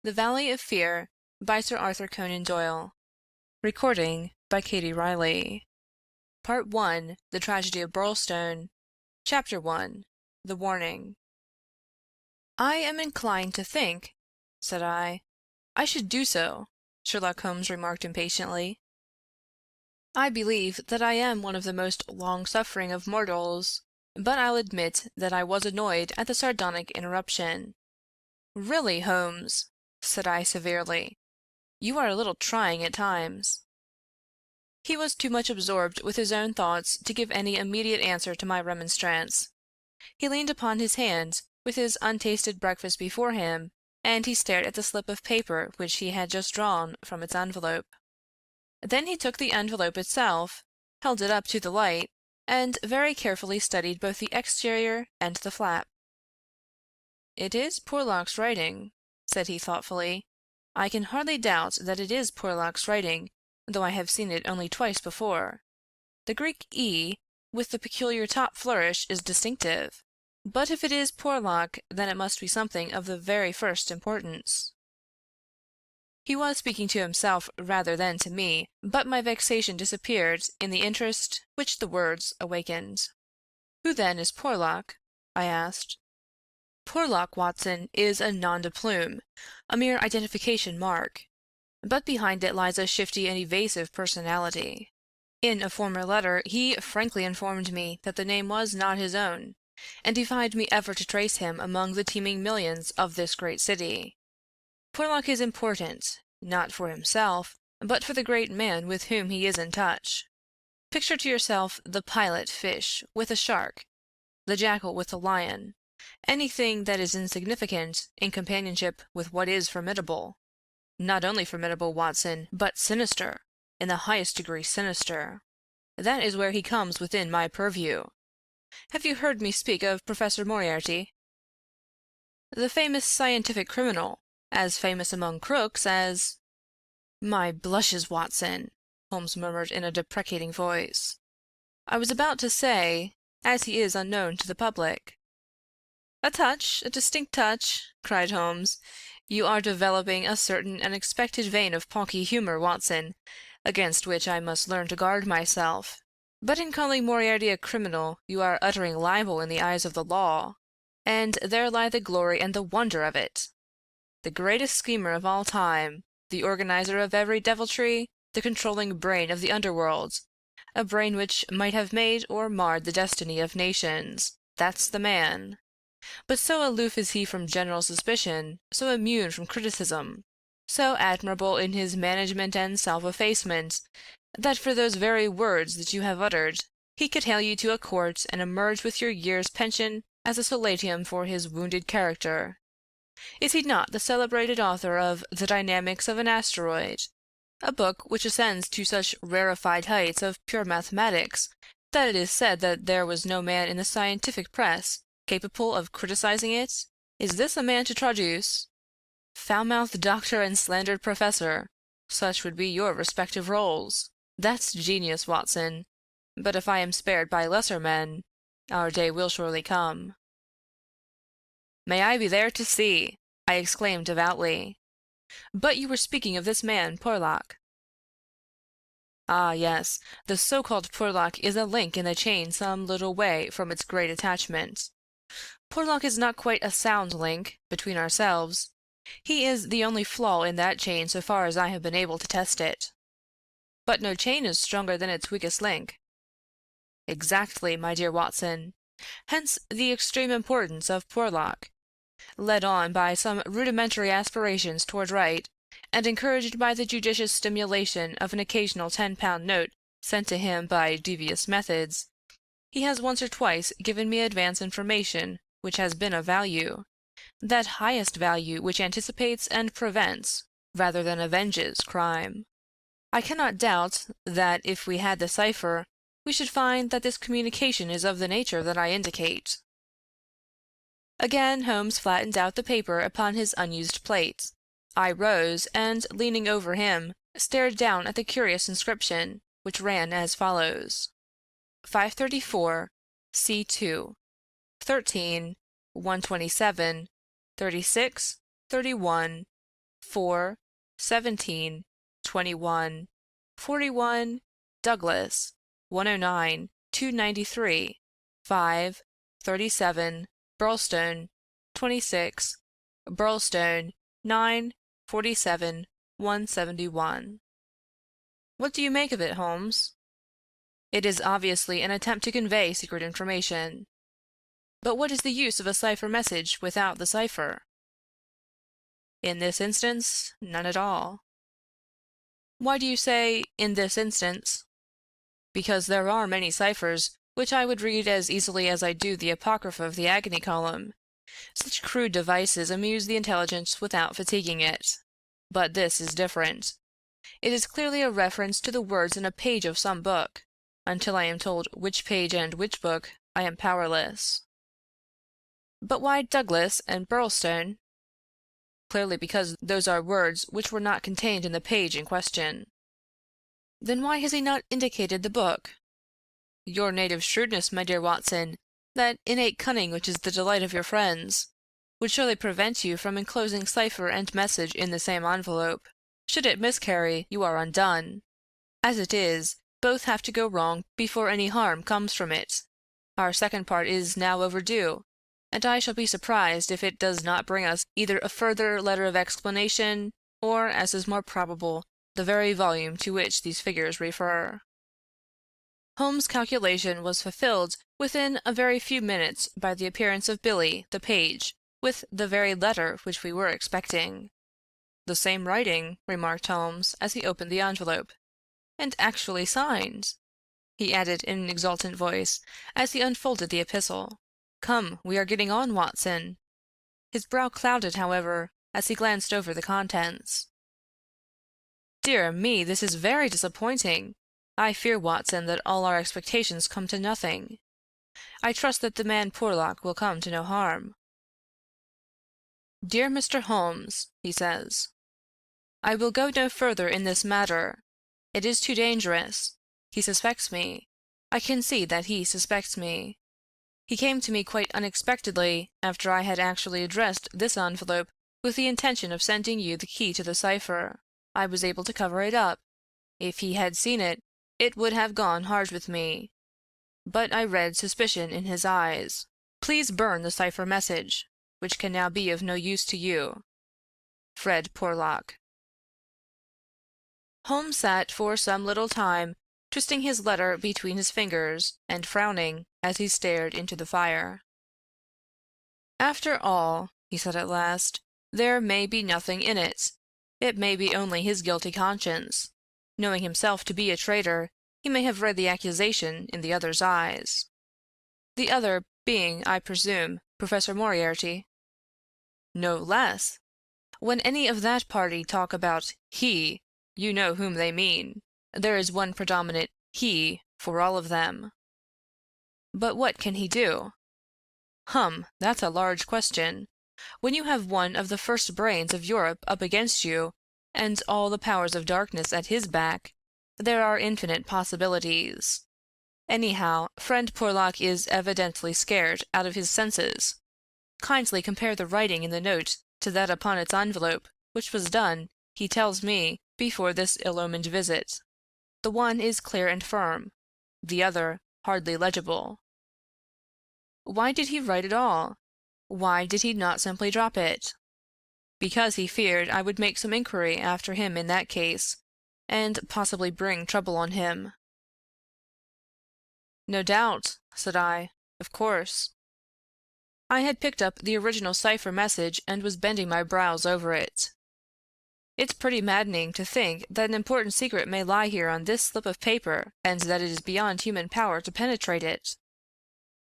The Valley of Fear by Sir Arthur Conan Doyle. Recording by Katie Riley. Part 1. The Tragedy of Birlstone. Chapter 1. The Warning. "I am inclined to think," said I should do so," Sherlock Holmes remarked impatiently. "I believe that I am one of the most long-suffering of mortals, but I'll admit that I was annoyed at the sardonic interruption. Really, Holmes," said I severely, "you are a little trying at times." He was too much absorbed with his own thoughts to give any immediate answer to my remonstrance. He leaned upon his hand, with his untasted breakfast before him, and he stared at the slip of paper which he had just drawn from its envelope. Then he took the envelope itself, held it up to the light, and very carefully studied both the exterior and the flap. "It is Porlock's writing," said he thoughtfully. "I can hardly doubt that it is Porlock's writing, though I have seen it only twice before. The Greek E, with the peculiar top flourish, is distinctive. But if it is Porlock, then it must be something of the very first importance." He was speaking to himself rather than to me, but my vexation disappeared in the interest which the words awakened. "Who then is Porlock?" I asked. "Porlock, Watson, is a nom de plume, a mere identification mark. But behind it lies a shifty and evasive personality. In a former letter he frankly informed me that the name was not his own, and defied me ever to trace him among the teeming millions of this great city. Porlock is important, not for himself, but for the great man with whom he is in touch. Picture to yourself the pilot fish with the shark, the jackal with the lion, anything that is insignificant in companionship with what is formidable. Not only formidable, Watson, but sinister, in the highest degree sinister. That is where he comes within my purview. Have you heard me speak of Professor Moriarty? The famous scientific criminal, as famous among crooks as—" "My blushes, Watson," Holmes murmured in a deprecating voice. "I was about to say, as he is unknown to the public." "A distinct touch," cried Holmes. "You are developing a certain unexpected vein of pawky humor, Watson, against which I must learn to guard myself. But in calling Moriarty a criminal you are uttering libel in the eyes of the law, and there lie the glory and the wonder of it. The greatest schemer of all time, the organizer of every deviltry, the controlling brain of the underworld, a brain which might have made or marred the destiny of nations. That's the man. But so aloof is he from general suspicion, so immune from criticism, so admirable in his management and self-effacement, that for those very words that you have uttered, he could hale you to a court and emerge with your year's pension as a solatium for his wounded character. Is he not the celebrated author of The Dynamics of an Asteroid, a book which ascends to such rarefied heights of pure mathematics that it is said that there was no man in the scientific press capable of criticizing it? Is this a man to traduce? Foul-mouthed doctor and slandered professor, such would be your respective roles. That's genius, Watson. But if I am spared by lesser men, our day will surely come." "May I be there to see!" I exclaimed devoutly. "But you were speaking of this man, Porlock." "Ah, yes, the so-called Porlock is a link in the chain some little way from its great attachment. Porlock is not quite a sound link, between ourselves. He is the only flaw in that chain so far as I have been able to test it." "But no chain is stronger than its weakest link." "Exactly, my dear Watson. Hence the extreme importance of Porlock. Led on by some rudimentary aspirations toward right, and encouraged by the judicious stimulation of an occasional 10-pound note sent to him by devious methods, he has once or twice given me advance information which has been of value, that highest value which anticipates and prevents, rather than avenges, crime. I cannot doubt that if we had the cipher, we should find that this communication is of the nature that I indicate." Again Holmes flattened out the paper upon his unused plate. I rose, and, leaning over him, stared down at the curious inscription, which ran as follows: 534 C2 13 127 36 31 4, 17, 21, 41, Douglas, 109, 293, 5, 37, Birlstone, 26, Birlstone, 9, 47, 171. What do you make of it, Holmes? It is obviously an attempt to convey secret information. But what is the use of a cipher message without the cipher? In this instance, none at all. Why do you say, in this instance? Because there are many ciphers which I would read as easily as I do the apocrypha of the agony column. Such crude devices amuse the intelligence without fatiguing it. But this is different. It is clearly a reference to the words in a page of some book. Until I am told which page and which book, I am powerless. But why Douglas and Birlstone? Clearly because those are words which were not contained in the page in question. Then why has he not indicated the book? Your native shrewdness, my dear Watson, that innate cunning which is the delight of your friends, would surely prevent you from enclosing cipher and message in the same envelope. Should it miscarry, you are undone. As it is, both have to go wrong before any harm comes from it. Our second part is now overdue, and I shall be surprised if it does not bring us either a further letter of explanation, or, as is more probable, the very volume to which these figures refer. Holmes' calculation was fulfilled within a very few minutes by the appearance of Billy, the page, with the very letter which we were expecting. "The same writing," remarked Holmes, as he opened the envelope. "And actually signed," he added in an exultant voice, as he unfolded the epistle. "Come, we are getting on, Watson." His brow clouded, however, as he glanced over the contents. "Dear me, this is very disappointing. I fear, Watson, that all our expectations come to nothing. I trust that the man Porlock will come to no harm. Dear Mr. Holmes, he says, I will go no further in this matter. It is too dangerous. He suspects me. I can see that he suspects me. He came to me quite unexpectedly after I had actually addressed this envelope with the intention of sending you the key to the cipher. I was able to cover it up. If he had seen it, it would have gone hard with me. But I read suspicion in his eyes. Please burn the cipher message, which can now be of no use to you. Fred Porlock. Holmes sat for some little time, twisting his letter between his fingers, and frowning as he stared into the fire. After all, he said at last, there may be nothing in it. It may be only his guilty conscience. Knowing himself to be a traitor, he may have read the accusation in the other's eyes. The other being, I presume, Professor Moriarty. No less. When any of that party talk about he, you know whom they mean. There is one predominant he for all of them. But what can he do? That's a large question. When you have one of the first brains of Europe up against you, and all the powers of darkness at his back, there are infinite possibilities. Anyhow, friend Porlock is evidently scared out of his senses. Kindly compare the writing in the note to that upon its envelope, which was done, he tells me, before this ill-omened visit. The one is clear and firm, the other hardly legible. Why did he write it all? Why did he not simply drop it? Because he feared I would make some inquiry after him in that case, and possibly bring trouble on him. No doubt, said I. Of course. I had picked up the original cipher message and was bending my brows over it. It's pretty maddening to think that an important secret may lie here on this slip of paper, and that it is beyond human power to penetrate it.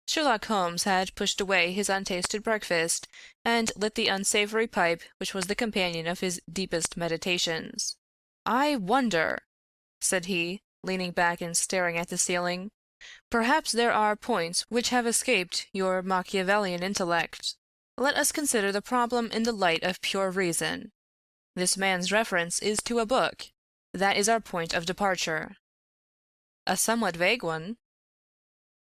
Sherlock Holmes had pushed away his untasted breakfast, and lit the unsavory pipe which was the companion of his deepest meditations. I wonder, said he, leaning back and staring at the ceiling. Perhaps there are points which have escaped your Machiavellian intellect. Let us consider the problem in the light of pure reason. This man's reference is to a book. That is our point of departure. A somewhat vague one.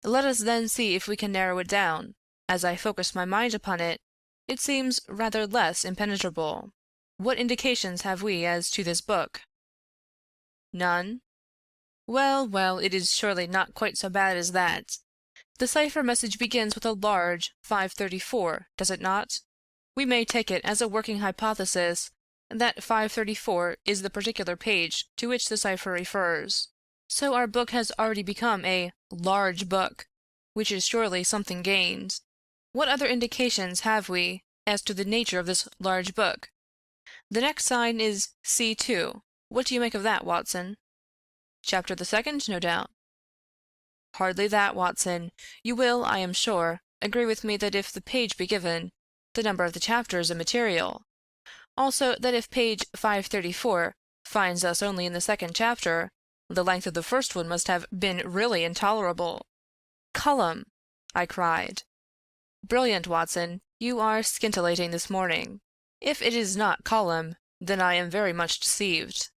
Let us then see if we can narrow it down. As I focus my mind upon it, it seems rather less impenetrable. What indications have we as to this book?" "None?" "Well, well, it is surely not quite so bad as that. The cipher message begins with a large 534, does it not? We may take it as a working hypothesis that 534 is the particular page to which the cipher refers. So our book has already become a large book, which is surely something gained. What other indications have we as to the nature of this large book? The next sign is C2. What do you make of that, Watson?" "Chapter the second, no doubt." "Hardly that, Watson. You will, I am sure, agree with me that if the page be given, the number of the chapter is immaterial. Also that if page 534 finds us only in the second chapter, the length of the first one must have been really intolerable." "Cullum!" I cried. "Brilliant, Watson. You are scintillating this morning. If it is not Cullum, then I am very much deceived.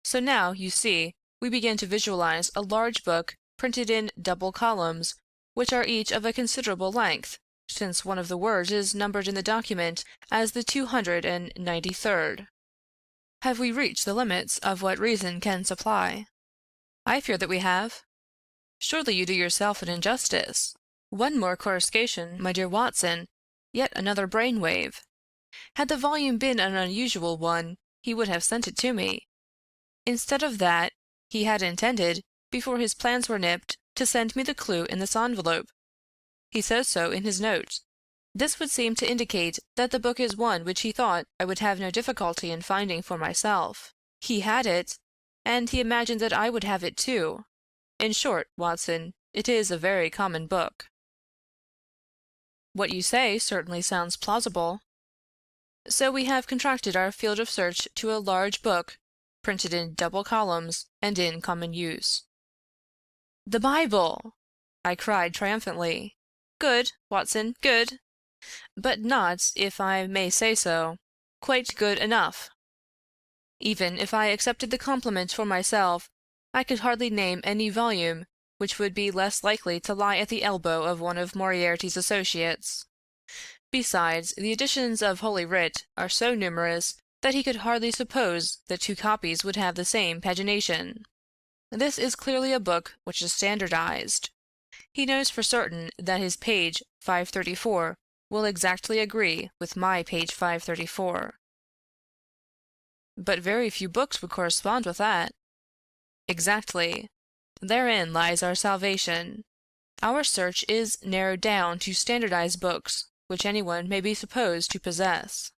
So now, you see, we begin to visualize a large book printed in double columns, which are each of a considerable length, since one of the words is numbered in the document as the 293rd. Have we reached the limits of what reason can supply?" "I fear that we have." "Surely you do yourself an injustice. One more coruscation, my dear Watson, yet another brain-wave. Had the volume been an unusual one, he would have sent it to me. Instead of that, he had intended, before his plans were nipped, to send me the clue in this envelope. He says so in his note. This would seem to indicate that the book is one which he thought I would have no difficulty in finding for myself. He had it, and he imagined that I would have it too. In short, Watson, it is a very common book." "What you say certainly sounds plausible." "So we have contracted our field of search to a large book, printed in double columns, and in common use." "The Bible!" I cried triumphantly. "Good, Watson, good! But not, if I may say so, quite good enough. Even if I accepted the compliment for myself, I could hardly name any volume which would be less likely to lie at the elbow of one of Moriarty's associates. Besides, the editions of Holy Writ are so numerous that he could hardly suppose that two copies would have the same pagination. This is clearly a book which is standardized. He knows for certain that his page 534 will exactly agree with my page 534. "But very few books would correspond with that." "Exactly. Therein lies our salvation. Our search is narrowed down to standardized books which anyone may be supposed to possess."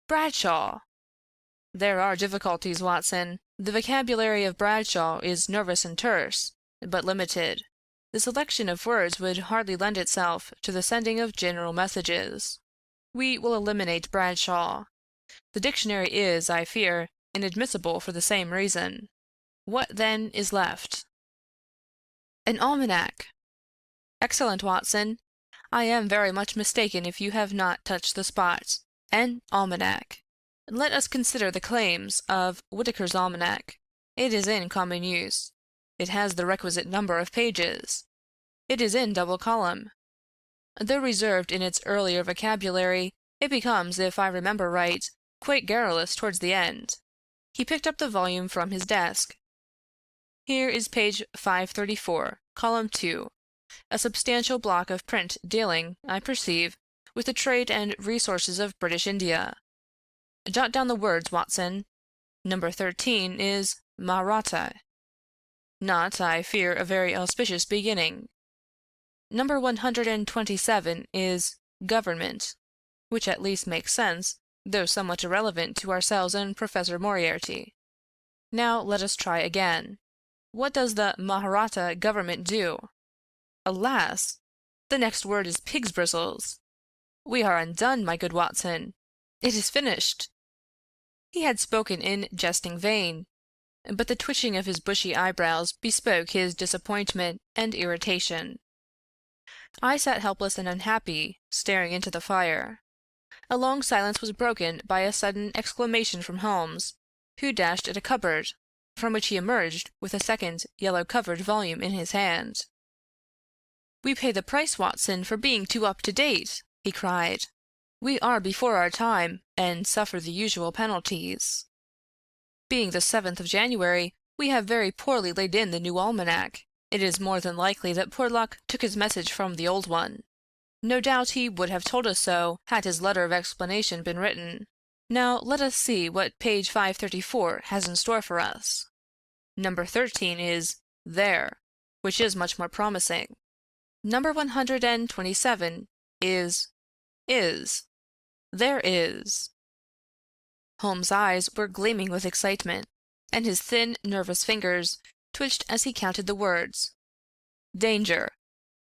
"Bradshaw!" "There are difficulties, Watson. The vocabulary of Bradshaw is nervous and terse, but limited. The selection of words would hardly lend itself to the sending of general messages. We will eliminate Bradshaw. The dictionary is, I fear, inadmissible for the same reason. What, then, is left?" "An almanac." "Excellent, Watson. I am very much mistaken if you have not touched the spot. An almanac. Let us consider the claims of Whitaker's Almanac. It is in common use. It has the requisite number of pages. It is in double column. Though reserved in its earlier vocabulary, it becomes, if I remember right, quite garrulous towards the end." He picked up the volume from his desk. "Here is page 534, column 2, a substantial block of print dealing, I perceive, with the trade and resources of British India. Jot down the words, Watson. Number 13 is Mahratta. Not, I fear, a very auspicious beginning. Number 127 is Government, which at least makes sense, though somewhat irrelevant to ourselves and Professor Moriarty. Now let us try again. What does the Mahratta government do? Alas! The next word is pig's bristles. We are undone, my good Watson. It is finished." He had spoken in jesting vein, but the twitching of his bushy eyebrows bespoke his disappointment and irritation. I sat helpless and unhappy, staring into the fire. A long silence was broken by a sudden exclamation from Holmes, who dashed at a cupboard, from which he emerged with a second yellow-covered volume in his hand. "We pay the price, Watson, for being too up-to-date," he cried. We are before our time, and suffer the usual penalties. Being the 7th of January, we have very poorly laid in the new almanac. It is more than likely that Porlock took his message from the old one. No doubt he would have told us so had his letter of explanation been written. Now let us see what page 534 has in store for us. Number 13 is there, which is much more promising. Number 127 is. There is. Holmes' eyes were gleaming with excitement, and his thin, nervous fingers twitched as he counted the words. Danger.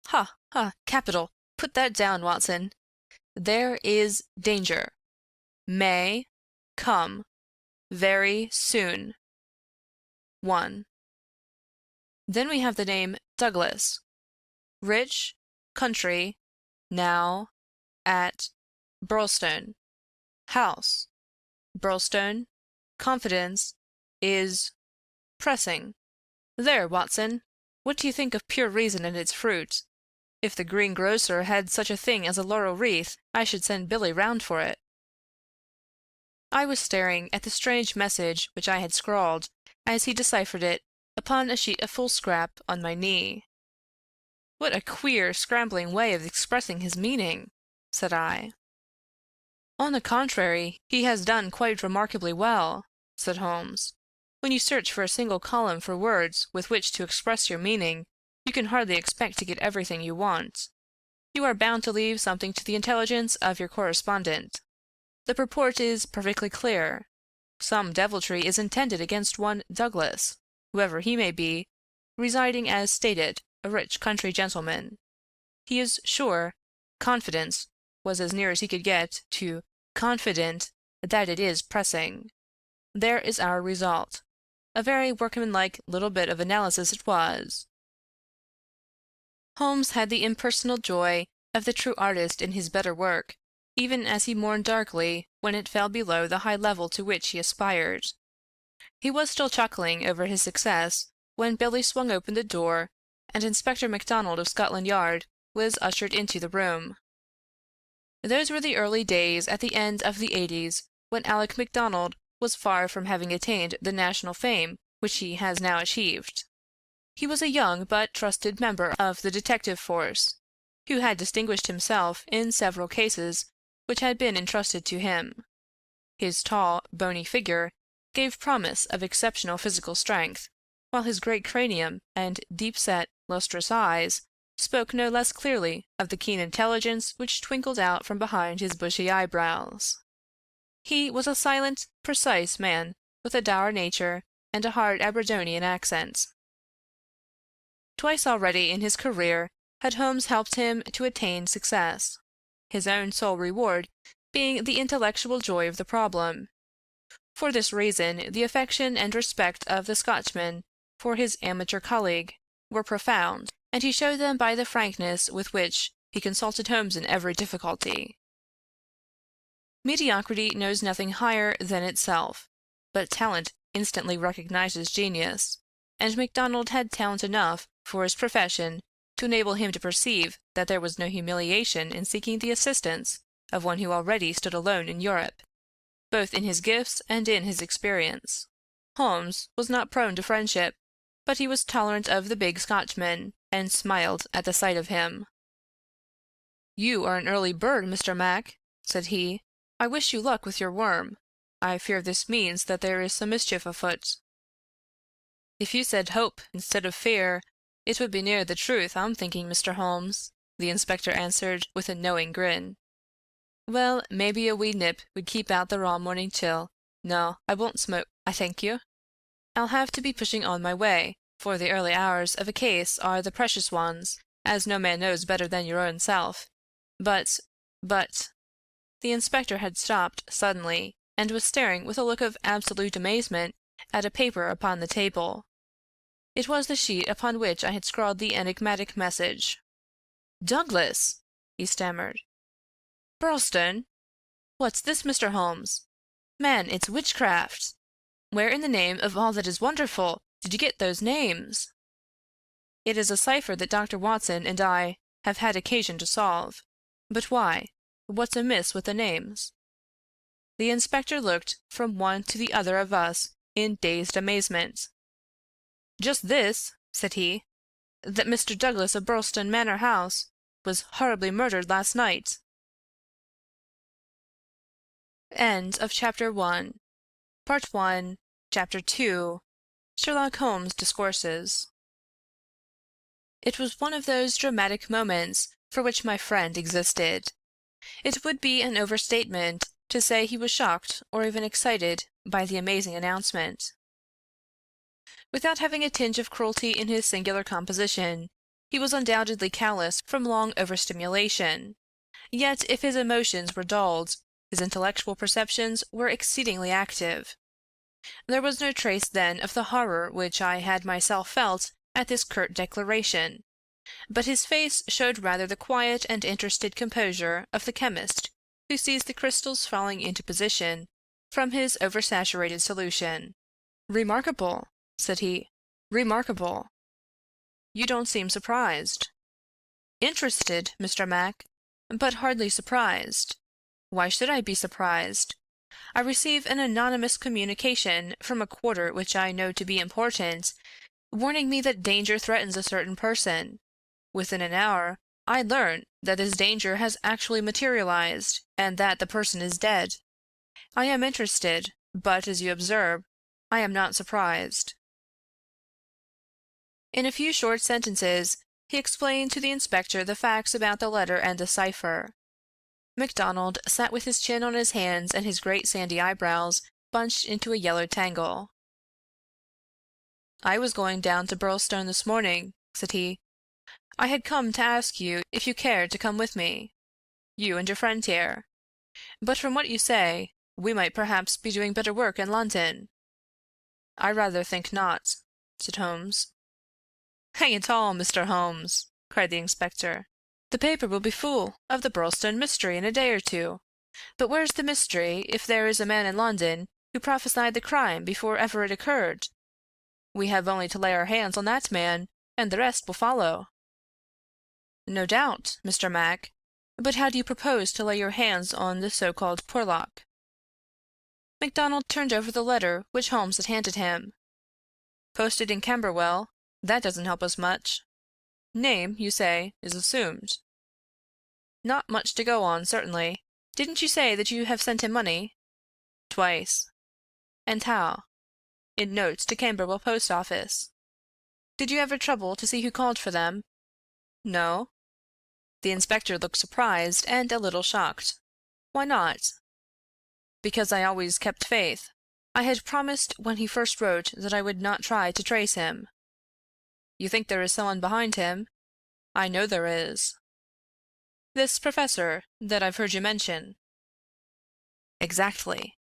Ha, ha, capital. Put that down, Watson. There is danger. May come very soon. 1. Then we have the name Douglas. Rich, country, now, at, Birlstone. House. Birlstone, confidence, is, pressing. There, Watson. What do you think of pure reason and its fruit? If the greengrocer had such a thing as a laurel wreath, I should send Billy round for it. I was staring at the strange message which I had scrawled, as he deciphered it, upon a sheet of foolscap on my knee. What a queer, scrambling way of expressing his meaning, said I. On the contrary, he has done quite remarkably well, said Holmes. When you search for a single column for words with which to express your meaning, you can hardly expect to get everything you want. You are bound to leave something to the intelligence of your correspondent. The purport is perfectly clear. Some deviltry is intended against one Douglas, whoever he may be, residing as stated, a rich country gentleman. He is sure, confidence was as near as he could get to confident that it is pressing. There is our result. A very workmanlike little bit of analysis it was. Holmes had the impersonal joy of the true artist in his better work, even as he mourned darkly when it fell below the high level to which he aspired. He was still chuckling over his success when Billy swung open the door, and Inspector MacDonald of Scotland Yard was ushered into the room. Those were the early days at the end of the 80s, when Alec MacDonald was far from having attained the national fame which he has now achieved. He was a young but trusted member of the detective force, who had distinguished himself in several cases which had been entrusted to him. His tall, bony figure gave promise of exceptional physical strength, while his great cranium and deep-set, lustrous eyes spoke no less clearly of the keen intelligence which twinkled out from behind his bushy eyebrows. He was a silent, precise man, with a dour nature and a hard Aberdonian accent. Twice already in his career had Holmes helped him to attain success, his own sole reward being the intellectual joy of the problem. For this reason, the affection and respect of the Scotchman for his amateur colleague were profound, and he showed them by the frankness with which he consulted Holmes in every difficulty. Mediocrity knows nothing higher than itself, but talent instantly recognizes genius, and MacDonald had talent enough for his profession to enable him to perceive that there was no humiliation in seeking the assistance of one who already stood alone in Europe, both in his gifts and in his experience. Holmes was not prone to friendship, but he was tolerant of the big Scotchman, and smiled at the sight of him. "You are an early bird, Mr. Mac," said he. "I wish you luck with your worm. I fear this means that there is some mischief afoot." "If you said hope instead of fear, it would be near the truth, I'm thinking, Mr. Holmes," the inspector answered, with a knowing grin. "Well, maybe a wee nip would keep out the raw morning chill. No, I won't smoke, I thank you. I'll have to be pushing on my way, for the early hours of a case are the precious ones, as no man knows better than your own self. But the inspector had stopped suddenly, and was staring with a look of absolute amazement at a paper upon the table. It was the sheet upon which I had scrawled the enigmatic message. "Douglas!" he stammered. "Birlstone! What's this, Mr. Holmes? Man, it's witchcraft! Where in the name of all that is wonderful did you get those names?" "It is a cipher that Dr. Watson and I have had occasion to solve. But why? What's amiss with the names?" The inspector looked from one to the other of us in dazed amazement. "Just this," said he, "that Mr. Douglas of Birlstone Manor house was horribly murdered last night." End of Chapter 1. Part 1, Chapter 2, Sherlock Holmes Discourses. It was one of those dramatic moments for which my friend existed. It would be an overstatement to say he was shocked or even excited by the amazing announcement. Without having a tinge of cruelty in his singular composition, he was undoubtedly callous from long overstimulation. Yet if his emotions were dulled, his intellectual perceptions were exceedingly active. There was no trace then of the horror which I had myself felt at this curt declaration, but his face showed rather the quiet and interested composure of the chemist who sees the crystals falling into position from his oversaturated solution. "Remarkable," said he, "remarkable. You don't seem surprised." "Interested, Mr. Mac, but hardly surprised. Why should I be surprised? I receive an anonymous communication from a quarter which I know to be important, warning me that danger threatens a certain person. Within an hour, I learn that this danger has actually materialized, and that the person is dead. I am interested, but, as you observe, I am not surprised." In a few short sentences, he explained to the inspector the facts about the letter and the cipher. MacDonald sat with his chin on his hands and his great sandy eyebrows bunched into a yellow tangle. "I was going down to Birlstone this morning," said he. "I had come to ask you if you cared to come with me, you and your friend here. But from what you say, we might perhaps be doing better work in London." "I rather think not," said Holmes. "Hang it all, Mr. Holmes!" cried the inspector. "The paper will be full of the Birlstone mystery in a day or two. But where's the mystery if there is a man in London who prophesied the crime before ever it occurred? We have only to lay our hands on that man, and the rest will follow." "No doubt, Mr. Mac. But how do you propose to lay your hands on the so-called Porlock?" MacDonald turned over the letter which Holmes had handed him. "Posted in Camberwell. That doesn't help us much. Name, you say, is assumed. Not much to go on, certainly. Didn't you say that you have sent him money?" "Twice." "And how?" "In notes to Camberwell post office." "Did you ever trouble to see who called for them?" "No." The inspector looked surprised and a little shocked. "Why not?" "Because I always kept faith. I had promised when he first wrote that I would not try to trace him." "You think there is someone behind him?" "I know there is." "This professor that I've heard you mention?" "Exactly."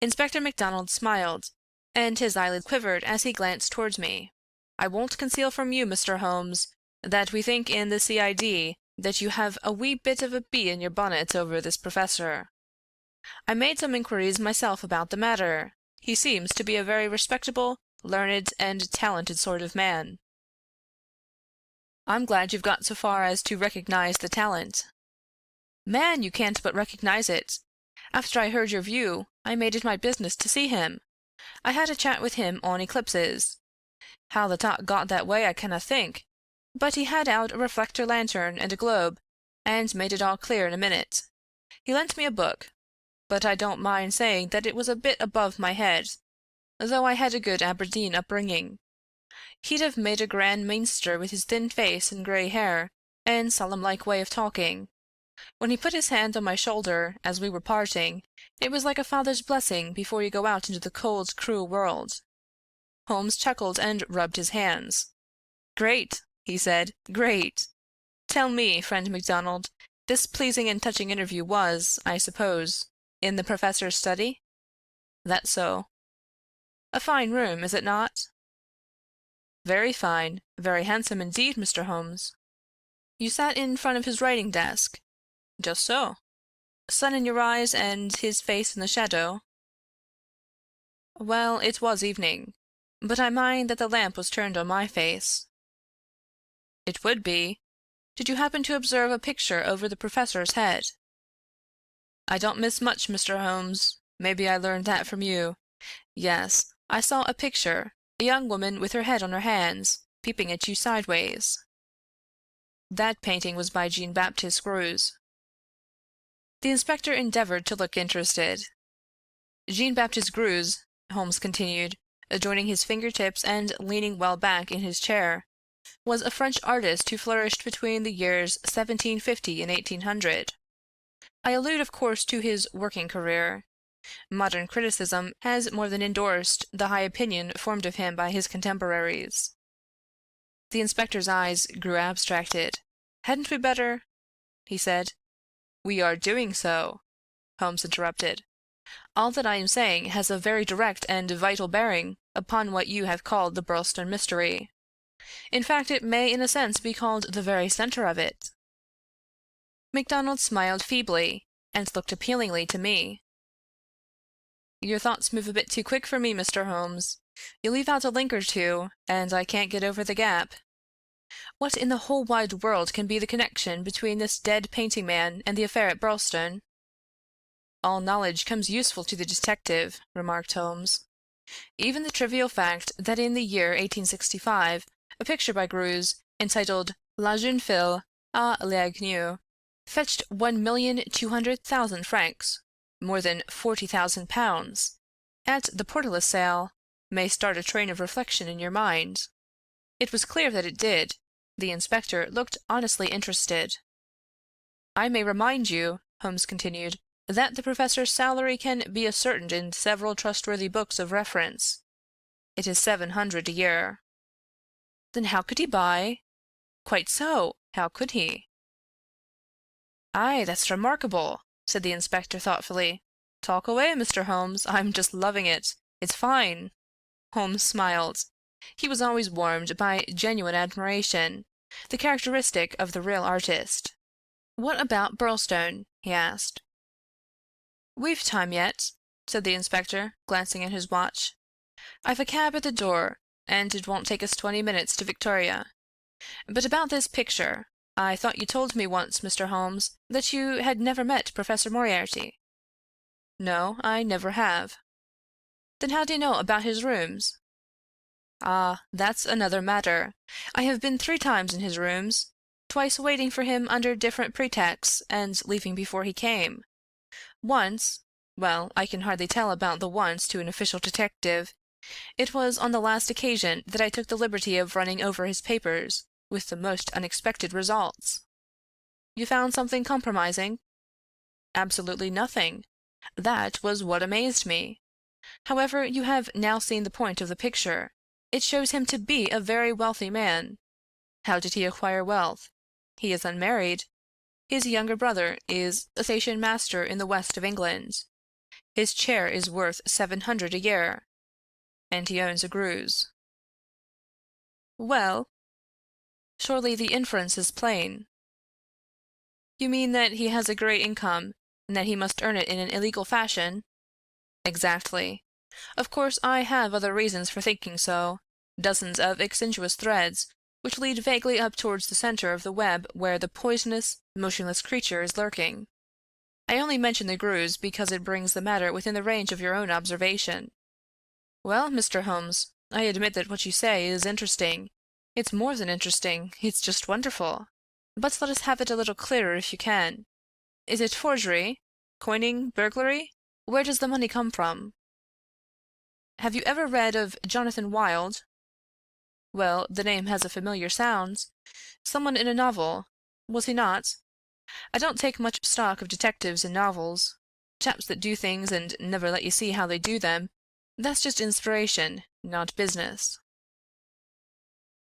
Inspector MacDonald smiled, and his eyelid quivered as he glanced towards me. "I won't conceal from you, Mr. Holmes, that we think in the C.I.D. that you have a wee bit of a bee in your bonnet over this professor. I made some inquiries myself about the matter. He seems to be a very respectable, learned, and talented sort of man." "I'm glad you've got so far as to recognize the talent." "Man, you can't but recognize it. After I heard your view, I made it my business to see him. I had a chat with him on eclipses. How the talk got that way I canna think, but he had out a reflector lantern and a globe, and made it all clear in a minute. He lent me a book, but I don't mind saying that it was a bit above my head, though I had a good Aberdeen upbringing. He'd have made a grand mainster with his thin face and grey hair, and solemn-like way of talking. When he put his hand on my shoulder as we were parting, it was like a father's blessing before you go out into the cold, cruel world." Holmes chuckled and rubbed his hands. "Great!" he said. "Great! Tell me, friend MacDonald, this pleasing and touching interview was, I suppose, in the professor's study?" "That's so." "A fine room, is it not?" "Very fine, very handsome indeed, Mr. Holmes." "You sat in front of his writing desk?" "Just so." "Sun in your eyes and his face in the shadow?" "Well, it was evening, but I mind that the lamp was turned on my face." "It would be. Did you happen to observe a picture over the professor's head?" I don't miss much, Mr. Holmes. Maybe I learned that from you. Yes, I saw a picture, a young woman with her head on her hands, peeping at you sideways. That painting was by Jean-Baptiste Greuze. The inspector endeavored to look interested. Jean-Baptiste Greuze, Holmes continued, joining his fingertips and leaning well back in his chair, was a French artist who flourished between the years 1750 and 1800. I allude, of course, to his working career. Modern criticism has more than endorsed the high opinion formed of him by his contemporaries. The inspector's eyes grew abstracted. "Hadn't we better—" he said. "We are doing so," Holmes interrupted. "All that I am saying has a very direct and vital bearing upon what you have called the Birlstone mystery. In fact, it may in a sense be called the very center of it." MacDonald smiled feebly, and looked appealingly to me. "Your thoughts move a bit too quick for me, Mr. Holmes. You leave out a link or two, and I can't get over the gap. What in the whole wide world can be the connection between this dead painting man and the affair at Birlstone?" "All knowledge comes useful to the detective," remarked Holmes. "Even the trivial fact that in the year 1865 a picture by Greuze, entitled La Jeune Fille à l'Agneau, fetched 1,200,000 francs, more than £40,000, at the Portolus sale, may start a train of reflection in your mind." It was clear that it did. The inspector looked honestly interested. "I may remind you," Holmes continued, "that the professor's salary can be ascertained in several trustworthy books of reference. It is 700 a year." "Then how could he buy—" "Quite so. How could he?" "Aye, that's remarkable," said the inspector thoughtfully. "Talk away, Mr. Holmes. I'm just loving it. It's fine." Holmes smiled. He was always warmed by genuine admiration, the characteristic of the real artist. "What about Birlstone?" he asked. "We've time yet," said the inspector, glancing at his watch. "I've a cab at the door, and it won't take us 20 minutes to Victoria. But about this picture. I thought you told me once, Mr. Holmes, that you had never met Professor Moriarty." "No, I never have." "Then how do you know about his rooms?" "Ah, that's another matter. I have been 3 times in his rooms, twice waiting for him under different pretexts, and leaving before he came. Once—well, I can hardly tell about the once to an official detective. It was on the last occasion that I took the liberty of running over his papers, with the most unexpected results." "You found something compromising?" "Absolutely nothing. That was what amazed me. However, you have now seen the point of the picture. It shows him to be a very wealthy man. How did he acquire wealth? He is unmarried. His younger brother is a station master in the west of England. His chair is worth 700 a year. And he owns a Greuze." "Well?" "Surely the inference is plain." "You mean that he has a great income, and that he must earn it in an illegal fashion?" "Exactly. Of course, I have other reasons for thinking so, dozens of exiguous threads, which lead vaguely up towards the center of the web where the poisonous, motionless creature is lurking. I only mention the Greuze because it brings the matter within the range of your own observation." "Well, Mr. Holmes, I admit that what you say is interesting. It's more than interesting, it's just wonderful. But let us have it a little clearer if you can. Is it forgery? Coining? Burglary? Where does the money come from?" "Have you ever read of Jonathan Wild?" "Well, the name has a familiar sound. Someone in a novel, was he not? I don't take much stock of detectives in novels. Chaps that do things and never let you see how they do them. That's just inspiration, not business."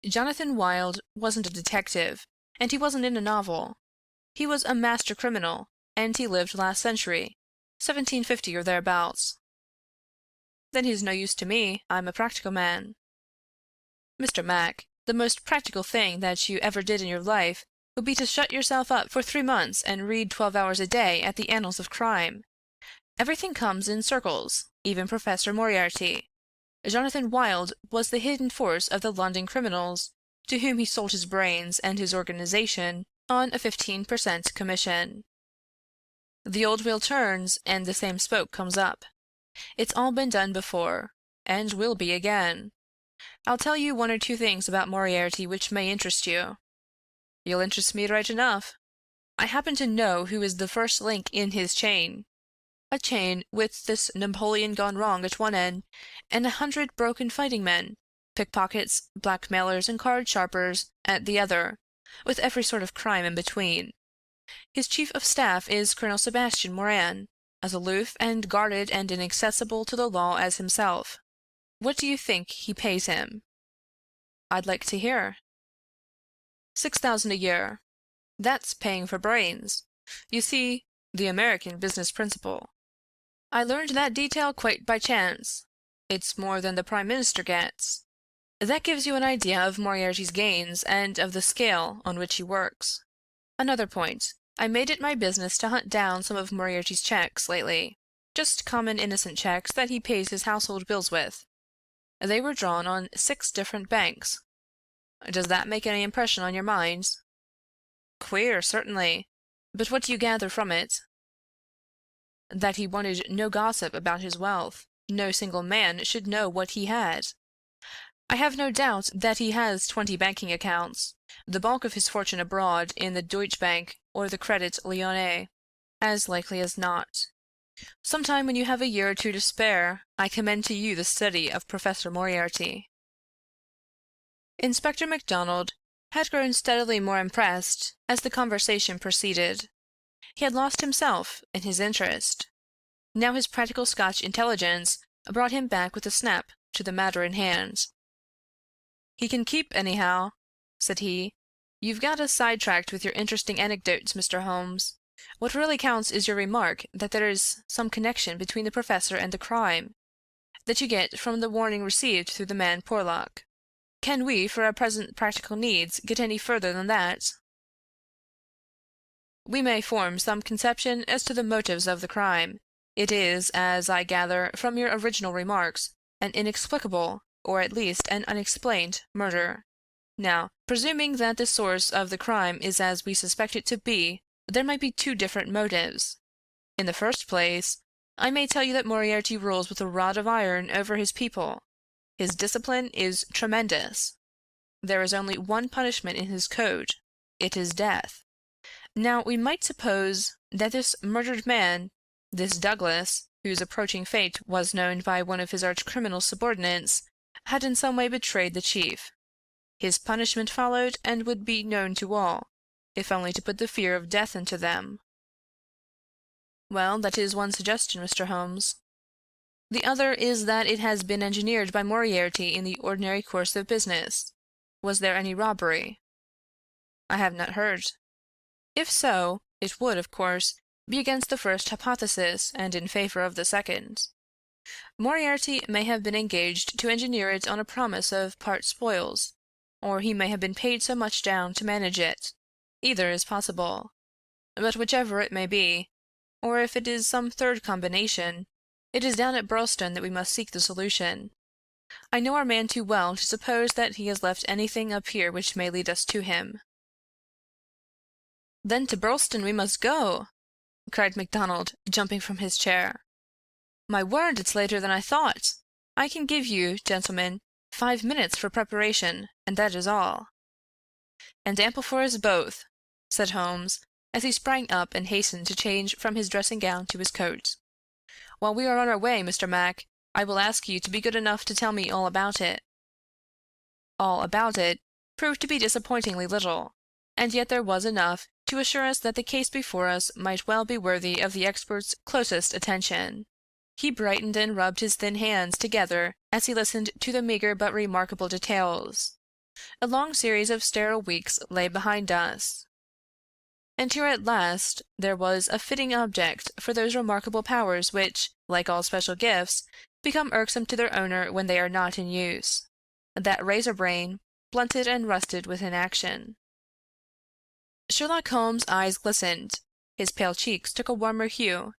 "Jonathan Wild wasn't a detective, and he wasn't in a novel. He was a master criminal, and he lived last century, 1750 or thereabouts." "Then he's no use to me. I'm a practical man." "Mr. Mac, the most practical thing that you ever did in your life would be to shut yourself up for 3 months and read 12 hours a day at the annals of crime. Everything comes in circles, even Professor Moriarty. Jonathan Wild was the hidden force of the London criminals, to whom he sold his brains and his organization on a 15% commission." The old wheel turns, and the same spoke comes up. It's all been done before, and will be again. I'll tell you one or two things about Moriarty which may interest you. You'll interest me right enough. I happen to know who is the first link in his chain. A chain with this Napoleon gone wrong at one end, and 100 broken fighting men, pickpockets, blackmailers, and card sharpers at the other, with every sort of crime in between. His chief of staff is Colonel Sebastian Moran, as aloof and guarded and inaccessible to the law as himself. What do you think he pays him? I'd like to hear. 6,000 a year. That's paying for brains. You see, the American business principle. I learned that detail quite by chance. It's more than the Prime Minister gets. That gives you an idea of Moriarty's gains and of the scale on which he works. Another point. I made it my business to hunt down some of Moriarty's checks lately. Just common innocent checks that he pays his household bills with. They were drawn on 6 different banks. Does that make any impression on your mind? Queer, certainly. But what do you gather from it? That he wanted no gossip about his wealth. No single man should know what he had. I have no doubt that he has 20 banking accounts, the bulk of his fortune abroad in the Deutsche Bank or the Credit Lyonnais, as likely as not. Sometime when you have a year or two to spare, I commend to you the study of Professor Moriarty. Inspector MacDonald had grown steadily more impressed as the conversation proceeded. He had lost himself in his interest. Now his practical Scotch intelligence brought him back with a snap to the matter in hand. "He can keep, anyhow," said he. "You've got us sidetracked with your interesting anecdotes, Mr. Holmes. What really counts is your remark that there is some connection between the professor and the crime, that you get from the warning received through the man Porlock. Can we, for our present practical needs, get any further than that?" "We may form some conception as to the motives of the crime. It is, as I gather from your original remarks, an inexplicable, or at least an unexplained, murder. Now, presuming that the source of the crime is as we suspect it to be, there might be 2 different motives. In the first place, I may tell you that Moriarty rules with a rod of iron over his people. His discipline is tremendous. There is only one punishment in his code. It is death. Now, we might suppose that this murdered man, this Douglas, whose approaching fate was known by one of his arch-criminal subordinates, had in some way betrayed the chief. His punishment followed and would be known to all, if only to put the fear of death into them." "Well, that is one suggestion, Mr. Holmes. The other is that it has been engineered by Moriarty in the ordinary course of business. Was there any robbery?" "I have not heard. If so, it would, of course, be against the first hypothesis and in favor of the second. Moriarty may have been engaged to engineer it on a promise of part spoils, or he may have been paid so much down to manage it. Either is possible. But whichever it may be, or if it is some third combination, it is down at Birlstone that we must seek the solution. I know our man too well to suppose that he has left anything up here which may lead us to him." "Then to Birlstone we must go!" cried MacDonald, jumping from his chair. "My word, it's later than I thought! I can give you, gentlemen, 5 minutes for preparation, and that is all." "And ample for us both," said Holmes, as he sprang up and hastened to change from his dressing gown to his coat. "While we are on our way, Mr. Mac, I will ask you to be good enough to tell me all about it." All about it proved to be disappointingly little, and yet there was enough to assure us that the case before us might well be worthy of the expert's closest attention. He brightened and rubbed his thin hands together as he listened to the meagre but remarkable details. A long series of sterile weeks lay behind us, and here at last there was a fitting object for those remarkable powers which, like all special gifts, become irksome to their owner when they are not in use. That razor brain, blunted and rusted with inaction. Sherlock Holmes' eyes glistened, his pale cheeks took a warmer hue,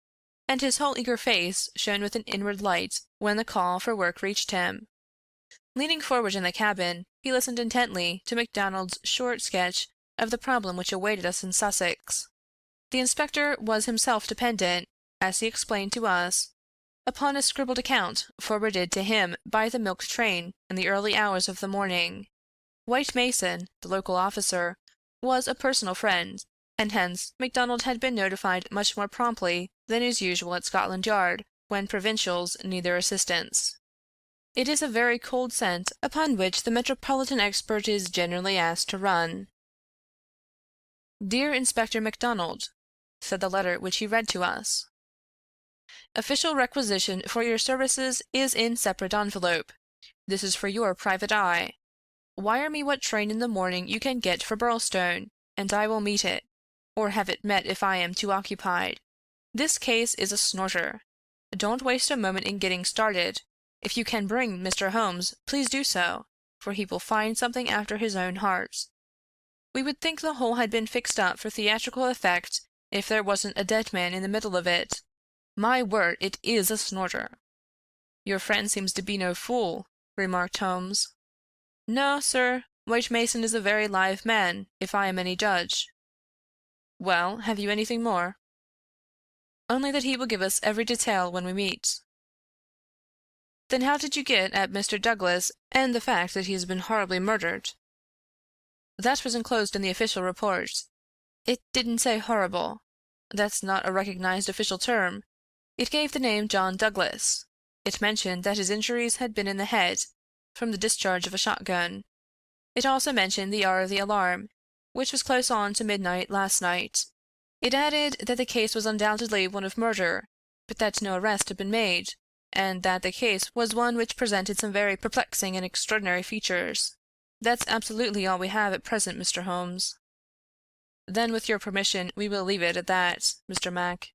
and his whole eager face shone with an inward light when the call for work reached him. Leaning forward in the cabin, he listened intently to MacDonald's short sketch of the problem which awaited us in Sussex. The inspector was himself dependent, as he explained to us, upon a scribbled account forwarded to him by the milk train in the early hours of the morning. White Mason, the local officer, was a personal friend, and hence MacDonald had been notified much more promptly than is usual at Scotland Yard when provincials need their assistance. It is a very cold scent upon which the metropolitan expert is generally asked to run. "Dear Inspector MacDonald," said the letter which he read to us, "official requisition for your services is in separate envelope. This is for your private eye. Wire me what train in the morning you can get for Birlstone, and I will meet it, or have it met if I am too occupied. This case is a snorter. Don't waste a moment in getting started. If you can bring Mr. Holmes, please do so, for he will find something after his own heart. We would think the whole had been fixed up for theatrical effect if there wasn't a dead man in the middle of it. My word, it is a snorter." "Your friend seems to be no fool," remarked Holmes. "No, sir. White Mason is a very live man, if I am any judge." "Well, have you anything more?" "Only that he will give us every detail when we meet." "Then how did you get at Mr. Douglas and the fact that he has been horribly murdered?" "That was enclosed in the official report. It didn't say horrible. That's not a recognized official term. It gave the name John Douglas. It mentioned that his injuries had been in the head, from the discharge of a shotgun. It also mentioned the hour of the alarm, which was close on to midnight last night. It added that the case was undoubtedly one of murder, but that no arrest had been made, and that the case was one which presented some very perplexing and extraordinary features. That's absolutely all we have at present, Mr. Holmes." "Then, with your permission, we will leave it at that, Mr. Mac.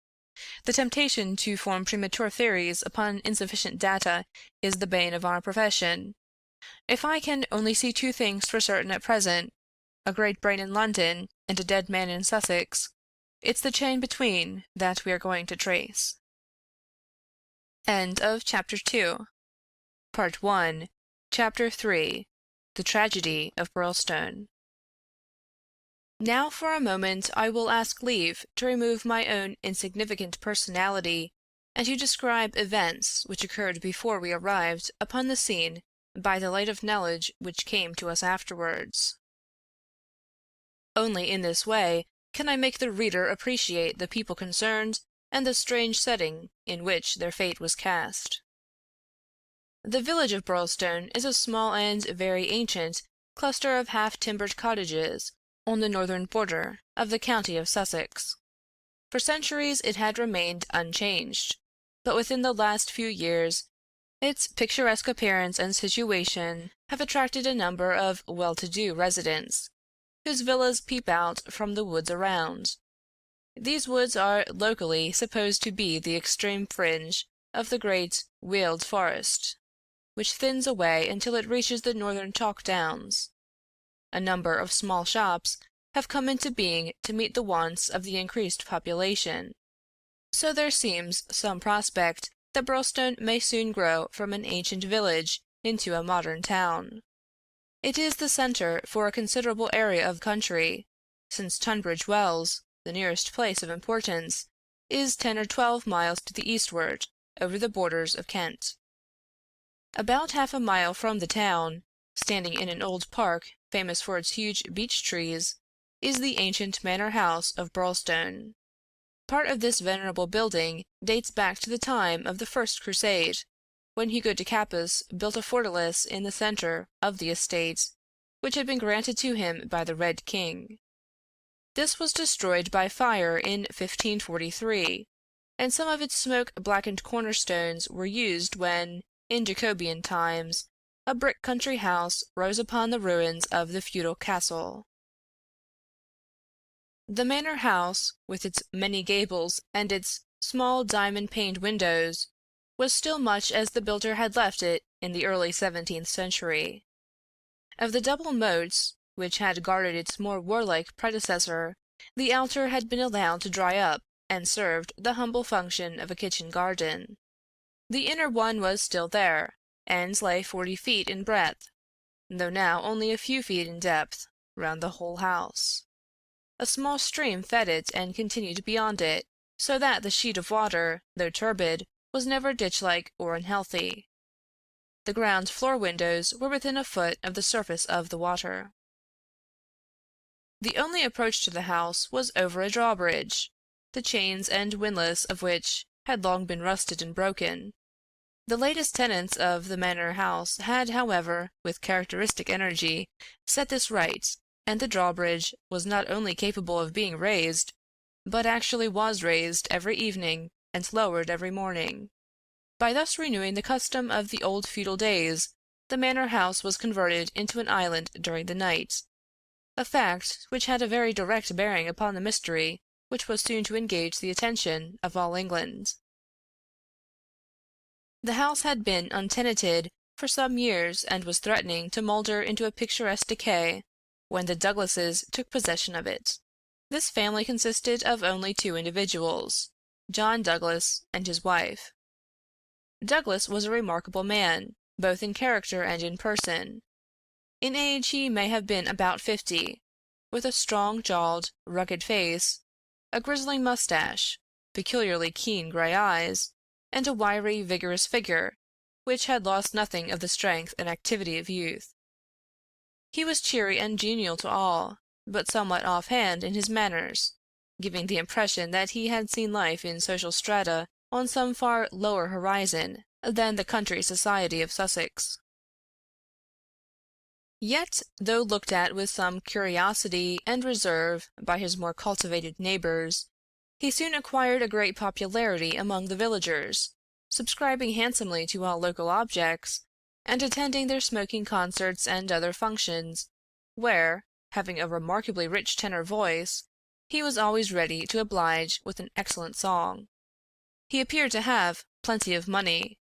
The temptation to form premature theories upon insufficient data is the bane of our profession. If I can only see two things for certain at present, a great brain in London and a dead man in Sussex, it's the chain between that we are going to trace." End of Chapter 2. Part 1. Chapter 3. The Tragedy of Birlstone. Now for a moment I will ask leave to remove my own insignificant personality, and to describe events which occurred before we arrived upon the scene by the light of knowledge which came to us afterwards. Only in this way can I make the reader appreciate the people concerned and the strange setting in which their fate was cast. The village of Birlstone is a small and very ancient cluster of half-timbered cottages on the northern border of the county of Sussex. For centuries it had remained unchanged, but within the last few years its picturesque appearance and situation have attracted a number of well-to-do residents, whose villas peep out from the woods around. These woods are locally supposed to be the extreme fringe of the great Weald forest, which thins away until it reaches the northern chalk downs. A number of small shops have come into being to meet the wants of the increased population, so there seems some prospect that Birlstone may soon grow from an ancient village into a modern town. It is the centre for a considerable area of country, since Tunbridge Wells, the nearest place of importance, is 10 or 12 miles to the eastward, over the borders of Kent. About half a mile from the town, standing in an old park famous for its huge beech trees, is the ancient manor house of Birlstone. Part of this venerable building dates back to the time of the First Crusade, when Hugo de Capus built a fortalice in the centre of the estate, which had been granted to him by the Red King. This was destroyed by fire in 1543, and some of its smoke-blackened cornerstones were used when, in Jacobean times, a brick country house rose upon the ruins of the feudal castle. The manor house, with its many gables and its small diamond-paned windows, was still much as the builder had left it in the early 17th century. Of the double moats which had guarded its more warlike predecessor, the outer had been allowed to dry up and served the humble function of a kitchen garden. The inner one was still there, and lay 40 feet in breadth, though now only a few feet in depth, round the whole house. a small stream fed it and continued beyond it, so that the sheet of water, though turbid, was never ditch-like or unhealthy. The ground floor windows were within a foot of the surface of the water. The only approach to the house was over a drawbridge, the chains and windlass of which had long been rusted and broken. The latest tenants of the manor house had, however, with characteristic energy, set this right, and the drawbridge was not only capable of being raised, but actually was raised every evening and lowered every morning. By thus renewing the custom of the old feudal days, the manor house was converted into an island during the night, a fact which had a very direct bearing upon the mystery which was soon to engage the attention of all England. The house had been untenanted for some years and was threatening to moulder into a picturesque decay when the Douglases took possession of it. This family consisted of only two individuals, John Douglas and his wife. Douglas was a remarkable man, both in character and in person. In age he may have been about 50, with a strong-jawed, rugged face, a grizzling mustache, peculiarly keen gray eyes, and a wiry, vigorous figure, which had lost nothing of the strength and activity of youth. He was cheery and genial to all, but somewhat off-hand in his manners, giving the impression that he had seen life in social strata on some far lower horizon than the country society of Sussex. Yet, though looked at with some curiosity and reserve by his more cultivated neighbors, he soon acquired a great popularity among the villagers, subscribing handsomely to all local objects, and attending their smoking concerts and other functions, where, having a remarkably rich tenor voice, he was always ready to oblige with an excellent song. He appeared to have plenty of money,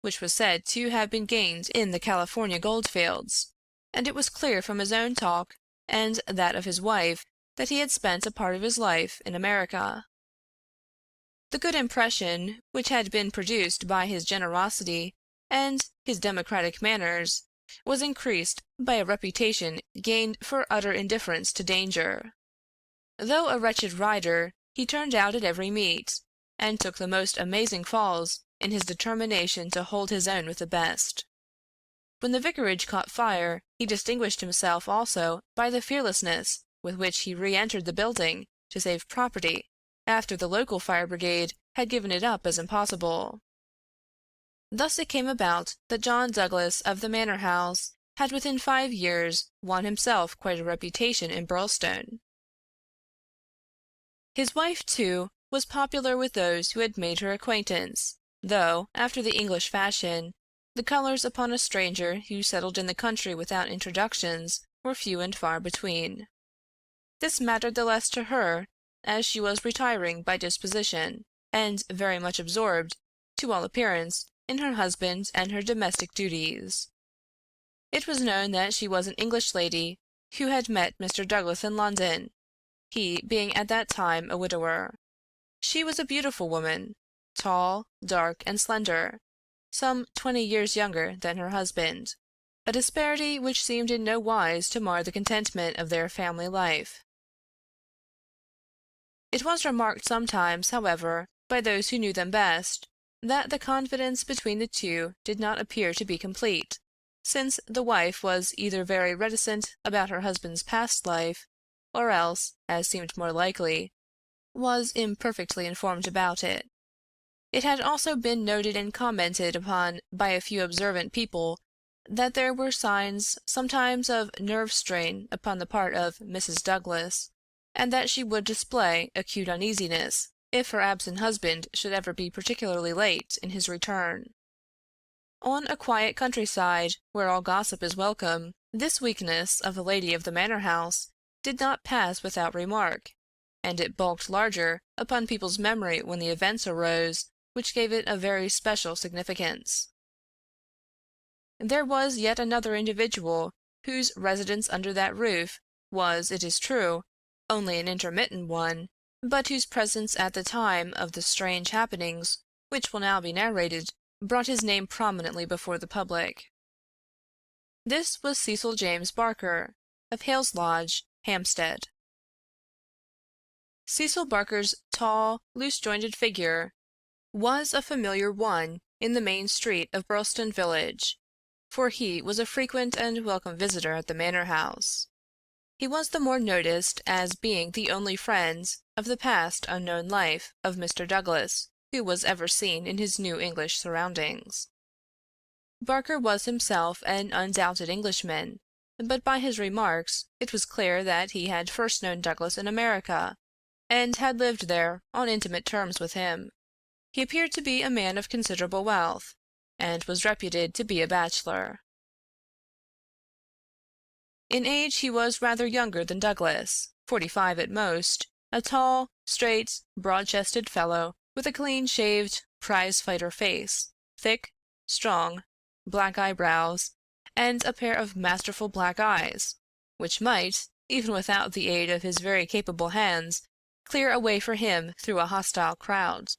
which was said to have been gained in the California gold-fields, and it was clear from his own talk and that of his wife that he had spent a part of his life in America. The good impression which had been produced by his generosity and his democratic manners was increased by a reputation gained for utter indifference to danger. Though a wretched rider, he turned out at every meet, and took the most amazing falls in his determination to hold his own with the best. When the vicarage caught fire, he distinguished himself also by the fearlessness with which he re-entered the building to save property after the local fire brigade had given it up as impossible. Thus it came about that John Douglas of the manor house had within 5 years won himself quite a reputation in Birlstone. His wife, too, was popular with those who had made her acquaintance, though, after the English fashion, the colours upon a stranger who settled in the country without introductions were few and far between. This mattered the less to her, as she was retiring by disposition, and very much absorbed, to all appearance, in her husband and her domestic duties. It was known that she was an English lady who had met Mr. Douglas in London, he being at that time a widower. She was a beautiful woman, tall, dark, and slender, some 20 years younger than her husband, a disparity which seemed in no wise to mar the contentment of their family life. It was remarked sometimes, however, by those who knew them best, that the confidence between the two did not appear to be complete, since the wife was either very reticent about her husband's past life, or else, as seemed more likely, was imperfectly informed about it. It had also been noted and commented upon by a few observant people that there were signs sometimes of nerve strain upon the part of Mrs. Douglas, and that she would display acute uneasiness if her absent husband should ever be particularly late in his return. On a quiet countryside, where all gossip is welcome, this weakness of the lady of the manor house did not pass without remark, and it bulked larger upon people's memory when the events arose which gave it a very special significance. There was yet another individual whose residence under that roof was, it is true, only an intermittent one, but whose presence at the time of the strange happenings which will now be narrated brought his name prominently before the public. This was Cecil James Barker, of Hales Lodge, Hampstead. Cecil Barker's tall, loose-jointed figure was a familiar one in the main street of Birlstone village, for he was a frequent and welcome visitor at the manor house. He was the more noticed as being the only friend of the past unknown life of Mr. Douglas who was ever seen in his new English surroundings. Barker was himself an undoubted Englishman, but by his remarks it was clear that he had first known Douglas in America, and had lived there on intimate terms with him. He appeared to be a man of considerable wealth, and was reputed to be a bachelor. In age he was rather younger than Douglas, 45 at most, a tall, straight, broad-chested fellow with a clean-shaved, prize-fighter face, thick, strong, black eyebrows, and a pair of masterful black eyes, which might, even without the aid of his very capable hands, clear a way for him through a hostile crowd.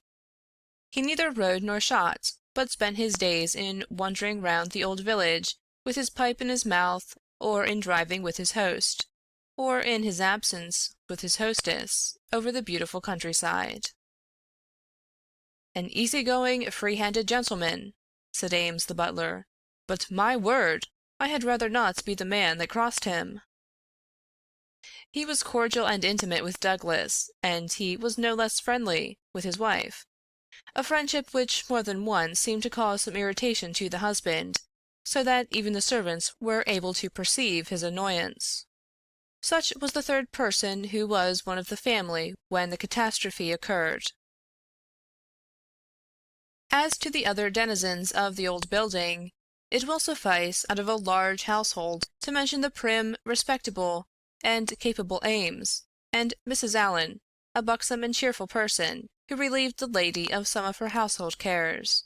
He neither rode nor shot, but spent his days in wandering round the old village with his pipe in his mouth, or in driving with his host, or in his absence with his hostess, over the beautiful countryside. "An easy-going, free-handed gentleman," said Ames the butler, "but, my word! I had rather not be the man that crossed him." He was cordial and intimate with Douglas, and he was no less friendly with his wife, a friendship which more than once seemed to cause some irritation to the husband, so that even the servants were able to perceive his annoyance. Such was the third person who was one of the family when the catastrophe occurred. As to the other denizens of the old building, it will suffice out of a large household to mention the prim, respectable, and capable Ames, and Mrs. Allen, a buxom and cheerful person, who relieved the lady of some of her household cares.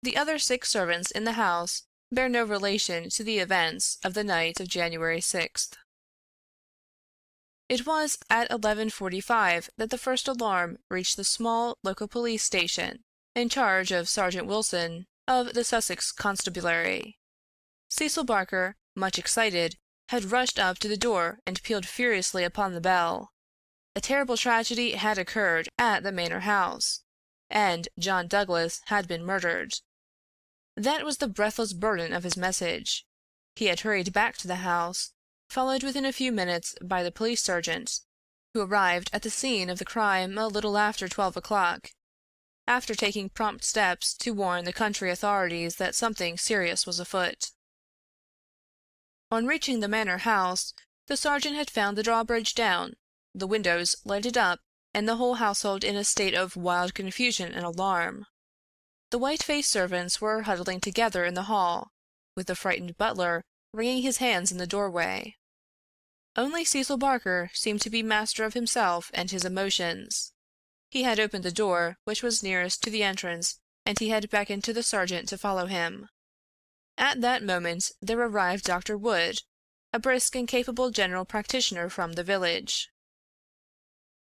The other 6 servants in the house bear no relation to the events of the night of January 6th. It was at 11:45 that the first alarm reached the small local police station, in charge of Sergeant Wilson, of the Sussex Constabulary. Cecil Barker, much excited, had rushed up to the door and pealed furiously upon the bell. A terrible tragedy had occurred at the manor house, and John Douglas had been murdered. That was the breathless burden of his message. He had hurried back to the house, followed within a few minutes by the police sergeant, who arrived at the scene of the crime a little after 12 o'clock, after taking prompt steps to warn the country authorities that something serious was afoot. On reaching the manor house, the sergeant had found the drawbridge down, the windows lighted up, and the whole household in a state of wild confusion and alarm. The white-faced servants were huddling together in the hall, with the frightened butler wringing his hands in the doorway. Only Cecil Barker seemed to be master of himself and his emotions. He had opened the door which was nearest to the entrance, and he had beckoned to the sergeant to follow him. At that moment there arrived Dr. Wood, a brisk and capable general practitioner from the village.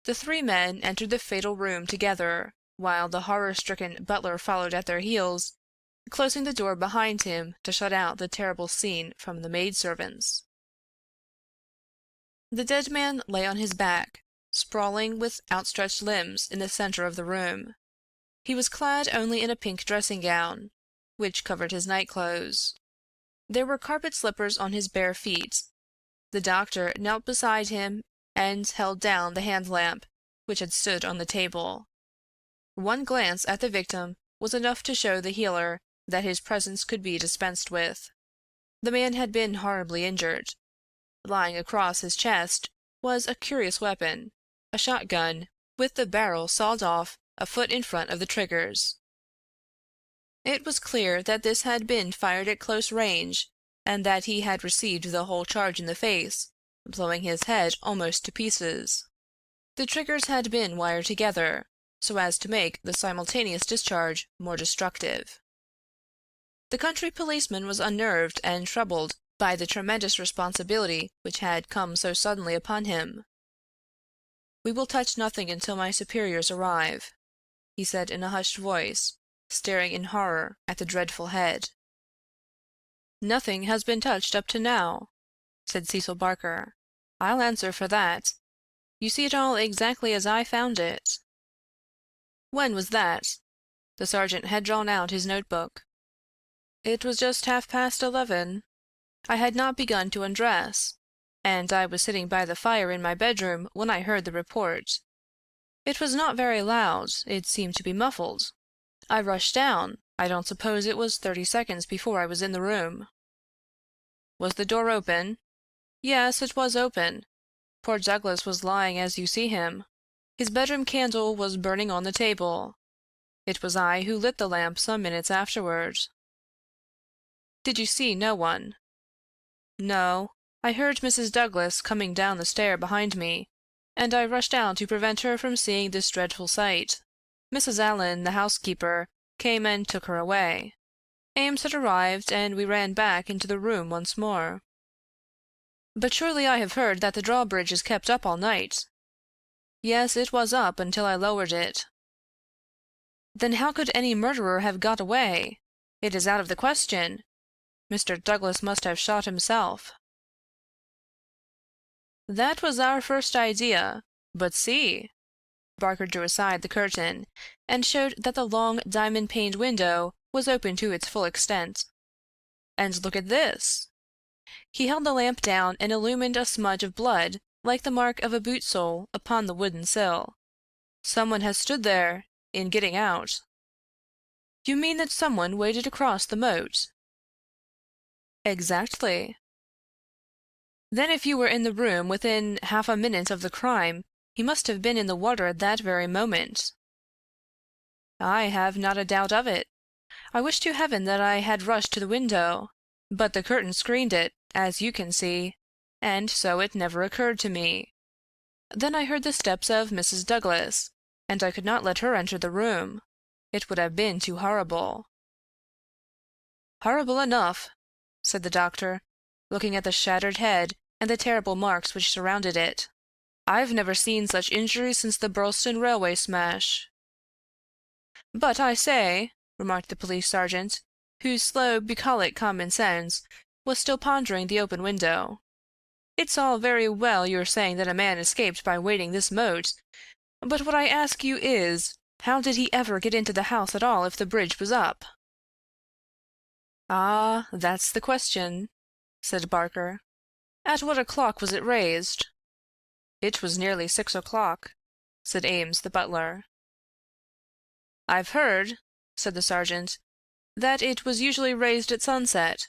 The 3 men entered the fatal room together, while the horror-stricken butler followed at their heels, closing the door behind him to shut out the terrible scene from the maidservants. The dead man lay on his back, sprawling with outstretched limbs in the center of the room. He was clad only in a pink dressing-gown, which covered his night-clothes. There were carpet slippers on his bare feet. The doctor knelt beside him and held down the hand-lamp, which had stood on the table. One glance at the victim was enough to show the healer that his presence could be dispensed with. The man had been horribly injured. Lying across his chest was a curious weapon, a shotgun, with the barrel sawed off a foot in front of the triggers. It was clear that this had been fired at close range, and that he had received the whole charge in the face, blowing his head almost to pieces. The triggers had been wired together, so as to make the simultaneous discharge more destructive. The country policeman was unnerved and troubled by the tremendous responsibility which had come so suddenly upon him. "We will touch nothing until my superiors arrive," he said in a hushed voice, staring in horror at the dreadful head. "Nothing has been touched up to now," said Cecil Barker. "I'll answer for that. You see it all exactly as I found it." "When was that?" The sergeant had drawn out his notebook. "It was just 11:30. I had not begun to undress, and I was sitting by the fire in my bedroom when I heard the report. It was not very loud, it seemed to be muffled. I rushed down. I don't suppose it was 30 seconds before I was in the room." "Was the door open?" "Yes, it was open. Poor Douglas was lying as you see him. His bedroom candle was burning on the table. It was I who lit the lamp some minutes afterward." "Did you see no one?" "No. I heard Mrs. Douglas coming down the stair behind me, and I rushed out to prevent her from seeing this dreadful sight. Mrs. Allen, the housekeeper, came and took her away. Ames had arrived, and we ran back into the room once more." "But surely I have heard that the drawbridge is kept up all night." "Yes, it was up until I lowered it." "Then how could any murderer have got away? It is out of the question. Mr. Douglas must have shot himself." "That was our first idea. But see!" Barker drew aside the curtain, and showed that the long diamond-paned window was open to its full extent. "And look at this!" He held the lamp down and illumined a smudge of blood like the mark of a boot sole upon the wooden sill. "Someone has stood there in getting out." "You mean that someone waded across the moat?" "Exactly." "Then if you were in the room within half a minute of the crime, he must have been in the water at that very moment." "I have not a doubt of it. I wish to heaven that I had rushed to the window, but the curtain screened it, as you can see, and so it never occurred to me. Then I heard the steps of Mrs. Douglas, and I could not let her enter the room. It would have been too horrible." "Horrible enough," said the doctor, looking at the shattered head and the terrible marks which surrounded it. "I've never seen such injuries since the Birlstone railway smash." "But I say," remarked the police sergeant, whose slow bucolic common sense was still pondering the open window, "it's all very well your saying that a man escaped by wading this moat, but what I ask you is, how did he ever get into the house at all if the bridge was up?" "Ah, that's the question," said Barker. "At what o'clock was it raised?" "It was nearly 6 o'clock," said Ames, the butler. "I've heard," said the sergeant, "that it was usually raised at sunset.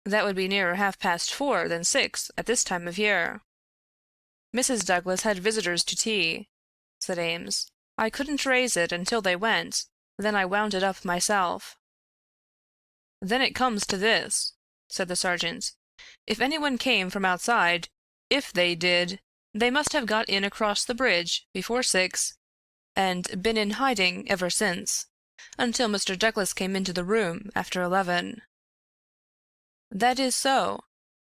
That would be nearer 4:30 than 6 at this time of year." "Mrs. Douglas had visitors to tea," said Ames. "I couldn't raise it until they went, then I wound it up myself." "Then it comes to this," said the sergeant. "If anyone came from outside, if they did, they must have got in across the bridge before 6, and been in hiding ever since, until Mr. Douglas came into the room after 11. "That is so.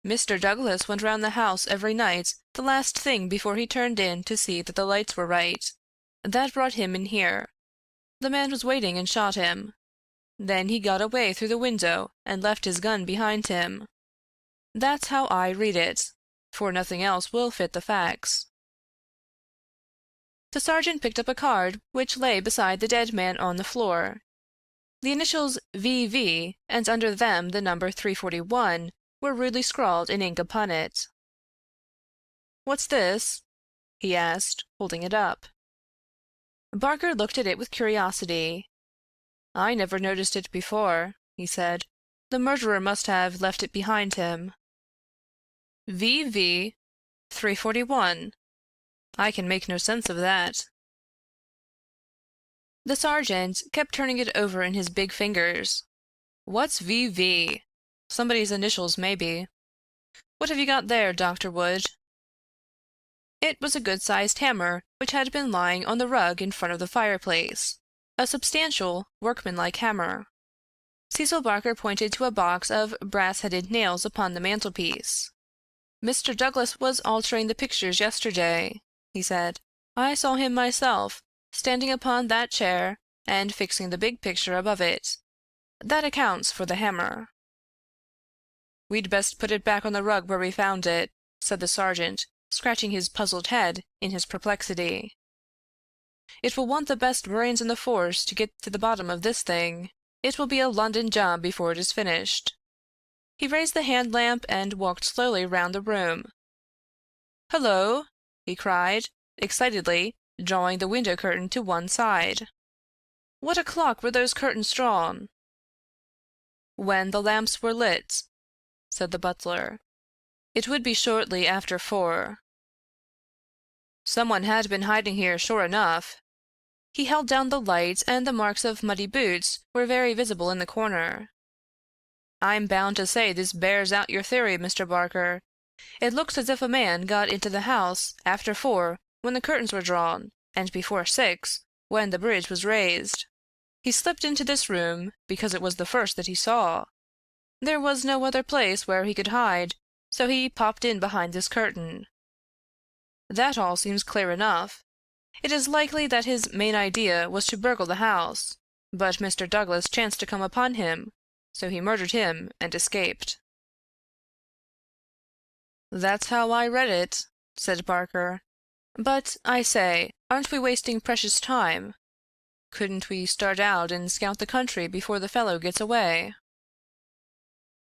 Mr. Douglas went round the house every night the last thing before he turned in to see that the lights were right. That brought him in here. The man was waiting and shot him. Then he got away through the window and left his gun behind him. That's how I read it, for nothing else will fit the facts." The sergeant picked up a card which lay beside the dead man on the floor. The initials V.V. and under them the number 341 were rudely scrawled in ink upon it. "What's this?" he asked, holding it up. Barker looked at it with curiosity. "I never noticed it before," he said. "The murderer must have left it behind him. V.V. 341. I can make no sense of that." The sergeant kept turning it over in his big fingers. "What's V.V.? Somebody's initials, maybe. What have you got there, Dr. Wood?" It was a good-sized hammer which had been lying on the rug in front of the fireplace, a substantial, workmanlike hammer. Cecil Barker pointed to a box of brass-headed nails upon the mantelpiece. "Mr. Douglas was altering the pictures yesterday," he said. "I saw him myself, standing upon that chair and fixing the big picture above it. That accounts for the hammer." "We'd best put it back on the rug where we found it," said the sergeant, scratching his puzzled head in his perplexity. "It will want the best brains in the force to get to the bottom of this thing. It will be a London job before it is finished." He raised the hand lamp and walked slowly round the room. "Hullo!" he cried, excitedly, drawing the window curtain to one side. "What o'clock were those curtains drawn?" "When the lamps were lit," said the butler. "It would be shortly after 4. Someone had been hiding here, sure enough." He held down the light, and the marks of muddy boots were very visible in the corner. "I'm bound to say this bears out your theory, Mr. Barker. It looks as if a man got into the house after 4 when the curtains were drawn, and before 6 when the bridge was raised. He slipped into this room because it was the first that he saw. There was no other place where he could hide, so he popped in behind this curtain. That all seems clear enough. It is likely that his main idea was to burgle the house, but Mr. Douglas chanced to come upon him, so he murdered him and escaped." "That's how I read it," said Barker. "But, I say, aren't we wasting precious time? Couldn't we start out and scout the country before the fellow gets away?"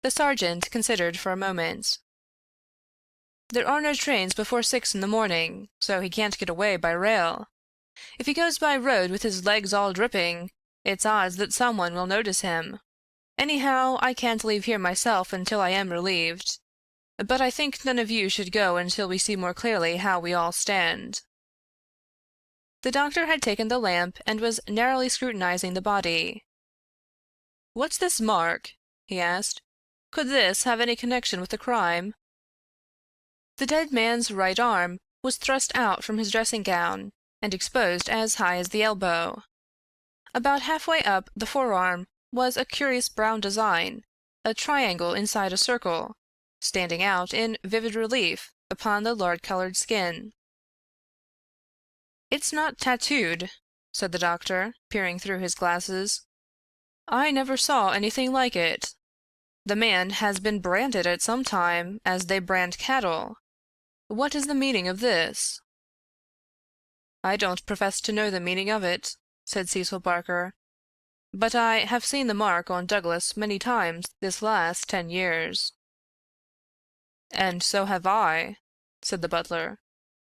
The sergeant considered for a moment. "There are no trains before 6 in the morning, so he can't get away by rail. If he goes by road with his legs all dripping, it's odds that someone will notice him. Anyhow, I can't leave here myself until I am relieved. But I think none of you should go until we see more clearly how we all stand." The doctor had taken the lamp and was narrowly scrutinizing the body. "What's this mark?" he asked. "Could this have any connection with the crime?" The dead man's right arm was thrust out from his dressing-gown, and exposed as high as the elbow. About halfway up the forearm was a curious brown design, a triangle inside a circle, standing out in vivid relief upon the lard-colored skin. "It's not tattooed," said the doctor, peering through his glasses. "I never saw anything like it. The man has been branded at some time, as they brand cattle. What is the meaning of this?" "I don't profess to know the meaning of it," said Cecil Barker, "but I have seen the mark on Douglas many times this last 10 years." "And so have I," said the butler.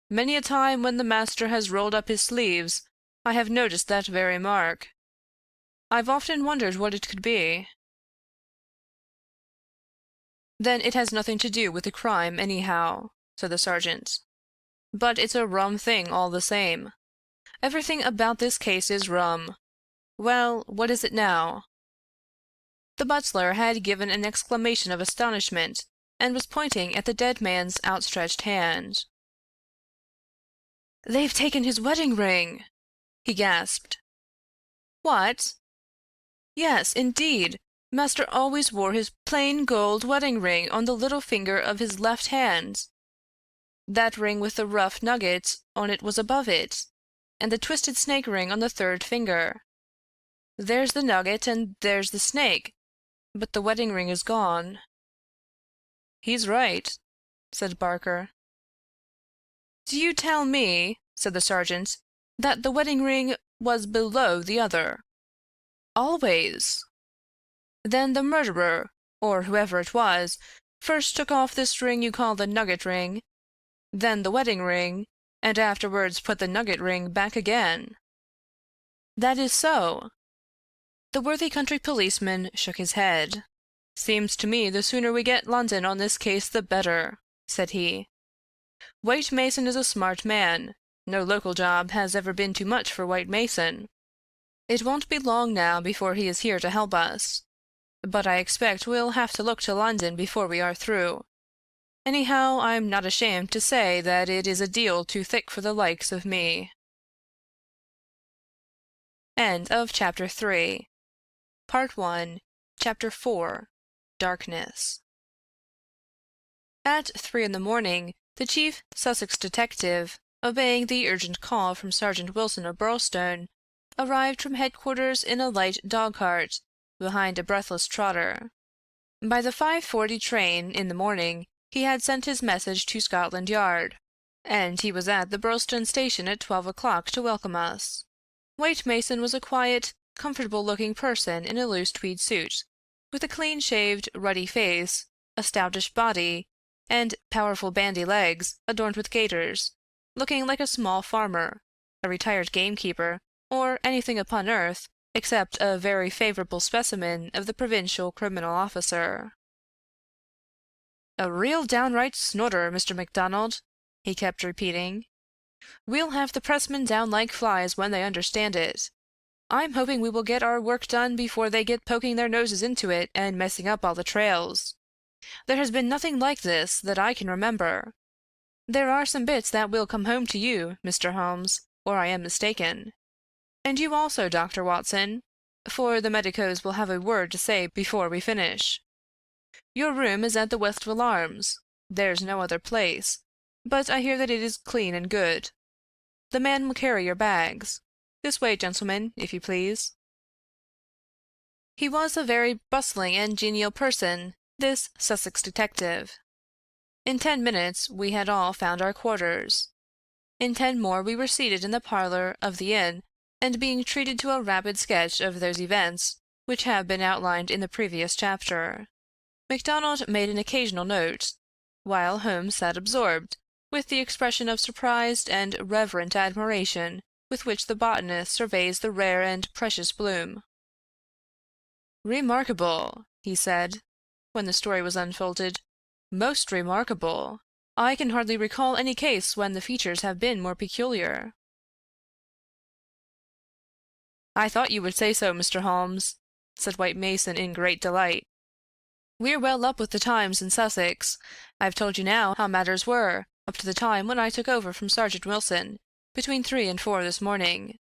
"Many a time when the master has rolled up his sleeves, I have noticed that very mark. I've often wondered what it could be." "Then it has nothing to do with the crime, anyhow," said the sergeant. "But it's a rum thing all the same. Everything about this case is rum. Well, what is it now?" The butler had given an exclamation of astonishment, and was pointing at the dead man's outstretched hand. "They've taken his wedding ring!" he gasped. "What?" "Yes, indeed. Master always wore his plain gold wedding ring on the little finger of his left hand. That ring with the rough nugget on it was above it, and the twisted snake ring on the third finger. There's the nugget and there's the snake, but the wedding ring is gone." "He's right," said Barker. "Do you tell me," said the sergeant, "that the wedding ring was below the other?" "Always." "Then the murderer, or whoever it was, first took off this ring you call the nugget ring, then the wedding ring, and afterwards put the nugget ring back again?" "That is so." The worthy country policeman shook his head. "Seems to me the sooner we get London on this case the better," said he. "White Mason is a smart man. No local job has ever been too much for White Mason. It won't be long now before he is here to help us. But I expect we'll have to look to London before we are through. Anyhow, I'm not ashamed to say that it is a deal too thick for the likes of me." End of Chapter 3. Part 1, Chapter 4. Darkness. At 3 in the morning, the chief Sussex detective, obeying the urgent call from Sergeant Wilson of Birlstone, arrived from headquarters in a light dog-cart, behind a breathless trotter. By the 5:40 train in the morning, he had sent his message to Scotland Yard, and he was at the Birlstone station at 12 o'clock to welcome us. White Mason was a quiet, comfortable-looking person in a loose tweed suit, with a clean-shaved, ruddy face, a stoutish body, and powerful bandy legs adorned with gaiters, looking like a small farmer, a retired gamekeeper, or anything upon earth except a very favorable specimen of the provincial criminal officer. "A real downright snorter, Mr. MacDonald," he kept repeating. "We'll have the pressmen down like flies when they understand it. I'm hoping we will get our work done before they get poking their noses into it and messing up all the trails. There has been nothing like this that I can remember. There are some bits that will come home to you, Mr. Holmes, or I am mistaken. And you also, Dr. Watson, for the medicos will have a word to say before we finish. Your room is at the Westville Arms. There's no other place, but I hear that it is clean and good. The man will carry your bags. This way, gentlemen, if you please." He was a very bustling and genial person, this Sussex detective. In 10 minutes we had all found our quarters. In 10 more we were seated in the parlor of the inn, and being treated to a rapid sketch of those events which have been outlined in the previous chapter. MacDonald made an occasional note, while Holmes sat absorbed, with the expression of surprised and reverent admiration with which the botanist surveys the rare and precious bloom. "Remarkable," he said, when the story was unfolded. "Most remarkable. I can hardly recall any case when the features have been more peculiar." "I thought you would say so, Mr. Holmes," said White Mason in great delight. "We're well up with the times in Sussex. I've told you now how matters were, up to the time when I took over from Sergeant Wilson, between 3 and 4 this morning.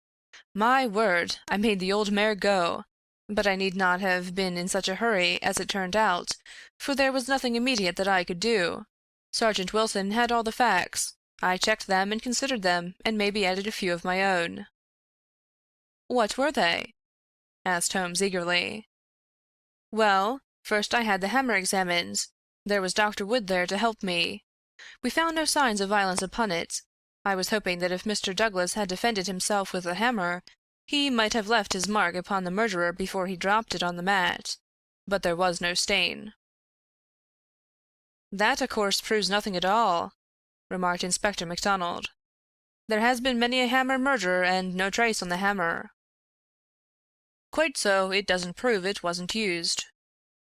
My word, I made the old mare go, but I need not have been in such a hurry as it turned out, for there was nothing immediate that I could do. Sergeant Wilson had all the facts. I checked them and considered them, and maybe added a few of my own." "What were they?" asked Holmes eagerly. "Well, first I had the hammer examined. There was Dr. Wood there to help me. We found no signs of violence upon it. I was hoping that if Mr. Douglas had defended himself with the hammer, he might have left his mark upon the murderer before he dropped it on the mat. But there was no stain." "That, of course, proves nothing at all," remarked Inspector MacDonald. "There has been many a hammer murder and no trace on the hammer." "Quite so, it doesn't prove it wasn't used.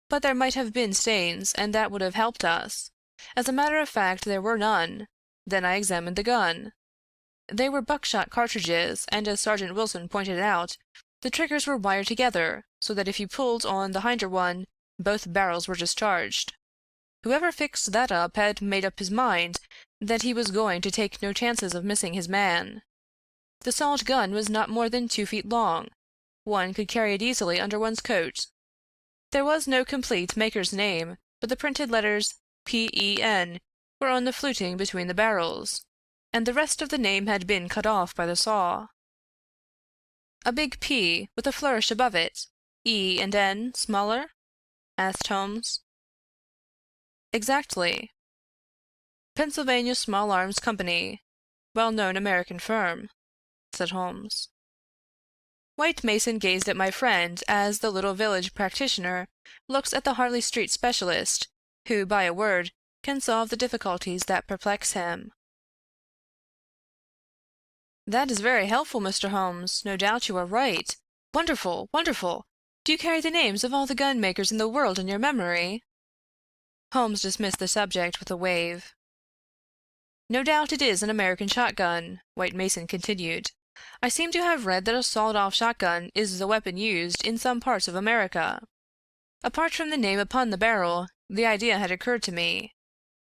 But there might have been stains, and that would have helped us. As a matter of fact, there were none. Then I examined the gun. They were buckshot cartridges, and as Sergeant Wilson pointed out, the triggers were wired together, so that if you pulled on the hinder one, both barrels were discharged. Whoever fixed that up had made up his mind that he was going to take no chances of missing his man. The sawed gun was not more than 2 feet long. One could carry it easily under one's coat. There was no complete maker's name, but the printed letters P.E.N. were on the fluting between the barrels, and the rest of the name had been cut off by the saw. "A big P with a flourish above it, E and N smaller?" asked Holmes. "Exactly. Pennsylvania Small Arms Company, well-known American firm," said Holmes. White Mason gazed at my friend as the little village practitioner looks at the Harley Street specialist, who by a word can solve the difficulties that perplex him. "That is very helpful, Mr. Holmes. No doubt you are right. Wonderful, wonderful! Do you carry the names of all the gun makers in the world in your memory?" Holmes dismissed the subject with a wave. "No doubt it is an American shotgun," White Mason continued. "I seem to have read that a sawed-off shotgun is the weapon used in some parts of America. Apart from the name upon the barrel, the idea had occurred to me.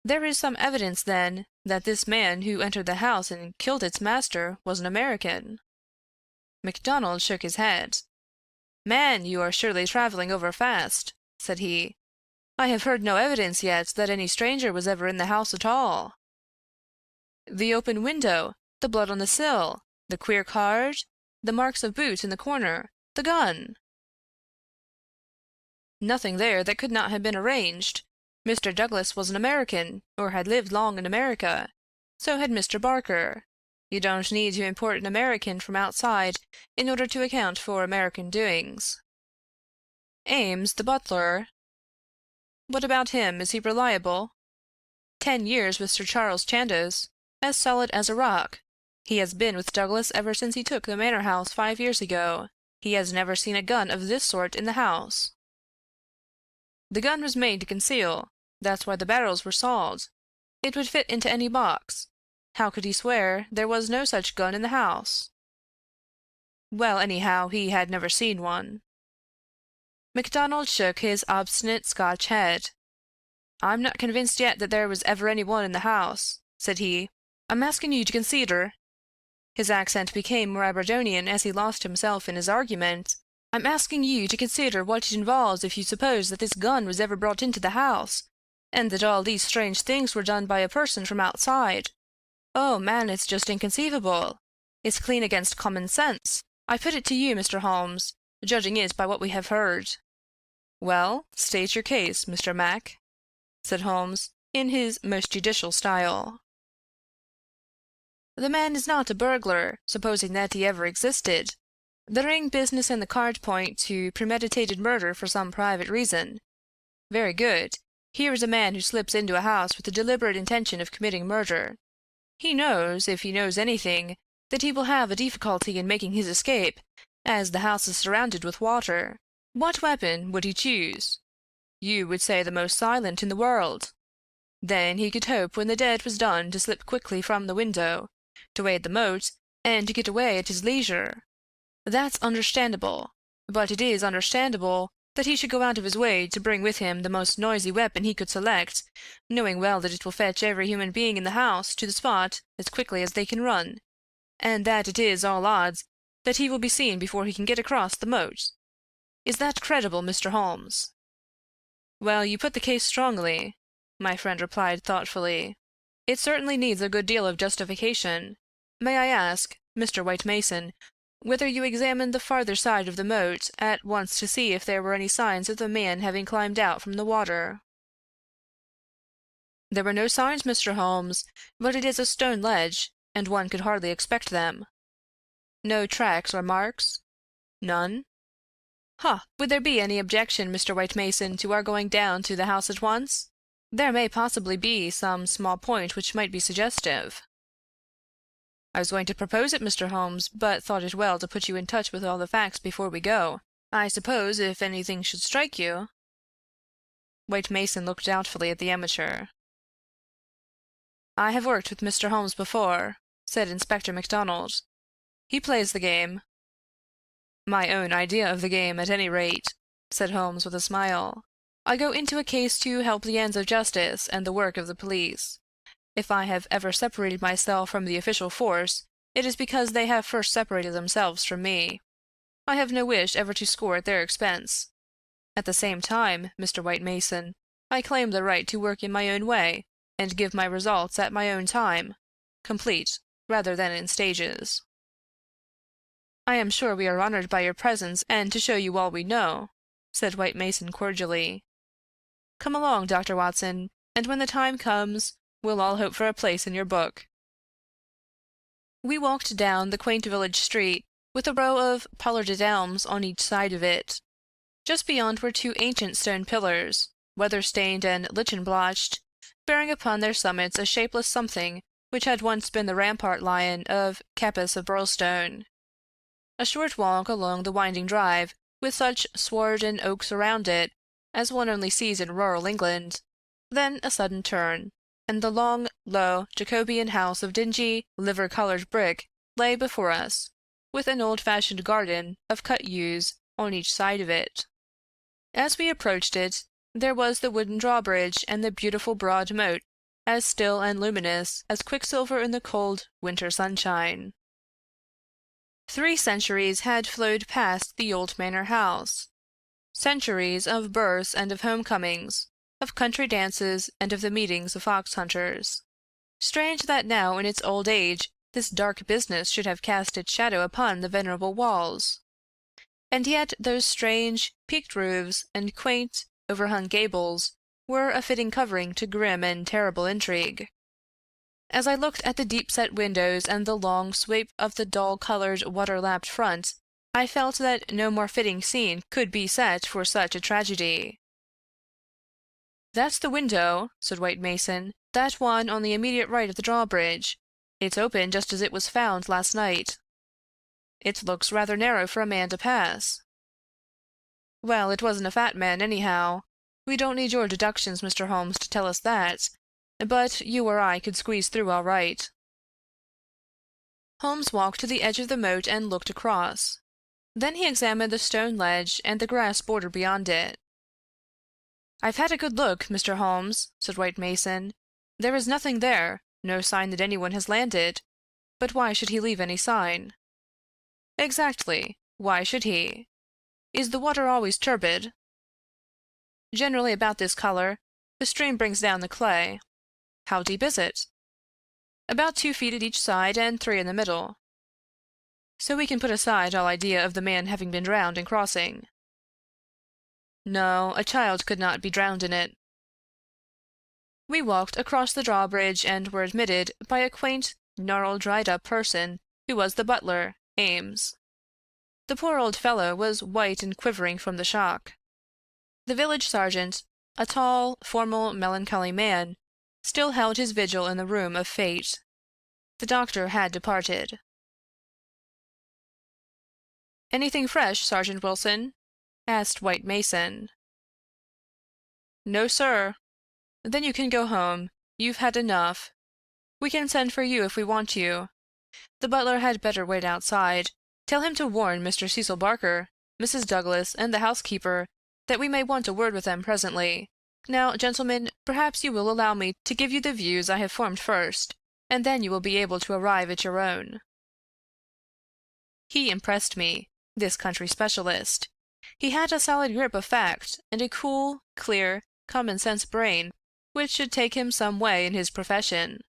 There is some evidence, then, that this man who entered the house and killed its master was an American." MacDonald shook his head. "Man, you are surely traveling over fast," said he. "I have heard no evidence yet that any stranger was ever in the house at all." "The open window, the blood on the sill, the queer card, the marks of boots in the corner, the gun." "Nothing there that could not have been arranged. Mr. Douglas was an American, or had lived long in America. So had Mr. Barker. You don't need to import an American from outside in order to account for American doings. Ames, the butler. What about him? Is he reliable? 10 years with Sir Charles Chandos, as solid as a rock. He has been with Douglas ever since he took the manor house 5 years ago. He has never seen a gun of this sort in the house. The gun was made to conceal. That's why the barrels were sawed. It would fit into any box. How could he swear there was no such gun in the house? Well, anyhow, he had never seen one. MacDonald shook his obstinate Scotch head. "I'm not convinced yet that there was ever any one in the house," said he. "I'm asking you to consider." His accent became more Aberdonian as he lost himself in his argument. "I'm asking you to consider what it involves if you suppose that this gun was ever brought into the house, and that all these strange things were done by a person from outside. Oh, man, it's just inconceivable. It's clean against common sense. I put it to you, Mr. Holmes, judging it by what we have heard." "Well, state your case, Mr. Mac," said Holmes, in his most judicial style. "The man is not a burglar, supposing that he ever existed. The ring business and the card point to premeditated murder for some private reason. Very good. Here is a man who slips into a house with the deliberate intention of committing murder. He knows, if he knows anything, that he will have a difficulty in making his escape, as the house is surrounded with water. What weapon would he choose? You would say the most silent in the world. Then he could hope when the deed was done to slip quickly from the window, to wade the moat, and to get away at his leisure. That's understandable. But it is understandable that he should go out of his way to bring with him the most noisy weapon he could select, knowing well that it will fetch every human being in the house to the spot as quickly as they can run, and that it is all odds that he will be seen before he can get across the moat. Is that credible, Mr. Holmes?" "Well, you put the case strongly," my friend replied thoughtfully. "It certainly needs a good deal of justification. May I ask, Mr. White Mason, whether you examined the farther side of the moat at once to see if there were any signs of the man having climbed out from the water?" "There were no signs, Mr. Holmes, but it is a stone ledge, and one could hardly expect them." "No tracks or marks?" "None." "Ha! Would there be any objection, Mr. White Mason, to our going down to the house at once? There may possibly be some small point which might be suggestive." "I was going to propose it, Mr. Holmes, but thought it well to put you in touch with all the facts before we go. I suppose if anything should strike you—" White Mason looked doubtfully at the amateur. "I have worked with Mr. Holmes before," said Inspector MacDonald. "He plays the game." "My own idea of the game, at any rate," said Holmes with a smile. "I go into a case to help the ends of justice and the work of the police. If I have ever separated myself from the official force, it is because they have first separated themselves from me. I have no wish ever to score at their expense. At the same time, Mr. White Mason, I claim the right to work in my own way, and give my results at my own time, complete, rather than in stages." "I am sure we are honored by your presence and to show you all we know," said White Mason cordially. "Come along, Dr. Watson, and when the time comes, we'll all hope for a place in your book." We walked down the quaint village street, with a row of pollarded elms on each side of it. Just beyond were two ancient stone pillars, weather-stained and lichen-blotched, bearing upon their summits a shapeless something which had once been the rampart lion of Capus of Birlstone. A short walk along the winding drive, with such sward and oaks around it as one only sees in rural England, then a sudden turn, and the long, low, Jacobean house of dingy, liver-coloured brick lay before us, with an old-fashioned garden of cut yews on each side of it. As we approached it, there was the wooden drawbridge and the beautiful broad moat, as still and luminous as quicksilver in the cold winter sunshine. 3 centuries had flowed past the old manor house. Centuries of births and of homecomings, of country dances and of the meetings of fox hunters. Strange that now in its old age this dark business should have cast its shadow upon the venerable walls. And yet those strange, peaked roofs and quaint, overhung gables were a fitting covering to grim and terrible intrigue. As I looked at the deep-set windows and the long sweep of the dull-colored, water-lapped front, I felt that no more fitting scene could be set for such a tragedy. "That's the window," said White Mason, "that one on the immediate right of the drawbridge. It's open just as it was found last night. It looks rather narrow for a man to pass." "Well, it wasn't a fat man, anyhow. We don't need your deductions, Mr. Holmes, to tell us that, but you or I could squeeze through all right." Holmes walked to the edge of the moat and looked across. Then he examined the stone ledge and the grass border beyond it. "I've had a good look, Mr. Holmes," said White Mason. "There is nothing there, no sign that anyone has landed. But why should he leave any sign?" "Exactly. Why should he? Is the water always turbid?" "Generally about this color. The stream brings down the clay." "How deep is it?" "About 2 feet at each side and 3 in the middle." "So we can put aside all idea of the man having been drowned in crossing." "No, a child could not be drowned in it." We walked across the drawbridge and were admitted by a quaint, gnarled, dried-up person who was the butler, Ames. The poor old fellow was white and quivering from the shock. The village sergeant, a tall, formal, melancholy man, still held his vigil in the room of fate. The doctor had departed. "Anything fresh, Sergeant Wilson?" asked White Mason. "No, sir." "Then you can go home. You've had enough. We can send for you if we want you. The butler had better wait outside. Tell him to warn Mr. Cecil Barker, Mrs. Douglas, and the housekeeper that we may want a word with them presently. Now, gentlemen, perhaps you will allow me to give you the views I have formed first, and then you will be able to arrive at your own." He impressed me, this country specialist. He had a solid grip of fact, and a cool, clear, common-sense brain, which should take him some way in his profession.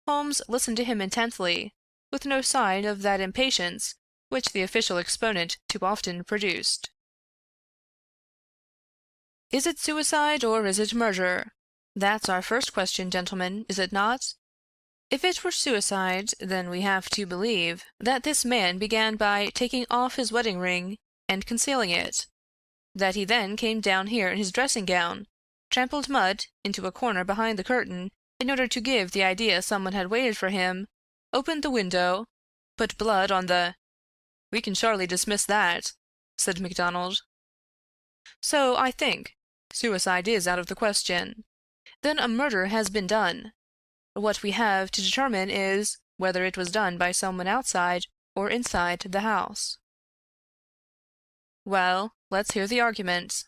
Holmes listened to him intently, with no sign of that impatience which the official exponent too often produced. "Is it suicide or is it murder? That's our first question, gentlemen, is it not? If it were suicide, then we have to believe that this man began by taking off his wedding ring and concealing it, that he then came down here in his dressing gown, trampled mud into a corner behind the curtain in order to give the idea someone had waited for him, opened the window, put blood on the—" "We can surely dismiss that," said MacDonald. "So I think. Suicide is out of the question. Then a murder has been done. What we have to determine is whether it was done by someone outside or inside the house." "Well, let's hear the argument."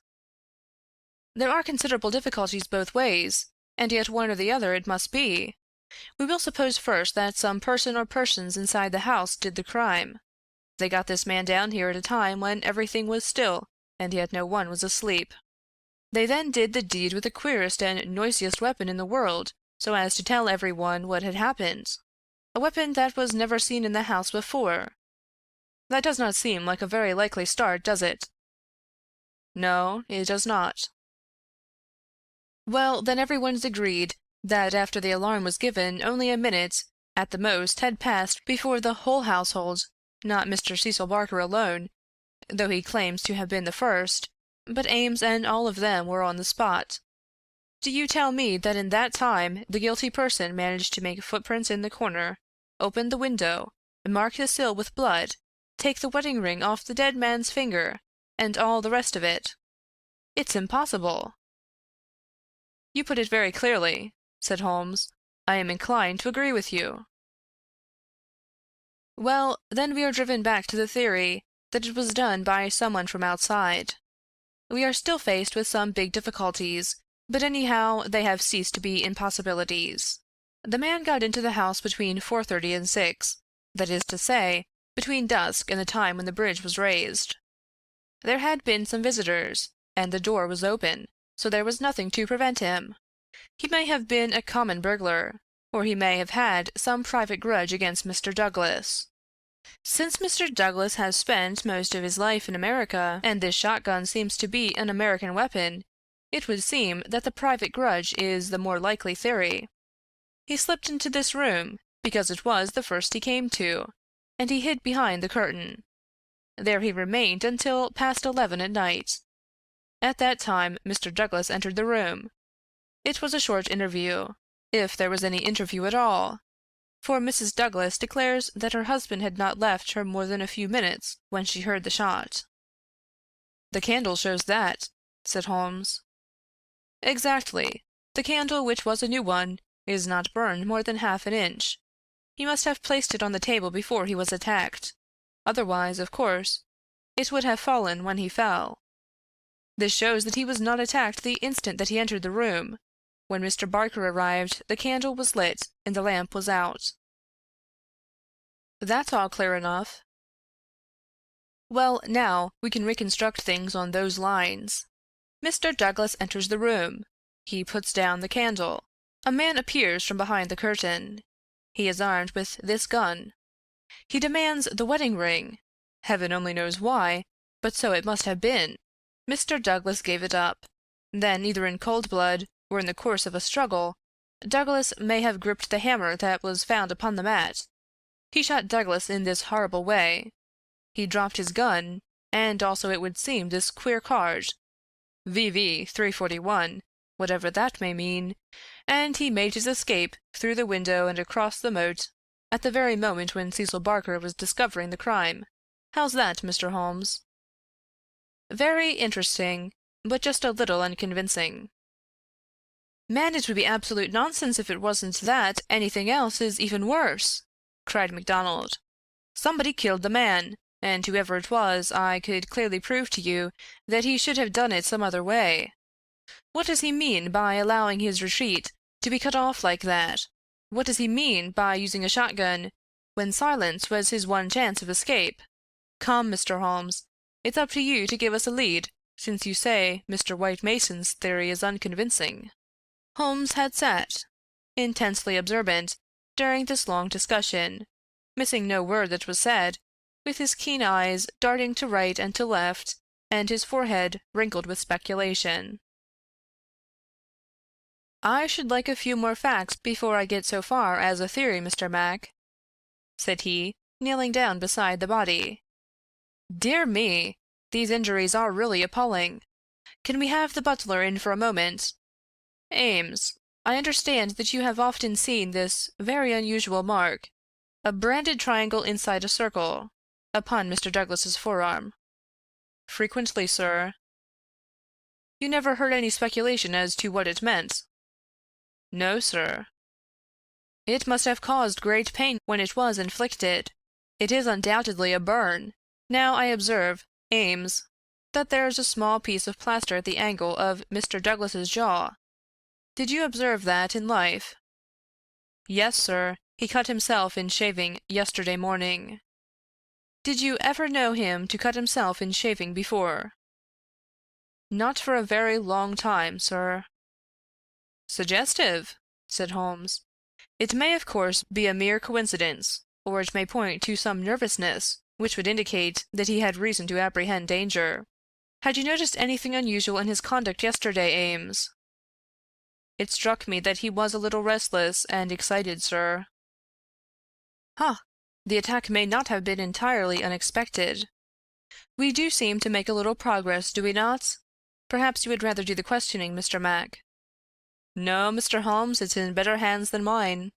"There are considerable difficulties both ways, and yet one or the other it must be. We will suppose first that some person or persons inside the house did the crime. They got this man down here at a time when everything was still, and yet no one was asleep. They then did the deed with the queerest and noisiest weapon in the world, so as to tell everyone what had happened. A weapon that was never seen in the house before. That does not seem like a very likely start, does it?" "No, it does not." "Well, then everyone is agreed that after the alarm was given only a minute, at the most, had passed before the whole household, not Mr. Cecil Barker alone, though he claims to have been the first, but Ames and all of them were on the spot. Do you tell me that in that time the guilty person managed to make footprints in the corner, open the window, mark the sill with blood, take the wedding ring off the dead man's finger, and all the rest of it? It's impossible." "You put it very clearly," said Holmes. "I am inclined to agree with you." "Well, then we are driven back to the theory that it was done by someone from outside. We are still faced with some big difficulties, but anyhow they have ceased to be impossibilities. The man got into the house between 4:30 and 6, that is to say, between dusk and the time when the bridge was raised. There had been some visitors, and the door was open, so there was nothing to prevent him. He may have been a common burglar, or he may have had some private grudge against Mr. Douglas. Since Mr. Douglas has spent most of his life in America, and this shotgun seems to be an American weapon, it would seem that the private grudge is the more likely theory. He slipped into this room, because it was the first he came to, and he hid behind the curtain. There he remained until past 11 at night. At that time Mr. Douglas entered the room. It was a short interview, if there was any interview at all, for Mrs. Douglas declares that her husband had not left her more than a few minutes when she heard the shot. "The candle shows that," said Holmes. "Exactly. The candle, which was a new one, is not burned more than half an inch. He must have placed it on the table before he was attacked. Otherwise, of course, it would have fallen when he fell. This shows that he was not attacked the instant that he entered the room. When Mr. Barker arrived, the candle was lit and the lamp was out." "That's all clear enough." "Well, now, we can reconstruct things on those lines. Mr. Douglas enters the room. He puts down the candle. A man appears from behind the curtain. He is armed with this gun. He demands the wedding ring. Heaven only knows why, but so it must have been. Mr. Douglas gave it up. Then, either in cold blood, or in the course of a struggle, Douglas may have gripped the hammer that was found upon the mat. He shot Douglas in this horrible way. He dropped his gun, and also, it would seem, this queer card, VV 341, whatever that may mean, and he made his escape through the window and across the moat at the very moment when Cecil Barker was discovering the crime. How's that, Mr. Holmes?" "Very interesting, but just a little unconvincing." "Man, it would be absolute nonsense if it wasn't that. Anything else is even worse," cried MacDonald. "Somebody killed the man, and whoever it was, I could clearly prove to you that he should have done it some other way. What does he mean by allowing his retreat to be cut off like that? What does he mean by using a shotgun when silence was his one chance of escape? Come, Mr. Holmes, it's up to you to give us a lead, since you say Mr. White Mason's theory is unconvincing." Holmes had sat, intensely observant, during this long discussion, missing no word that was said, with his keen eyes darting to right and to left, and his forehead wrinkled with speculation. "I should like a few more facts before I get so far as a theory, Mr. Mac," said he, kneeling down beside the body. "Dear me, these injuries are really appalling. Can we have the butler in for a moment? Ames, I understand that you have often seen this very unusual mark, a branded triangle inside a circle, upon Mr. Douglas's forearm." "Frequently, sir." "You never heard any speculation as to what it meant?" "No, sir." "It must have caused great pain when it was inflicted. It is undoubtedly a burn. Now I observe, Ames, that there's a small piece of plaster at the angle of Mr. Douglas's jaw. Did you observe that in life?" "Yes, sir. He cut himself in shaving yesterday morning." "Did you ever know him to cut himself in shaving before?" "Not for a very long time, sir." "Suggestive," said Holmes. "It may, of course, be a mere coincidence, or it may point to some nervousness which would indicate that he had reason to apprehend danger. Had you noticed anything unusual in his conduct yesterday, Ames?" "It struck me that he was a little restless and excited, sir." "Ha! The attack may not have been entirely unexpected. We do seem to make a little progress, do we not? Perhaps you would rather do the questioning, Mr. Mac?" "No, Mr. Holmes, it's in better hands than mine."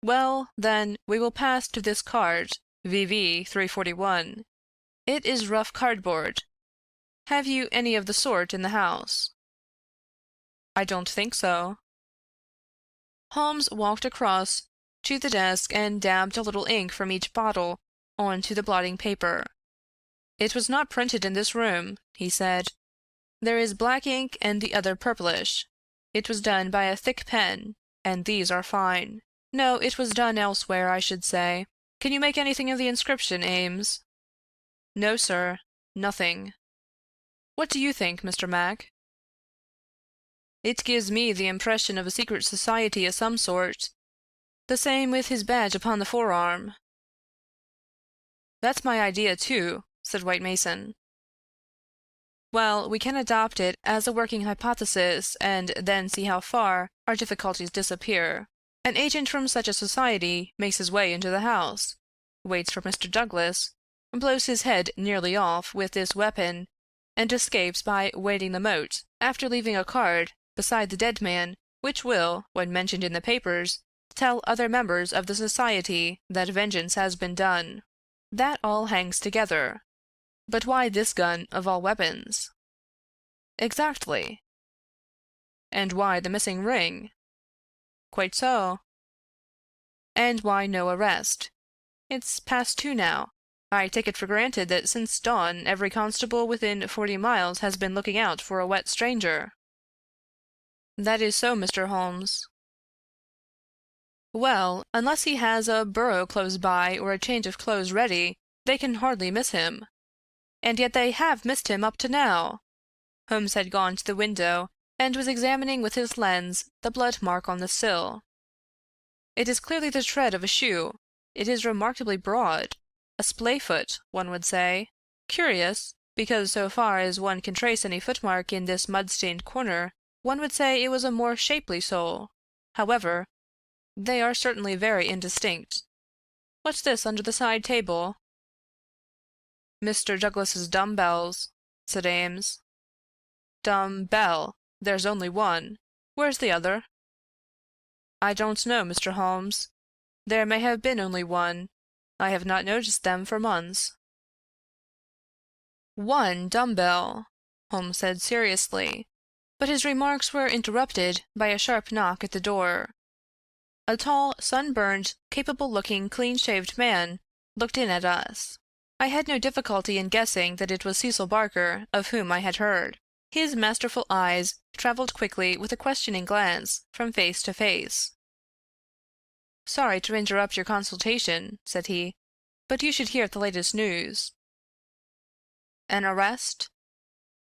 "Well, then, we will pass to this card, VV 341. It is rough cardboard. Have you any of the sort in the house?" "I don't think so." Holmes walked across to the desk and dabbed a little ink from each bottle on to the blotting paper. "It was not printed in this room," he said. "There is black ink and the other purplish. It was done by a thick pen, and these are fine. No, it was done elsewhere, I should say. Can you make anything of the inscription, Ames?" "No, sir, nothing." "What do you think, Mr. Mac?" "It gives me the impression of a secret society of some sort. The same with his badge upon the forearm." "That's my idea, too," said White Mason. "Well, we can adopt it as a working hypothesis, and then see how far our difficulties disappear. An agent from such a society makes his way into the house, waits for Mr. Douglas, blows his head nearly off with this weapon, and escapes by wading the moat, after leaving a card beside the dead man, which will, when mentioned in the papers, tell other members of the society that vengeance has been done. That all hangs together. But why this gun of all weapons? Exactly. And why the missing ring? Quite so. And why no arrest? It's past 2 now. I take it for granted that since dawn every constable within 40 miles has been looking out for a wet stranger. That is so, Mr. Holmes. Well, unless he has a burro close by or a change of clothes ready, they can hardly miss him. And yet they have missed him up to now. Holmes had gone to the window and was examining with his lens the blood mark on the sill. It is clearly the tread of a shoe. It is remarkably broad. A splay foot, one would say. Curious, because so far as one can trace any footmark in this mud-stained corner, one would say it was a more shapely sole. However, they are certainly very indistinct. What's this under the side table? Mr. Douglas's dumb-bells, said Ames. Dumb-bell. There's only one. Where's the other? I don't know, Mr. Holmes. There may have been only one. I have not noticed them for months. One dumb-bell, Holmes said seriously, but his remarks were interrupted by a sharp knock at the door. A tall, sunburned, capable-looking, clean-shaved man looked in at us. I had no difficulty in guessing that it was Cecil Barker, of whom I had heard. His masterful eyes traveled quickly with a questioning glance from face to face. "Sorry to interrupt your consultation," said he, "but you should hear the latest news." "An arrest?"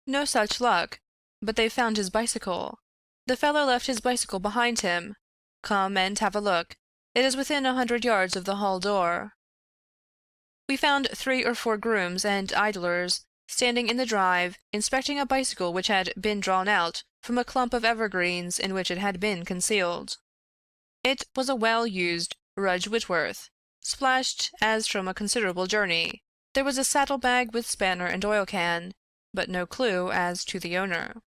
"No such luck, but they've found his bicycle. The fellow left his bicycle behind him. Come and have a look. It is within 100 yards of the hall door." We found 3 or 4 grooms and idlers standing in the drive, inspecting a bicycle which had been drawn out from a clump of evergreens in which it had been concealed. It was a well-used Rudge Whitworth, splashed as from a considerable journey. There was a saddle-bag with spanner and oil-can, but no clue as to the owner.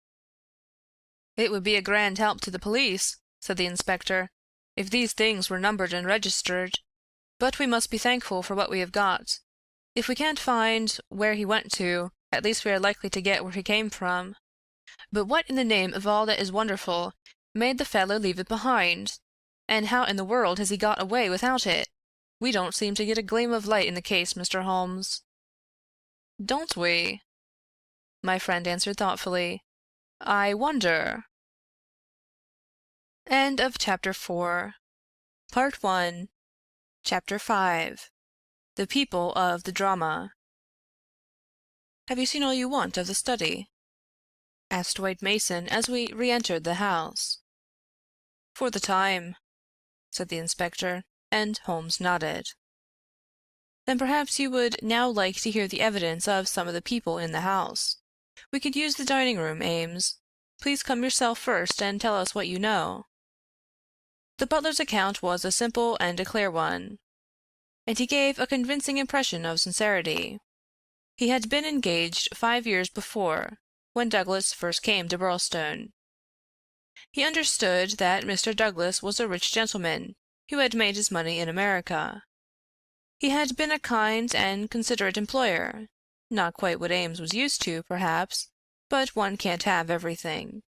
"It would be a grand help to the police," said the inspector, "if these things were numbered and registered. But we must be thankful for what we have got. If we can't find where he went to, at least we are likely to get where he came from. But what in the name of all that is wonderful made the fellow leave it behind? And how in the world has he got away without it? We don't seem to get a gleam of light in the case, Mr. Holmes." "Don't we?" my friend answered thoughtfully. "I wonder." End of Chapter 4. Part 1. Chapter 5. The People of the Drama. "Have you seen all you want of the study?" asked White Mason as we re-entered the house. "For the time," said the inspector, and Holmes nodded. "Then perhaps you would now like to hear the evidence of some of the people in the house. We could use the dining room, Ames. Please come yourself first and tell us what you know." The butler's account was a simple and a clear one, and he gave a convincing impression of sincerity. He had been engaged 5 years before, when Douglas first came to Birlstone. He understood that Mr. Douglas was a rich gentleman who had made his money in America. He had been a kind and considerate employer, not quite what Ames was used to, perhaps, but one can't have everything.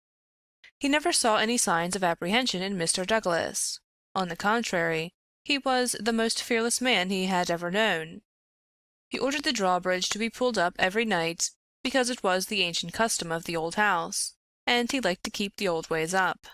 He never saw any signs of apprehension in Mr. Douglas. On the contrary, he was the most fearless man he had ever known. He ordered the drawbridge to be pulled up every night, because it was the ancient custom of the old house, and he liked to keep the old ways up.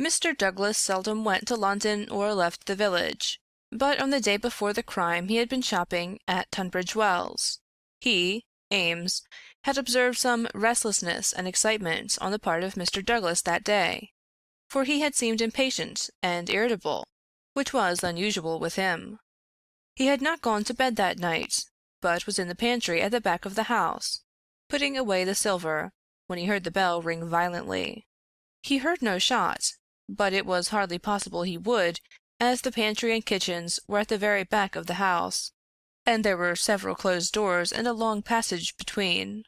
Mr. Douglas seldom went to London or left the village, but on the day before the crime he had been shopping at Tunbridge Wells. He, Ames, had observed some restlessness and excitement on the part of Mr. Douglas that day, for he had seemed impatient and irritable, which was unusual with him. He had not gone to bed that night, but was in the pantry at the back of the house, putting away the silver, when he heard the bell ring violently. He heard no shot, but it was hardly possible he would, as the pantry and kitchens were at the very back of the house, and there were several closed doors and a long passage between.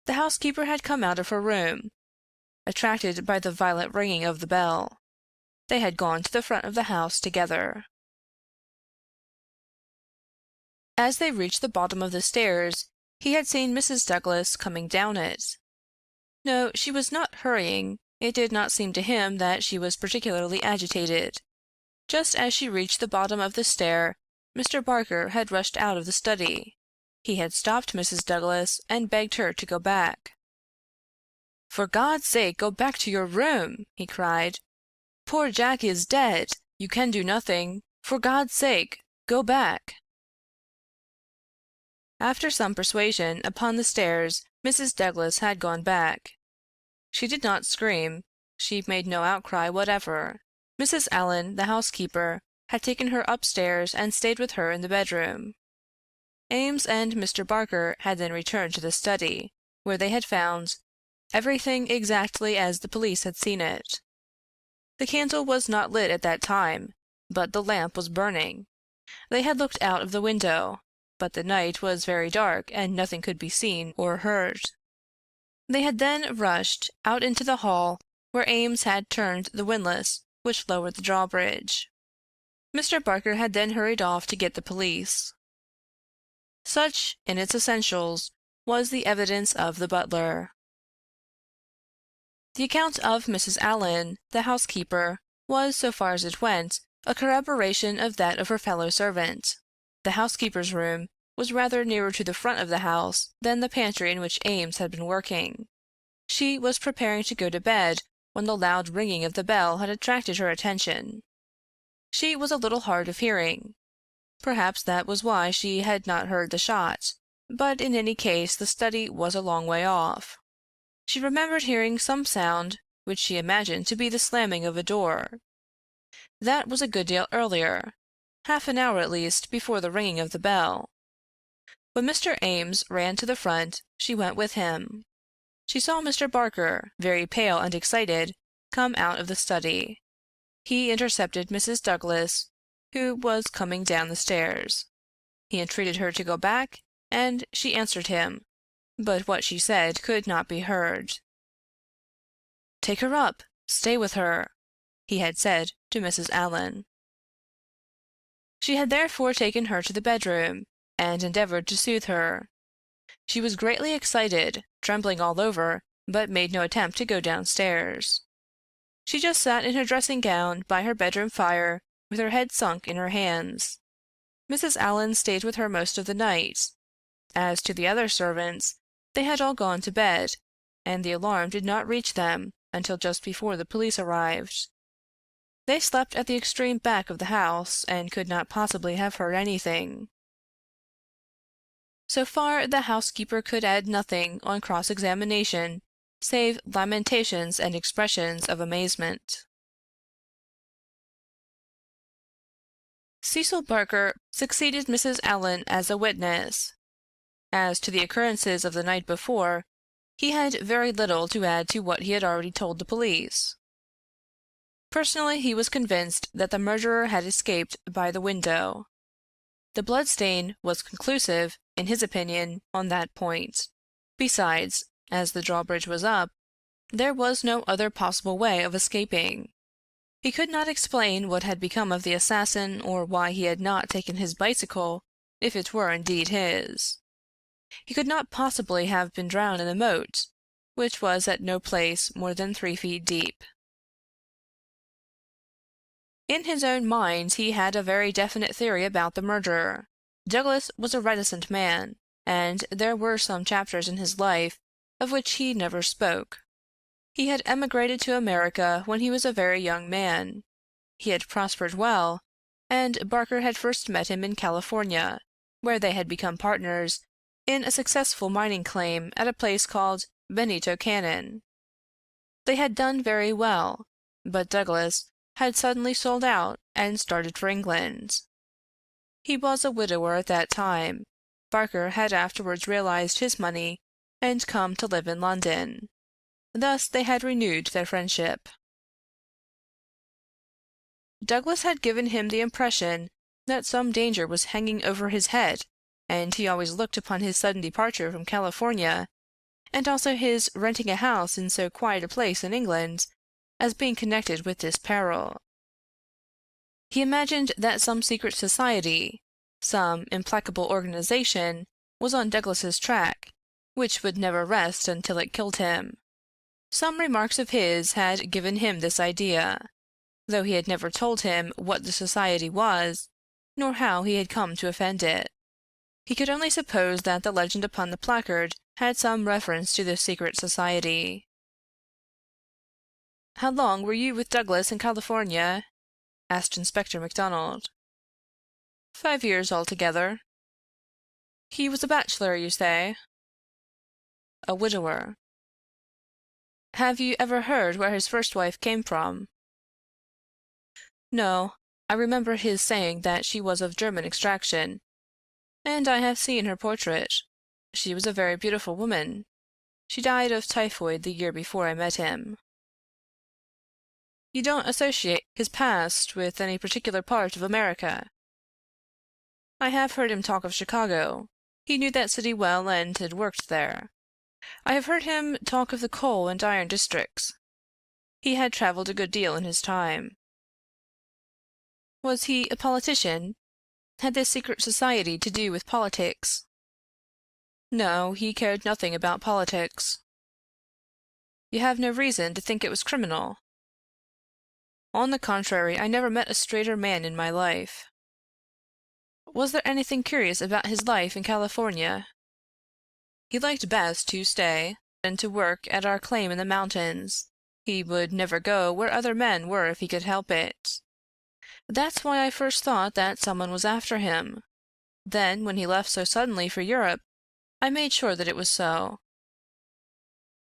The housekeeper had come out of her room, attracted by the violent ringing of the bell. They had gone to the front of the house together. As they reached the bottom of the stairs, he had seen Mrs. Douglas coming down it. No, she was not hurrying. It did not seem to him that she was particularly agitated. Just as she reached the bottom of the stair, Mr. Barker had rushed out of the study. He had stopped Mrs. Douglas and begged her to go back. "For God's sake, go back to your room!" he cried. "Poor Jack is dead. You can do nothing. For God's sake, go back!" After some persuasion upon the stairs, Mrs. Douglas had gone back. She did not scream. She made no outcry whatever. Mrs. Allen, the housekeeper, had taken her upstairs and stayed with her in the bedroom. Ames and Mr. Barker had then returned to the study, where they had found everything exactly as the police had seen it. The candle was not lit at that time, but the lamp was burning. They had looked out of the window, but the night was very dark and nothing could be seen or heard. They had then rushed out into the hall, where Ames had turned the windlass which lowered the drawbridge. Mr. Barker had then hurried off to get the police. Such, in its essentials, was the evidence of the butler. The account of Mrs. Allen, the housekeeper, was, so far as it went, a corroboration of that of her fellow servant. The housekeeper's room was rather nearer to the front of the house than the pantry in which Ames had been working. She was preparing to go to bed when the loud ringing of the bell had attracted her attention. She was a little hard of hearing. Perhaps that was why she had not heard the shot, but in any case the study was a long way off. She remembered hearing some sound which she imagined to be the slamming of a door. That was a good deal earlier, half an hour at least before the ringing of the bell. When Mr. Ames ran to the front, she went with him. She saw Mr. Barker, very pale and excited, come out of the study. He intercepted Mrs. Douglas, who was coming down the stairs. He entreated her to go back, and she answered him, but what she said could not be heard. "Take her up. Stay with her," he had said to Mrs. Allen. She had therefore taken her to the bedroom, and endeavored to soothe her. She was greatly excited, trembling all over, but made no attempt to go downstairs. She just sat in her dressing gown by her bedroom fire, with her head sunk in her hands. Mrs. Allen stayed with her most of the night. As to the other servants, they had all gone to bed, and the alarm did not reach them until just before the police arrived. They slept at the extreme back of the house, and could not possibly have heard anything. So far the housekeeper could add nothing on cross-examination, save lamentations and expressions of amazement. Cecil Barker succeeded Mrs. Allen as a witness. As to the occurrences of the night before, he had very little to add to what he had already told the police. Personally, he was convinced that the murderer had escaped by the window. The bloodstain was conclusive, in his opinion, on that point. Besides, as the drawbridge was up, there was no other possible way of escaping. He could not explain what had become of the assassin, or why he had not taken his bicycle, if it were indeed his. He could not possibly have been drowned in the moat, which was at no place more than 3 feet deep. In his own mind he had a very definite theory about the murder. Douglas was a reticent man, and there were some chapters in his life of which he never spoke. He had emigrated to America when he was a very young man. He had prospered well, and Barker had first met him in California, where they had become partners in a successful mining claim at a place called Benito Canyon. They had done very well, but Douglas had suddenly sold out and started for England. He was a widower at that time. Barker had afterwards realized his money and come to live in London. Thus they had renewed their friendship. Douglas had given him the impression that some danger was hanging over his head, and he always looked upon his sudden departure from California, and also his renting a house in so quiet a place in England, as being connected with this peril. He imagined that some secret society, some implacable organization, was on Douglas's track, which would never rest until it killed him. Some remarks of his had given him this idea, though he had never told him what the society was, nor how he had come to offend it. He could only suppose that the legend upon the placard had some reference to this secret society. "How long were you with Douglas in California?" asked Inspector MacDonald. 5 years altogether." "He was a bachelor, you say?" "A widower." "Have you ever heard where his first wife came from?" "No. I remember his saying that she was of German extraction, and I have seen her portrait. She was a very beautiful woman. She died of typhoid the year before I met him." "You don't associate his past with any particular part of America?" "I have heard him talk of Chicago. He knew that city well and had worked there. I have heard him talk of the coal and iron districts. He had traveled a good deal in his time." "Was he a politician? Had this secret society to do with politics?" "No, he cared nothing about politics." "You have no reason to think it was criminal?" "On the contrary, I never met a straighter man in my life." "Was there anything curious about his life in California?" "He liked best to stay and to work at our claim in the mountains. He would never go where other men were if he could help it. That's why I first thought that someone was after him. Then, when he left so suddenly for Europe, I made sure that it was so.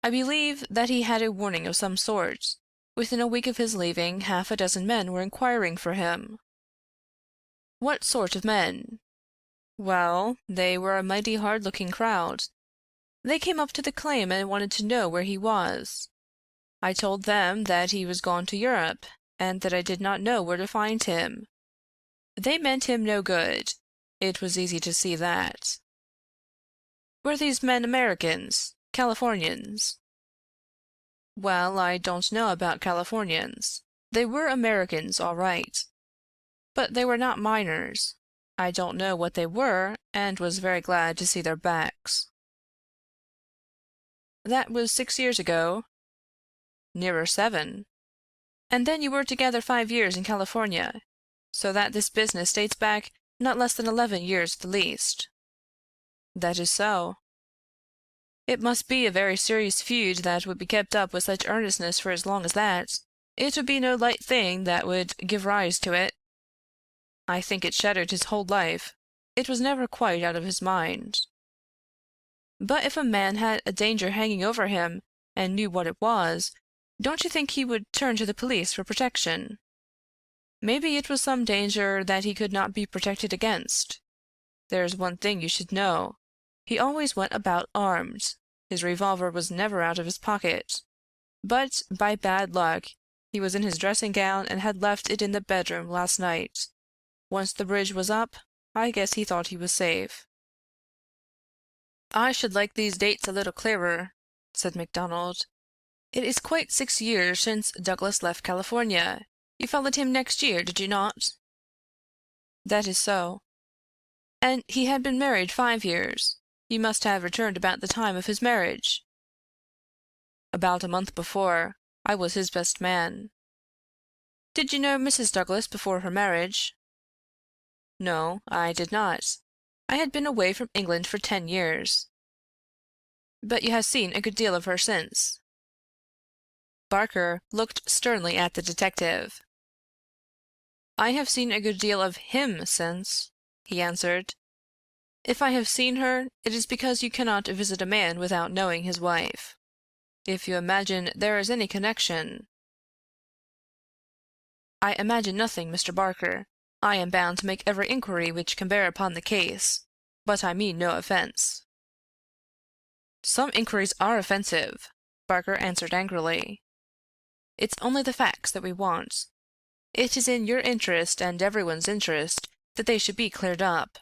I believe that he had a warning of some sort. Within a week of his leaving, half a dozen men were inquiring for him." "What sort of men?" "Well, they were a mighty hard-looking crowd. They came up to the claim and wanted to know where he was. I told them that he was gone to Europe, and that I did not know where to find him. They meant him no good. It was easy to see that." "Were these men Americans? Californians?" "Well, I don't know about Californians. They were Americans, all right. But they were not miners. I don't know what they were, and was very glad to see their backs." "That was 6 years ago?" "Nearer 7. And then you were together 5 years in California, so that this business dates back not less than 11 years at the least." "That is so." "It must be a very serious feud that would be kept up with such earnestness for as long as that. It would be no light thing that would give rise to it." "I think it shattered his whole life. It was never quite out of his mind." "But if a man had a danger hanging over him, and knew what it was, don't you think he would turn to the police for protection?" "Maybe it was some danger that he could not be protected against. There's one thing you should know. He always went about armed. His revolver was never out of his pocket. But, by bad luck, he was in his dressing gown and had left it in the bedroom last night. Once the bridge was up, I guess he thought he was safe." "I should like these dates a little clearer," said MacDonald. "It is quite 6 years since Douglas left California. You followed him next year, did you not?" "That is so." "And he had been married 5 years. You must have returned about the time of his marriage." "About a month before. I was his best man." "Did you know Mrs. Douglas before her marriage?" "No, I did not. I had been away from England for 10 years." "But you have seen a good deal of her since?" Barker looked sternly at the detective. "I have seen a good deal of him since," he answered. "If I have seen her, it is because you cannot visit a man without knowing his wife. If you imagine there is any connection—" "I imagine nothing, Mr. Barker. I am bound to make every inquiry which can bear upon the case, but I mean no offense." "Some inquiries are offensive," Barker answered angrily. "It's only the facts that we want. It is in your interest and everyone's interest that they should be cleared up.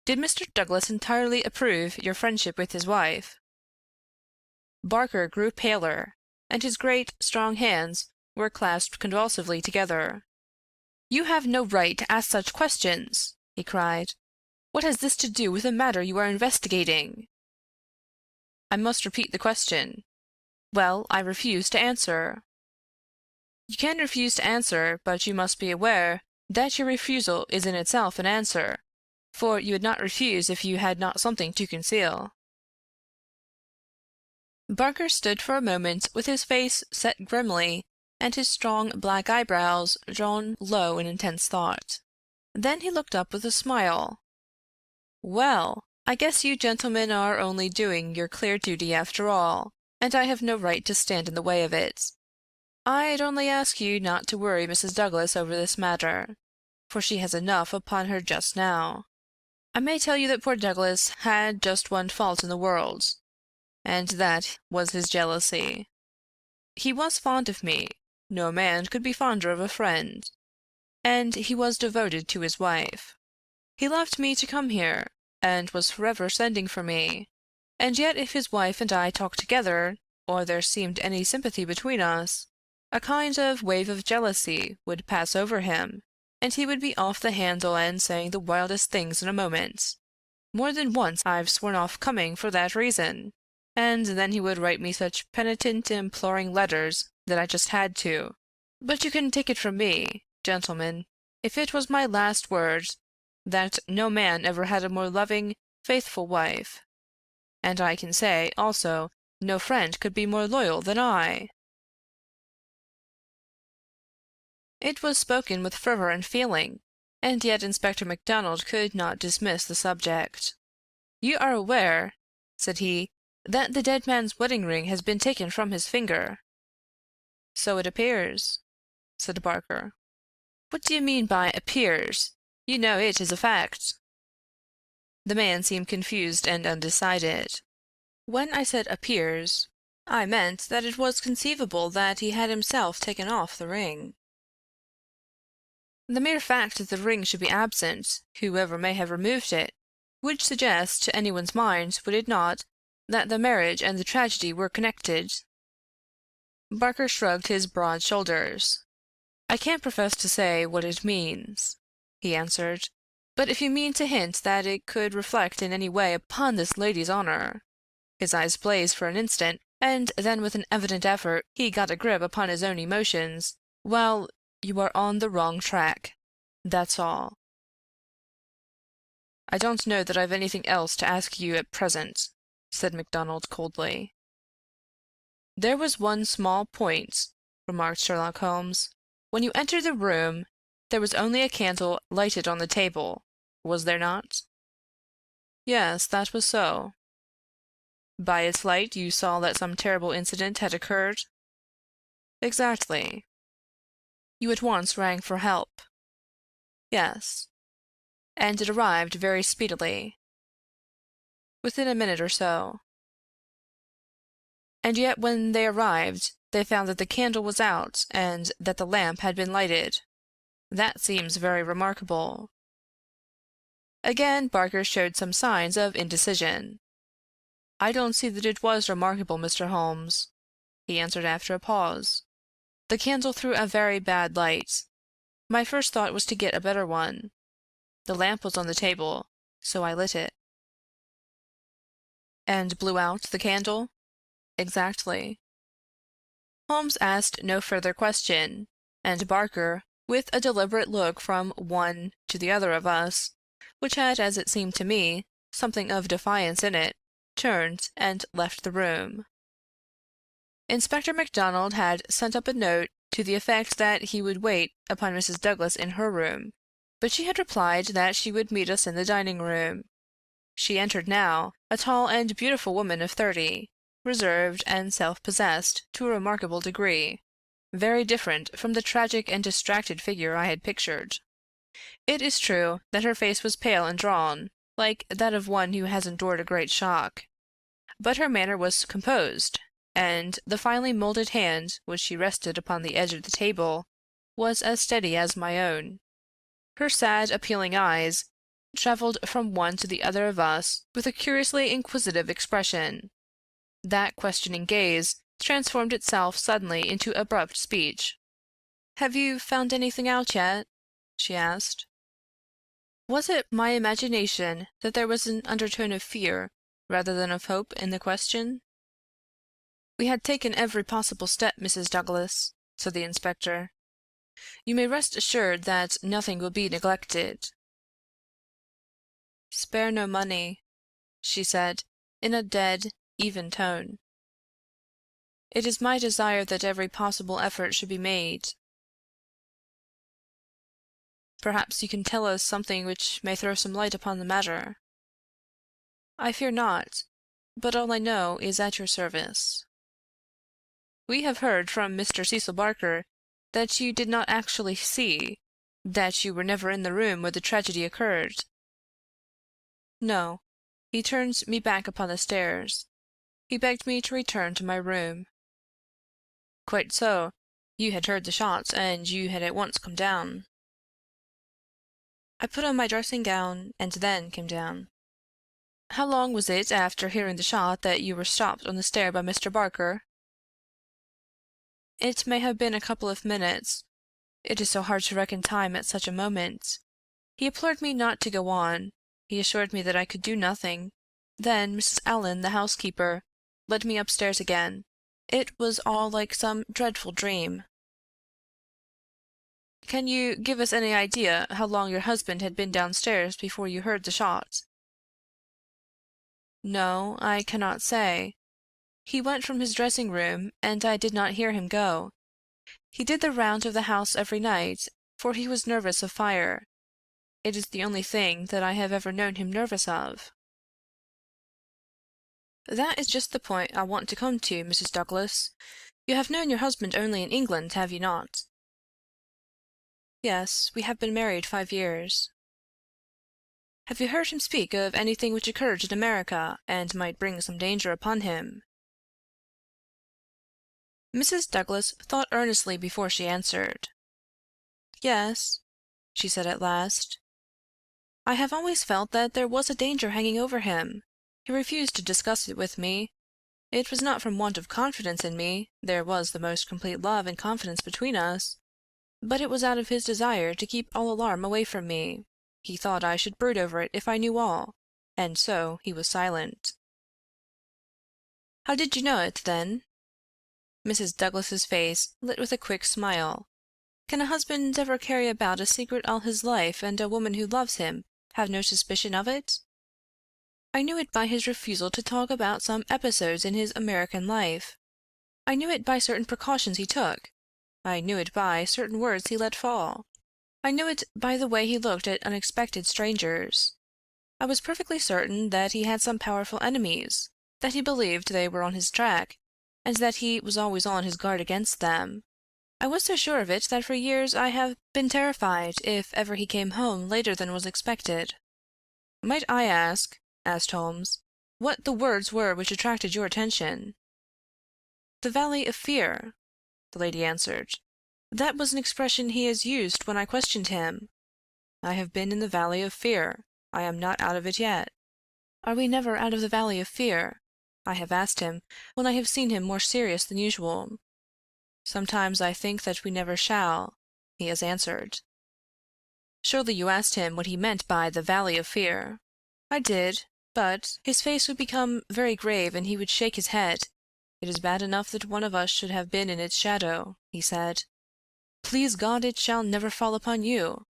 Did Mr. Douglas entirely approve your friendship with his wife?" Barker grew paler, and his great, strong hands were clasped convulsively together. "You have no right to ask such questions!" he cried. "What has this to do with the matter you are investigating?" "I must repeat the question." "Well, I refuse to answer." "You can refuse to answer, but you must be aware that your refusal is in itself an answer, for you would not refuse if you had not something to conceal." Barker stood for a moment with his face set grimly and his strong black eyebrows drawn low in intense thought. Then he looked up with a smile. "Well, I guess you gentlemen are only doing your clear duty after all, and I have no right to stand in the way of it. I'd only ask you not to worry Mrs. Douglas over this matter, for she has enough upon her just now. I may tell you that poor Douglas had just one fault in the world, and that was his jealousy. He was fond of me, no man could be fonder of a friend, and he was devoted to his wife. He left me to come here, and was forever sending for me, and yet if his wife and I talked together, or there seemed any sympathy between us, a kind of wave of jealousy would pass over him, and he would be off the handle and saying the wildest things in a moment. More than once I've sworn off coming for that reason, and then he would write me such penitent, imploring letters that I just had to. But you can take it from me, gentlemen, if it was my last word, that no man ever had a more loving, faithful wife. And I can say, also, no friend could be more loyal than I." It was spoken with fervor and feeling, and yet Inspector MacDonald could not dismiss the subject. "You are aware," said he, "that the dead man's wedding ring has been taken from his finger." "So it appears," said Barker. "What do you mean by appears? You know it is a fact." The man seemed confused and undecided. "When I said appears, I meant that it was conceivable that he had himself taken off the ring." "The mere fact that the ring should be absent, whoever may have removed it, would suggest to anyone's mind, would it not, that the marriage and the tragedy were connected?" Barker shrugged his broad shoulders. "I can't profess to say what it means," he answered, "but if you mean to hint that it could reflect in any way upon this lady's honor—" His eyes blazed for an instant, and then with an evident effort he got a grip upon his own emotions. "Well, you are on the wrong track. That's all." "I don't know that I've anything else to ask you at present," said MacDonald coldly. "There was one small point," remarked Sherlock Holmes. "When you entered the room, there was only a candle lighted on the table, was there not?" "Yes, that was so." "By its light you saw that some terrible incident had occurred?" "Exactly." "You at once rang for help?" "Yes." "And it arrived very speedily?" "Within a minute or so." "And yet when they arrived they found that the candle was out and that the lamp had been lighted. That seems very remarkable." Again Barker showed some signs of indecision. "I don't see that it was remarkable, Mr. Holmes," he answered after a pause. "The candle threw a very bad light. My first thought was to get a better one. The lamp was on the table, so I lit it." "And blew out the candle?" "Exactly." Holmes asked no further question, and Barker, with a deliberate look from one to the other of us, which had, as it seemed to me, something of defiance in it, turned and left the room. Inspector MacDonald had sent up a note to the effect that he would wait upon Mrs. Douglas in her room, but she had replied that she would meet us in the dining-room. She entered now, a tall and beautiful woman of 30, reserved and self-possessed to a remarkable degree, very different from the tragic and distracted figure I had pictured. It is true that her face was pale and drawn, like that of one who has endured a great shock, but her manner was composed, and the finely molded hand which she rested upon the edge of the table was as steady as my own. Her sad, appealing eyes traveled from one to the other of us with a curiously inquisitive expression. That questioning gaze transformed itself suddenly into abrupt speech. "Have you found anything out yet?" she asked. Was it my imagination that there was an undertone of fear rather than of hope in the question? "We had taken every possible step, Mrs. Douglas," said the inspector. "You may rest assured that nothing will be neglected." "Spare no money," she said, in a dead, even tone. "It is my desire that every possible effort should be made. Perhaps you can tell us something which may throw some light upon the matter." "I fear not, but all I know is at your service." "We have heard from Mr. Cecil Barker that you did not actually see, that you were never in the room where the tragedy occurred." "No. He turned me back upon the stairs. He begged me to return to my room." "Quite so. You had heard the shots, and you had at once come down." "I put on my dressing gown, and then came down." "How long was it after hearing the shot that you were stopped on the stair by Mr. Barker?" "It may have been a couple of minutes. It is so hard to reckon time at such a moment. He implored me not to go on. He assured me that I could do nothing. Then Mrs. Allen, the housekeeper, led me upstairs again. It was all like some dreadful dream." "Can you give us any idea how long your husband had been downstairs before you heard the shot?" "No, I cannot say. He went from his dressing room, and I did not hear him go. He did the round of the house every night, for he was nervous of fire. It is the only thing that I have ever known him nervous of." "That is just the point I want to come to, Mrs. Douglas. You have known your husband only in England, have you not?" "Yes, we have been married 5 years." "Have you heard him speak of anything which occurred in America, and might bring some danger upon him?" Mrs. Douglas thought earnestly before she answered. "Yes," she said at last. "I have always felt that there was a danger hanging over him. He refused to discuss it with me. It was not from want of confidence in me, there was the most complete love and confidence between us, but it was out of his desire to keep all alarm away from me. He thought I should brood over it if I knew all, and so he was silent." "How did you know it, then?" Mrs. Douglas's face lit with a quick smile. "Can a husband ever carry about a secret all his life, and a woman who loves him have no suspicion of it? I knew it by his refusal to talk about some episodes in his American life. I knew it by certain precautions he took. I knew it by certain words he let fall. I knew it by the way he looked at unexpected strangers. I was perfectly certain that he had some powerful enemies, that he believed they were on his track, and that he was always on his guard against them. I was so sure of it that for years I have been terrified if ever he came home later than was expected." "Might I ask," asked Holmes, "what the words were which attracted your attention?" "The Valley of Fear," the lady answered. "That was an expression he has used when I questioned him. I have been in the Valley of Fear. I am not out of it yet." "Are we never out of the Valley of Fear?" I have asked him, when I have seen him more serious than usual. "Sometimes I think that we never shall," he has answered. "Surely you asked him what he meant by the Valley of Fear?" "I did, but his face would become very grave and he would shake his head. 'It is bad enough that one of us should have been in its shadow,' he said. 'Please God it shall never fall upon you.'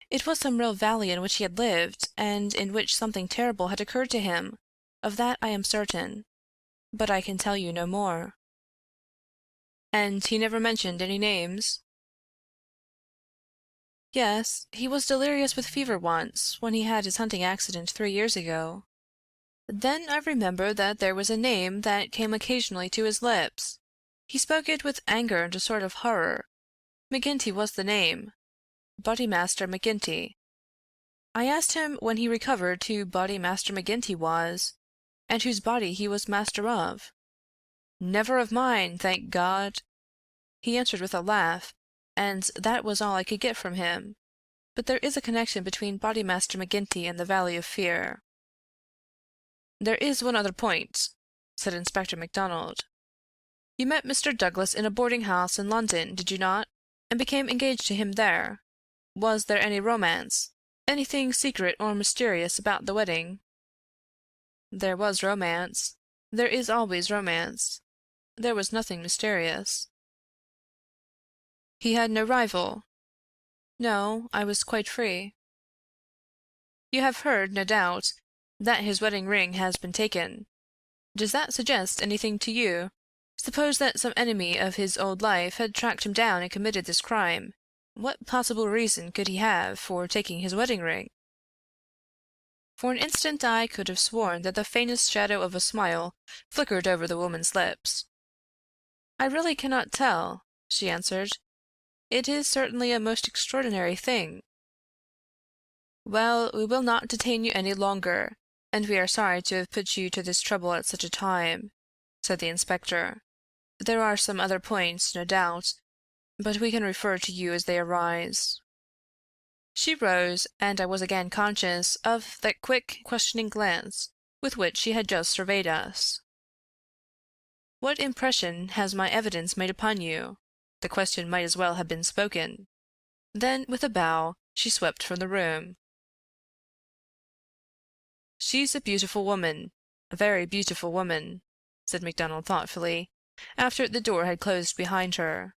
It was some real valley in which he had lived, and in which something terrible had occurred to him. Of that I am certain. But I can tell you no more." "And he never mentioned any names?" "Yes, he was delirious with fever once, when he had his hunting accident 3 years ago. Then I remember that there was a name that came occasionally to his lips. He spoke it with anger and a sort of horror. McGinty was the name. Bodymaster McGinty. I asked him when he recovered who Bodymaster McGinty was, and whose body he was master of. 'Never of mine, thank God!' he answered with a laugh, and that was all I could get from him. But there is a connection between Bodymaster McGinty and the Valley of Fear." "There is one other point," said Inspector MacDonald. "You met Mr. Douglas in a boarding-house in London, did you not, and became engaged to him there? Was there any romance? Anything secret or mysterious about the wedding?" "There was romance. There is always romance. There was nothing mysterious." "He had no rival?" "No, I was quite free." "You have heard, no doubt, that his wedding ring has been taken. Does that suggest anything to you? Suppose that some enemy of his old life had tracked him down and committed this crime. What possible reason could he have for taking his wedding ring?" For an instant I could have sworn that the faintest shadow of a smile flickered over the woman's lips. "I really cannot tell," she answered. "It is certainly a most extraordinary thing." "Well, we will not detain you any longer, and we are sorry to have put you to this trouble at such a time," said the inspector. "There are some other points, no doubt, but we can refer to you as they arise." She rose, and I was again conscious of that quick, questioning glance with which she had just surveyed us. "What impression has my evidence made upon you?" The question might as well have been spoken. Then, with a bow, she swept from the room. "She's a beautiful woman, a very beautiful woman," said MacDonald thoughtfully, after the door had closed behind her.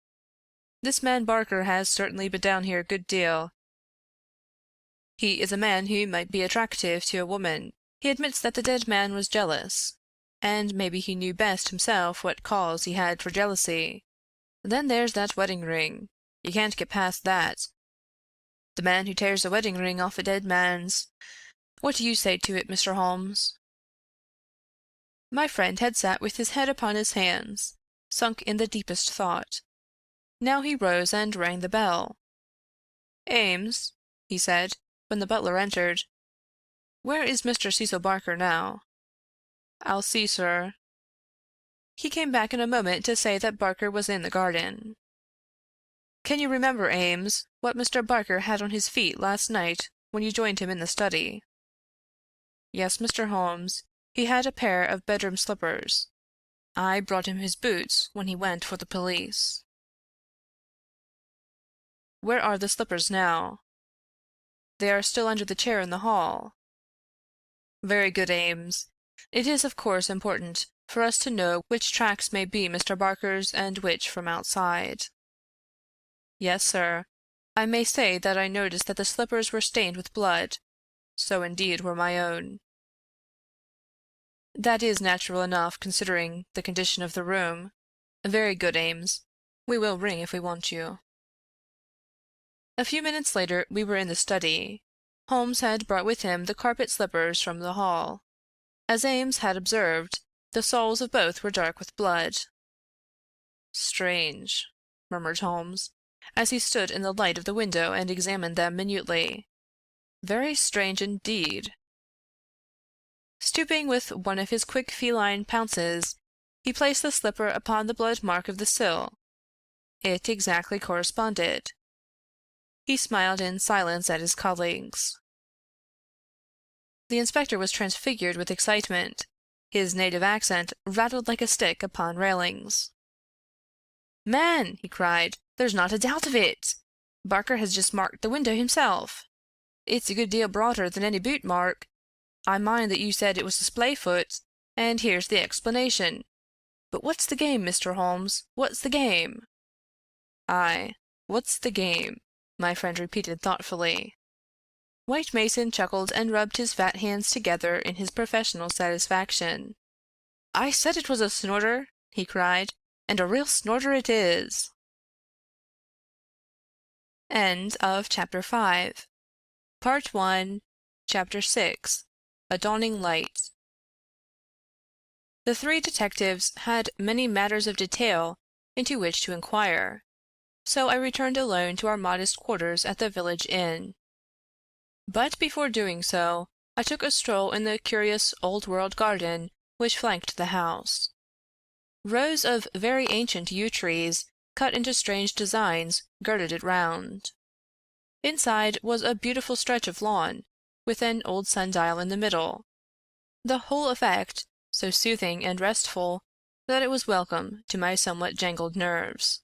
"This man Barker has certainly been down here a good deal. He is a man who might be attractive to a woman. He admits that the dead man was jealous, and maybe he knew best himself what cause he had for jealousy. Then there's that wedding ring. You can't get past that. The man who tears a wedding ring off a dead man's. What do you say to it, Mr. Holmes?" My friend had sat with his head upon his hands, sunk in the deepest thought. Now he rose and rang the bell. "Ames," he said, when the butler entered, "where is Mr. Cecil Barker now?" "I'll see, sir." He came back in a moment to say that Barker was in the garden. "Can you remember, Ames, what Mr. Barker had on his feet last night when you joined him in the study?" "Yes, Mr. Holmes, he had a pair of bedroom slippers. I brought him his boots when he went for the police." "Where are the slippers now?" "They are still under the chair in the hall." "Very good, Ames. It is of course important for us to know which tracks may be Mr. Barker's and which from outside." "Yes, sir. I may say that I noticed that the slippers were stained with blood. So indeed were my own." "That is natural enough, considering the condition of the room. Very good, Ames. We will ring if we want you." A few minutes later we were in the study. Holmes had brought with him the carpet slippers from the hall. As Ames had observed, the soles of both were dark with blood. "Strange," murmured Holmes, as he stood in the light of the window and examined them minutely. "Very strange indeed." Stooping with one of his quick feline pounces, he placed the slipper upon the blood mark of the sill. It exactly corresponded. He smiled in silence at his colleagues. The inspector was transfigured with excitement. His native accent rattled like a stick upon railings. "Man," he cried, "there's not a doubt of it! Barker has just marked the window himself. It's a good deal broader than any boot mark. I mind that you said it was a splay foot, and here's the explanation. But what's the game, Mr. Holmes? What's the game?" "Aye, what's the game?" my friend repeated thoughtfully. White Mason chuckled and rubbed his fat hands together in his professional satisfaction. "I said it was a snorter," he cried, "and a real snorter it is." End of Chapter 5. Part 1, Chapter 6. A Dawning Light. The three detectives had many matters of detail into which to inquire, so I returned alone to our modest quarters at the village inn. But before doing so, I took a stroll in the curious old-world garden which flanked the house. Rows of very ancient yew trees cut into strange designs, girded it round. Inside was a beautiful stretch of lawn, with an old sundial in the middle, the whole effect so soothing and restful that it was welcome to my somewhat jangled nerves.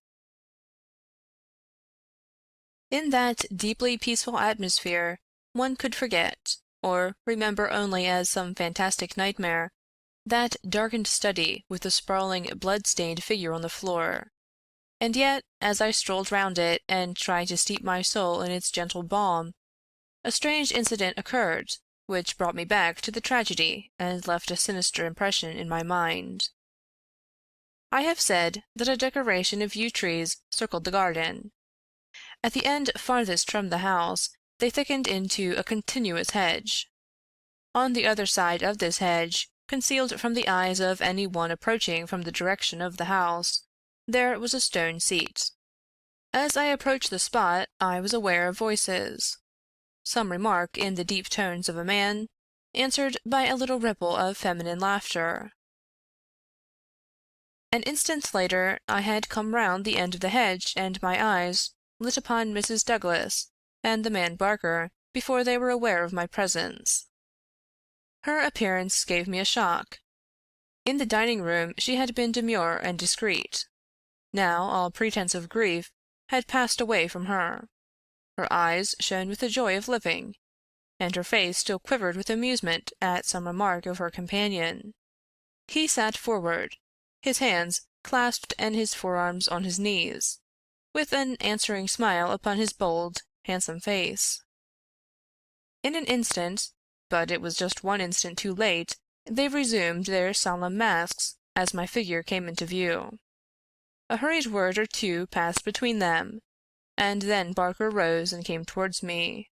In that deeply peaceful atmosphere one could forget, or remember only as some fantastic nightmare, that darkened study with the sprawling, blood-stained figure on the floor. And yet, as I strolled round it and tried to steep my soul in its gentle balm, a strange incident occurred which brought me back to the tragedy and left a sinister impression in my mind. I have said that a decoration of yew trees circled the garden. At the end farthest from the house they thickened into a continuous hedge. On the other side of this hedge, concealed from the eyes of any one approaching from the direction of the house, there was a stone seat. As I approached the spot I was aware of voices. Some remark in the deep tones of a man, answered by a little ripple of feminine laughter. An instant later I had come round the end of the hedge, and my eyes lit upon Mrs. Douglas and the man Barker before they were aware of my presence. Her appearance gave me a shock. In the dining-room she had been demure and discreet. Now all pretense of grief had passed away from her. Her eyes shone with the joy of living, and her face still quivered with amusement at some remark of her companion. He sat forward, his hands clasped and his forearms on his knees, with an answering smile upon his bold, handsome face. In an instant, but it was just one instant too late, they resumed their solemn masks as my figure came into view. A hurried word or two passed between them, and then Barker rose and came towards me.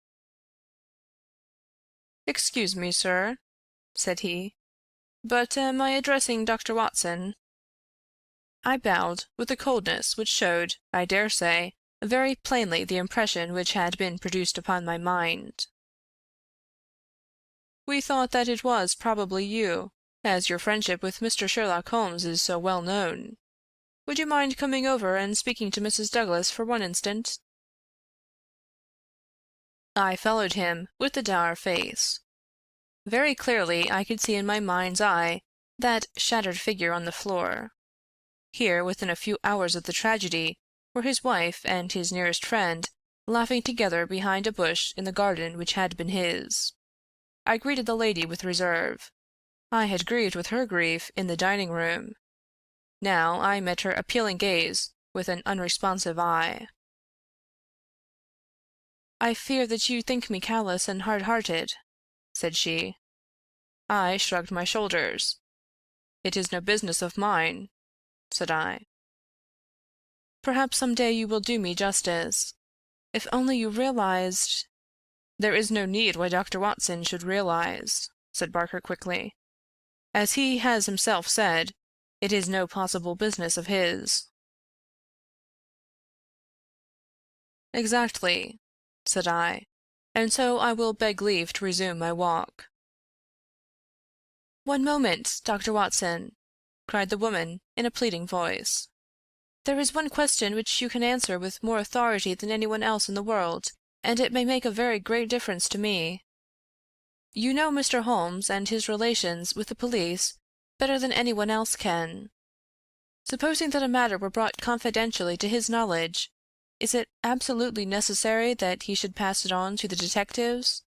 "Excuse me, sir," said he, "but am I addressing Dr. Watson?" I bowed with a coldness which showed, I dare say, very plainly the impression which had been produced upon my mind. "We thought that it was probably you, as your friendship with Mr. Sherlock Holmes is so well known. Would you mind coming over and speaking to Mrs. Douglas for one instant?" I followed him with a dour face. Very clearly I could see in my mind's eye that shattered figure on the floor. Here, within a few hours of the tragedy, were his wife and his nearest friend laughing together behind a bush in the garden which had been his. I greeted the lady with reserve. I had grieved with her grief in the dining-room. Now I met her appealing gaze with an unresponsive eye. "I fear that you think me callous and hard-hearted," said she. I shrugged my shoulders. "It is no business of mine," said I. "Perhaps some day you will do me justice. If only you realized—" "There is no need why Dr. Watson should realize," said Barker quickly. "As he has himself said, it is no possible business of his." "Exactly," said I, "and so I will beg leave to resume my walk." "One moment, Dr. Watson," cried the woman in a pleading voice. "There is one question which you can answer with more authority than anyone else in the world, and it may make a very great difference to me. You know Mr. Holmes and his relations with the police better than anyone else can. Supposing that a matter were brought confidentially to his knowledge, is it absolutely necessary that he should pass it on to the detectives?"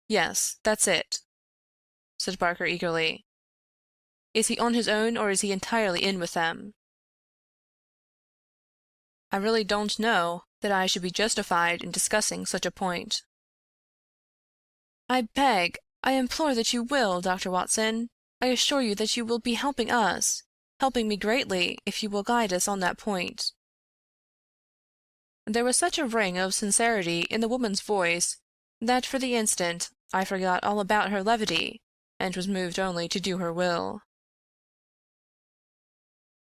"Yes, that's it," said Barker eagerly. "Is he on his own, or is he entirely in with them?" "I really don't know that I should be justified in discussing such a point." I implore that you will, Dr. Watson. I assure you that you will be helping us, helping me greatly, if you will guide us on that point." There was such a ring of sincerity in the woman's voice that for the instant I forgot all about her levity, and was moved only to do her will.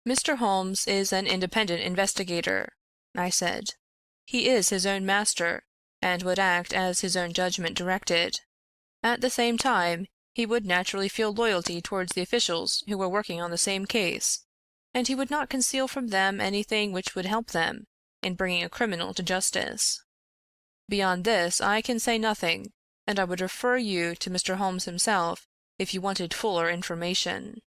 "Mr. Holmes is an independent investigator," I said. "He is his own master, and would act as his own judgment directed. At the same time, he would naturally feel loyalty towards the officials who were working on the same case. and he would not conceal from them anything which would help them in bringing a criminal to justice. Beyond this I can say nothing, and I would refer you to Mr. Holmes himself if you wanted fuller information."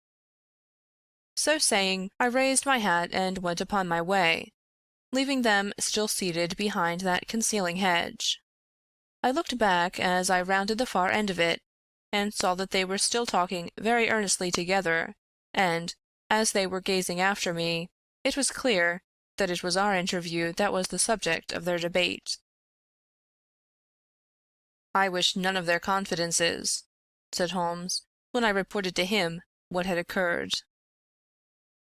So saying, I raised my hat and went upon my way, leaving them still seated behind that concealing hedge. I looked back as I rounded the far end of it, and saw that they were still talking very earnestly together, and, as they were gazing after me, it was clear that it was our interview that was the subject of their debate. "I wish none of their confidences," said Holmes, when I reported to him what had occurred.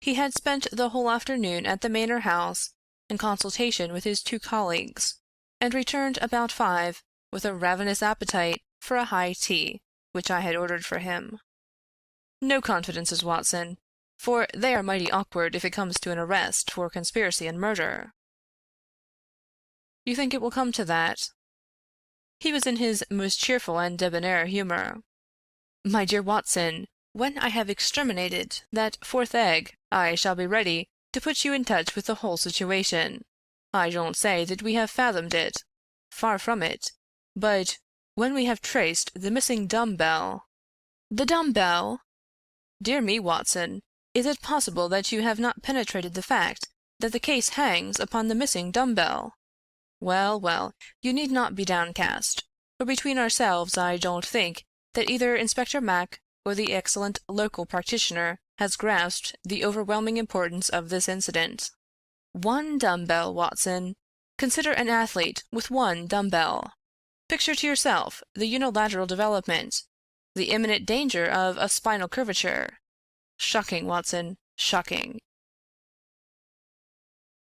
He had spent the whole afternoon at the Manor House in consultation with his 2 colleagues, and returned about 5 with a ravenous appetite for a high tea, which I had ordered for him. "No confidences, Watson, for they are mighty awkward if it comes to an arrest for conspiracy and murder." "You think it will come to that?" He was in his most cheerful and debonair humor. "My dear Watson, when I have exterminated that 4th egg, I shall be ready to put you in touch with the whole situation. I don't say that we have fathomed it. Far from it. But when we have traced the missing dumb-bell—" "The dumb-bell? Dear me, Watson, is it possible that you have not penetrated the fact that the case hangs upon the missing dumb-bell? Well, well, you need not be downcast, for between ourselves I don't think that either Inspector Mac or the excellent local practitioner has grasped the overwhelming importance of this incident. 1 dumb-bell, Watson. Consider an athlete with 1 dumb-bell. Picture to yourself the unilateral development, the imminent danger of a spinal curvature. Shocking, Watson, shocking."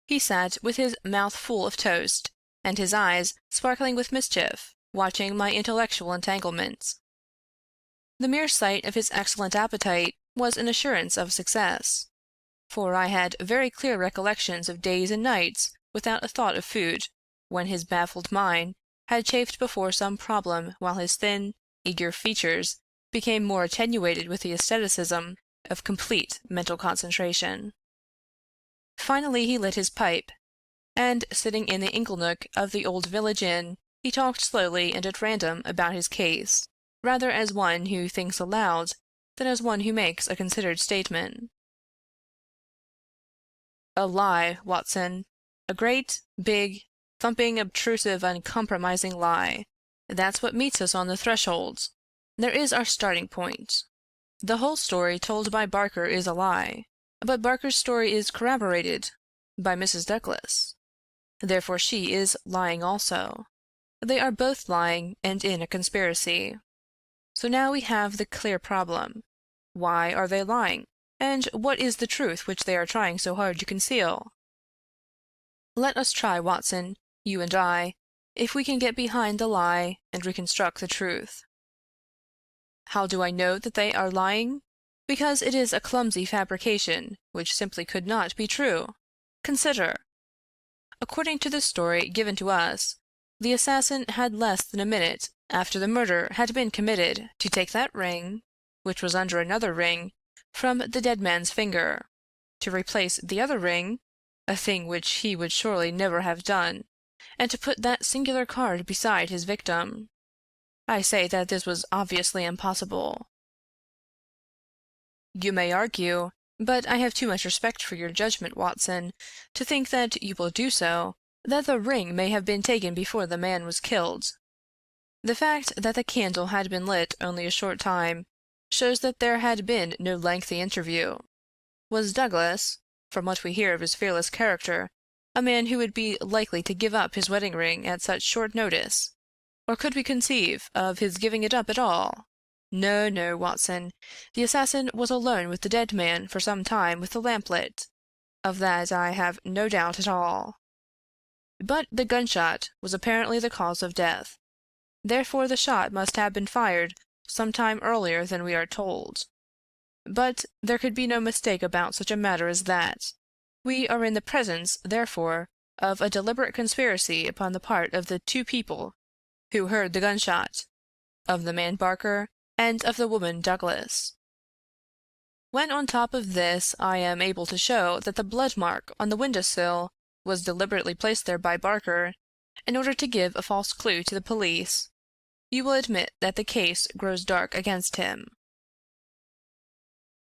He sat with his mouth full of toast, and his eyes sparkling with mischief, watching my intellectual entanglements. The mere sight of his excellent appetite was an assurance of success, for I had very clear recollections of days and nights without a thought of food, when his baffled mind had chafed before some problem while his thin, eager features became more attenuated with the asceticism of complete mental concentration. Finally he lit his pipe, and sitting in the inglenook of the old village inn, he talked slowly and at random about his case, rather as one who thinks aloud than as one who makes a considered statement. "A lie, Watson. A great, big, thumping, obtrusive, uncompromising lie. That's what meets us on the threshold. There is our starting point. The whole story told by Barker is a lie, but Barker's story is corroborated by Mrs. Douglas. Therefore she is lying also. They are both lying and in a conspiracy. So now we have the clear problem. Why are they lying? And what is the truth which they are trying so hard to conceal? Let us try, Watson, you and I, if we can get behind the lie and reconstruct the truth. How do I know that they are lying? Because it is a clumsy fabrication which simply could not be true. Consider. According to the story given to us, the assassin had less than a minute after the murder had been committed to take that ring, which was under another ring, from the dead man's finger, to replace the other ring, a thing which he would surely never have done, and to put that singular card beside his victim. I say that this was obviously impossible. You may argue, but I have too much respect for your judgment, Watson, to think that you will do so, that the ring may have been taken before the man was killed. The fact that the candle had been lit only a short time shows that there had been no lengthy interview. Was Douglas, from what we hear of his fearless character, a man who would be likely to give up his wedding ring at such short notice? Or could we conceive of his giving it up at all? No, no, Watson. The assassin was alone with the dead man for some time with the lamp lit. Of that I have no doubt at all. But the gunshot was apparently the cause of death. Therefore the shot must have been fired some time earlier than we are told. But there could be no mistake about such a matter as that. We are in the presence, therefore, of a deliberate conspiracy upon the part of the 2 people who heard the gunshot, of the man Barker and of the woman Douglas. When on top of this I am able to show that the blood mark on the window-sill was deliberately placed there by Barker in order to give a false clue to the police, you will admit that the case grows dark against him.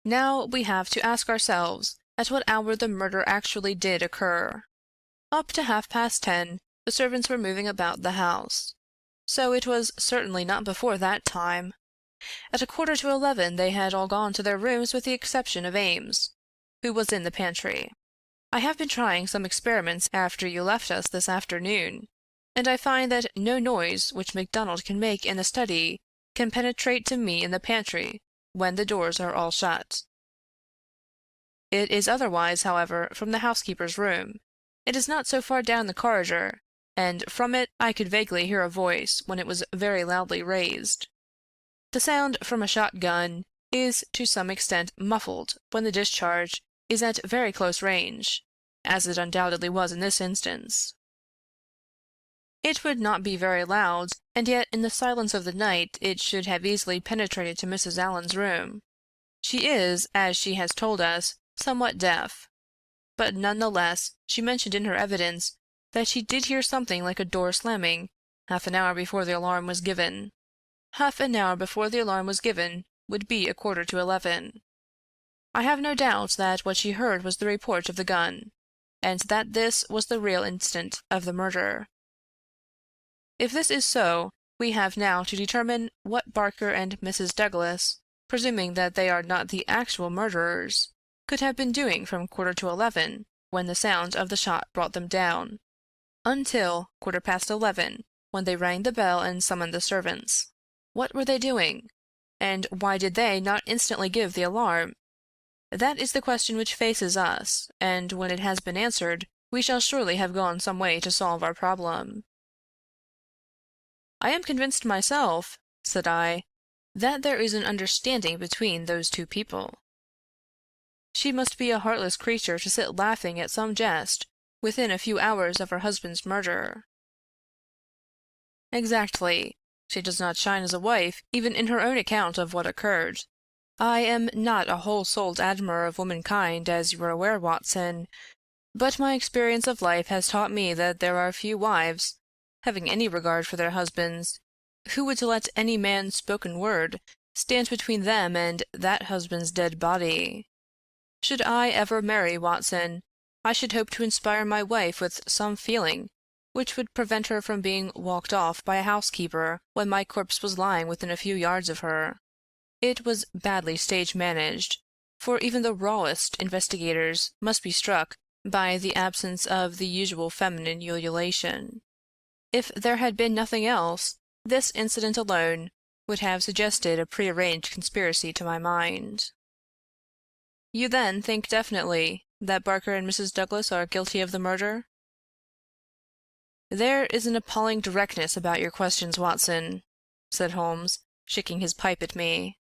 Now we have to ask ourselves at what hour the murder actually did occur. Up to 10:30, the servants were moving about the house, so it was certainly not before that time. At 11:15 they had all gone to their rooms with the exception of Ames, who was in the pantry. I have been trying some experiments after you left us this afternoon, and I find that no noise which MacDonald can make in the study can penetrate to me in the pantry when the doors are all shut. It is otherwise, however, from the housekeeper's room. It is not so far down the corridor, and from it I could vaguely hear a voice when it was very loudly raised. The sound from a shotgun is to some extent muffled when the discharge is at very close range, as it undoubtedly was in this instance. It would not be very loud, and yet in the silence of the night it should have easily penetrated to Mrs. Allen's room. She is, as she has told us, somewhat deaf, but none the less she mentioned in her evidence that she did hear something like a door slamming half an hour before the alarm was given. Half an hour before the alarm was given would be 11:15. I have no doubt that what she heard was the report of the gun, and that this was the real instant of the murder. If this is so, we have now to determine what Barker and Mrs. Douglas, presuming that they are not the actual murderers, could have been doing from 11:15, when the sound of the shot brought them down, until 11:15, when they rang the bell and summoned the servants. What were they doing? And why did they not instantly give the alarm? That is the question which faces us, and when it has been answered, we shall surely have gone some way to solve our problem. I am convinced myself, said I, that there is an understanding between those two people. She must be a heartless creature to sit laughing at some jest within a few hours of her husband's murder. Exactly. She does not shine as a wife, even in her own account of what occurred. I am not a whole-souled admirer of womankind, as you are aware, Watson, but my experience of life has taught me that there are few wives, having any regard for their husbands, who would let any man's spoken word stand between them and that husband's dead body. Should I ever marry, Watson, I should hope to inspire my wife with some feeling which would prevent her from being walked off by a housekeeper when my corpse was lying within a few yards of her. It was badly stage-managed, for even the rawest investigators must be struck by the absence of the usual feminine ululation. If there had been nothing else, this incident alone would have suggested a prearranged conspiracy to my mind. You then think definitely that Barker and Mrs. Douglas are guilty of the murder? There is an appalling directness about your questions, Watson, said Holmes, shaking his pipe at me.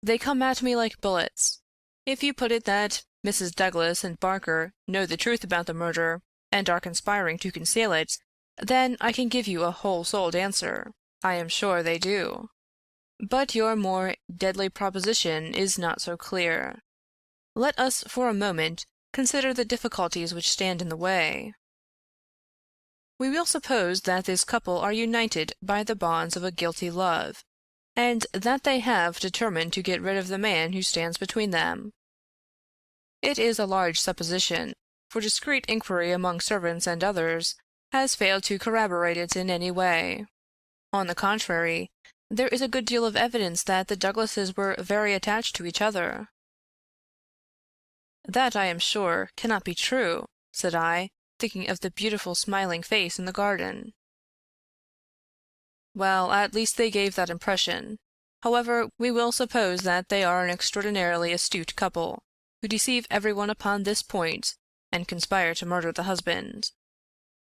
They come at me like bullets. If you put it that Mrs. Douglas and Barker know the truth about the murder, and are conspiring to conceal it, then I can give you a whole-souled answer. I am sure they do. But your more deadly proposition is not so clear. Let us for a moment consider the difficulties which stand in the way. We will suppose that this couple are united by the bonds of a guilty love, and that they have determined to get rid of the man who stands between them. It is a large supposition, for discreet inquiry among servants and others has failed to corroborate it in any way. On the contrary, there is a good deal of evidence that the Douglases were very attached to each other. That, I am sure, cannot be true, said I, thinking of the beautiful smiling face in the garden. Well, at least they gave that impression. However, we will suppose that they are an extraordinarily astute couple, who deceive everyone upon this point, and conspire to murder the husband.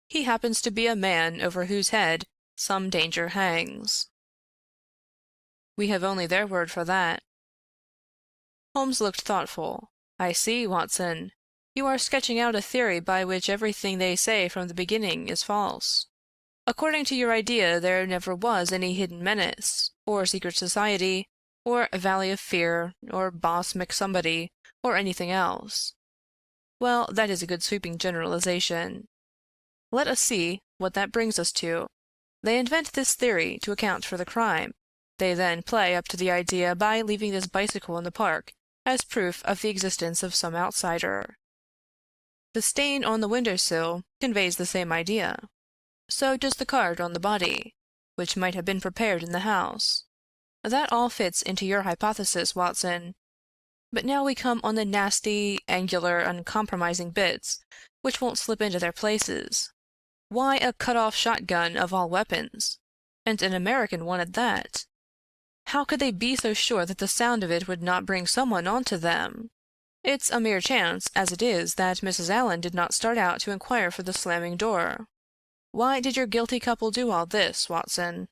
He happens to be a man over whose head some danger hangs. We have only their word for that. Holmes looked thoughtful. I see, Watson. You are sketching out a theory by which everything they say from the beginning is false. According to your idea, there never was any hidden menace, or secret society, or Valley of Fear, or Boss McSomebody, or anything else. Well, that is a good sweeping generalization. Let us see what that brings us to. They invent this theory to account for the crime. They then play up to the idea by leaving this bicycle in the park as proof of the existence of some outsider. The stain on the window-sill conveys the same idea. So does the card on the body, which might have been prepared in the house. That all fits into your hypothesis, Watson. But now we come on the nasty, angular, uncompromising bits, which won't slip into their places. Why a cut-off shotgun of all weapons? And an American one at that? How could they be so sure that the sound of it would not bring someone onto them? It's a mere chance, as it is, that Mrs. Allen did not start out to inquire for the slamming door. Why did your guilty couple do all this, Watson?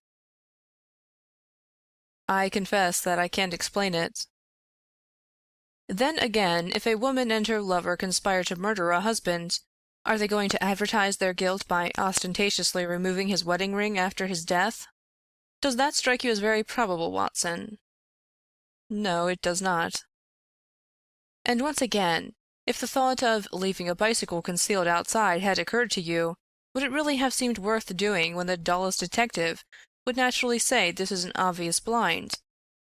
I confess that I can't explain it. Then again, if a woman and her lover conspire to murder a husband, are they going to advertise their guilt by ostentatiously removing his wedding ring after his death? Does that strike you as very probable, Watson? No, it does not. And once again, if the thought of leaving a bicycle concealed outside had occurred to you, would it really have seemed worth doing when the dullest detective would naturally say this is an obvious blind,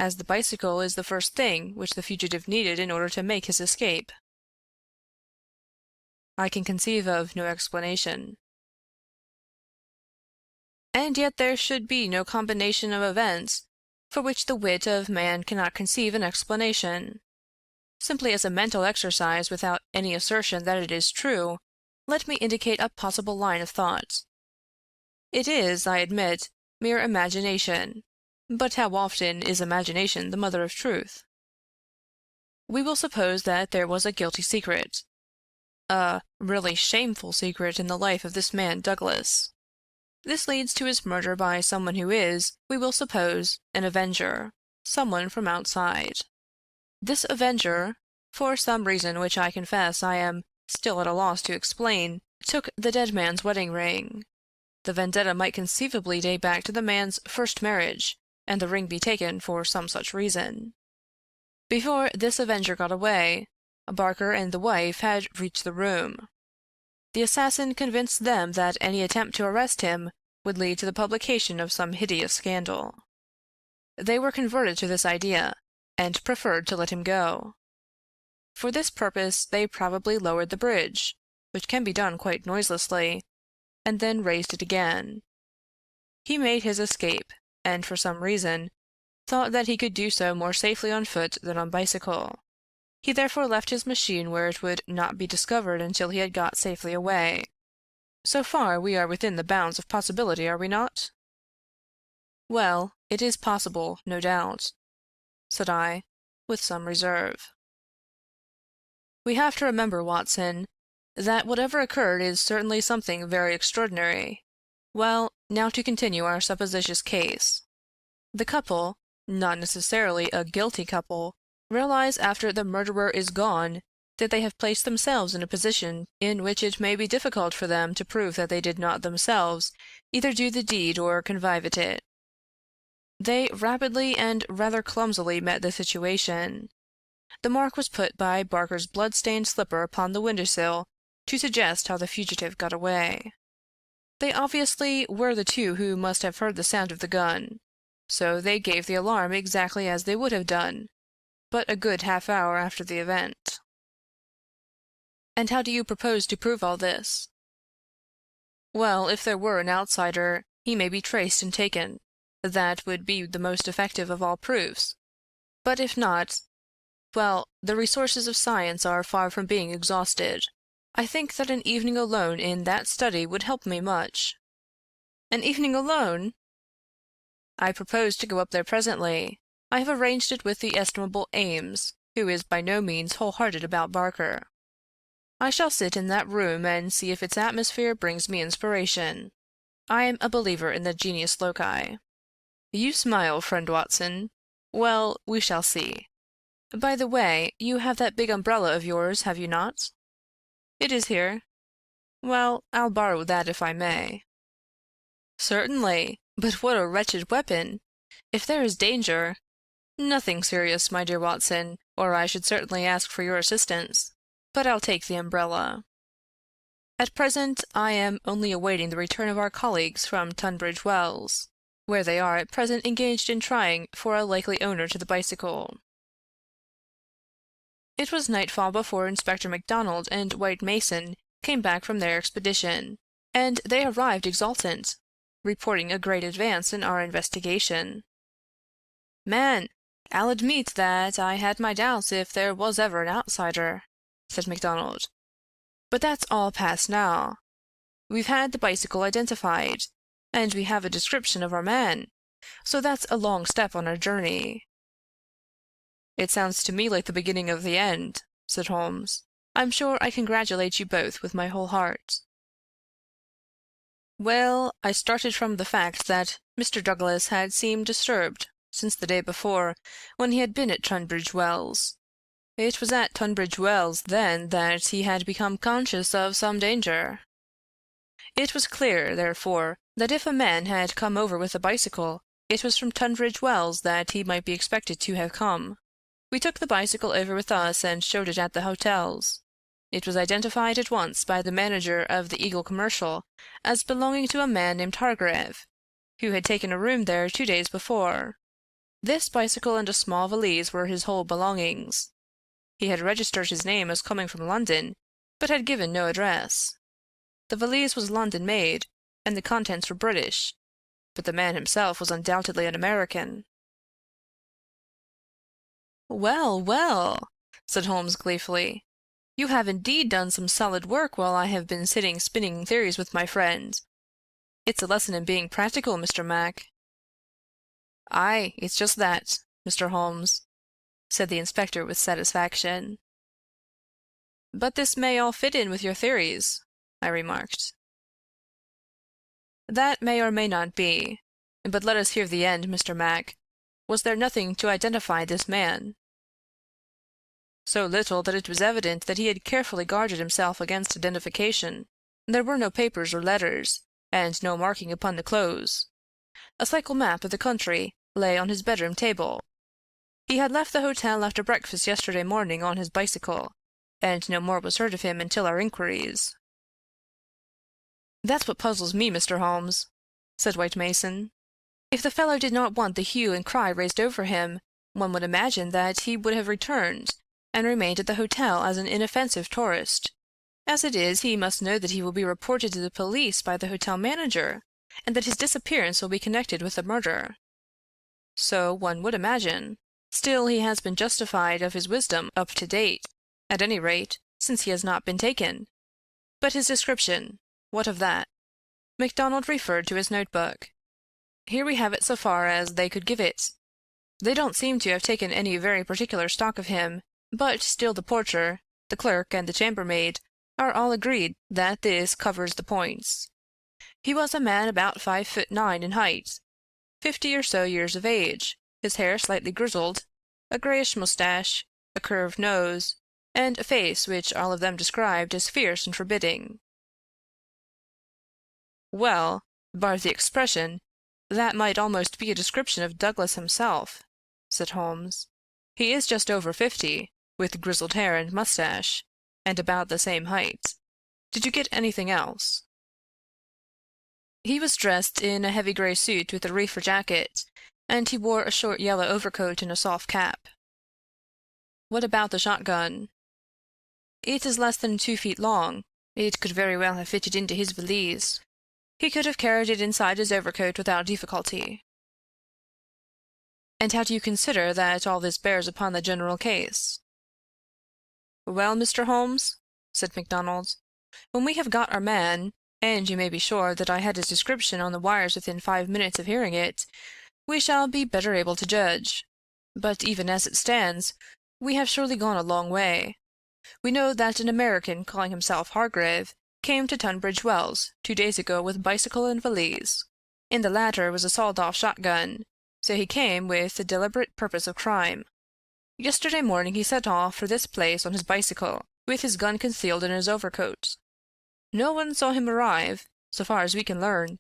as the bicycle is the first thing which the fugitive needed in order to make his escape? I can conceive of no explanation. And yet there should be no combination of events for which the wit of man cannot conceive an explanation. Simply as a mental exercise without any assertion that it is true, let me indicate a possible line of thought. It is, I admit, mere imagination, but how often is imagination the mother of truth? We will suppose that there was a guilty secret, a really shameful secret in the life of this man Douglas. This leads to his murder by someone who is, we will suppose, an avenger, someone from outside. This avenger, for some reason which I confess I am still at a loss to explain, took the dead man's wedding ring. The vendetta might conceivably date back to the man's first marriage, and the ring be taken for some such reason. Before this avenger got away, Barker and the wife had reached the room. The assassin convinced them that any attempt to arrest him would lead to the publication of some hideous scandal. They were converted to this idea, and preferred to let him go. For this purpose they probably lowered the bridge, which can be done quite noiselessly, and then raised it again. He made his escape, and for some reason thought that he could do so more safely on foot than on bicycle. He therefore left his machine where it would not be discovered until he had got safely away. So far we are within the bounds of possibility, are we not? Well, it is possible, no doubt, said I, with some reserve. We have to remember, Watson, that whatever occurred is certainly something very extraordinary. Well, now to continue our supposititious case. The couple, not necessarily a guilty couple, realize after the murderer is gone that they have placed themselves in a position in which it may be difficult for them to prove that they did not themselves either do the deed or connive at it. They rapidly and rather clumsily met the situation. The mark was put by Barker's blood-stained slipper upon the window-sill to suggest how the fugitive got away. They obviously were the two who must have heard the sound of the gun, so they gave the alarm exactly as they would have done, but a good half-hour after the event. And how do you propose to prove all this? Well, if there were an outsider, he may be traced and taken. That would be the most effective of all proofs. But if not, well, the resources of science are far from being exhausted. I think that an evening alone in that study would help me much. An evening alone? I propose to go up there presently. I have arranged it with the estimable Ames, who is by no means whole-hearted about Barker. I shall sit in that room and see if its atmosphere brings me inspiration. I am a believer in the genius loci. You smile, friend Watson. Well, we shall see. By the way, you have that big umbrella of yours, have you not? It is here. Well, I'll borrow that if I may. Certainly, but what a wretched weapon! If there is danger— Nothing serious, my dear Watson, or I should certainly ask for your assistance. But I'll take the umbrella. At present, I am only awaiting the return of our colleagues from Tunbridge Wells, where they are at present engaged in trying for a likely owner to the bicycle. It was nightfall before Inspector MacDonald and White Mason came back from their expedition, and they arrived exultant, reporting a great advance in our investigation. "Man, I'll admit that I had my doubts if there was ever an outsider," said MacDonald. "But that's all past now. We've had the bicycle identified, and we have a description of our man, so that's a long step on our journey." "It sounds to me like the beginning of the end," said Holmes. "I'm sure I congratulate you both with my whole heart." "Well, I started from the fact that Mr. Douglas had seemed disturbed since the day before, when he had been at Tunbridge Wells. It was at Tunbridge Wells, then, that he had become conscious of some danger. It was clear, therefore, that if a man had come over with a bicycle, it was from Tunbridge Wells that he might be expected to have come. We took the bicycle over with us and showed it at the hotels. It was identified at once by the manager of the Eagle Commercial as belonging to a man named Hargrave, who had taken a room there 2 days before. This bicycle and a small valise were his whole belongings. He had registered his name as coming from London, but had given no address. The valise was London-made, and the contents were British, but the man himself was undoubtedly an American." "Well, well," said Holmes gleefully. "You have indeed done some solid work while I have been sitting spinning theories with my friend. It's a lesson in being practical, Mr. Mac." "Aye, it's just that, Mr. Holmes," said the inspector with satisfaction. "But this may all fit in with your theories," I remarked. "That may or may not be. But let us hear the end, Mr. Mac. Was there nothing to identify this man?" "So little that it was evident that he had carefully guarded himself against identification. There were no papers or letters, and no marking upon the clothes. A cycle map of the country lay on his bedroom table. He had left the hotel after breakfast yesterday morning on his bicycle, and no more was heard of him until our inquiries." "That's what puzzles me, Mr. Holmes," said White Mason. "If the fellow did not want the hue and cry raised over him, one would imagine that he would have returned, and remained at the hotel as an inoffensive tourist. As it is, he must know that he will be reported to the police by the hotel manager, and that his disappearance will be connected with the murder. So one would imagine. Still, he has been justified of his wisdom up to date, at any rate, since he has not been taken. But his description, what of that?" MacDonald referred to his notebook. "Here we have it so far as they could give it. They don't seem to have taken any very particular stock of him, but still the porter, the clerk, and the chambermaid are all agreed that this covers the points. He was a man about 5'9" in height, 50 or so years of age, his hair slightly grizzled, a greyish moustache, a curved nose, and a face which all of them described as fierce and forbidding." "Well, bar the expression, that might almost be a description of Douglas himself," said Holmes. "He is just over 50, with grizzled hair and moustache, and about the same height. Did you get anything else?" "He was dressed in a heavy grey suit with a reefer jacket, and he wore a short yellow overcoat and a soft cap." "What about the shotgun?" "It is less than 2 feet long. It could very well have fitted into his valise. He could have carried it inside his overcoat without difficulty." "And how do you consider that all this bears upon the general case?" "Well, Mr. Holmes," said MacDonald, "when we have got our man, and you may be sure that I had his description on the wires within 5 minutes of hearing it, we shall be better able to judge. But even as it stands, we have surely gone a long way. We know that an American calling himself Hargrave came to Tunbridge Wells 2 days ago with bicycle and valise. In the latter was a sawed-off shotgun, so he came with the deliberate purpose of crime. Yesterday morning he set off for this place on his bicycle, with his gun concealed in his overcoat. No one saw him arrive, so far as we can learn,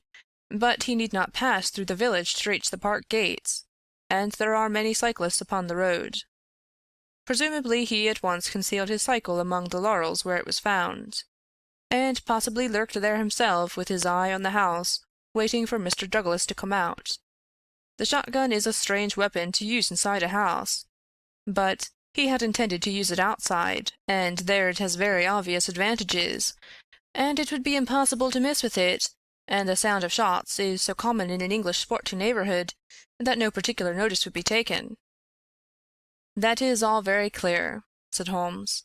but he need not pass through the village to reach the park gates. and there are many cyclists upon the road. Presumably he at once concealed his cycle among the laurels where it was found, and possibly lurked there himself with his eye on the house, waiting for Mr. Douglas to come out. The shotgun is a strange weapon to use inside a house, but he had intended to use it outside, and there it has very obvious advantages, and it would be impossible to miss with it, and the sound of shots is so common in an English sporting neighbourhood that no particular notice would be taken. That is all very clear, said Holmes.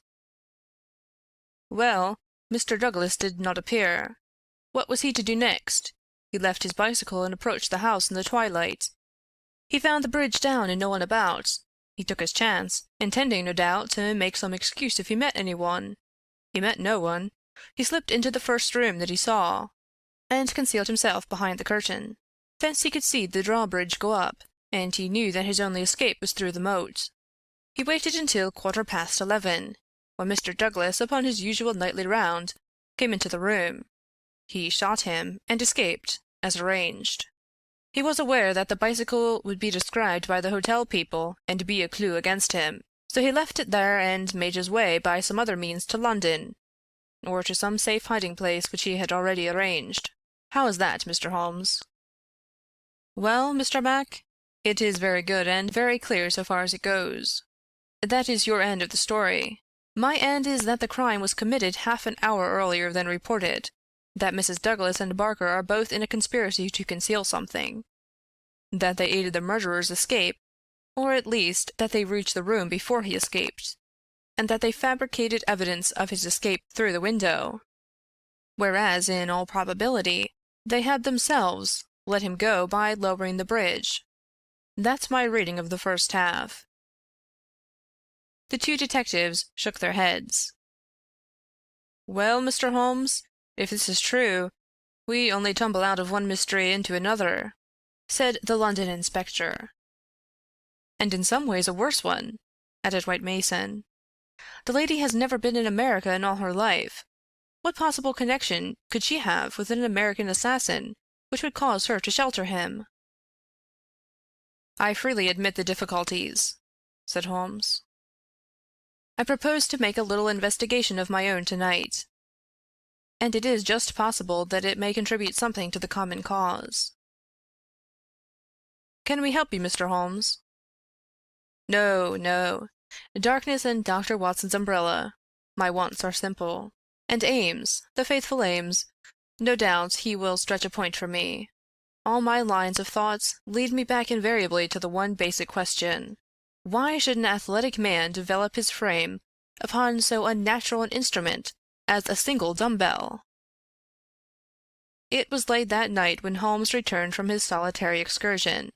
Well, Mr. Douglas did not appear. What was he to do next? He left his bicycle and approached the house in the twilight. He found the bridge down and no one about. He took his chance, intending, no doubt, to make some excuse if he met anyone. He met no one. He slipped into the first room that he saw, and concealed himself behind the curtain. Thence he could see the drawbridge go up, and he knew that his only escape was through the moat. He waited until 11:15, when Mr. Douglas, upon his usual nightly round, came into the room. He shot him, and escaped, as arranged. He was aware that the bicycle would be described by the hotel people and be a clue against him, so he left it there and made his way by some other means to London, or to some safe hiding-place which he had already arranged. How is that, Mr. Holmes? Well, Mr. Mac, it is very good and very clear so far as it goes. That is your end of the story. My end is that the crime was committed half an hour earlier than reported, that Mrs. Douglas and Barker are both in a conspiracy to conceal something, that they aided the murderer's escape, or at least that they reached the room before he escaped, and that they fabricated evidence of his escape through the window, whereas, in all probability, they had themselves let him go by lowering the bridge. That's my reading of the first half. The two detectives shook their heads. Well, Mr. Holmes, if this is true, we only tumble out of one mystery into another, said the London inspector. And in some ways a worse one, added White Mason. The lady has never been in America in all her life. What possible connection could she have with an American assassin which would cause her to shelter him? I freely admit the difficulties, said Holmes. I propose to make a little investigation of my own tonight, and it is just possible that it may contribute something to the common cause. Can we help you, Mr. Holmes? No, no. Darkness and Dr. Watson's umbrella. My wants are simple. And Ames, the faithful Ames, no doubt he will stretch a point for me. All my lines of thoughts lead me back invariably to the one basic question. Why should an athletic man develop his frame upon so unnatural an instrument as a single dumbbell? It was late that night when Holmes returned from his solitary excursion.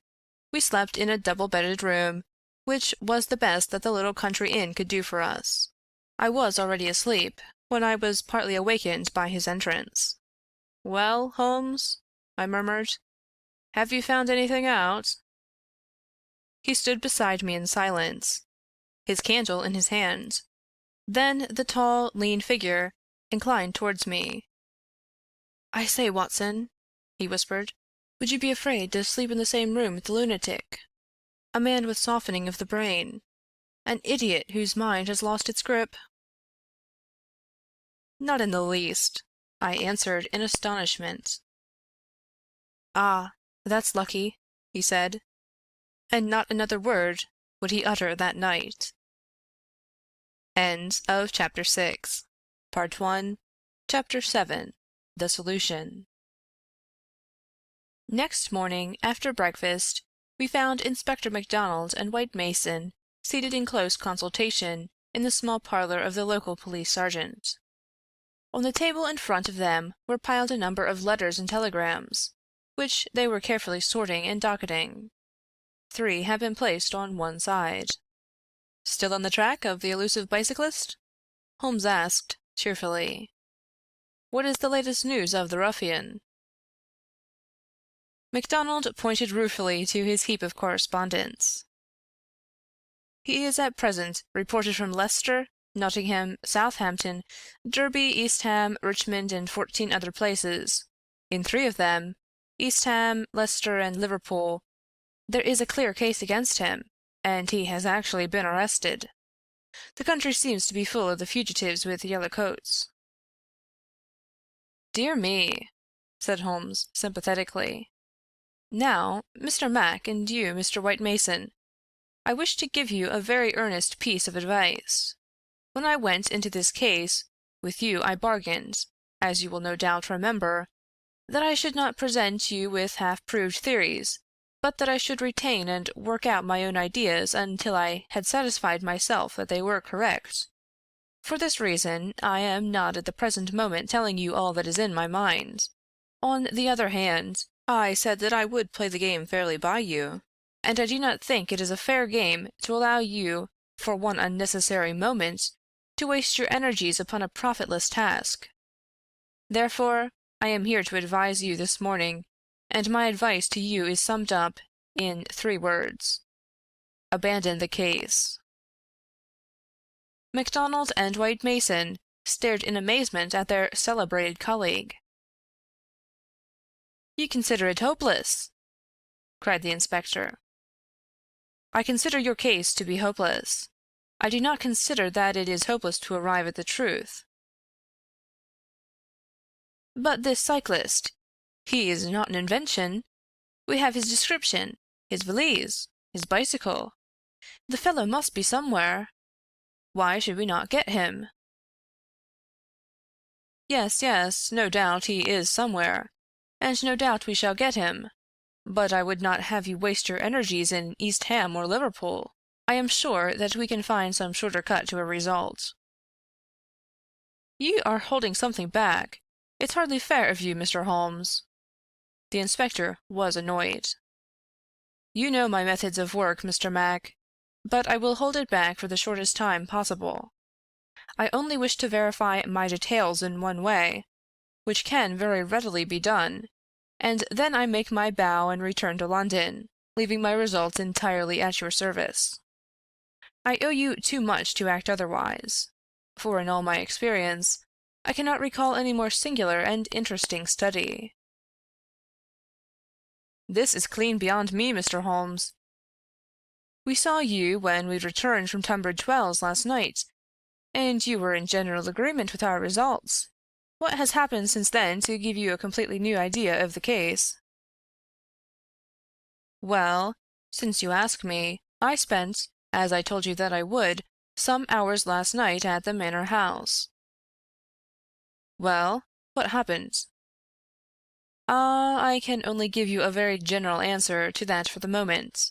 We slept in a double-bedded room, which was the best that the little country inn could do for us. I was already asleep, when I was partly awakened by his entrance. "Well, Holmes," I murmured, "have you found anything out?" He stood beside me in silence, his candle in his hand. Then the tall, lean figure inclined towards me. "I say, Watson," he whispered, "would you be afraid to sleep in the same room with the lunatic? A man with softening of the brain. An idiot whose mind has lost its grip." "Not in the least," I answered in astonishment. "Ah, that's lucky," he said, and not another word would he utter that night. End of Chapter 6. Part 1. Chapter 7. The Solution. Next morning, after breakfast, we found Inspector MacDonald and White Mason seated in close consultation in the small parlor of the local police sergeant. On the table in front of them were piled a number of letters and telegrams, which they were carefully sorting and docketing. 3 had been placed on one side. "Still on the track of the elusive bicyclist?" Holmes asked, cheerfully. "What is the latest news of the ruffian?" MacDonald pointed ruefully to his heap of correspondence. "He is at present reported from Leicester, Nottingham, Southampton, Derby, East Ham, Richmond, and 14 other places. In 3 of them, East Ham, Leicester, and Liverpool, There is a clear case against him, and he has actually been arrested. The country seems to be full of the fugitives with yellow coats." "Dear me," said Holmes, sympathetically. "Now, Mr. Mac, and you, Mr. White Mason, I wish to give you a very earnest piece of advice. When I went into this case, with you I bargained, as you will no doubt remember, that I should not present you with half-proved theories, but that I should retain and work out my own ideas until I had satisfied myself that they were correct. For this reason, I am not at the present moment telling you all that is in my mind. On the other hand, I said that I would play the game fairly by you, and I do not think it is a fair game to allow you, for one unnecessary moment, to waste your energies upon a profitless task. Therefore, I am here to advise you this morning, and my advice to you is summed up in 3 words. Abandon the case." MacDonald and White Mason stared in amazement at their celebrated colleague. "You consider it hopeless?" cried the inspector. "I consider your case to be hopeless. I do not consider that it is hopeless to arrive at the truth." "But this cyclist, he is not an invention. We have his description, his valise, his bicycle. The fellow must be somewhere. Why should we not get him?" "Yes, yes, no doubt he is somewhere, and no doubt we shall get him. But I would not have you waste your energies in East Ham or Liverpool. I am sure that we can find some shorter cut to a result." "You are holding something back. It's hardly fair of you, Mr. Holmes." The inspector was annoyed. "You know my methods of work, Mr. Mac, but I will hold it back for the shortest time possible. I only wish to verify my details in one way, which can very readily be done, and then I make my bow and return to London, leaving my results entirely at your service. I owe you too much to act otherwise, for in all my experience I cannot recall any more singular and interesting study." "This is clean beyond me, Mr. Holmes. We saw you when we returned from Tunbridge Wells last night, and you were in general agreement with our results. What has happened since then to give you a completely new idea of the case?" "Well, since you ask me, I spent, as I told you that I would, some hours last night at the Manor House." "Well, what happened?" I can only give you a very general answer to that for the moment.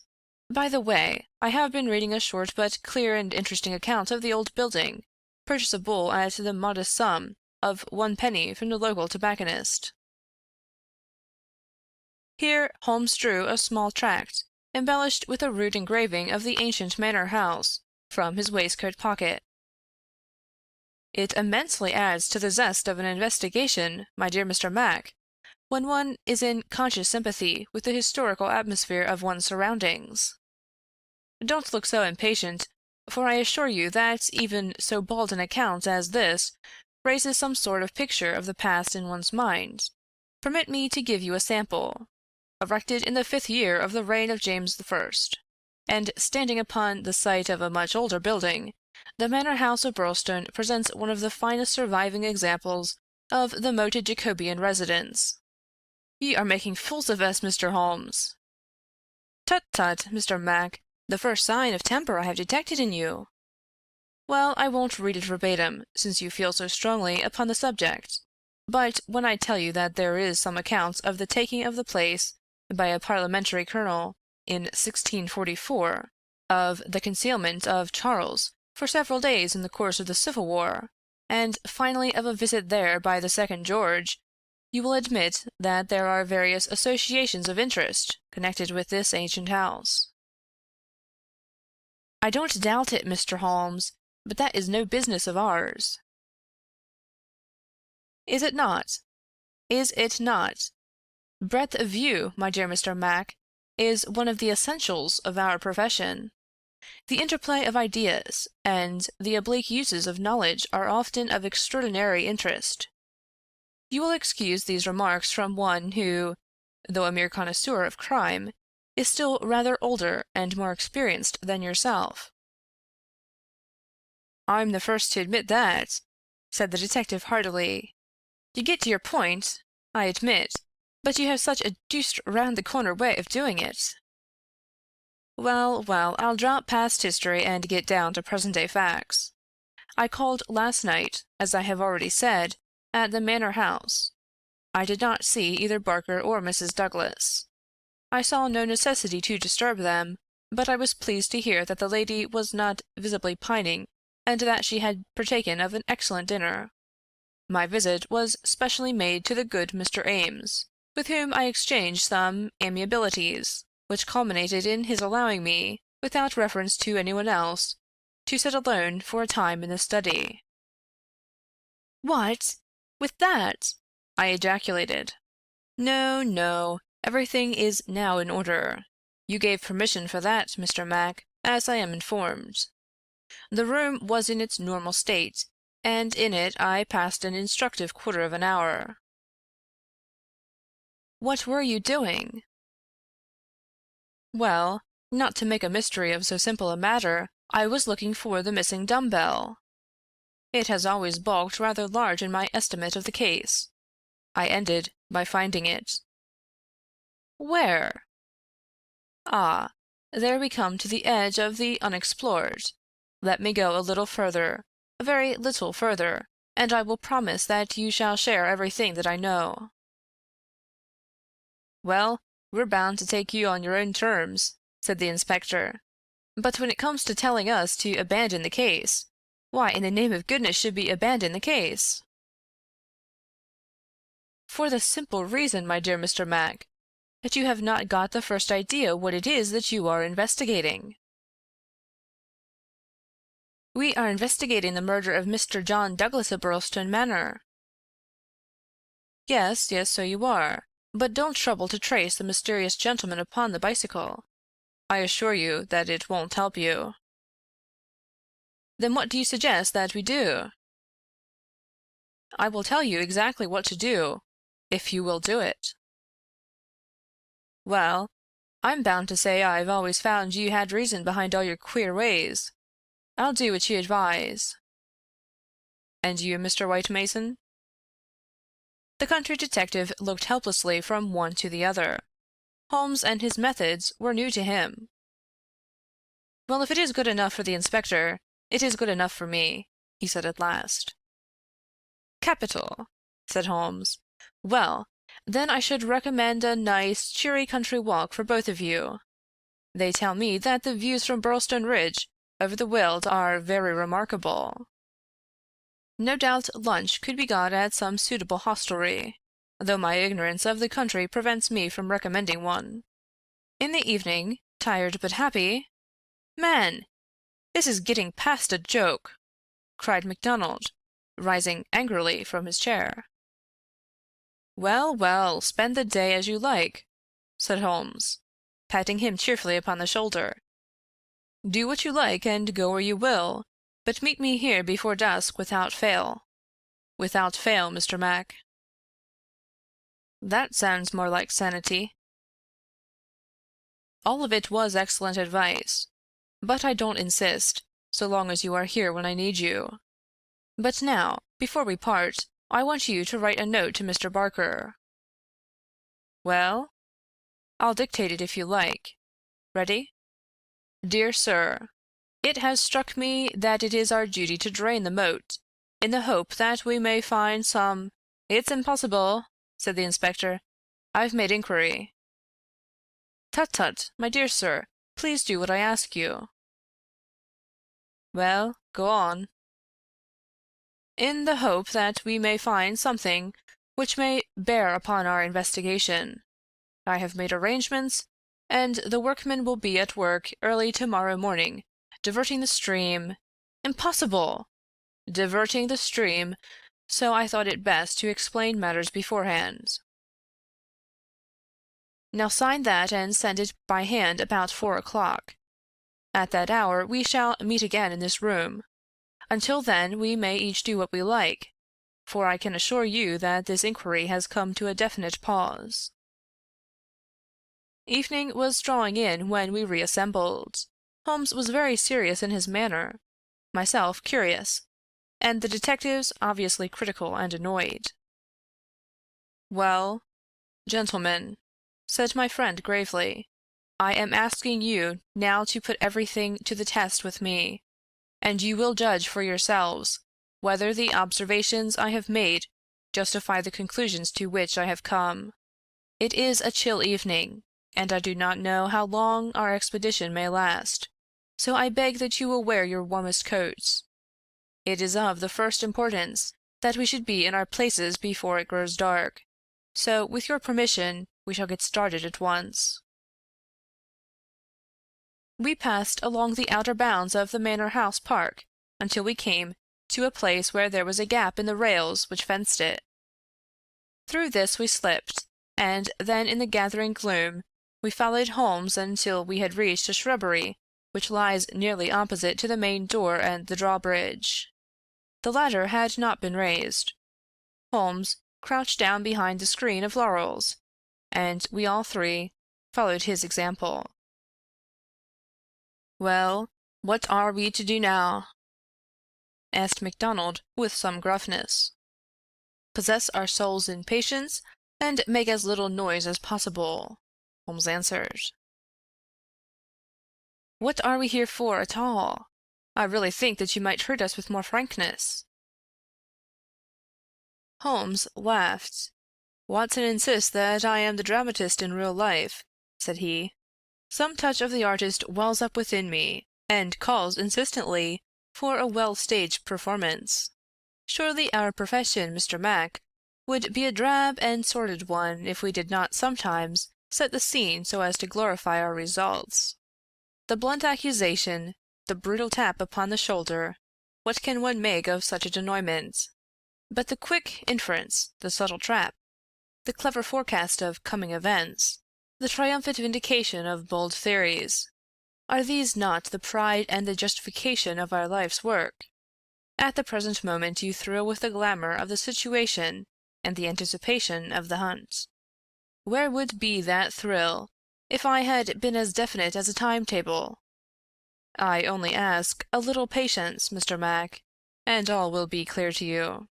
By the way, I have been reading a short but clear and interesting account of the old building, purchasable at the modest sum of 1 penny from the local tobacconist." Here Holmes drew a small tract, embellished with a rude engraving of the ancient manor house, from his waistcoat pocket. "It immensely adds to the zest of an investigation, my dear Mr. Mac, when one is in conscious sympathy with the historical atmosphere of one's surroundings. Don't look so impatient, for I assure you that even so bald an account as this raises some sort of picture of the past in one's mind. Permit me to give you a sample. Erected in the 5th year of the reign of James I, and standing upon the site of a much older building, the manor house of Birlstone presents one of the finest surviving examples of the moated Jacobean residence." "Ye are making fools of us, Mr. Holmes." "Tut, tut, Mr. Mac, the first sign of temper I have detected in you." "Well, I won't read it verbatim, since you feel so strongly upon the subject. But when I tell you that there is some account of the taking of the place by a parliamentary colonel in 1644, of the concealment of Charles for several days in the course of the Civil War, and finally of a visit there by the second George, you will admit that there are various associations of interest connected with this ancient house." "I don't doubt it, Mr. Holmes, but that is no business of ours." "Is it not? Is it not? Breadth of view, my dear Mr. Mac, is one of the essentials of our profession. The interplay of ideas and the oblique uses of knowledge are often of extraordinary interest. You will excuse these remarks from one who, though a mere connoisseur of crime, is still rather older and more experienced than yourself." "I'm the first to admit that," said the detective heartily. "You get to your point, I admit, but you have such a deuced round-the-corner way of doing it." "Well, well, I'll drop past history and get down to present-day facts. I called last night, as I have already said, at the Manor House. I did not see either Barker or Mrs. Douglas. I saw no necessity to disturb them, but I was pleased to hear that the lady was not visibly pining, and that she had partaken of an excellent dinner. My visit was specially made to the good Mr. Ames, with whom I exchanged some amiabilities, which culminated in his allowing me, without reference to anyone else, to sit alone for a time in the study." "What! With that?" I ejaculated. "No, no, everything is now in order. You gave permission for that, Mr. Mac, as I am informed. The room was in its normal state, and in it I passed an instructive quarter of an hour." "What were you doing?" "Well, not to make a mystery of so simple a matter, I was looking for the missing dumb-bell. It has always bulked rather large in my estimate of the case. I ended by finding it." "Where?" "Ah, there we come to the edge of the unexplored. Let me go a little further, a very little further, and I will promise that you shall share everything that I know." "Well, we're bound to take you on your own terms," said the inspector. "But when it comes to telling us to abandon the case, why in the name of goodness should we abandon the case?" "For the simple reason, my dear Mr. Mac, that you have not got the first idea what it is that you are investigating." "We are investigating the murder of Mr. John Douglas at Birlstone Manor." "Yes, yes, so you are. But don't trouble to trace the mysterious gentleman upon the bicycle. I assure you that it won't help you." "Then what do you suggest that we do?" "I will tell you exactly what to do, if you will do it." "Well, I'm bound to say I've always found you had reason behind all your queer ways. I'll do what you advise." "And you, Mr. White Mason?" The country detective looked helplessly from one to the other. Holmes and his methods were new to him. "Well, if it is good enough for the inspector, it is good enough for me," he said at last. "Capital," said Holmes. "Well, then I should recommend a nice, cheery country walk for both of you. They tell me that the views from Birlstone Ridge over the Weald are very remarkable. No doubt lunch could be got at some suitable hostelry, though my ignorance of the country prevents me from recommending one. In the evening, tired but happy— Man! This is getting past a joke!" cried MacDonald, rising angrily from his chair. "Well, well, spend the day as you like," said Holmes, patting him cheerfully upon the shoulder. "Do what you like and go where you will, but meet me here before dusk without fail. Without fail, Mr. Mac." "That sounds more like sanity." "All of it was excellent advice, but I don't insist, so long as you are here when I need you. But now, before we part, I want you to write a note to Mr. Barker." "Well?" "I'll dictate it if you like. Ready? Dear Sir, it has struck me that it is our duty to drain the moat, in the hope that we may find some— It's impossible," said the inspector. "I've made inquiry." "Tut, tut, my dear sir, please do what I ask you." "Well, go on." "In the hope that we may find something which may bear upon our investigation. I have made arrangements, and the workmen will be at work early to-morrow morning, diverting the stream— Impossible! Diverting the stream, so I thought it best to explain matters beforehand. Now sign that and send it by hand about 4 o'clock. At that hour we shall meet again in this room. Until then we may each do what we like, for I can assure you that this inquiry has come to a definite pause." Evening was drawing in when we reassembled. Holmes was very serious in his manner, myself curious, and the detectives obviously critical and annoyed. "Well, gentlemen," said my friend gravely, "I am asking you now to put everything to the test with me, and you will judge for yourselves whether the observations I have made justify the conclusions to which I have come. It is a chill evening, and I do not know how long our expedition may last, so I beg that you will wear your warmest coats. It is of the first importance that we should be in our places before it grows dark, so with your permission we shall get started at once." We passed along the outer bounds of the Manor House Park until we came to a place where there was a gap in the rails which fenced it. Through this we slipped, and then in the gathering gloom we followed Holmes until we had reached a shrubbery which lies nearly opposite to the main door and the drawbridge. The latter had not been raised. Holmes crouched down behind the screen of laurels, and we all three followed his example. "Well, what are we to do now?" asked MacDonald with some gruffness. "Possess our souls in patience, and make as little noise as possible," Holmes answered. "What are we here for at all? I really think that you might treat us with more frankness." Holmes laughed. "Watson insists that I am the dramatist in real life," said he. "Some touch of the artist wells up within me, and calls insistently for a well-staged performance. Surely our profession, Mr. Mac, would be a drab and sordid one if we did not sometimes set the scene so as to glorify our results. The blunt accusation, the brutal tap upon the shoulder, what can one make of such a denouement? But the quick inference, the subtle trap, the clever forecast of coming events, the triumphant vindication of bold theories, are these not the pride and the justification of our life's work? At the present moment you thrill with the glamour of the situation and the anticipation of the hunt. Where would be that thrill if I had been as definite as a timetable? I only ask a little patience, Mr. Mac, and all will be clear to you."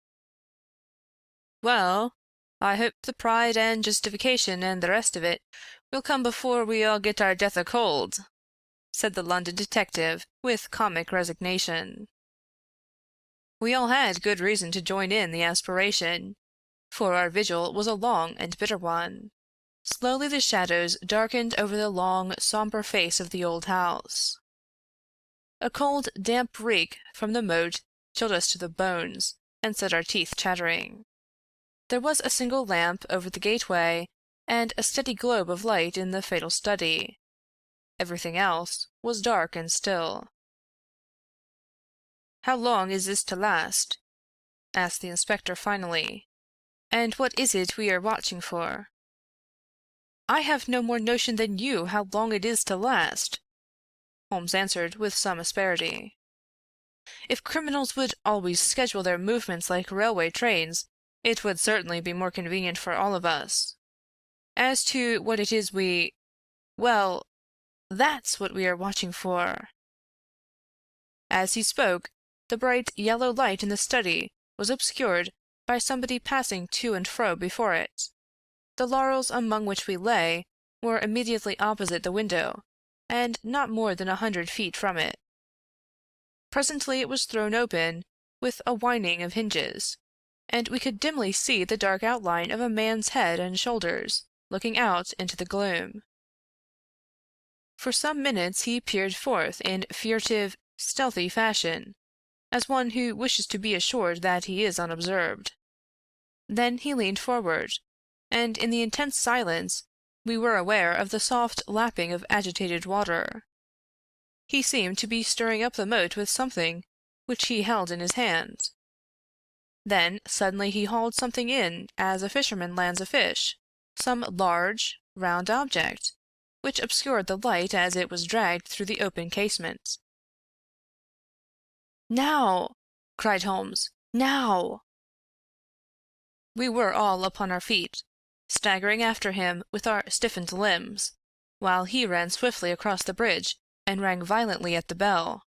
"Well, I hope the pride and justification and the rest of it will come before we all get our death o' cold," said the London detective with comic resignation. We all had good reason to join in the aspiration, for our vigil was a long and bitter one. Slowly the shadows darkened over the long, sombre face of the old house. A cold, damp reek from the moat chilled us to the bones, and set our teeth chattering. There was a single lamp over the gateway, and a steady globe of light in the fatal study. Everything else was dark and still. "How long is this to last?" asked the inspector finally. "And what is it we are watching for?" "I have no more notion than you how long it is to last," Holmes answered with some asperity. "If criminals would always schedule their movements like railway trains, it would certainly be more convenient for all of us. As to what it is well, that's what we are watching for." As he spoke, the bright yellow light in the study was obscured by somebody passing to and fro before it. The laurels among which we lay were immediately opposite the window, and not more than 100 feet from it. Presently it was thrown open with a whining of hinges, and we could dimly see the dark outline of a man's head and shoulders looking out into the gloom. For some minutes he peered forth in furtive, stealthy fashion, as one who wishes to be assured that he is unobserved. Then he leaned forward, and in the intense silence we were aware of the soft lapping of agitated water. He seemed to be stirring up the moat with something which he held in his hand. Then suddenly he hauled something in as a fisherman lands a fish, some large, round object, which obscured the light as it was dragged through the open casement. "Now!" cried Holmes. "Now!" We were all upon our feet, staggering after him with our stiffened limbs, while he ran swiftly across the bridge and rang violently at the bell.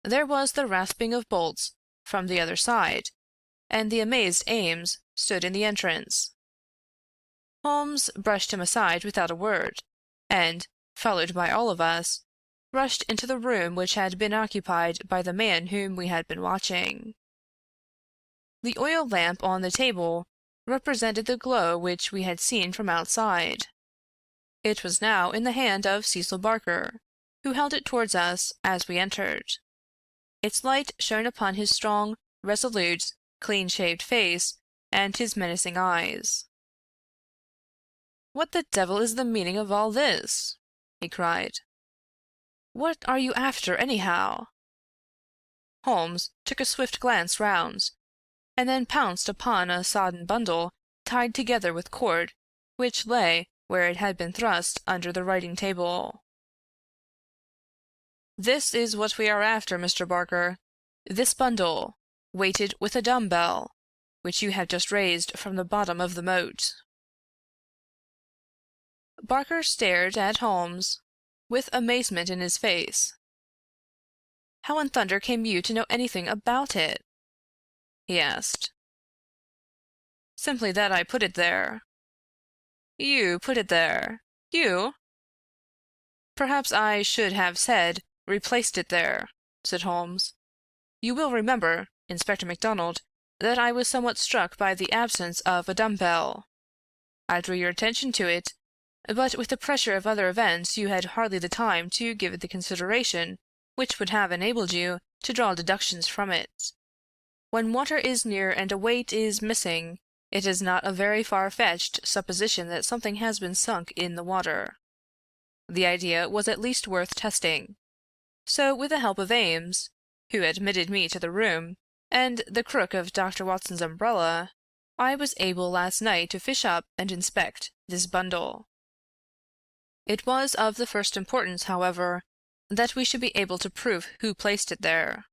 There was the rasping of bolts from the other side, and the amazed Ames stood in the entrance. Holmes brushed him aside without a word, and, followed by all of us, rushed into the room which had been occupied by the man whom we had been watching. The oil lamp on the table represented the glow which we had seen from outside. It was now in the hand of Cecil Barker, who held it towards us as we entered. Its light shone upon his strong, resolute, clean-shaved face and his menacing eyes. "What the devil is the meaning of all this?" he cried. "What are you after, anyhow?" Holmes took a swift glance round, and then pounced upon a sodden bundle tied together with cord, which lay where it had been thrust under the writing-table. "This is what we are after, Mr. Barker. This bundle, weighted with a dumb-bell, which you have just raised from the bottom of the moat." Barker stared at Holmes, with amazement in his face. "How in thunder came you to know anything about it?" he asked. "Simply that I put it there." "You put it there? You?" "Perhaps I should have said replaced it there," said Holmes. "You will remember, Inspector MacDonald, that I was somewhat struck by the absence of a dumb-bell. I drew your attention to it, but with the pressure of other events you had hardly the time to give it the consideration which would have enabled you to draw deductions from it. When water is near and a weight is missing, it is not a very far-fetched supposition that something has been sunk in the water. The idea was at least worth testing. So, with the help of Ames, who admitted me to the room, and the crook of Dr. Watson's umbrella, I was able last night to fish up and inspect this bundle. It was of the first importance, however, that we should be able to prove who placed it there.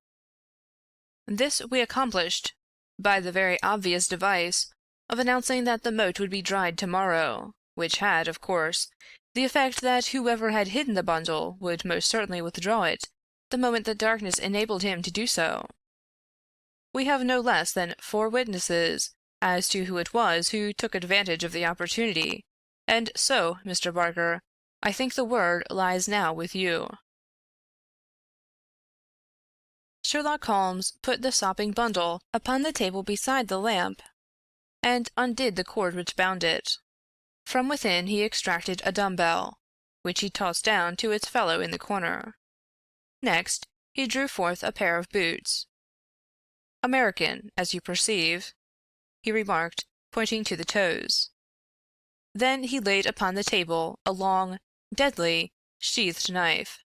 This we accomplished by the very obvious device of announcing that the moat would be dried tomorrow, which had, of course, the effect that whoever had hidden the bundle would most certainly withdraw it the moment that darkness enabled him to do so. We have no less than 4 witnesses as to who it was who took advantage of the opportunity, and so, Mr. Barker, I think the word lies now with you." Sherlock Holmes put the sopping bundle upon the table beside the lamp, and undid the cord which bound it. From within he extracted a dumb-bell, which he tossed down to its fellow in the corner. Next, he drew forth a pair of boots. "American, as you perceive," he remarked, pointing to the toes. Then he laid upon the table a long, deadly, sheathed knife.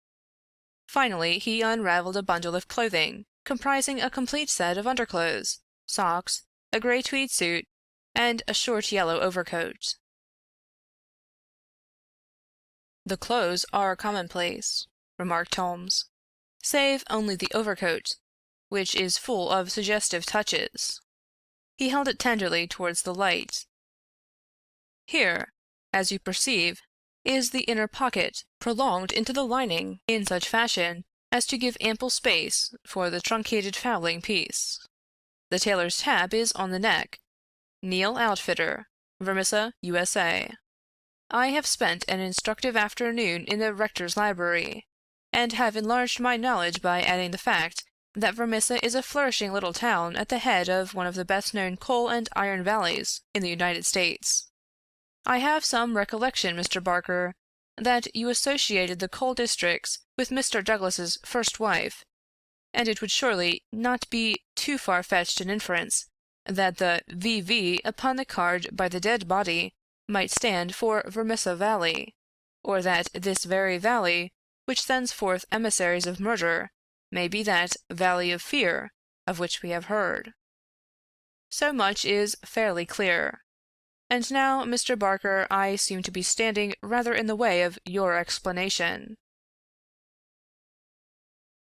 Finally, he unraveled a bundle of clothing, comprising a complete set of underclothes, socks, a grey tweed suit, and a short yellow overcoat. "The clothes are commonplace," remarked Holmes, "save only the overcoat, which is full of suggestive touches." He held it tenderly towards the light. "Here, as you perceive, is the inner pocket prolonged into the lining in such fashion as to give ample space for the truncated fowling piece. The tailor's tab is on the neck. Neil Outfitter, Vermissa, USA. I have spent an instructive afternoon in the rector's library, and have enlarged my knowledge by adding the fact that Vermissa is a flourishing little town at the head of one of the best-known coal and iron valleys in the United States. I have some recollection, Mr. Barker, that you associated the coal districts with Mr. Douglas's first wife, and it would surely not be too far-fetched an inference that the VV upon the card by the dead body might stand for Vermissa Valley, or that this very valley, which sends forth emissaries of murder, may be that Valley of Fear of which we have heard. So much is fairly clear. And now, Mr. Barker, I seem to be standing rather in the way of your explanation."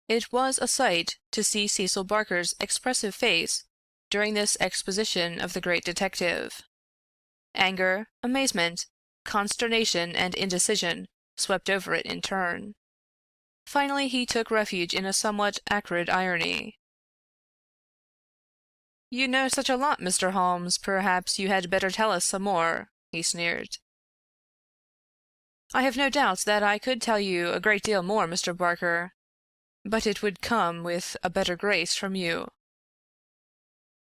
It was a sight to see Cecil Barker's expressive face during this exposition of the great detective. Anger, amazement, consternation and indecision swept over it in turn. Finally he took refuge in a somewhat acrid irony. "You know such a lot, Mr. Holmes, perhaps you had better tell us some more," he sneered. "I have no doubt that I could tell you a great deal more, Mr. Barker, but it would come with a better grace from you."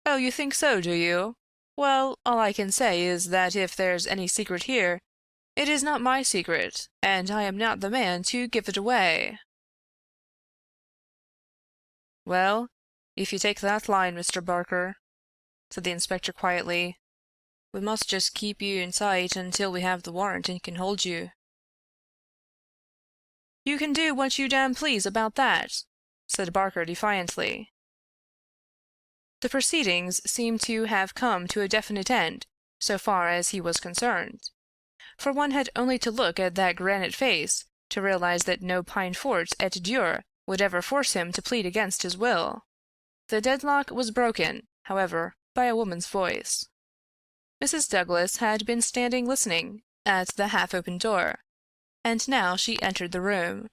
"Oh, you think so, do you? Well, all I can say is that if there's any secret here, it is not my secret, and I am not the man to give it away." "Well, if you take that line, Mr. Barker," said the inspector quietly, "we must just keep you in sight until we have the warrant and can hold you." "You can do what you damn please about that," said Barker defiantly. The proceedings seemed to have come to a definite end, so far as he was concerned, for one had only to look at that granite face to realize that no peine forte et dure would ever force him to plead against his will. The deadlock was broken, however, by a woman's voice. Mrs. Douglas had been standing listening at the half-open door, and now she entered the room.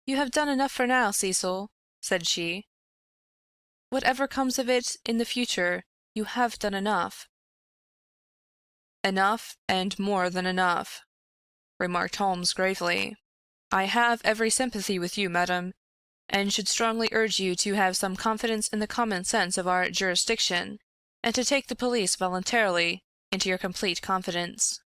"You have done enough for now, Cecil," said she. "Whatever comes of it in the future, you have done enough." "Enough, and more than enough," remarked Holmes gravely. "I have every sympathy with you, madam, and should strongly urge you to have some confidence in the common sense of our jurisdiction, and to take the police voluntarily into your complete confidence.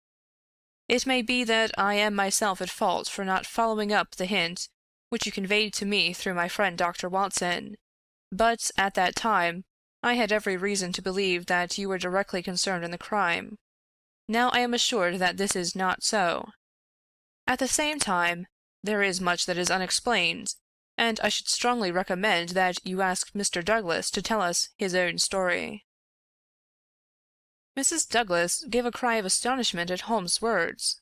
It may be that I am myself at fault for not following up the hint which you conveyed to me through my friend Dr. Watson, but at that time I had every reason to believe that you were directly concerned in the crime. Now I am assured that this is not so. At the same time, there is much that is unexplained, and I should strongly recommend that you ask Mr. Douglas to tell us his own story." Mrs. Douglas gave a cry of astonishment at Holmes' words.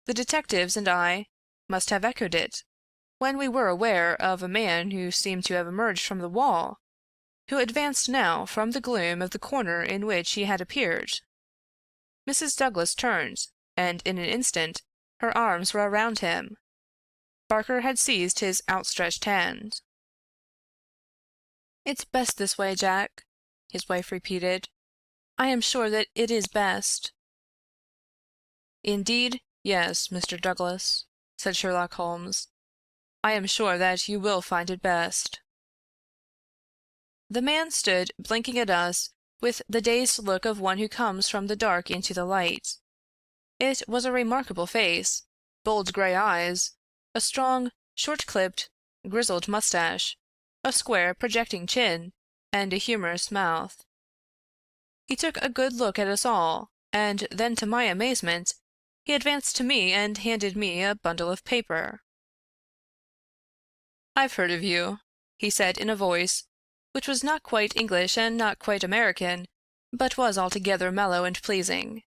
The detectives and I must have echoed it, when we were aware of a man who seemed to have emerged from the wall, who advanced now from the gloom of the corner in which he had appeared. Mrs. Douglas turned, and in an instant her arms were around him. Barker had seized his outstretched hand. "It's best this way, Jack," his wife repeated. "I am sure that it is best." "Indeed, yes, Mr. Douglas," said Sherlock Holmes. "I am sure that you will find it best." The man stood blinking at us with the dazed look of one who comes from the dark into the light. It was a remarkable face, bold gray eyes, a strong, short-clipped, grizzled mustache, a square, projecting chin, and a humorous mouth. He took a good look at us all, and then, to my amazement, he advanced to me and handed me a bundle of paper. "I've heard of you," he said in a voice which was not quite English and not quite American, but was altogether mellow and pleasing.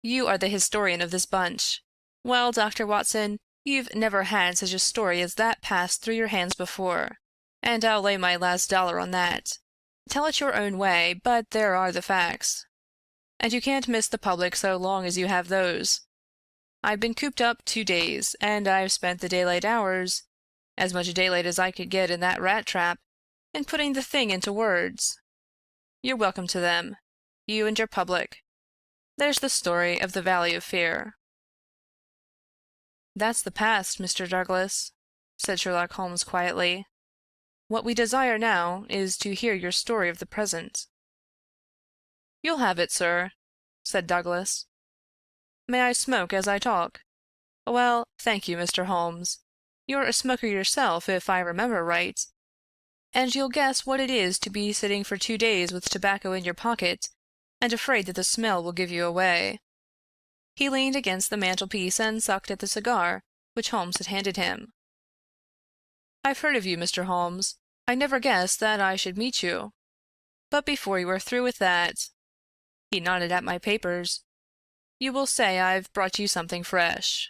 "You are the historian of this bunch. Well, Dr. Watson, you've never had such a story as that pass through your hands before, and I'll lay my last dollar on that. Tell it your own way, but there are the facts. And you can't miss the public so long as you have those. I've been cooped up 2 days, and I've spent the daylight hours, as much daylight as I could get in that rat trap, in putting the thing into words. You're welcome to them, you and your public. There's the story of the Valley of Fear." "That's the past, Mr. Douglas," said Sherlock Holmes quietly. "What we desire now is to hear your story of the present." "You'll have it, sir," said Douglas. "May I smoke as I talk? Well, thank you, Mr. Holmes. You're a smoker yourself, if I remember right. And you'll guess what it is to be sitting for 2 days with tobacco in your pocket, and afraid that the smell will give you away." He leaned against the mantelpiece and sucked at the cigar which Holmes had handed him. "I've heard of you, Mr. Holmes. I never guessed that I should meet you. But before you are through with that," he nodded at my papers, "you will say I've brought you something fresh."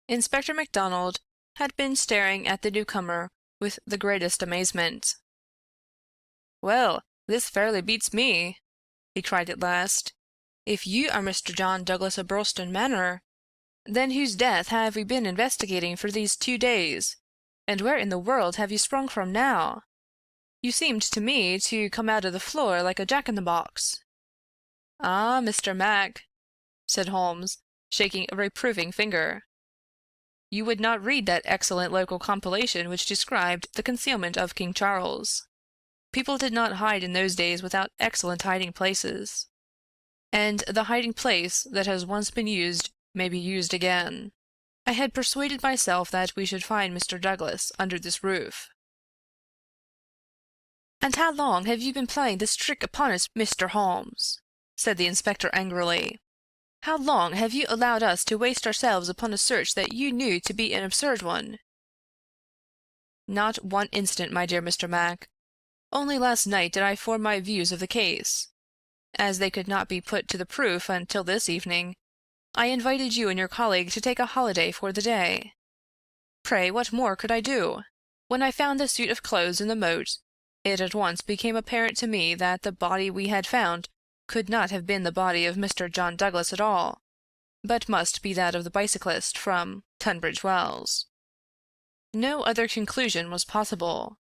Inspector MacDonald had been staring at the newcomer with the greatest amazement. "Well, this fairly beats me," he cried at last. If you are Mr. John Douglas of Birlstone Manor, then whose death have we been investigating for these 2 days, and where in the world have you sprung from now? You seemed to me to come out of the floor like a jack-in-the-box." "Ah, Mr. Mac," said Holmes, shaking a reproving finger, "you would not read that excellent local compilation which described the concealment of King Charles. People did not hide in those days without excellent hiding-places. And the hiding-place that has once been used may be used again. I had persuaded myself that we should find Mr. Douglas under this roof." "And how long have you been playing this trick upon us, Mr. Holmes?" said the inspector angrily. "How long have you allowed us to waste ourselves upon a search that you knew to be an absurd one?" "Not 1 instant, my dear Mr. Mac. Only last night did I form my views of the case. As they could not be put to the proof until this evening, I invited you and your colleague to take a holiday for the day. Pray, what more could I do? When I found the suit of clothes in the moat, it at once became apparent to me that the body we had found could not have been the body of Mr. John Douglas at all, but must be that of the bicyclist from Tunbridge Wells. No other conclusion was possible.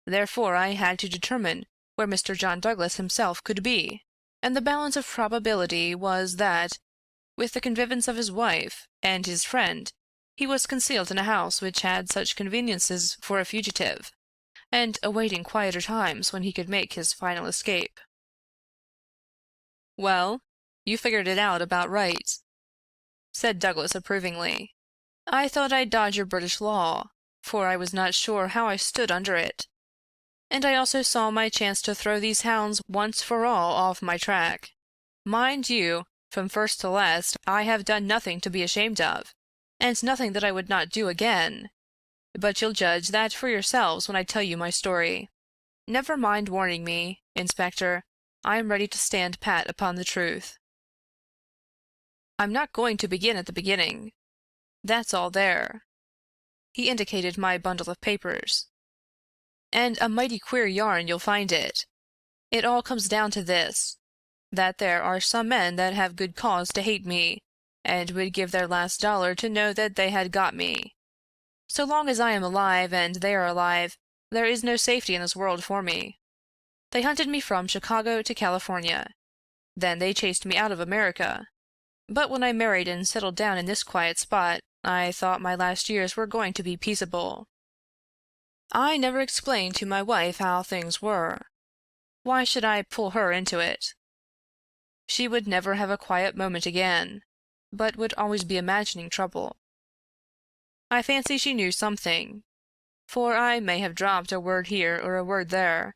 Therefore I had to determine where Mr. John Douglas himself could be, and the balance of probability was that, with the connivance of his wife and his friend, he was concealed in a house which had such conveniences for a fugitive, and awaiting quieter times when he could make his final escape." "Well, you figured it out about right," said Douglas approvingly. "I thought I'd dodge your British law, for I was not sure how I stood under it. And I also saw my chance to throw these hounds once for all off my track. Mind you, from first to last I have done nothing to be ashamed of, and nothing that I would not do again. But you'll judge that for yourselves when I tell you my story. Never mind warning me, Inspector. I am ready to stand pat upon the truth. I'm not going to begin at the beginning. That's all there." He indicated my bundle of papers. "And a mighty queer yarn you'll find it. It all comes down to this, that there are some men that have good cause to hate me, and would give their last dollar to know that they had got me. So long as I am alive and they are alive, there is no safety in this world for me. They hunted me from Chicago to California. Then they chased me out of America. But when I married and settled down in this quiet spot, I thought my last years were going to be peaceable. I never explained to my wife how things were. Why should I pull her into it? She would never have a quiet moment again, but would always be imagining trouble. I fancy she knew something, for I may have dropped a word here or a word there,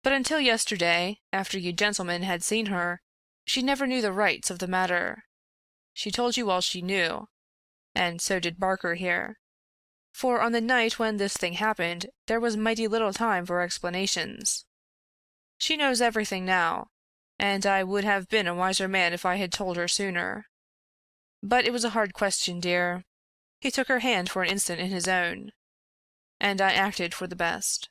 but until yesterday, after you gentlemen had seen her, she never knew the rights of the matter. She told you all she knew, and so did Barker here. For on the night when this thing happened, there was mighty little time for explanations. She knows everything now, and I would have been a wiser man if I had told her sooner. But it was a hard question, dear." He took her hand for an instant in his own. "And I acted for the best."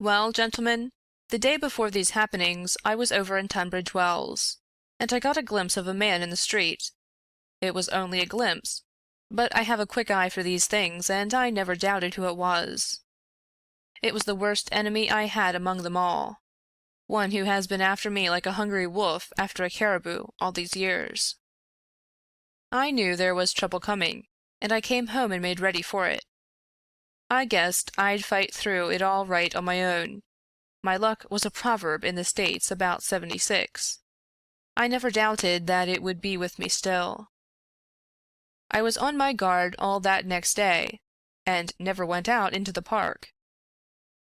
"Well, gentlemen, the day before these happenings I was over in Tunbridge Wells, and I got a glimpse of a man in the street. It was only a glimpse, but I have a quick eye for these things, and I never doubted who it was. It was the worst enemy I had among them all, one who has been after me like a hungry wolf after a caribou all these years. I knew there was trouble coming, and I came home and made ready for it. I guessed I'd fight through it all right on my own. My luck was a proverb in the States about '76. I never doubted that it would be with me still. I was on my guard all that next day, and never went out into the park.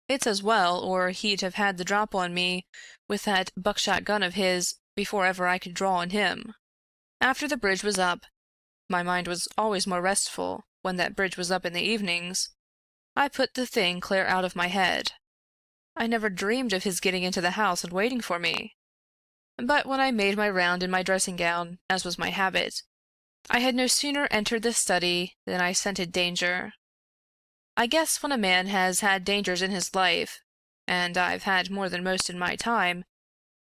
It's as well, or he'd have had the drop on me with that buckshot gun of his before ever I could draw on him. After the bridge was up, my mind was always more restful when that bridge was up in the evenings, I put the thing clear out of my head. I never dreamed of his getting into the house and waiting for me. But when I made my round in my dressing gown, as was my habit, I had no sooner entered the study than I scented danger. I guess when a man has had dangers in his life, and I've had more than most in my time,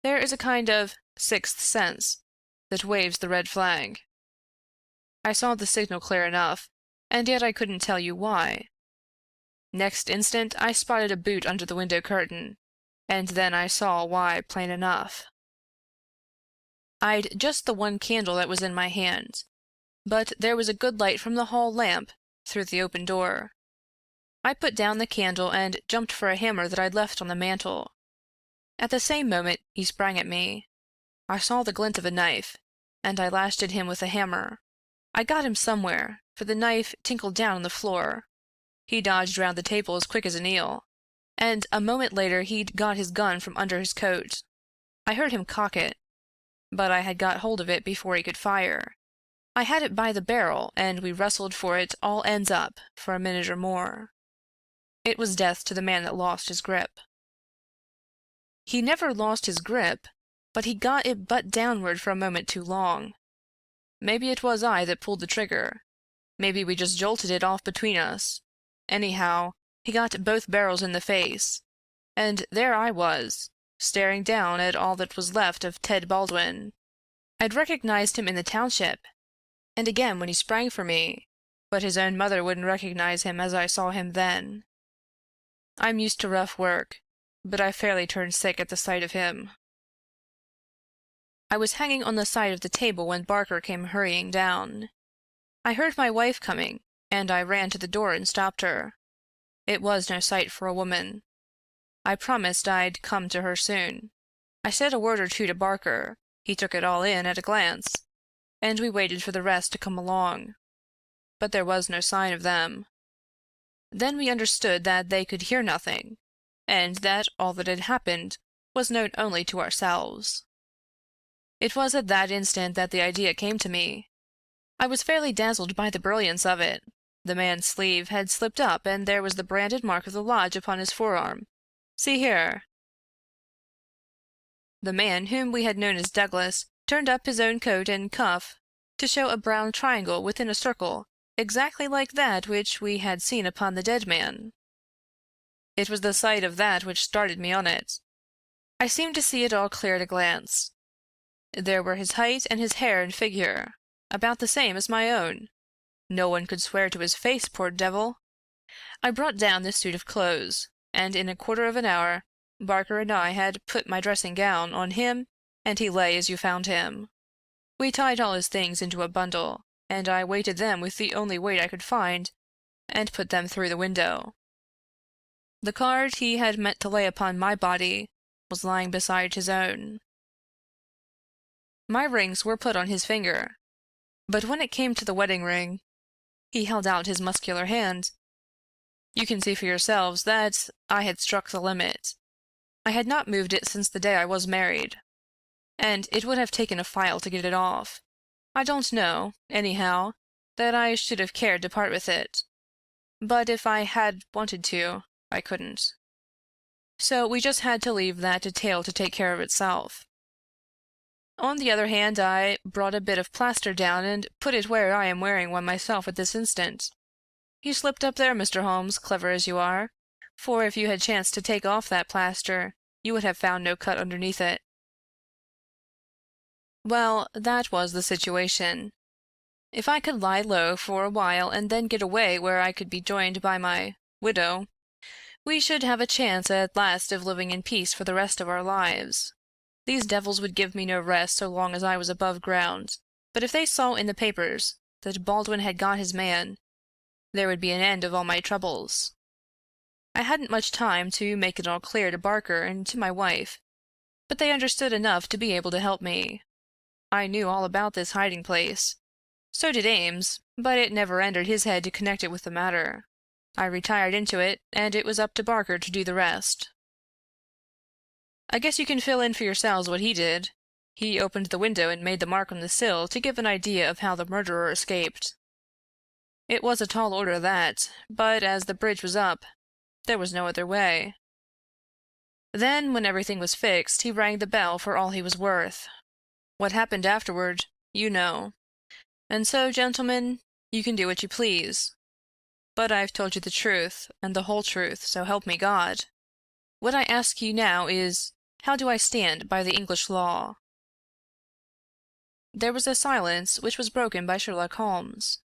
There is a kind of sixth sense that waves the red flag. I saw the signal clear enough, and yet I couldn't tell you why. Next instant I spotted a boot under the window curtain, and then I saw why plain enough. I'd just the one candle that was in my hand, but there was a good light from the hall lamp through the open door. I put down the candle and jumped for a hammer that I'd left on the mantel. At the same moment he sprang at me. I saw the glint of a knife, and I lashed at him with the hammer. I got him somewhere, for the knife tinkled down on the floor. He dodged round the table as quick as an eel, and a moment later he'd got his gun from under his coat. I heard him cock it, but I had got hold of it before he could fire. I had it by the barrel, and we wrestled for it all ends up for a minute or more. It was death to the man that lost his grip. He never lost his grip, but he got it butt downward for a moment too long. Maybe it was I that pulled the trigger. Maybe we just jolted it off between us. Anyhow, he got both barrels in the face, and there I was, staring down at all that was left of Ted Baldwin. I'd recognized him in the township, and again when he sprang for me, but his own mother wouldn't recognize him as I saw him then. I'm used to rough work, but I fairly turned sick at the sight of him. I was hanging on the side of the table when Barker came hurrying down. I heard my wife coming, and I ran to the door and stopped her. It was no sight for a woman. I promised I'd come to her soon. I said a word or two to Barker. He took it all in at a glance, and we waited for the rest to come along. But there was no sign of them. Then we understood that they could hear nothing, and that all that had happened was known only to ourselves. It was at that instant that the idea came to me. I was fairly dazzled by the brilliance of it. The man's sleeve had slipped up, and there was the branded mark of the lodge upon his forearm. See here. The man, whom we had known as Douglas, turned up his own coat and cuff to show a brown triangle within a circle exactly like that which we had seen upon the dead man. It was the sight of that which started me on it. I seemed to see it all clear at a glance. There were his height and his hair and figure, about the same as my own. No one could swear to his face, poor devil. I brought down this suit of clothes, and in a quarter of an hour Barker and I had put my dressing gown on him, and he lay as you found him. We tied all his things into a bundle, and I weighted them with the only weight I could find, and put them through the window. The card he had meant to lay upon my body was lying beside his own. My rings were put on his finger, but when it came to the wedding ring, he held out his muscular hand. You can see for yourselves that I had struck the limit. I had not moved it since the day I was married, and it would have taken a file to get it off. I don't know, anyhow, that I should have cared to part with it. But if I had wanted to, I couldn't. So we just had to leave that detail to take care of itself. On the other hand, I brought a bit of plaster down and put it where I am wearing one myself at this instant. You slipped up there, Mr. Holmes, clever as you are, for if you had chanced to take off that plaster, you would have found no cut underneath it. Well, that was the situation. If I could lie low for a while and then get away where I could be joined by my widow, we should have a chance at last of living in peace for the rest of our lives. These devils would give me no rest so long as I was above ground, but if they saw in the papers that Baldwin had got his man, there would be an end of all my troubles. I hadn't much time to make it all clear to Barker and to my wife, but they understood enough to be able to help me. I knew all about this hiding place. So did Ames, but it never entered his head to connect it with the matter. I retired into it, and it was up to Barker to do the rest. I guess you can fill in for yourselves what he did. He opened the window and made the mark on the sill to give an idea of how the murderer escaped. It was a tall order that, but as the bridge was up, there was no other way. Then, when everything was fixed, he rang the bell for all he was worth. What happened afterward, you know. And so, gentlemen, you can do what you please. But I've told you the truth, and the whole truth, so help me God. What I ask you now is, How do I stand by the English law?" There was a silence which was broken by Sherlock Holmes.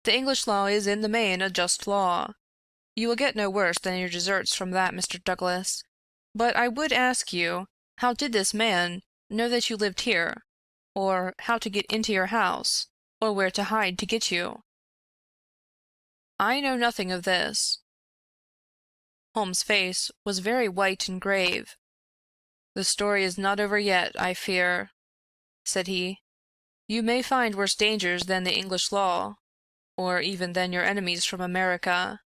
"The English law is in the main a just law. You will get no worse than your deserts from that, Mr. Douglas. But I would ask you, how did this man know that you lived here, or how to get into your house, or where to hide to get you?" "I know nothing of this." Holmes' face was very white and grave. "The story is not over yet, I fear," said he. "You may find worse dangers than the English law, or even than your enemies from America.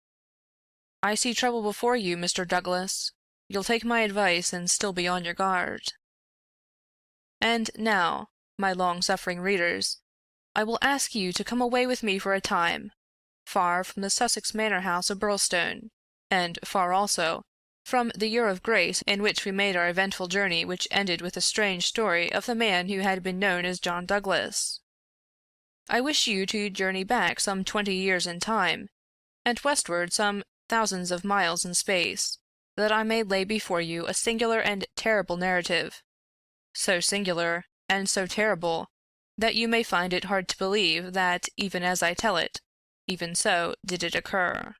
I see trouble before you, Mr. Douglas. You'll take my advice and still be on your guard. And now, my long-suffering readers, I will ask you to come away with me for a time, far from the Sussex manor house of Birlstone, and far also from the year of grace in which we made our eventful journey which ended with the strange story of the man who had been known as John Douglas. I wish you to journey back some 20 years in time, and westward some thousands of miles in space, that I may lay before you a singular and terrible narrative, so singular and so terrible that you may find it hard to believe that even as I tell it, even so did it occur.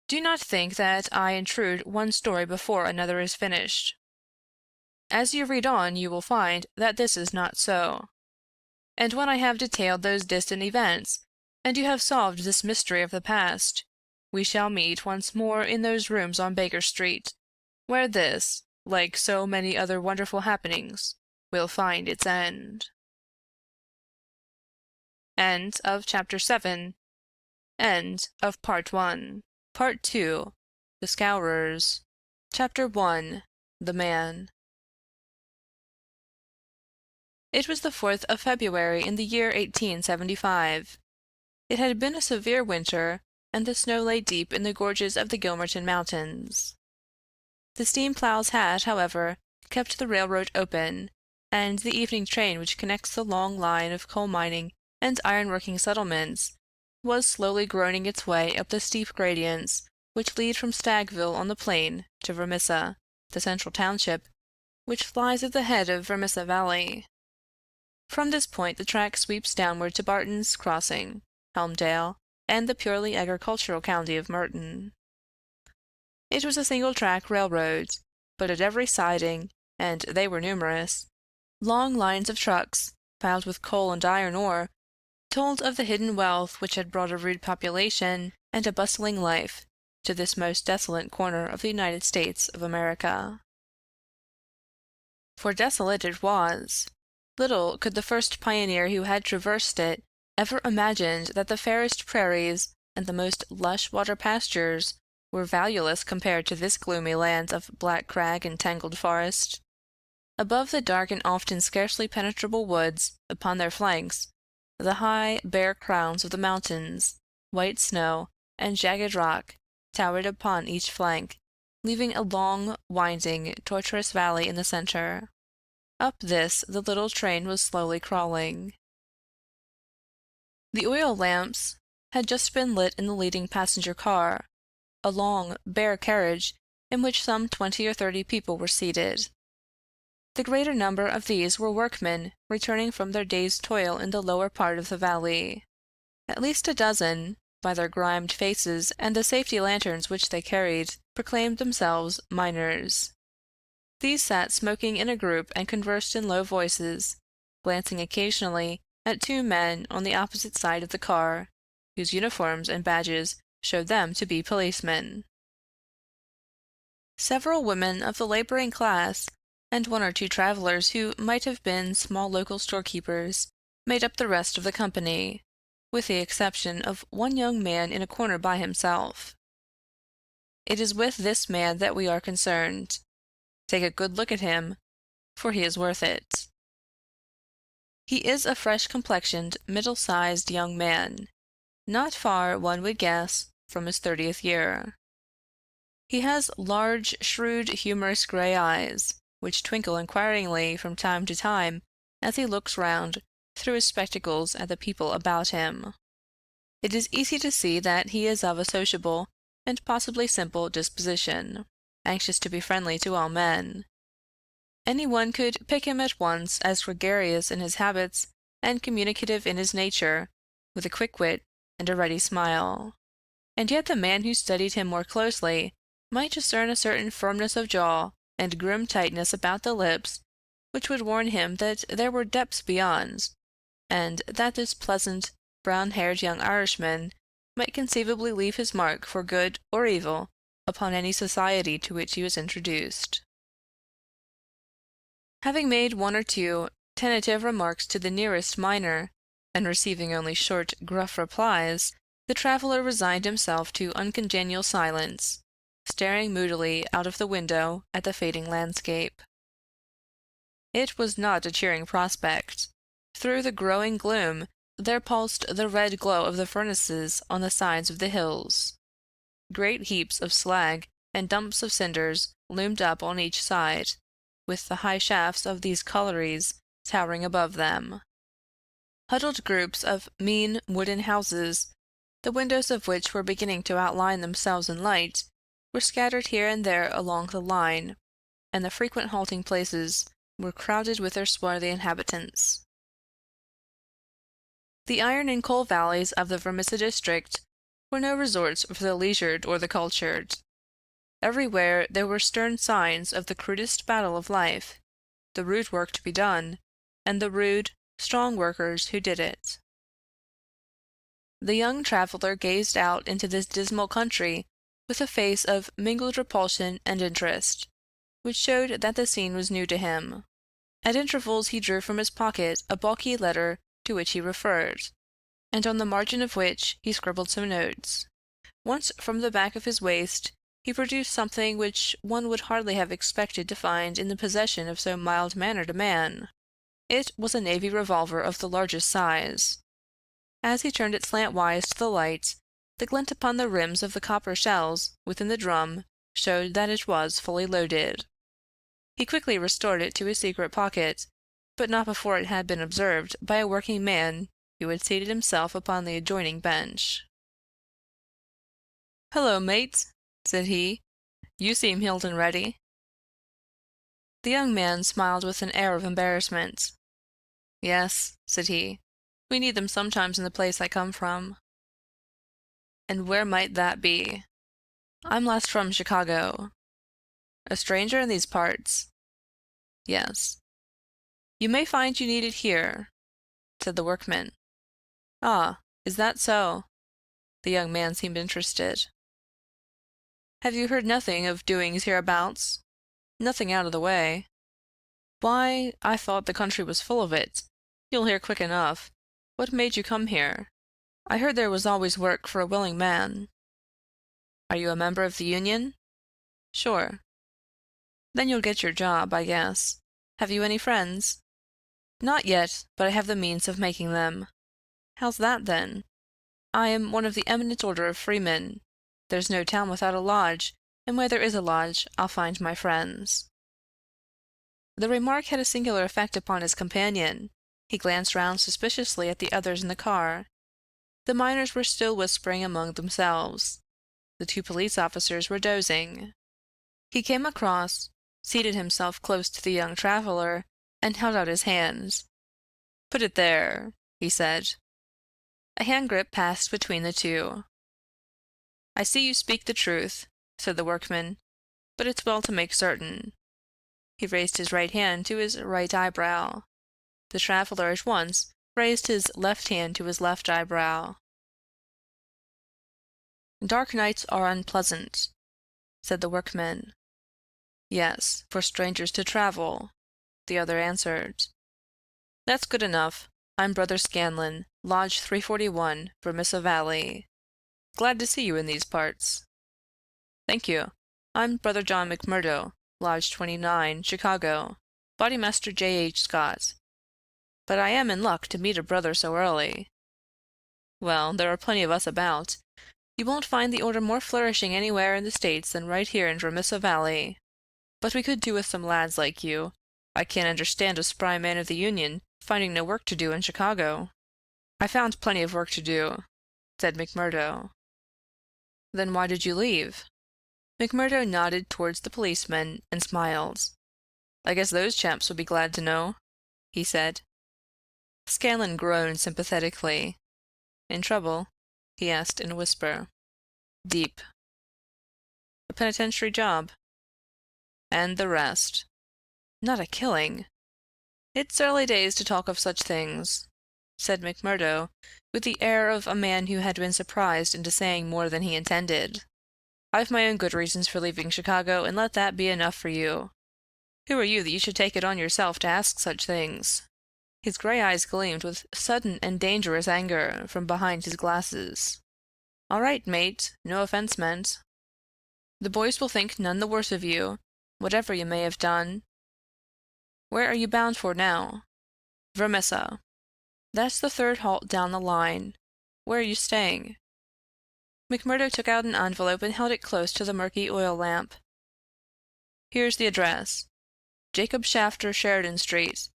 Do not think that I intrude one story before another is finished. As you read on you will find that this is not so. And when I have detailed those distant events, and you have solved this mystery of the past, we shall meet once more in those rooms on Baker Street, where this, like so many other wonderful happenings, will find its end. End of Chapter 7. End of Part 1. Part 2. The Scourers. Chapter 1. The Man. It was the 4th of February in the year 1875. It had been a severe winter, and the snow lay deep in the gorges of the Gilmerton Mountains. The steam plows had, however, kept the railroad open, and the evening train which connects the long line of coal-mining and iron-working settlements was slowly groaning its way up the steep gradients which lead from Stagville on the plain to Vermissa, the central township, which lies at the head of Vermissa Valley. From this point the track sweeps downward to Barton's Crossing, Helmdale, and the purely agricultural county of Merton. It was a single-track railroad, but at every siding, and they were numerous, long lines of trucks, piled with coal and iron ore, told of the hidden wealth which had brought a rude population and a bustling life to this most desolate corner of the United States of America. For desolate it was. Little could the first pioneer who had traversed it ever imagined that the fairest prairies and the most lush water pastures were valueless compared to this gloomy land of black crag and tangled forest. Above the dark and often scarcely penetrable woods, upon their flanks, the high, bare crowns of the mountains, white snow, and jagged rock, towered upon each flank, leaving a long, winding, tortuous valley in the center. Up this the little train was slowly crawling. The oil lamps had just been lit in the leading passenger car, a long, bare carriage in which some 20 or 30 people were seated. The greater number of these were workmen returning from their day's toil in the lower part of the valley. At least a dozen, by their grimed faces and the safety lanterns which they carried, proclaimed themselves miners. These sat smoking in a group and conversed in low voices, glancing occasionally at 2 men on the opposite side of the car, whose uniforms and badges showed them to be policemen. Several women of the laboring class, and 1 or 2 travelers who might have been small local storekeepers, made up the rest of the company, with the exception of 1 young man in a corner by himself. It is with this man that we are concerned. Take a good look at him, for he is worth it. He is a fresh-complexioned, middle-sized young man, not far, one would guess, from his 30th year. He has large, shrewd, humorous gray eyes, which twinkle inquiringly from time to time as he looks round through his spectacles at the people about him. It is easy to see that he is of a sociable and possibly simple disposition, anxious to be friendly to all men. Anyone could pick him at once as gregarious in his habits and communicative in his nature, with a quick wit and a ready smile. And yet the man who studied him more closely might discern a certain firmness of jaw and grim tightness about the lips which would warn him that there were depths beyond, and that this pleasant, brown-haired young Irishman might conceivably leave his mark for good or evil upon any society to which he was introduced. Having made one or two tentative remarks to the nearest miner, and receiving only short, gruff replies, the traveler resigned himself to uncongenial silence, staring moodily out of the window at the fading landscape. It was not a cheering prospect. Through the growing gloom there pulsed the red glow of the furnaces on the sides of the hills. Great heaps of slag and dumps of cinders loomed up on each side, with the high shafts of these collieries towering above them. Huddled groups of mean wooden houses, the windows of which were beginning to outline themselves in light, were scattered here and there along the line, and the frequent halting places were crowded with their swarthy inhabitants. The iron and coal valleys of the Vermissa district were no resorts for the leisured or the cultured. Everywhere there were stern signs of the crudest battle of life, the rude work to be done, and the rude, strong workers who did it. The young traveler gazed out into this dismal country with a face of mingled repulsion and interest, which showed that the scene was new to him. At intervals he drew from his pocket a bulky letter to which he referred, and on the margin of which he scribbled some notes. Once from the back of his waist he produced something which one would hardly have expected to find in the possession of so mild-mannered a man. It was a navy revolver of the largest size. As he turned it slantwise to the light, the glint upon the rims of the copper shells within the drum showed that it was fully loaded. He quickly restored it to his secret pocket, but not before it had been observed by a working man who had seated himself upon the adjoining bench. "Hello, mate," said he. "You seem heeled and ready." The young man smiled with an air of embarrassment. "Yes," said he, "we need them sometimes in the place I come from." "And where might that be?" "I'm last from Chicago." "A stranger in these parts?" "Yes." "You may find you need it here," said the workman. "Ah, is that so?" The young man seemed interested. "Have you heard nothing of doings hereabouts? Nothing out of the way?" "Why, I thought the country was full of it. You'll hear quick enough. What made you come here? I heard there was always work for a willing man." "Are you a member of the union?" "Sure." "Then you'll get your job, I guess. Have you any friends?" "Not yet, but I have the means of making them." "How's that, then?" "I am one of the eminent order of freemen. There's no town without a lodge, and where there is a lodge I'll find my friends." The remark had a singular effect upon his companion. He glanced round suspiciously at the others in the car. The miners were still whispering among themselves. The two police officers were dozing. He came across, seated himself close to the young traveler, and held out his hand. "Put it there," he said. A hand grip passed between the two. "I see you speak the truth," said the workman, "but it's well to make certain." He raised his right hand to his right eyebrow. The traveler at once raised his left hand to his left eyebrow. "Dark nights are unpleasant," said the workman. "Yes, for strangers to travel," the other answered. "That's good enough. I'm Brother Scanlon, Lodge 341, Vermissa Valley. Glad to see you in these parts." "Thank you. I'm Brother John McMurdo, Lodge 29, Chicago, Bodymaster J.H. Scott. But I am in luck to meet a brother so early." "Well, there are plenty of us about. You won't find the order more flourishing anywhere in the States than right here in Vermissa Valley. But we could do with some lads like you. I can't understand a spry man of the Union finding no work to do in Chicago." "I found plenty of work to do," said McMurdo. "Then why did you leave?" McMurdo nodded towards the policeman and smiled. "I guess those chaps would be glad to know," he said. Scanlan groaned sympathetically. "In trouble?" he asked in a whisper. "Deep." "A penitentiary job?" "And the rest." "Not a killing?" "It's early days to talk of such things," said McMurdo, with the air of a man who had been surprised into saying more than he intended. "I've my own good reasons for leaving Chicago, and let that be enough for you. Who are you that you should take it on yourself to ask such things?" His gray eyes gleamed with sudden and dangerous anger from behind his glasses. "All right, mate. No offense meant. The boys will think none the worse of you, whatever you may have done. Where are you bound for now?" "Vermissa." "That's the third halt down the line. Where are you staying?" McMurdo took out an envelope and held it close to the murky oil lamp. "Here's the address. Jacob Shafter, Sheridan Street.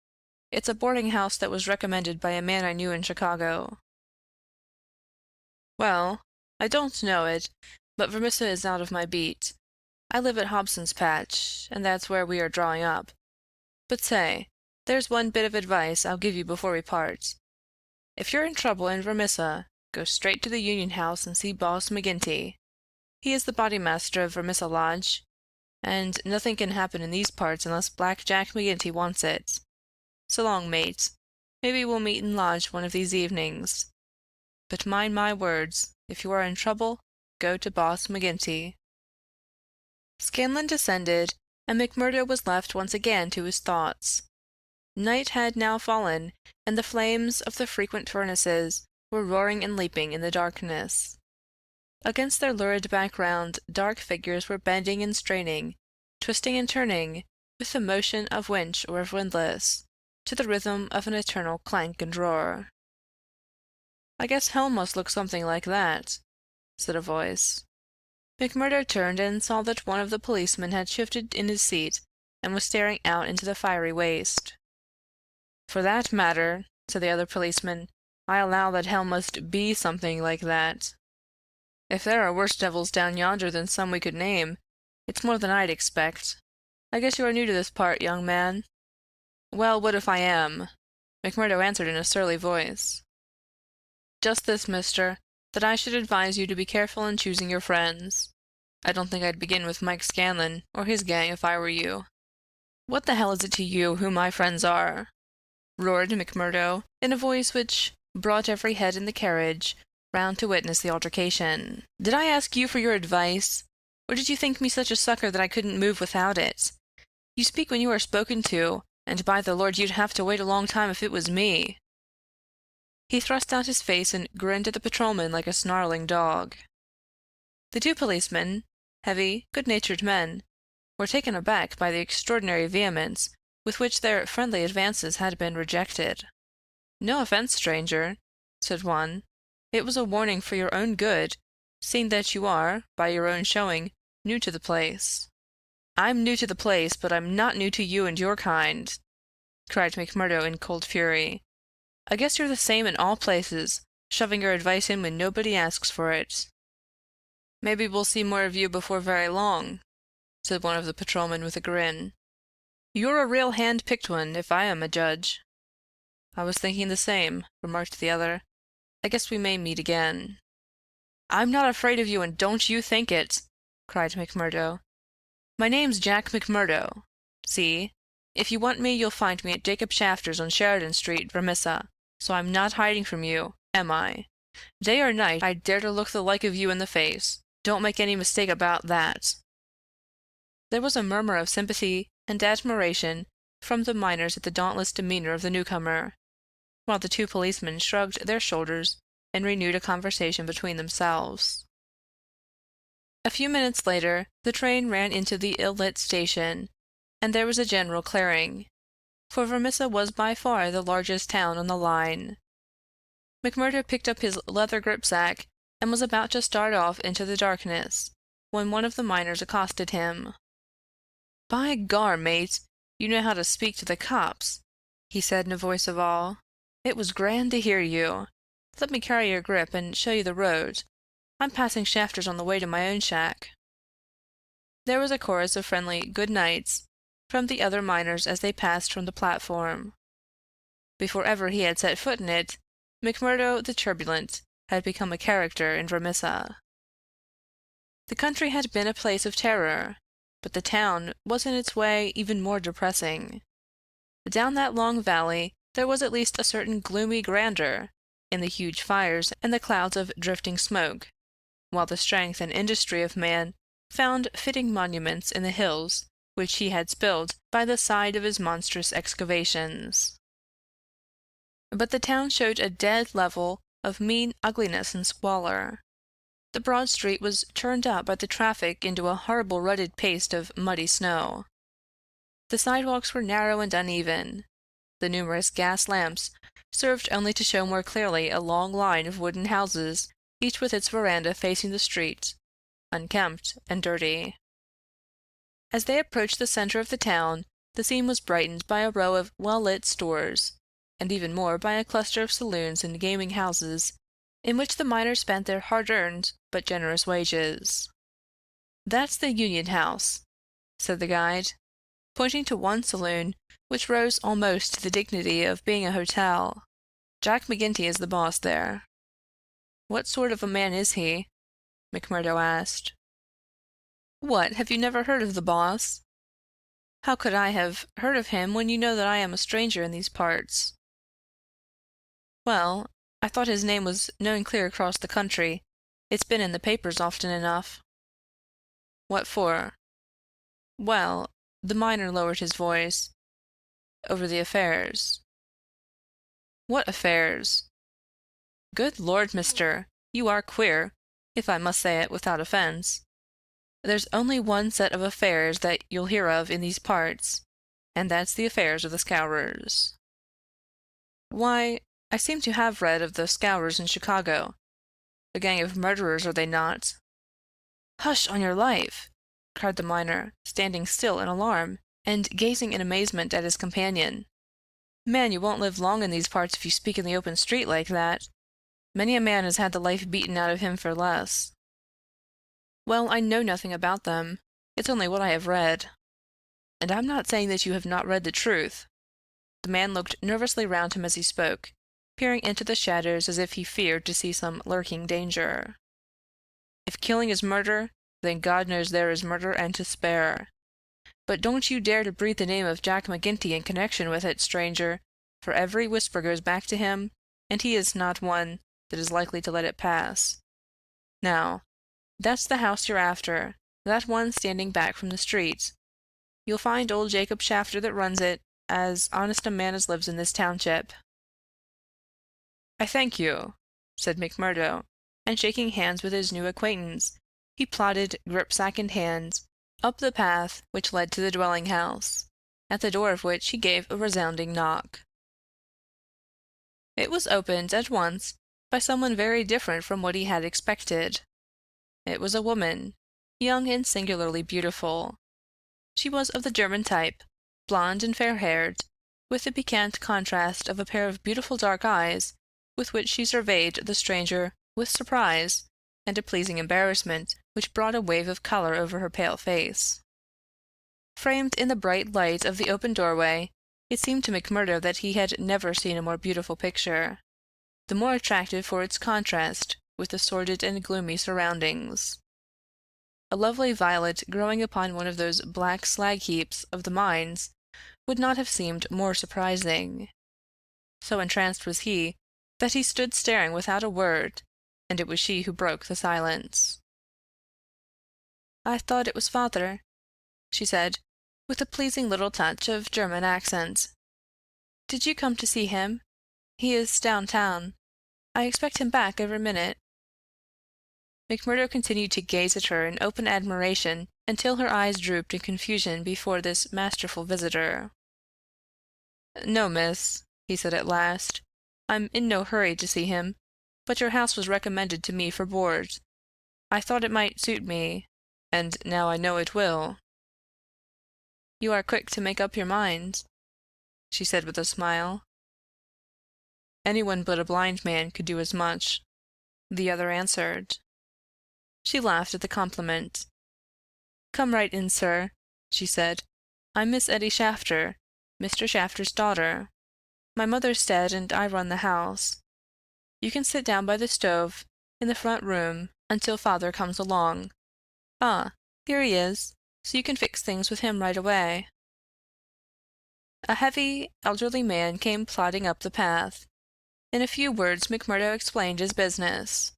It's a boarding house that was recommended by a man I knew in Chicago." "Well, I don't know it, but Vermissa is out of my beat. I live at Hobson's Patch, and that's where we are drawing up. But say, there's one bit of advice I'll give you before we part. If you're in trouble in Vermissa, go straight to the Union House and see Boss McGinty. He is the bodymaster of Vermissa Lodge, and nothing can happen in these parts unless Black Jack McGinty wants it. So long, mate. Maybe we'll meet in Lodge one of these evenings. But mind my words, if you are in trouble, go to Boss McGinty." Scanlan descended, and McMurdo was left once again to his thoughts. Night had now fallen, and the flames of the frequent furnaces were roaring and leaping in the darkness. Against their lurid background dark figures were bending and straining, twisting and turning, with the motion of winch or of windlass, to the rhythm of an eternal clank and roar. "I guess hell must look something like that," said a voice. McMurdo turned and saw that one of the policemen had shifted in his seat and was staring out into the fiery waste. "For that matter," said the other policeman, "I allow that hell must be something like that. If there are worse devils down yonder than some we could name, it's more than I'd expect. I guess you are new to this part, young man." "Well, what if I am?" McMurdo answered in a surly voice. "Just this, mister, that I should advise you to be careful in choosing your friends. I don't think I'd begin with Mike Scanlan or his gang if I were you." "What the hell is it to you who my friends are?" roared McMurdo, in a voice which brought every head in the carriage round to witness the altercation. "Did I ask you for your advice? Or did you think me such a sucker that I couldn't move without it? You speak when you are spoken to, and by the Lord you'd have to wait a long time if it was me." He thrust out his face and grinned at the patrolman like a snarling dog. The two policemen, heavy, good-natured men, were taken aback by the extraordinary vehemence with which their friendly advances had been rejected. "No offense, stranger," said one. "It was a warning for your own good, seeing that you are, by your own showing, new to the place." "I'm new to the place, but I'm not new to you and your kind," cried McMurdo in cold fury. "I guess you're the same in all places, shoving your advice in when nobody asks for it." "Maybe we'll see more of you before very long," said one of the patrolmen with a grin. "You're a real hand-picked one, if I am a judge." "I was thinking the same," remarked the other. "I guess we may meet again." "I'm not afraid of you, and don't you think it!" cried McMurdo. "My name's Jack McMurdo. See? If you want me, you'll find me at Jacob Shafter's on Sheridan Street, Vermissa, so I'm not hiding from you, am I? Day or night, I'd dare to look the like of you in the face. Don't make any mistake about that." There was a murmur of sympathy and admiration from the miners at the dauntless demeanor of the newcomer, while the two policemen shrugged their shoulders and renewed a conversation between themselves. A few minutes later, the train ran into the ill-lit station, and there was a general clearing, for Vermissa was by far the largest town on the line. McMurdo picked up his leather gripsack and was about to start off into the darkness, when one of the miners accosted him. "By gar, mate, you know how to speak to the cops," he said in a voice of awe. "It was grand to hear you. Let me carry your grip and show you the road. I'm passing Shafter's on the way to my own shack." There was a chorus of friendly good nights from the other miners as they passed from the platform. Before ever he had set foot in it, McMurdo the turbulent had become a character in Vermissa. The country had been a place of terror, but the town was in its way even more depressing. Down that long valley there was at least a certain gloomy grandeur in the huge fires and the clouds of drifting smoke, while the strength and industry of man found fitting monuments in the hills which he had spilled by the side of his monstrous excavations. But the town showed a dead level of mean ugliness and squalor. The broad street was turned up by the traffic into a horrible rutted paste of muddy snow. The sidewalks were narrow and uneven. The numerous gas lamps served only to show more clearly a long line of wooden houses, each with its veranda facing the street, unkempt and dirty. As they approached the center of the town, the scene was brightened by a row of well-lit stores, and even more by a cluster of saloons and gaming houses, in which the miners spent their hard-earned but generous wages. "That's the Union House," said the guide, pointing to one saloon which rose almost to the dignity of being a hotel. "Jack McGinty is the boss there." "What sort of a man is he?" McMurdo asked. "What, have you never heard of the boss?" "How could I have heard of him when you know that I am a stranger in these parts?" "Well, I thought his name was known clear across the country. It's been in the papers often enough." "What for?" "Well," the miner lowered his voice, "over the affairs." "What affairs?" "Good Lord, mister, you are queer, if I must say it without offense. There's only one set of affairs that you'll hear of in these parts, and that's the affairs of the Scowrers." "Why, I seem to have read of the Scowrers in Chicago. A gang of murderers, are they not?" "Hush, on your life!" cried the miner, standing still in alarm, and gazing in amazement at his companion. "Man, you won't live long in these parts if you speak in the open street like that. Many a man has had the life beaten out of him for less." "Well, I know nothing about them. It's only what I have read." "And I'm not saying that you have not read the truth." The man looked nervously round him as he spoke, peering into the shadows as if he feared to see some lurking danger. "If killing is murder, then God knows there is murder and to spare. But don't you dare to breathe the name of Jack McGinty in connection with it, stranger, for every whisper goes back to him, and he is not one that is likely to let it pass. Now, that's the house you're after, that one standing back from the street. You'll find old Jacob Shafter that runs it, as honest a man as lives in this township." "I thank you," said McMurdo, and shaking hands with his new acquaintance, he plodded, gripsack in hand, up the path which led to the dwelling-house, at the door of which he gave a resounding knock. It was opened at once by someone very different from what he had expected. It was a woman, young and singularly beautiful. She was of the German type, blonde and fair-haired, with the piquant contrast of a pair of beautiful dark eyes with which she surveyed the stranger with surprise and a pleasing embarrassment which brought a wave of color over her pale face. Framed in the bright light of the open doorway, it seemed to McMurdo that he had never seen a more beautiful picture, the more attractive for its contrast with the sordid and gloomy surroundings. A lovely violet growing upon one of those black slag heaps of the mines would not have seemed more surprising. So entranced was he that he stood staring without a word, and it was she who broke the silence. "I thought it was father," she said, with a pleasing little touch of German accent. "Did you come to see him? He is downtown. I expect him back every minute." McMurdo continued to gaze at her in open admiration until her eyes drooped in confusion before this masterful visitor. "No, miss," he said at last. "I'm in no hurry to see him, but your house was recommended to me for board. I thought it might suit me, and now I know it will." "You are quick to make up your mind," she said with a smile. "Anyone but a blind man could do as much," the other answered. She laughed at the compliment. "Come right in, sir," she said. "I'm Miss Etty Shafter, Mr. Shafter's daughter. My mother's dead, and I run the house. You can sit down by the stove in the front room until father comes along. Ah, here he is, so you can fix things with him right away." A heavy, elderly man came plodding up the path. In a few words McMurdo explained his business.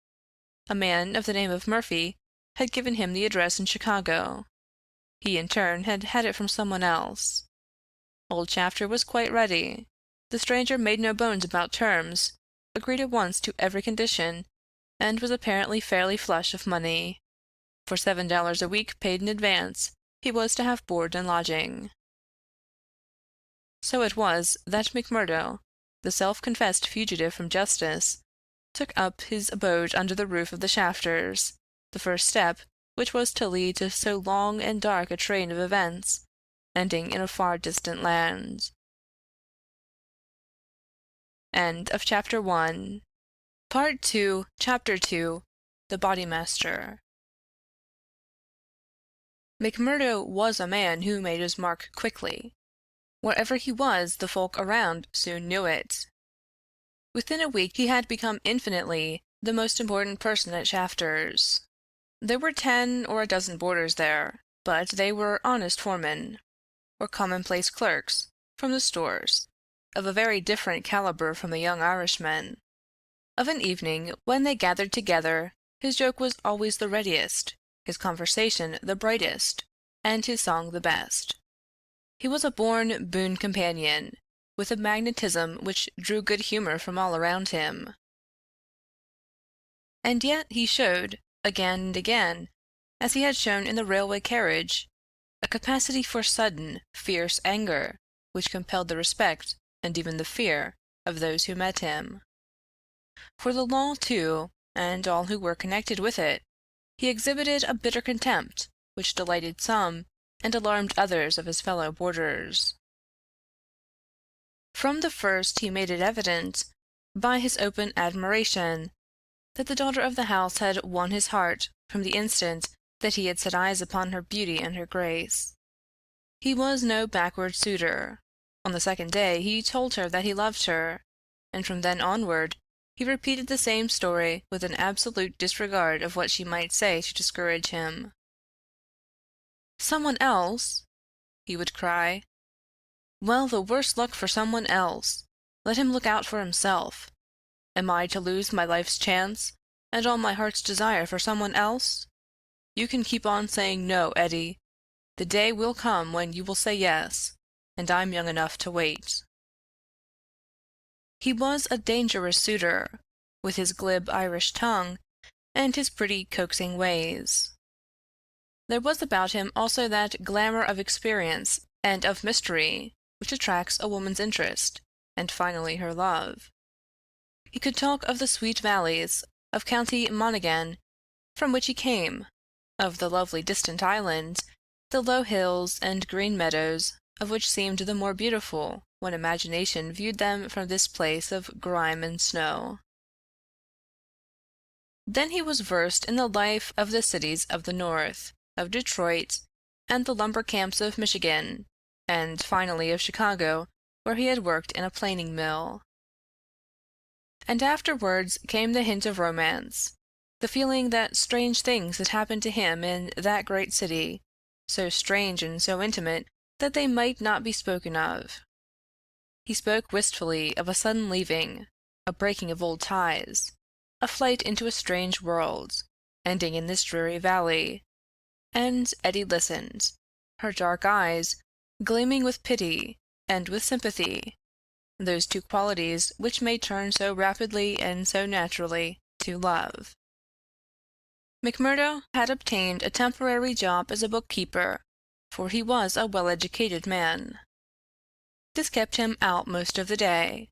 A man of the name of Murphy had given him the address in Chicago. He, in turn, had had it from someone else. Old Shafter was quite ready. The stranger made no bones about terms, agreed at once to every condition, and was apparently fairly flush of money. For $7 a week paid in advance, he was to have board and lodging. So it was that McMurdo, the self-confessed fugitive from justice, took up his abode under the roof of the Shafters, the first step which was to lead to so long and dark a train of events, ending in a far distant land. End of Chapter 1. Part 2, Chapter 2, The Bodymaster. McMurdo was a man who made his mark quickly. Wherever he was, the folk around soon knew it. Within a week he had become infinitely the most important person at Shafters. There were 10 or a dozen boarders there, but they were honest foremen, or commonplace clerks, from the stores, of a very different caliber from the young Irishman. Of an evening, when they gathered together, his joke was always the readiest, his conversation the brightest, and his song the best. He was a born boon companion, with a magnetism which drew good humor from all around him. And yet he showed, again and again, as he had shown in the railway carriage, a capacity for sudden, fierce anger, which compelled the respect, and even the fear, of those who met him. For the law, too, and all who were connected with it, he exhibited a bitter contempt, which delighted some, and alarmed others of his fellow boarders. From the first he made it evident, by his open admiration, that the daughter of the house had won his heart from the instant that he had set eyes upon her beauty and her grace. He was no backward suitor. On the second day he told her that he loved her, and from then onward he repeated the same story with an absolute disregard of what she might say to discourage him. "Someone else?" he would cry. "Well, the worse luck for someone else. Let him look out for himself. Am I to lose my life's chance, and all my heart's desire for someone else? You can keep on saying no, Eddie. The day will come when you will say yes, and I'm young enough to wait." He was a dangerous suitor, with his glib Irish tongue, and his pretty coaxing ways. There was about him also that glamour of experience and of mystery which attracts a woman's interest, and finally her love. He could talk of the sweet valleys of County Monaghan, from which he came, of the lovely distant island, the low hills and green meadows of which seemed the more beautiful when imagination viewed them from this place of grime and snow. Then he was versed in the life of the cities of the North, of Detroit, and the lumber camps of Michigan, and finally of Chicago, where he had worked in a planing mill. And afterwards came the hint of romance, the feeling that strange things had happened to him in that great city, so strange and so intimate that they might not be spoken of. He spoke wistfully of a sudden leaving, a breaking of old ties, a flight into a strange world, ending in this dreary valley, and Eddie listened, her dark eyes gleaming with pity and with sympathy, those two qualities which may turn so rapidly and so naturally to love. McMurdo had obtained a temporary job as a bookkeeper, for he was a well-educated man. This kept him out most of the day,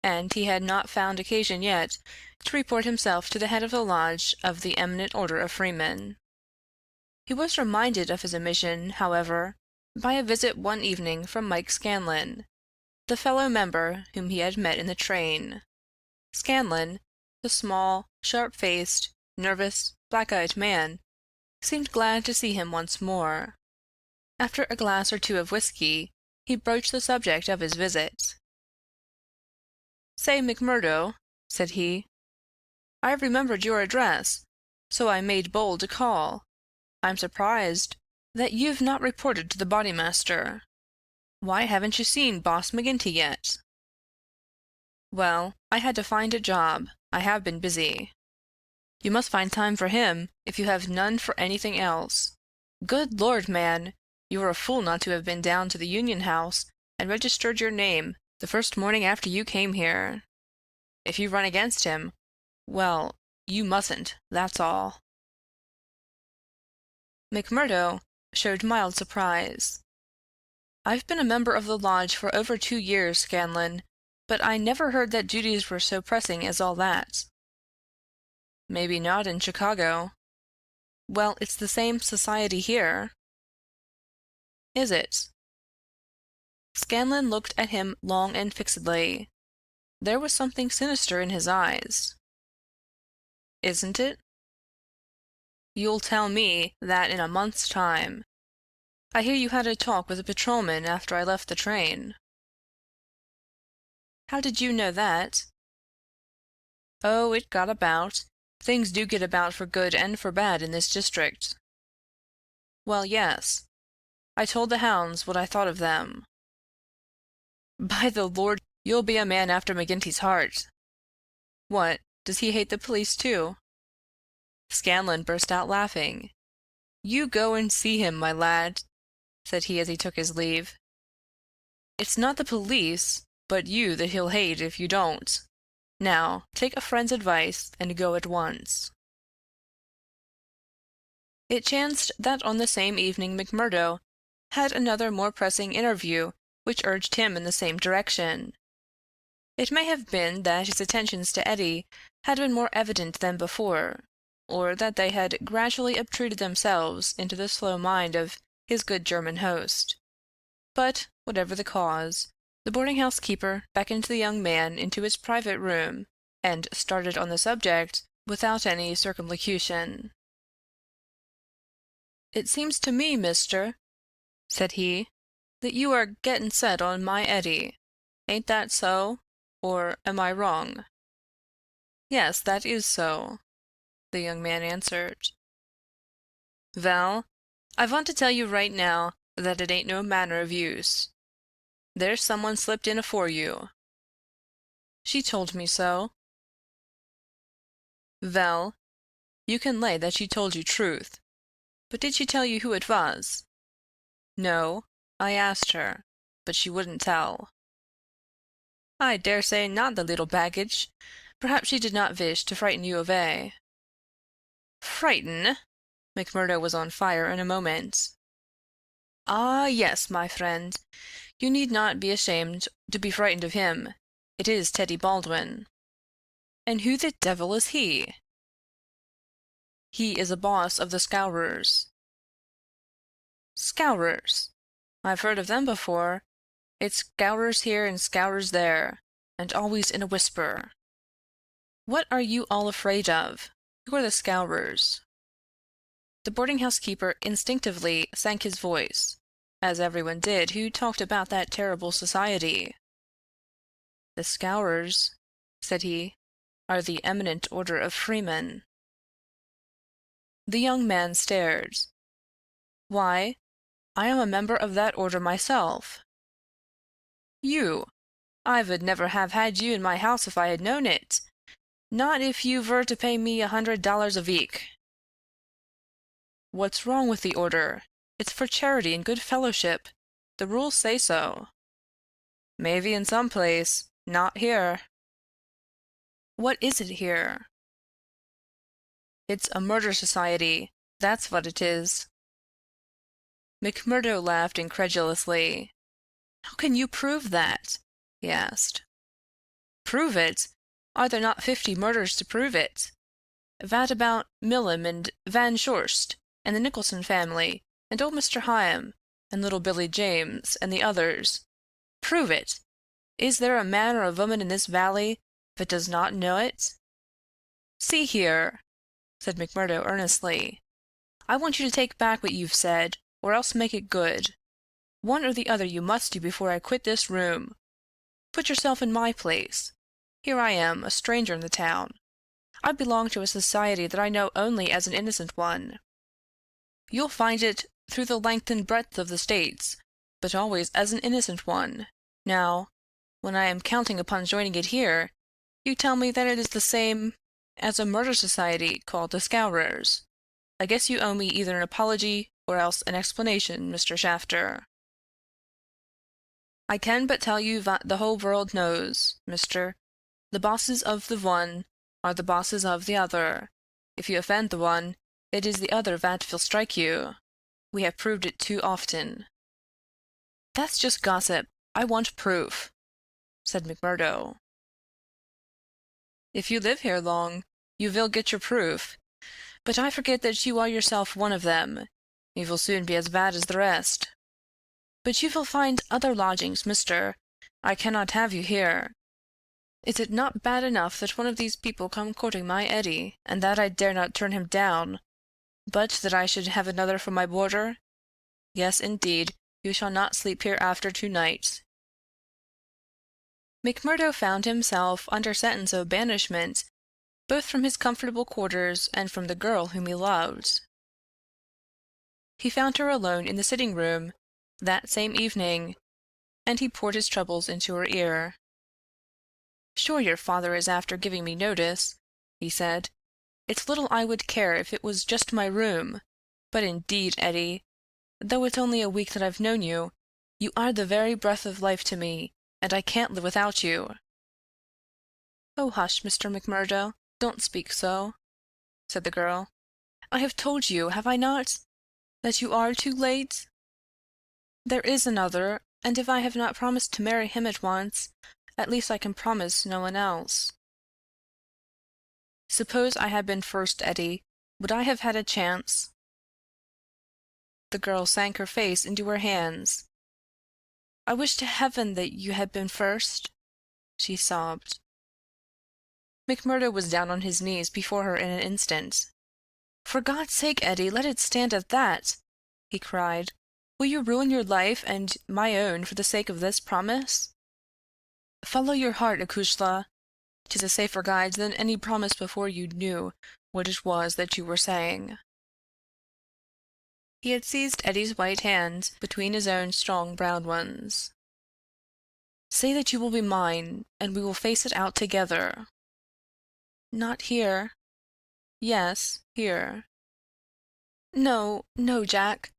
and he had not found occasion yet to report himself to the head of the lodge of the Eminent Order of Freemen. He was reminded of his omission, however, by a visit one evening from Mike Scanlon, the fellow member whom he had met in the train. Scanlon, the small, sharp-faced, nervous, black-eyed man, seemed glad to see him once more. After a glass or two of whiskey, he broached the subject of his visit. "Say, McMurdo," said he, "I remembered your address, so I made bold to call. I'm surprised that you've not reported to the bodymaster. Why haven't you seen Boss McGinty yet?" "Well, I had to find a job. I have been busy." "You must find time for him, if you have none for anything else. Good Lord, man, you were a fool not to have been down to the Union House and registered your name the first morning after you came here. If you run against him, well, you mustn't, that's all." McMurdo showed mild surprise. "I've been a member of the lodge for over 2 years, Scanlon, but I never heard that duties were so pressing as all that." "Maybe not in Chicago." "Well, it's the same society here." "Is it?" Scanlon looked at him long and fixedly. There was something sinister in his eyes. "Isn't it?" "You'll tell me that in a month's time. I hear you had a talk with a patrolman after I left the train." "How did you know that?" "Oh, it got about. Things do get about for good and for bad in this district." "Well, yes. I told the hounds what I thought of them." "By the Lord, you'll be a man after McGinty's heart." "What, does he hate the police too?" Scanlon burst out laughing. "You go and see him, my lad," said he as he took his leave. "It's not the police, but you that he'll hate if you don't. Now, take a friend's advice and go at once." It chanced that on the same evening McMurdo had another more pressing interview which urged him in the same direction. It may have been that his attentions to Eddie had been more evident than before, or that they had gradually obtruded themselves into the slow mind of his good German host. But, whatever the cause, the boarding-house keeper beckoned the young man into his private room, and started on the subject without any circumlocution. "It seems to me, mister," said he, "that you are gettin' set on my Eddie. Ain't that so? Or am I wrong?" "Yes, that is so," the young man answered. "Vell, I want to tell you right now that it ain't no manner of use. There's someone slipped in afore you." "She told me so." "Vell, you can lay that she told you truth. But did she tell you who it was?" "No, I asked her, but she wouldn't tell." "I dare say not, the little baggage. Perhaps she did not wish to frighten you away." "Frighten?" McMurdo was on fire in a moment. "Ah, yes, my friend. You need not be ashamed to be frightened of him. It is Teddy Baldwin." "And who the devil is he?" "He is a boss of the Scourers." "Scourers? I've heard of them before. It's Scourers here and Scourers there, and always in a whisper. What are you all afraid of? Who are the Scourers?" The boarding-house keeper instinctively sank his voice, as everyone did who talked about that terrible society. "The Scourers," said he, "are the eminent order of freemen." The young man stared. "Why, I am a member of that order myself." "You! I would never have had you in my house if I had known it. Not if you were to pay me $100 a week." "What's wrong with the order? It's for charity and good fellowship. The rules say so." "Maybe in some place, not here." "What is it here?" "It's a murder society, that's what it is." McMurdo laughed incredulously. "How can you prove that?" he asked. "Prove it? Are there not 50 murders to prove it? That about Millam and Van Shorst, and the Nicholson family, and old Mr. Hyam, and little Billy James, and the others. Prove it! Is there a man or a woman in this valley that does not know it? See here," said McMurdo earnestly, I want you to take back what you've said, or else make it good. One or the other you must do before I quit this room. Put yourself in my place. Here I am, a stranger in the town. I belong to a society that I know only as an innocent one. You'll find it through the length and breadth of the States, but always as an innocent one. Now, when I am counting upon joining it here, you tell me that it is the same as a murder society called the Scourers. I guess you owe me either an apology or else an explanation, Mr. Shafter. I can but tell you that the whole world knows, mister. The bosses of the one are the bosses of the other. If you offend the one, it is the other that will strike you. We have proved it too often. That's just gossip. I want proof, said McMurdo. If you live here long, you will get your proof. But I forget that you are yourself one of them. You will soon be as bad as the rest. But you will find other lodgings, mister. I cannot have you here. Is it not bad enough that one of these people come courting my Eddie, and that I dare not turn him down, but that I should have another for my boarder? Yes, indeed, you shall not sleep here after to-night. McMurdo found himself under sentence of banishment, both from his comfortable quarters and from the girl whom he loved. He found her alone in the sitting-room that same evening, and he poured his troubles into her ear. "Sure your father is after giving me notice," he said. "It's little I would care if it was just my room. But indeed, Eddie, though it's only a week that I've known you, you are the very breath of life to me, and I can't live without you." "Oh, hush, Mr. McMurdo, don't speak so," said the girl. "I have told you, have I not, that you are too late? There is another, and if I have not promised to marry him at once, at least I can promise no one else." "Suppose I had been first, Eddie, would I have had a chance?" The girl sank her face into her hands. "I wish to heaven that you had been first," she sobbed. McMurdo was down on his knees before her in an instant. "For God's sake, Eddie, let it stand at that!" he cried. "Will you ruin your life and my own for the sake of this promise? Follow your heart, acushla. 'Tis a safer guide than any promise before you knew what it was that you were saying." He had seized Eddie's white hand between his own strong brown ones. "Say that you will be mine, and we will face it out together." "Not here." "Yes, here." "No, no, Jack."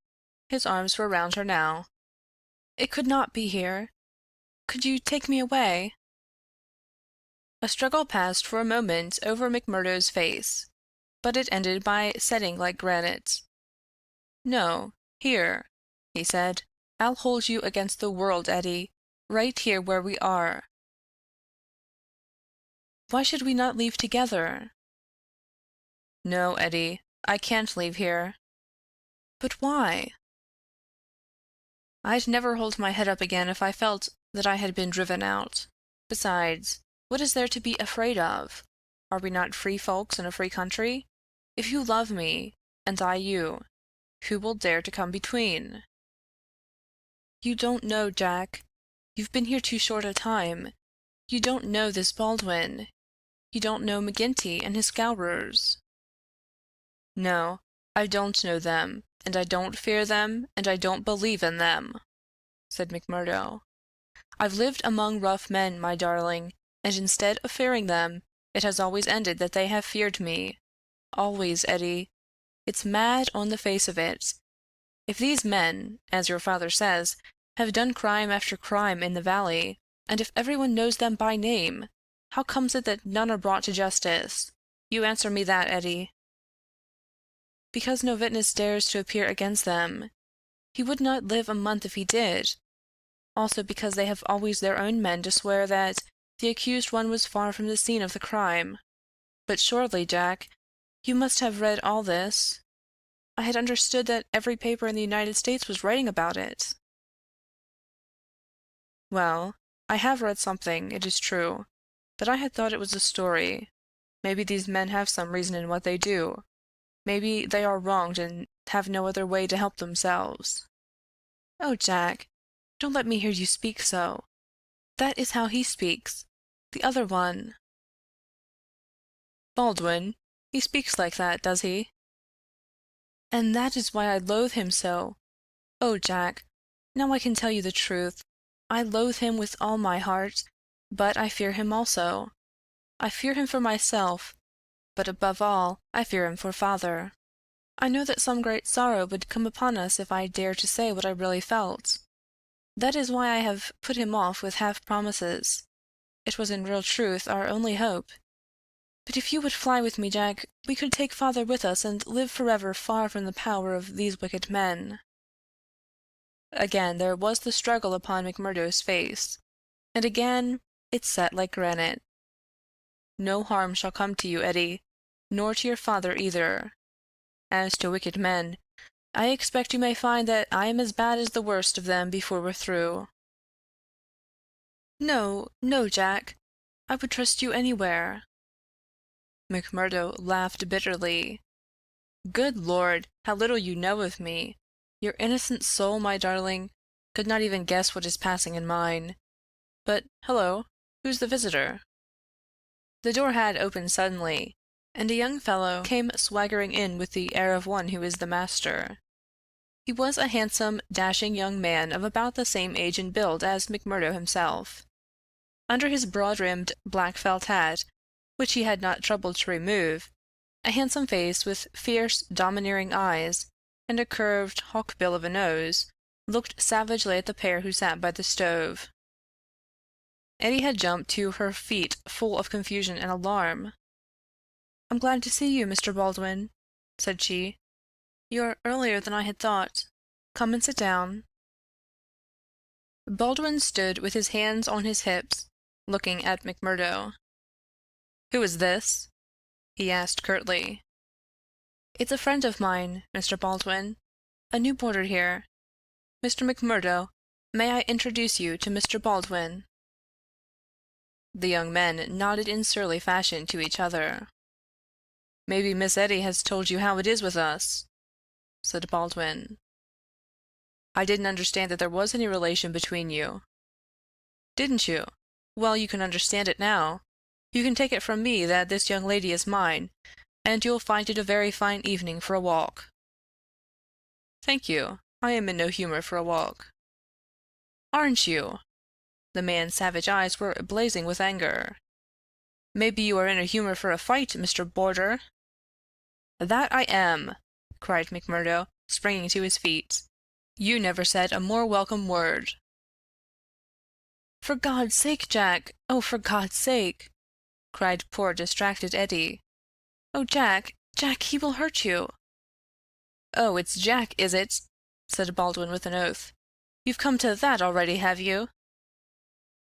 His arms were round her now. "It could not be here. Could you take me away?" A struggle passed for a moment over McMurdo's face, but it ended by setting like granite. "No, here," he said. "I'll hold you against the world, Eddie, right here where we are." "Why should we not leave together?" "No, Eddie, I can't leave here." "But why?" "I'd never hold my head up again if I felt that I had been driven out. Besides, what is there to be afraid of? Are we not free folks in a free country? If you love me, and I you, who will dare to come between?" "You don't know, Jack. You've been here too short a time. You don't know this Baldwin. You don't know McGinty and his Scourers." "No, I don't know them, and I don't fear them, and I don't believe in them," said McMurdo. "I've lived among rough men, my darling, and instead of fearing them, it has always ended that they have feared me. Always, Eddie. It's mad on the face of it. If these men, as your father says, have done crime after crime in the valley, and if everyone knows them by name, how comes it that none are brought to justice? You answer me that, Eddie." "Because no witness dares to appear against them. He would not live a month if he did. Also because they have always their own men to swear that the accused one was far from the scene of the crime. But surely, Jack, you must have read all this. I had understood that every paper in the United States was writing about it." "Well, I have read something, it is true, but I had thought it was a story. Maybe these men have some reason in what they do. Maybe they are wronged and have no other way to help themselves." "Oh, Jack, don't let me hear you speak so. That is how he speaks. The other one." "Baldwin? He speaks like that, does he?" "And that is why I loathe him so. Oh, Jack, now I can tell you the truth. I loathe him with all my heart, but I fear him also. I fear him for myself, but above all I fear him for father. I know that some great sorrow would come upon us if I dared to say what I really felt. That is why I have put him off with half promises. It was in real truth our only hope. But if you would fly with me, Jack, we could take father with us and live forever far from the power of these wicked men." Again there was the struggle upon McMurdo's face, and again it set like granite. "No harm shall come to you, Eddie, nor to your father either. As to wicked men, I expect you may find that I am as bad as the worst of them before we're through." "No, no, Jack. I would trust you anywhere." McMurdo laughed bitterly. "Good Lord, how little you know of me! Your innocent soul, my darling, could not even guess what is passing in mine. But, hello, who's the visitor?" The door had opened suddenly, and a young fellow came swaggering in with the air of one who is the master. He was a handsome, dashing young man of about the same age and build as McMurdo himself. Under his broad-brimmed black felt hat, which he had not troubled to remove, a handsome face with fierce, domineering eyes, and a curved hawk-bill of a nose, looked savagely at the pair who sat by the stove. Eddie had jumped to her feet full of confusion and alarm. "I'm glad to see you, Mr. Baldwin," said she. "You're earlier than I had thought. Come and sit down." Baldwin stood with his hands on his hips, looking at McMurdo. "Who is this?" he asked curtly. "It's a friend of mine, Mr. Baldwin. A new boarder here. Mr. McMurdo, may I introduce you to Mr. Baldwin?" The young men nodded in surly fashion to each other. "Maybe Miss Eddie has told you how it is with us," said Baldwin. "I didn't understand that there was any relation between you." "Didn't you? Well, you can understand it now. You can take it from me that this young lady is mine, and you'll find it a very fine evening for a walk." "Thank you. I am in no humor for a walk." "Aren't you?" The man's savage eyes were blazing with anger. "Maybe you are in a humor for a fight, Mr. Boarder." "That I am!" cried McMurdo, springing to his feet. "You never said a more welcome word." "For God's sake, Jack! Oh, for God's sake!" cried poor distracted Eddie. "Oh, Jack, Jack, he will hurt you." "Oh, it's Jack, is it?" said Baldwin with an oath. "You've come to that already, have you?"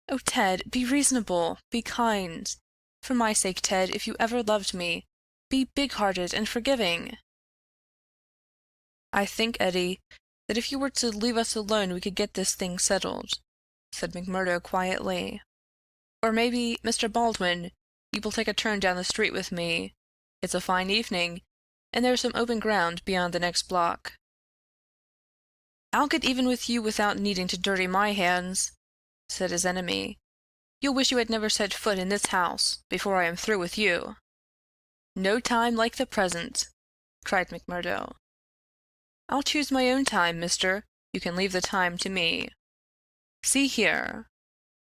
"Oh, Ted, be reasonable, be kind. For my sake, Ted, if you ever loved me, be big-hearted and forgiving." "I think, Eddie, that if you were to leave us alone we could get this thing settled," said McMurdo quietly. "Or maybe, Mr. Baldwin, you will take a turn down the street with me. It's a fine evening, and there's some open ground beyond the next block." "I'll get even with you without needing to dirty my hands," said his enemy. "You'll wish you had never set foot in this house before I am through with you." "No time like the present," cried McMurdo. "I'll choose my own time, mister. You can leave the time to me. See here."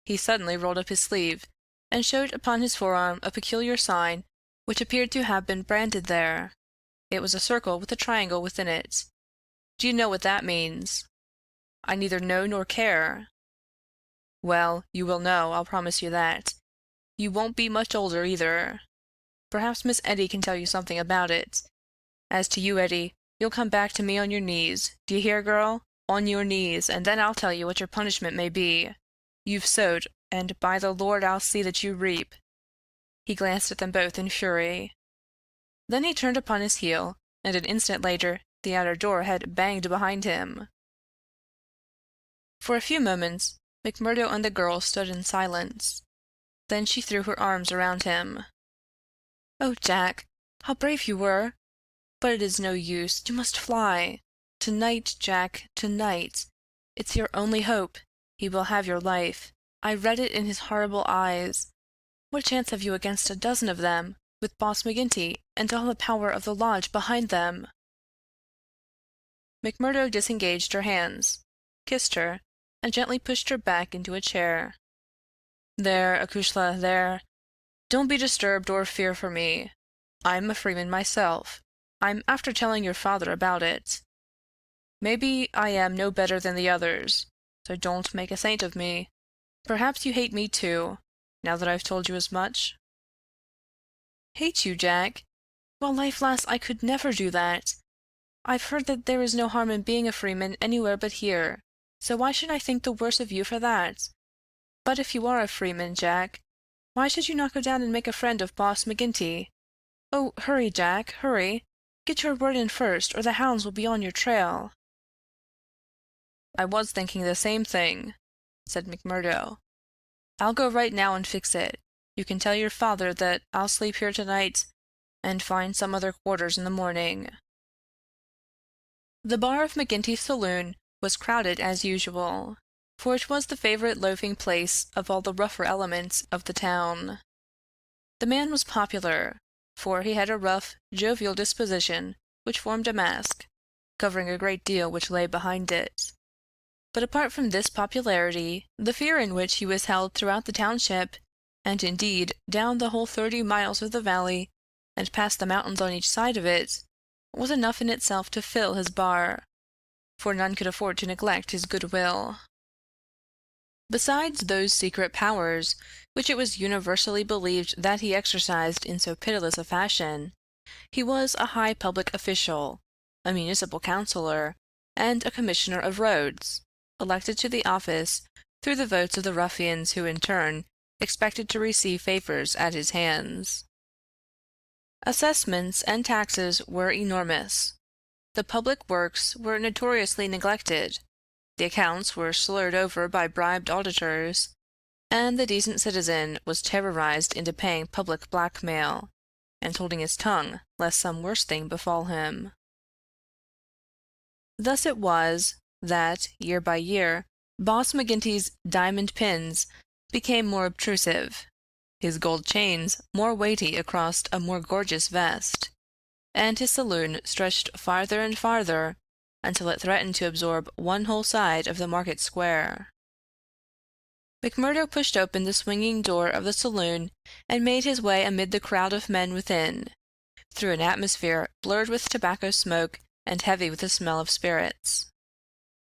He suddenly rolled up his sleeve, and showed upon his forearm a peculiar sign which appeared to have been branded there. It was a circle with a triangle within it. "Do you know what that means?" "I neither know nor care." "Well, you will know, I'll promise you that. You won't be much older, either. Perhaps Miss Eddie can tell you something about it. As to you, Eddie, you'll come back to me on your knees. D'ye hear, girl? On your knees, and then I'll tell you what your punishment may be. You've sowed, and by the Lord I'll see that you reap." He glanced at them both in fury. Then he turned upon his heel, and an instant later the outer door had banged behind him. For a few moments McMurdo and the girl stood in silence. Then she threw her arms around him. "Oh, Jack, how brave you were! But it is no use. You must fly. Tonight, Jack, tonight. It's your only hope. He will have your life. I read it in his horrible eyes. What chance have you against a dozen of them, with Boss McGinty and all the power of the lodge behind them?" McMurdo disengaged her hands, kissed her, and gently pushed her back into a chair. "There, acushla, there. Don't be disturbed or fear for me. I'm a freeman myself. I'm after telling your father about it. Maybe I am no better than the others, so don't make a saint of me. Perhaps you hate me too, now that I've told you as much." "Hate you, Jack? While life lasts I could never do that. I've heard that there is no harm in being a freeman anywhere but here, so why should I think the worse of you for that? But if you are a freeman, Jack, why should you not go down and make a friend of Boss McGinty? Oh, hurry, Jack, hurry. Get your word in first, or the hounds will be on your trail." "I was thinking the same thing," said McMurdo. "I'll go right now and fix it. You can tell your father that I'll sleep here tonight and find some other quarters in the morning." The bar of McGinty's saloon was crowded as usual, for it was the favorite loafing place of all the rougher elements of the town. The man was popular, for he had a rough, jovial disposition which formed a mask, covering a great deal which lay behind it. But apart from this popularity, the fear in which he was held throughout the township, and indeed down the whole 30 miles of the valley, and past the mountains on each side of it, was enough in itself to fill his bar, for none could afford to neglect his good-will. Besides those secret powers which it was universally believed that he exercised in so pitiless a fashion, he was a high public official, a municipal councillor, and a commissioner of roads, elected to the office through the votes of the ruffians who in turn expected to receive favors at his hands. Assessments and taxes were enormous. The public works were notoriously neglected, the accounts were slurred over by bribed auditors, and the decent citizen was terrorized into paying public blackmail, and holding his tongue lest some worse thing befall him. Thus it was that, year by year, Boss McGinty's diamond pins became more obtrusive, his gold chains more weighty across a more gorgeous vest, and his saloon stretched farther and farther until it threatened to absorb one whole side of the market square. McMurdo pushed open the swinging door of the saloon and made his way amid the crowd of men within, through an atmosphere blurred with tobacco smoke and heavy with the smell of spirits.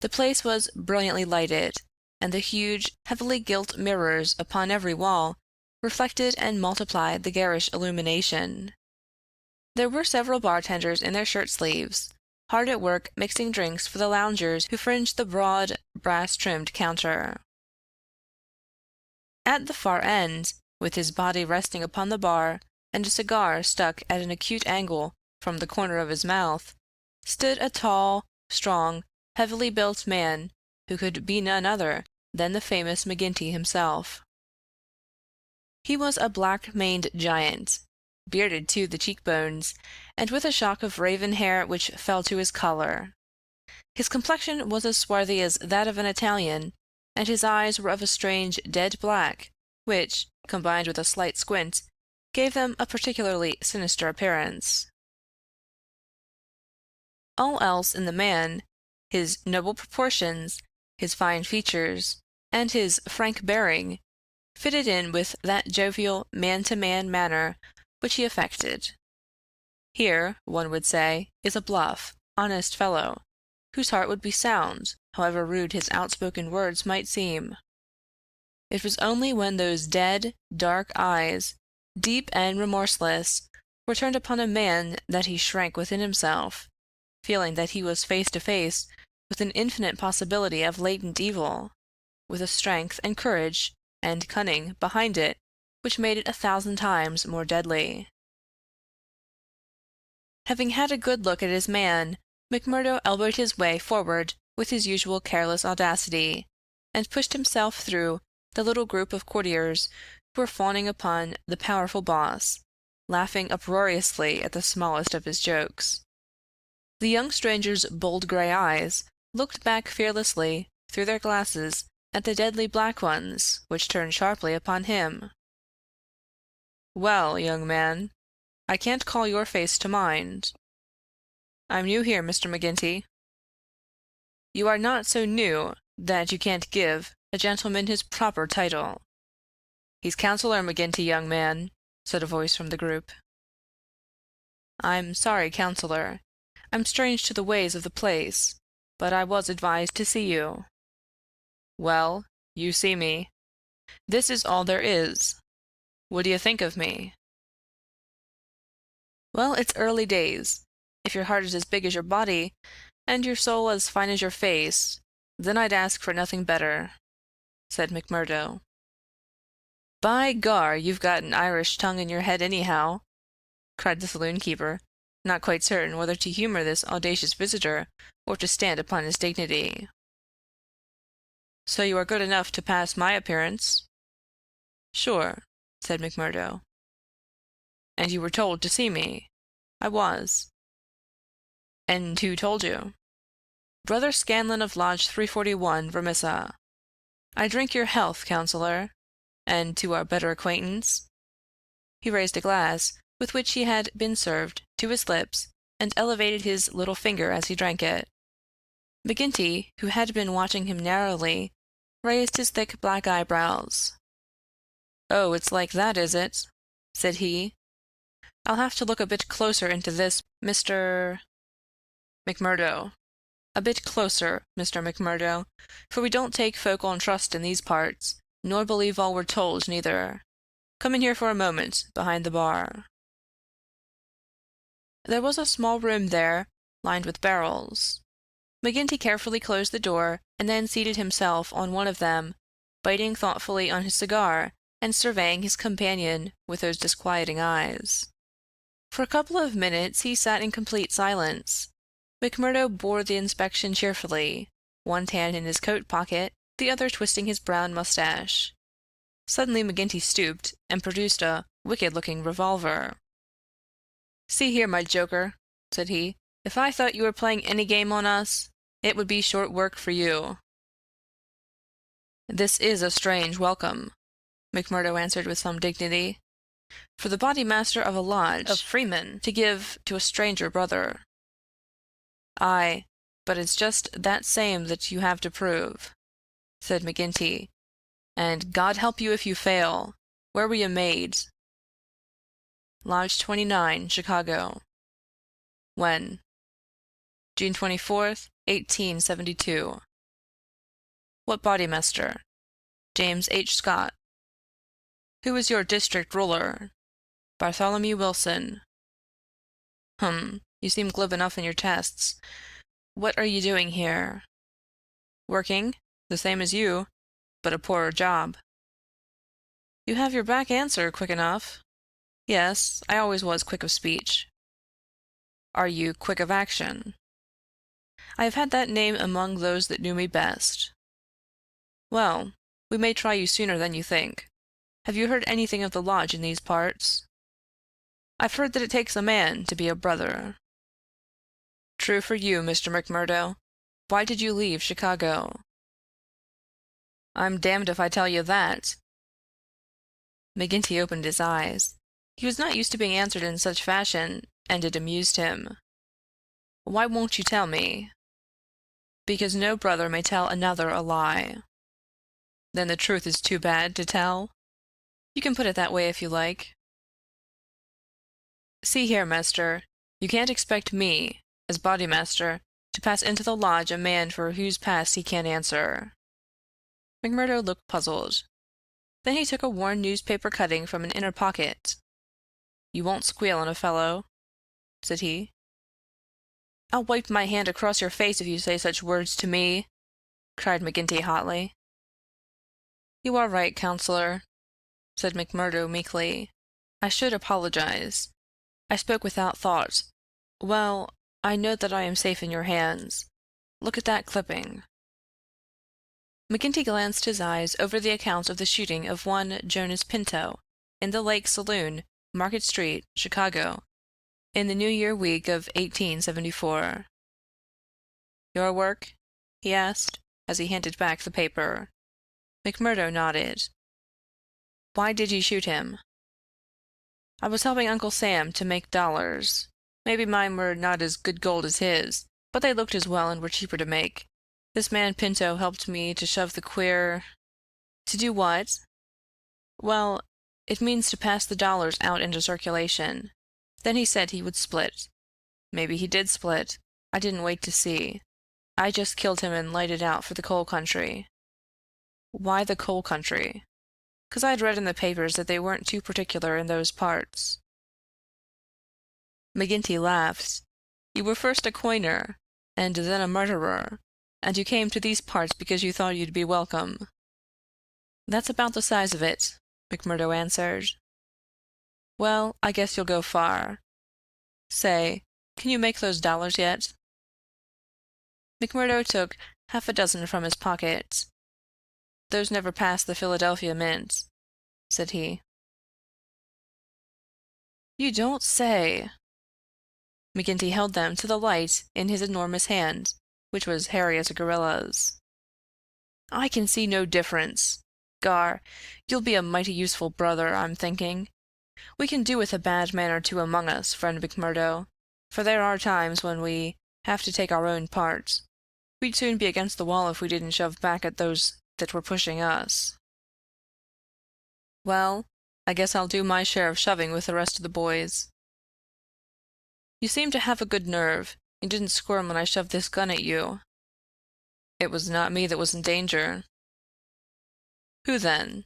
The place was brilliantly lighted, and the huge, heavily gilt mirrors upon every wall reflected and multiplied the garish illumination. There were several bartenders in their shirt-sleeves, hard at work mixing drinks for the loungers who fringed the broad, brass-trimmed counter. At the far end, with his body resting upon the bar and a cigar stuck at an acute angle from the corner of his mouth, stood a tall, strong, heavily built man who could be none other than the famous McGinty himself. He was a black-maned giant, bearded to the cheekbones, and with a shock of raven hair which fell to his collar. His complexion was as swarthy as that of an Italian, and his eyes were of a strange dead black, which, combined with a slight squint, gave them a particularly sinister appearance. All else in the man, his noble proportions, his fine features, and his frank bearing, fitted in with that jovial man-to-man manner which he affected. Here, one would say, is a bluff, honest fellow, whose heart would be sound, however rude his outspoken words might seem. It was only when those dead, dark eyes, deep and remorseless, were turned upon a man that he shrank within himself, feeling that he was face to face with an infinite possibility of latent evil, with a strength and courage and cunning behind it which made it 1,000 times more deadly. Having had a good look at his man, McMurdo elbowed his way forward with his usual careless audacity, and pushed himself through the little group of courtiers who were fawning upon the powerful boss, laughing uproariously at the smallest of his jokes. The young stranger's bold gray eyes looked back fearlessly through their glasses at the deadly black ones which turned sharply upon him. "Well, young man, I can't call your face to mind. I'm new here, Mr. McGinty." "You are not so new that you can't give a gentleman his proper title." "He's Counselor McGinty, young man," said a voice from the group. "I'm sorry, Counselor. I'm strange to the ways of the place, but I was advised to see you." "Well, you see me. This is all there is. What do you think of me?" "Well, it's early days. If your heart is as big as your body, and your soul as fine as your face, then I'd ask for nothing better," said McMurdo. "By gar, you've got an Irish tongue in your head anyhow," cried the saloon-keeper, not quite certain whether to humor this audacious visitor or to stand upon his dignity. "So you are good enough to pass my appearance?" "Sure," said McMurdo. "And you were told to see me?" "I was." "And who told you?" "Brother Scanlon of Lodge 341, Vermissa. I drink your health, Counselor, and to our better acquaintance." He raised a glass, with which he had been served, to his lips, and elevated his little finger as he drank it. McGinty, who had been watching him narrowly, raised his thick black eyebrows. "Oh, it's like that, is it?" said he. "I'll have to look a bit closer into this, Mr. McMurdo. A bit closer, Mr. McMurdo, for we don't take folk on trust in these parts, nor believe all we're told, neither. Come in here for a moment, behind the bar." There was a small room there, lined with barrels. McGinty carefully closed the door, and then seated himself on one of them, biting thoughtfully on his cigar and surveying his companion with those disquieting eyes. For a couple of minutes he sat in complete silence. McMurdo bore the inspection cheerfully, one hand in his coat pocket, the other twisting his brown mustache. Suddenly McGinty stooped and produced a wicked-looking revolver. "See here, my joker," said he, "if I thought you were playing any game on us, it would be short work for you." "This is a strange welcome," McMurdo answered with some dignity, "for the body-master of a lodge of freemen to give to a stranger brother." "Aye, but it's just that same that you have to prove," said McGinty, "and God help you if you fail. Where were you made?" "Lodge 29, Chicago." "When?" "June 24th, 1872. "What bodymaster?" "James H. Scott." "Who is your district ruler?" "Bartholomew Wilson." You seem glib enough in your tests. What are you doing here?" "Working, the same as you, but a poorer job." "You have your back answer quick enough." "Yes, I always was quick of speech." "Are you quick of action?" "I have had that name among those that knew me best." "Well, we may try you sooner than you think. Have you heard anything of the lodge in these parts?" "I've heard that it takes a man to be a brother." "True for you, Mr. McMurdo. Why did you leave Chicago?" "I'm damned if I tell you that." McGinty opened his eyes. He was not used to being answered in such fashion, and it amused him. "Why won't you tell me?" "Because no brother may tell another a lie." "Then the truth is too bad to tell?" "You can put it that way if you like." "See here, Master, you can't expect me, as bodymaster, to pass into the lodge a man for whose past he can't answer." McMurdo looked puzzled. Then he took a worn newspaper cutting from an inner pocket. "You won't squeal on a fellow?" said he. "I'll wipe my hand across your face if you say such words to me!" cried McGinty hotly. "You are right, Counselor," said McMurdo meekly. "I should apologize. I spoke without thought. Well, I know that I am safe in your hands. Look at that clipping." McGinty glanced his eyes over the account of the shooting of one Jonas Pinto, in the Lake Saloon, Market Street, Chicago, in the New Year week of 1874. Your work? He asked, as he handed back the paper. McMurdo nodded. Why did you shoot him? I was helping Uncle Sam to make dollars. Maybe mine were not as good gold as his, but they looked as well and were cheaper to make. This man Pinto helped me to shove the queer... To do what? Well, it means to pass the dollars out into circulation. Then he said he would split. Maybe he did split. I didn't wait to see. I just killed him and lighted out for the coal country. Why the coal country? 'Cause I'd read in the papers that they weren't too particular in those parts. McGinty laughed. You were first a coiner, and then a murderer, and you came to these parts because you thought you'd be welcome. That's about the size of it, McMurdo answered. Well, I guess you'll go far. Say, can you make those dollars yet? McMurdo took half a dozen from his pocket. Those never passed the Philadelphia Mint, said he. You don't say. McGinty held them to the light in his enormous hand, which was hairy as a gorilla's. I can see no difference. Gar, you'll be a mighty useful brother, I'm thinking. We can do with a bad man or two among us, friend McMurdo, for there are times when we have to take our own part. We'd soon be against the wall if we didn't shove back at those that were pushing us. Well, I guess I'll do my share of shoving with the rest of the boys. You seem to have a good nerve. You didn't squirm when I shoved this gun at you. It was not me that was in danger. Who then?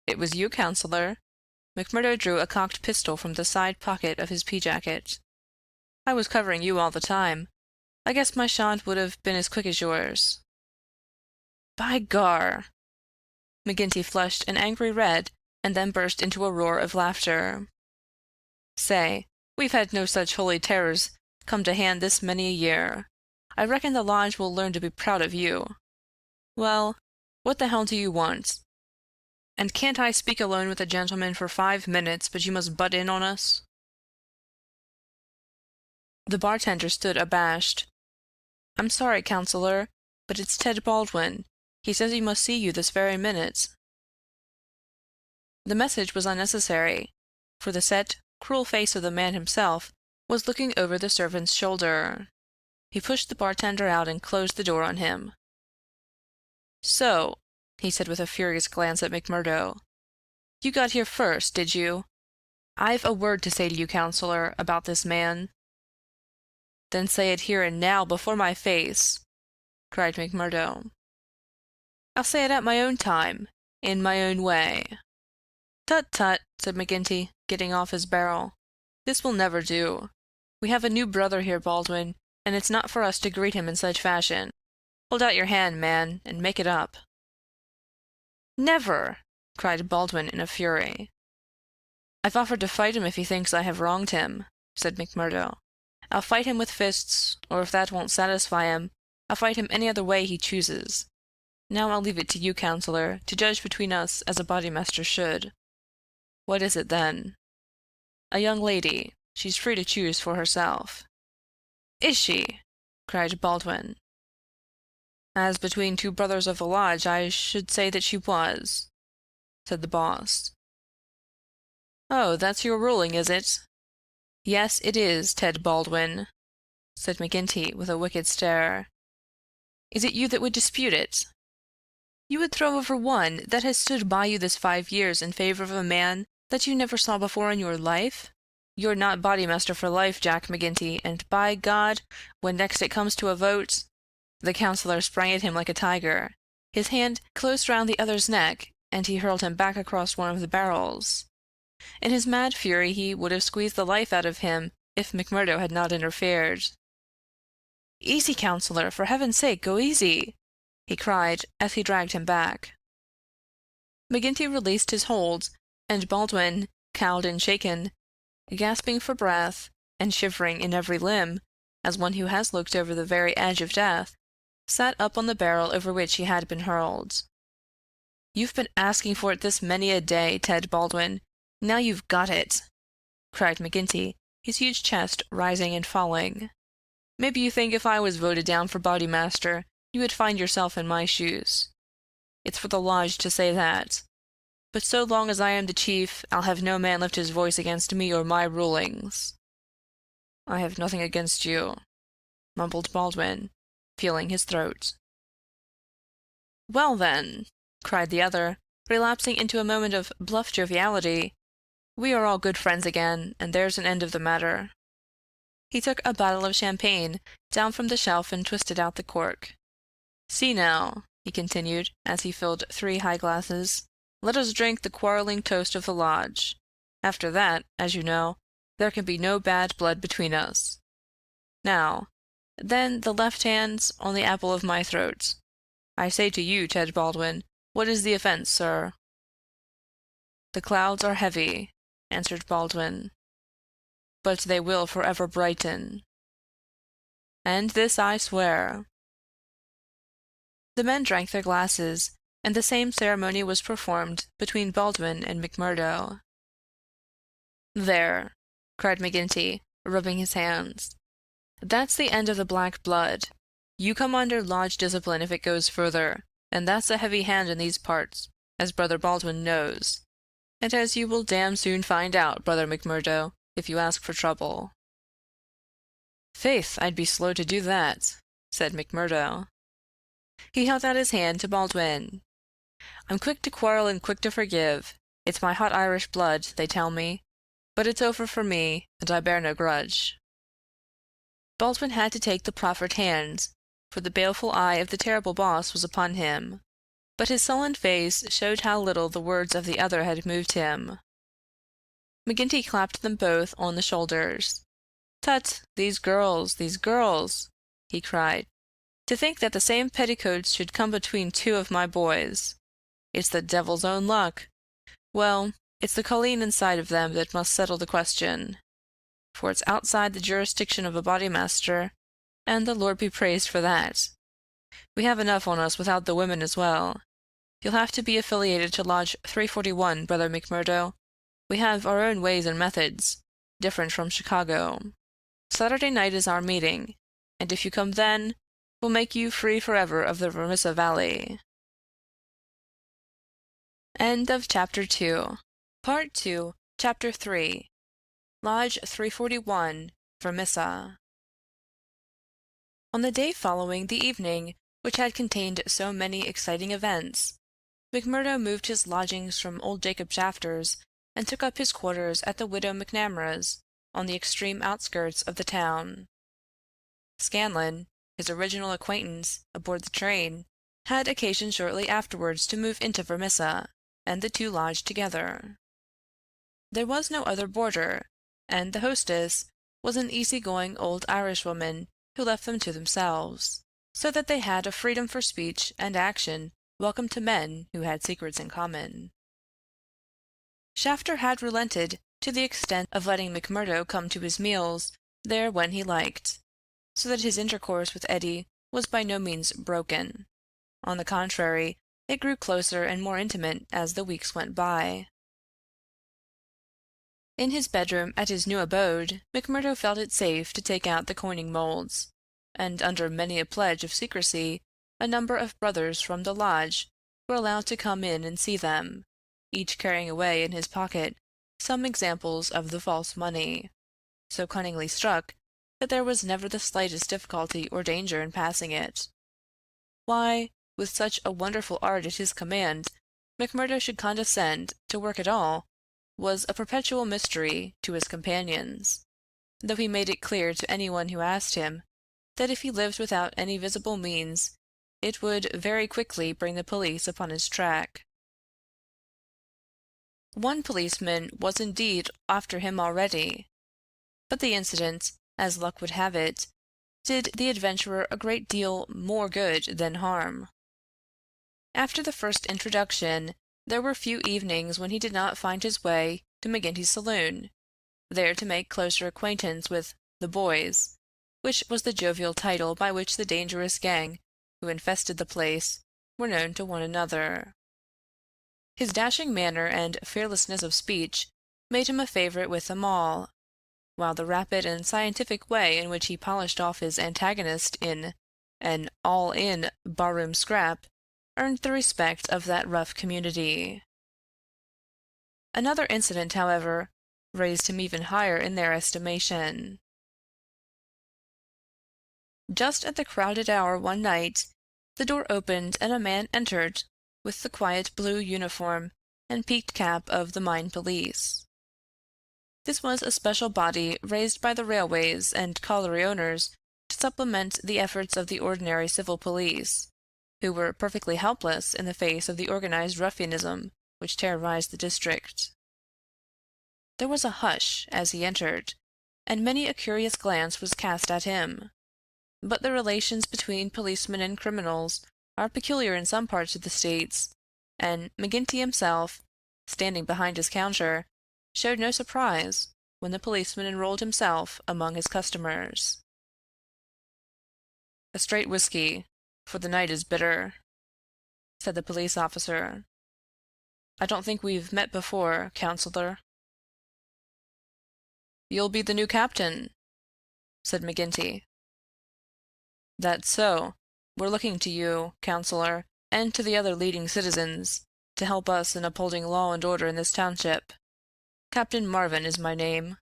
It was you, counselor. McMurdo drew a cocked pistol from the side pocket of his pea-jacket. I was covering you all the time. I guess my shot would have been as quick as yours. By gar! McGinty flushed an angry red and then burst into a roar of laughter. Say, we've had no such holy terrors come to hand this many a year. I reckon the lodge will learn to be proud of you. Well, what the hell do you want? And can't I speak alone with a gentleman for 5 minutes, but you must butt in on us? The bartender stood abashed. I'm sorry, counselor, but it's Ted Baldwin. He says he must see you this very minute. The message was unnecessary, for the set, cruel face of the man himself was looking over the servant's shoulder. He pushed the bartender out and closed the door on him. So, he said with a furious glance at McMurdo, you got here first, did you? I've a word to say to you, counselor, about this man. Then say it here and now before my face, cried McMurdo. I'll say it at my own time, in my own way. Tut, tut, said McGinty, getting off his barrel. This will never do. We have a new brother here, Baldwin, and it's not for us to greet him in such fashion. Hold out your hand, man, and make it up. Never! Cried Baldwin in a fury. I've offered to fight him if he thinks I have wronged him, said McMurdo. I'll fight him with fists, or if that won't satisfy him, I'll fight him any other way he chooses. Now I'll leave it to you, counselor, to judge between us as a bodymaster should. What is it, then? A young lady. She's free to choose for herself. Is she? Cried Baldwin. As between two brothers of the lodge, I should say that she was, said the boss. Oh, that's your ruling, is it? Yes, it is, Ted Baldwin, said McGinty with a wicked stare. Is it you that would dispute it? You would throw over one that has stood by you this 5 years in favor of a man that you never saw before in your life? You're not bodymaster for life, Jack McGinty, and by God, when next it comes to a vote... The counselor sprang at him like a tiger. His hand closed round the other's neck, and he hurled him back across one of the barrels. In his mad fury he would have squeezed the life out of him if McMurdo had not interfered. Easy, counselor, for heaven's sake, go easy, he cried as he dragged him back. McGinty released his hold, and Baldwin, cowed and shaken, gasping for breath, and shivering in every limb, as one who has looked over the very edge of death, sat up on the barrel over which he had been hurled. You've been asking for it this many a day, Ted Baldwin. Now you've got it, cried McGinty, his huge chest rising and falling. "Maybe you think if I was voted down for Bodymaster, you would find yourself in my shoes. It's for the lodge to say that. But so long as I am the chief, I'll have no man lift his voice against me or my rulings." "I have nothing against you," mumbled Baldwin, feeling his throat. "Well, then," cried the other, relapsing into a moment of bluff joviality, "we are all good friends again, and there's an end of the matter." He took a bottle of champagne down from the shelf and twisted out the cork. "See now," he continued, as he filled 3 high glasses, "let us drink the quarreling toast of the lodge. After that, as you know, there can be no bad blood between us. Now, then, the left hand's on the apple of my throat. I say to you, Ted Baldwin, what is the offense, sir?" "The clouds are heavy," answered Baldwin. "But they will forever brighten." "And this I swear." The men drank their glasses, and the same ceremony was performed between Baldwin and McMurdo. "There," cried McGinty, rubbing his hands. "That's the end of the black blood. You come under lodge discipline if it goes further, and that's a heavy hand in these parts, as Brother Baldwin knows, and as you will damn soon find out, Brother McMurdo, if you ask for trouble." "Faith, I'd be slow to do that," said McMurdo. He held out his hand to Baldwin. "I'm quick to quarrel and quick to forgive. It's my hot Irish blood, they tell me. But it's over for me, and I bear no grudge." Baldwin had to take the proffered hand, for the baleful eye of the terrible boss was upon him, but his sullen face showed how little the words of the other had moved him. McGinty clapped them both on the shoulders. "Tut, these girls, he cried. "To think that the same petticoats should come between 2 of my boys. It's the devil's own luck. Well, it's the colleen inside of them that must settle the question, for it's outside the jurisdiction of a Bodymaster, and the Lord be praised for that. We have enough on us without the women as well. You'll have to be affiliated to Lodge 341, Brother McMurdo. We have our own ways and methods, different from Chicago. Saturday night is our meeting, and if you come then, we'll make you free forever of the Vermissa Valley." End of Chapter 2. Part 2, Chapter 3. Lodge 341, Vermissa. On the day following the evening which had contained so many exciting events, McMurdo moved his lodgings from old Jacob Shafter's and took up his quarters at the widow McNamara's, on the extreme outskirts of the town. Scanlon, his original acquaintance aboard the train, had occasion shortly afterwards to move into Vermissa, and the 2 lodged together. There was no other boarder, and the hostess was an easy-going old Irishwoman who left them to themselves, so that they had a freedom for speech and action welcome to men who had secrets in common. Shafter had relented to the extent of letting McMurdo come to his meals there when he liked, so that his intercourse with Eddie was by no means broken. On the contrary, it grew closer and more intimate as the weeks went by. In his bedroom at his new abode, McMurdo felt it safe to take out the coining molds, and under many a pledge of secrecy, a number of brothers from the lodge were allowed to come in and see them, each carrying away in his pocket some examples of the false money, so cunningly struck that there was never the slightest difficulty or danger in passing it. Why, with such a wonderful art at his command, McMurdo should condescend to work at all was a perpetual mystery to his companions, though he made it clear to anyone who asked him that if he lived without any visible means, it would very quickly bring the police upon his track. One policeman was indeed after him already, but the incident, as luck would have it, did the adventurer a great deal more good than harm. After the first introduction, there were few evenings when he did not find his way to McGinty's saloon, there to make closer acquaintance with the boys, which was the jovial title by which the dangerous gang who infested the place were known to one another. His dashing manner and fearlessness of speech made him a favorite with them all, while the rapid and scientific way in which he polished off his antagonist in an all-in barroom scrap earned the respect of that rough community. Another incident, however, raised him even higher in their estimation. Just at the crowded hour one night, the door opened and a man entered with the quiet blue uniform and peaked cap of the mine police. This was a special body raised by the railways and colliery owners to supplement the efforts of the ordinary civil police, who were perfectly helpless in the face of the organized ruffianism which terrorized the district. There was a hush as he entered, and many a curious glance was cast at him. But the relations between policemen and criminals are peculiar in some parts of the States, and McGinty himself, standing behind his counter, showed no surprise when the policeman enrolled himself among his customers. "A straight whiskey, for the night is bitter," said the police officer. "I don't think we've met before, counselor." "You'll be the new captain," said McGinty. "That's so. We're looking to you, counselor, and to the other leading citizens, to help us in upholding law and order in this township. Captain Marvin is my name."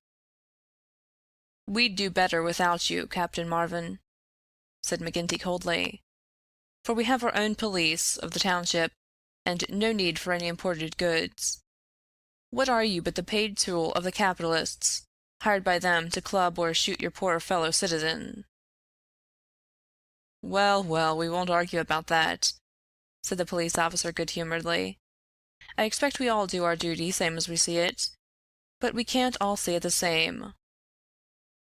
"We'd do better without you, Captain Marvin," said McGinty coldly, "for we have our own police of the township, and no need for any imported goods. What are you but the paid tool of the capitalists, hired by them to club or shoot your poor fellow citizen?" "Well, well, we won't argue about that," said the police officer good-humoredly. "I expect we all do our duty same as we see it, but we can't all see it the same."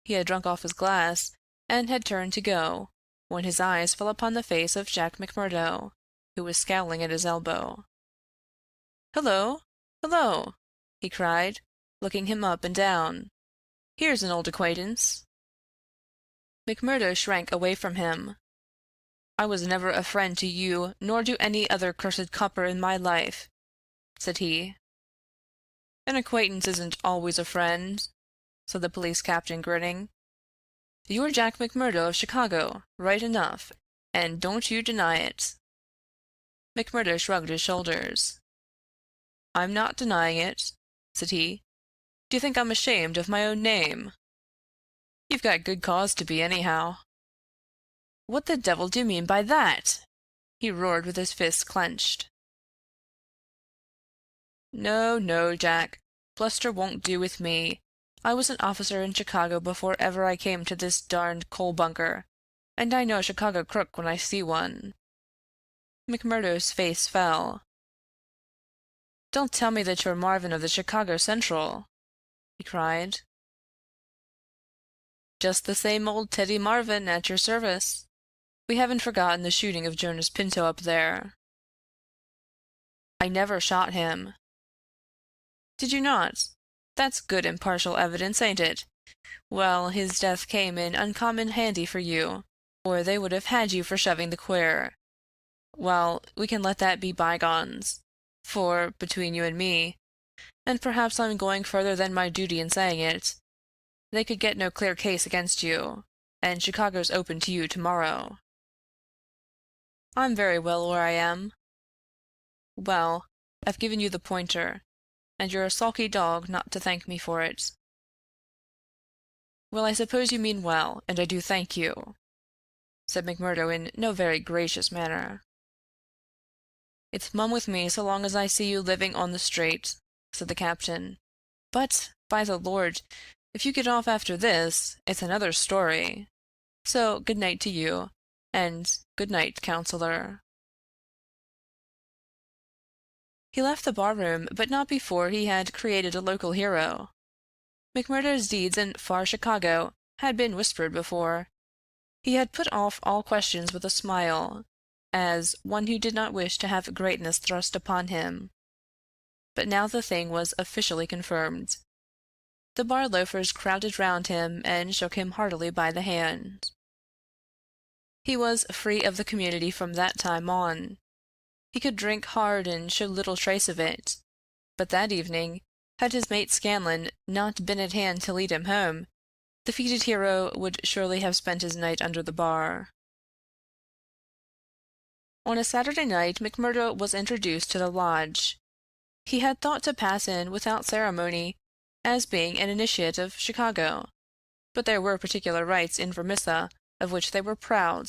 He had drunk off his glass, and had turned to go, when his eyes fell upon the face of Jack McMurdo, who was scowling at his elbow. "Hullo! Hullo!" he cried, looking him up and down. "Here's an old acquaintance." McMurdo shrank away from him. "I was never a friend to you nor to any other cursed copper in my life," said he. "An acquaintance isn't always a friend," said the police captain, grinning. "You're Jack McMurdo of Chicago, right enough, and don't you deny it." McMurdo shrugged his shoulders. "I'm not denying it," said he. "Do you think I'm ashamed of my own name?" "You've got good cause to be, anyhow." "What the devil do you mean by that?" he roared with his fists clenched. "No, no, Jack. Bluster won't do with me. I was an officer in Chicago before ever I came to this darned coal bunker, and I know a Chicago crook when I see one." McMurdo's face fell. "Don't tell me that you're Marvin of the Chicago Central," he cried. "Just the same old Teddy Marvin at your service. We haven't forgotten the shooting of Jonas Pinto up there." "I never shot him." "Did you not? That's good impartial evidence, ain't it? Well, his death came in uncommon handy for you, or they would have had you for shoving the queer. Well, we can let that be bygones, for, between you and me, and perhaps I'm going further than my duty in saying it, they could get no clear case against you, and Chicago's open to you tomorrow." "I'm very well where I am." "Well, I've given you the pointer, and you're a sulky dog not to thank me for it." "Well, I suppose you mean well, and I do thank you," said McMurdo in no very gracious manner. "It's mum with me so long as I see you living on the straight," said the captain. "But, by the Lord, if you get off after this, it's another story. So good night to you, and good night, counselor." He left the bar-room, but not before he had created a local hero. McMurdo's deeds in far Chicago had been whispered before. He had put off all questions with a smile, as one who did not wish to have greatness thrust upon him. But now the thing was officially confirmed. The bar loafers crowded round him and shook him heartily by the hand. He was free of the community from that time on. He could drink hard and show little trace of it, but that evening, had his mate Scanlon not been at hand to lead him home, the feated hero would surely have spent his night under the bar. On a Saturday night, McMurdo was introduced to the lodge. He had thought to pass in without ceremony, as being an initiate of Chicago, but there were particular rites in Vermissa of which they were proud,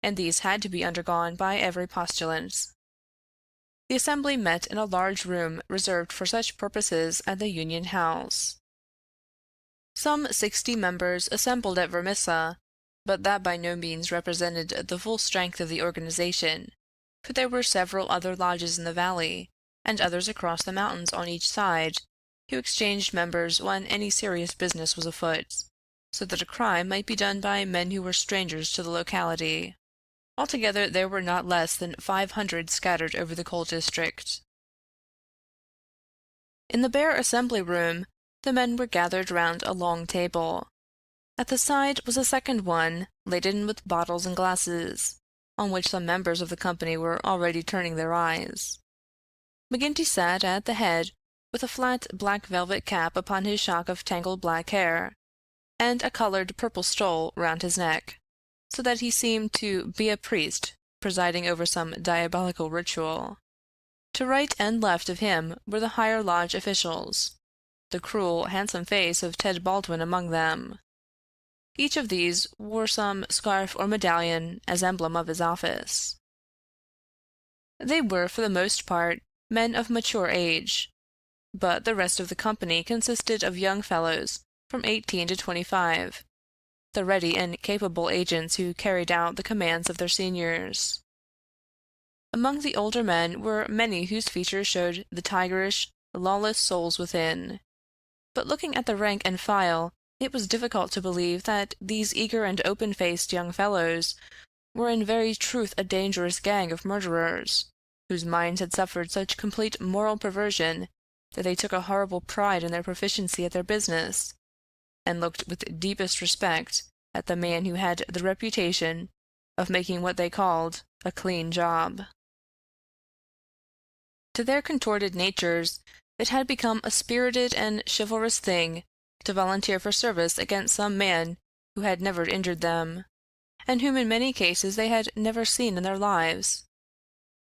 and these had to be undergone by every postulant. The assembly met in a large room reserved for such purposes at the Union House. Some 60 members assembled at Vermissa, but that by no means represented the full strength of the organization, for there were several other lodges in the valley, and others across the mountains on each side, who exchanged members when any serious business was afoot, so that a crime might be done by men who were strangers to the locality. Altogether there were not less than 500 scattered over the coal district. In the bare assembly room, the men were gathered round a long table. At the side was a second one, laden with bottles and glasses, on which some members of the company were already turning their eyes. McGinty sat at the head, with a flat black velvet cap upon his shock of tangled black hair, and a coloured purple stole round his neck, so that he seemed to be a priest presiding over some diabolical ritual. To right and left of him were the higher lodge officials, the cruel, handsome face of Ted Baldwin among them. Each of these wore some scarf or medallion as emblem of his office. They were, for the most part, men of mature age, but the rest of the company consisted of young fellows from 18 to 25, the ready and capable agents who carried out the commands of their seniors. Among the older men were many whose features showed the tigerish, lawless souls within. But looking at the rank and file, it was difficult to believe that these eager and open-faced young fellows were in very truth a dangerous gang of murderers, whose minds had suffered such complete moral perversion that they took a horrible pride in their proficiency at their business, and looked with deepest respect at the man who had the reputation of making what they called a clean job. To their contorted natures, it had become a spirited and chivalrous thing to volunteer for service against some man who had never injured them, and whom in many cases they had never seen in their lives.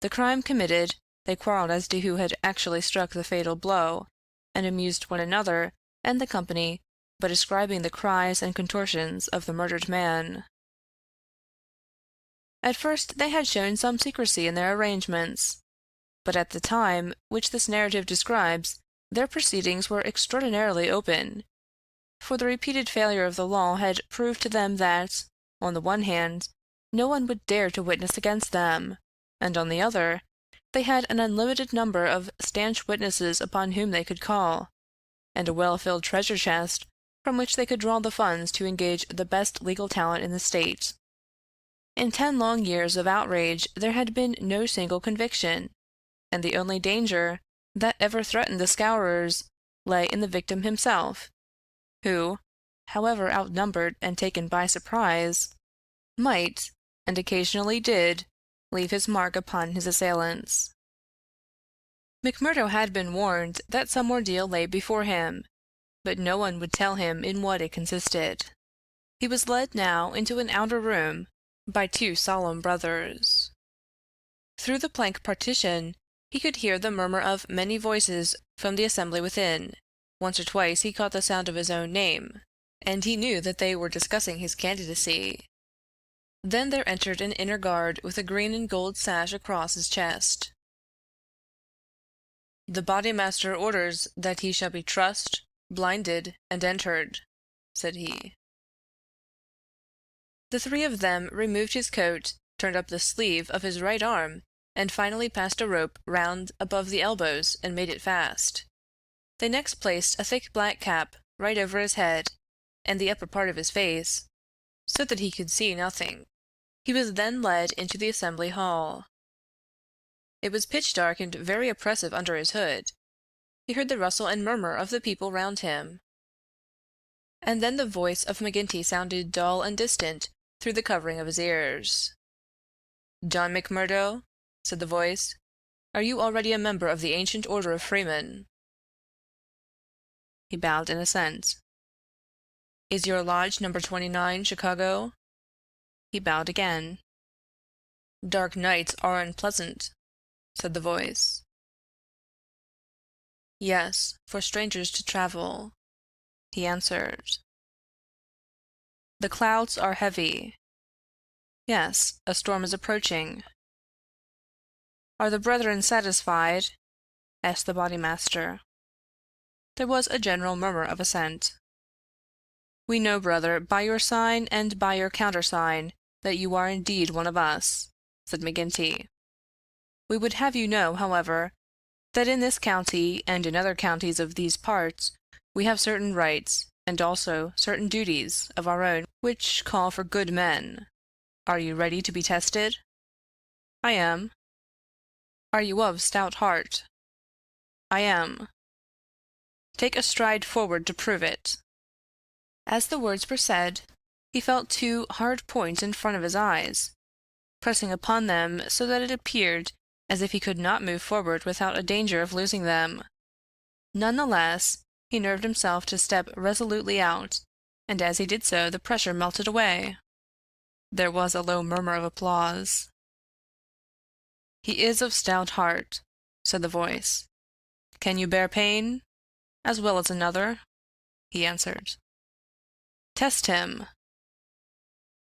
The crime committed, they quarrelled as to who had actually struck the fatal blow, and amused one another and the company by describing the cries and contortions of the murdered man. At first they had shown some secrecy in their arrangements, but at the time which this narrative describes their proceedings were extraordinarily open, for the repeated failure of the law had proved to them that, on the one hand, no one would dare to witness against them, and on the other, they had an unlimited number of stanch witnesses upon whom they could call, and a well-filled treasure chest from which they could draw the funds to engage the best legal talent in the state. In 10 long years of outrage there had been no single conviction, and the only danger that ever threatened the scourers lay in the victim himself, who, however outnumbered and taken by surprise, might, and occasionally did, leave his mark upon his assailants. McMurdo had been warned that some ordeal lay before him, but no one would tell him in what it consisted. He was led now into an outer room by 2 solemn brothers. Through the plank partition he could hear the murmur of many voices from the assembly within. Once or twice he caught the sound of his own name, and he knew that they were discussing his candidacy. Then there entered an inner guard with a green and gold sash across his chest. "The bodymaster orders that he shall be trussed, blinded, and entered," said he. The 3 of them removed his coat, turned up the sleeve of his right arm, and finally passed a rope round above the elbows and made it fast. They next placed a thick black cap right over his head and the upper part of his face, so that he could see nothing. He was then led into the assembly hall. It was pitch dark and very oppressive under his hood. He heard the rustle and murmur of the people round him. And then the voice of McGinty sounded dull and distant through the covering of his ears. "John McMurdo," said the voice, "are you already a member of the ancient order of freemen?" He bowed in assent. Is your lodge number 29, Chicago? He bowed again. Dark nights are unpleasant, said the voice. Yes, for strangers to travel, he answered. The clouds are heavy. Yes, a storm is approaching. Are the brethren satisfied? Asked the bodymaster. There was a general murmur of assent. We know, brother, by your sign and by your countersign, that you are indeed one of us, said McGinty. We would have you know, however, that in this county and in other counties of these parts we have certain rights, and also certain duties of our own which call for good men. Are you ready to be tested? I am. Are you of stout heart? I am. Take a stride forward to prove it. As the words were said, he felt two hard points in front of his eyes, pressing upon them so that it appeared as if he could not move forward without a danger of losing them. None the less, he nerved himself to step resolutely out, and as he did so the pressure melted away. There was a low murmur of applause. He is of stout heart, said the voice. Can you bear pain? As well as another? He answered. Test him.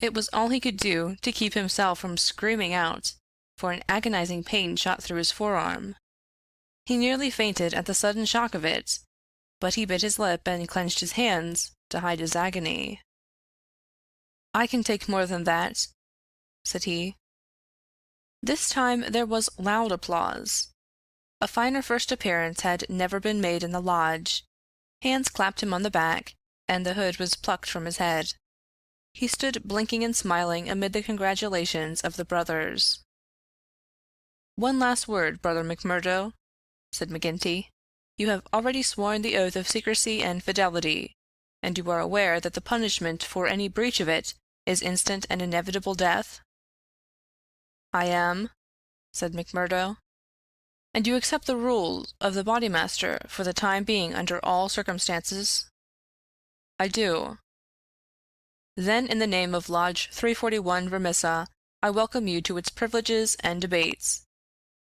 It was all he could do to keep himself from screaming out, for an agonizing pain shot through his forearm. He nearly fainted at the sudden shock of it, but he bit his lip and clenched his hands to hide his agony. I can take more than that, said he. This time there was loud applause. A finer first appearance had never been made in the lodge. Hands clapped him on the back, and the hood was plucked from his head. He stood blinking and smiling amid the congratulations of the brothers. One last word, Brother McMurdo, said McGinty. You have already sworn the oath of secrecy and fidelity, and you are aware that the punishment for any breach of it is instant and inevitable death? I am, said McMurdo. And you accept the rules of the bodymaster for the time being under all circumstances? I do. Then in the name of Lodge 341 Remissa, I welcome you to its privileges and debates.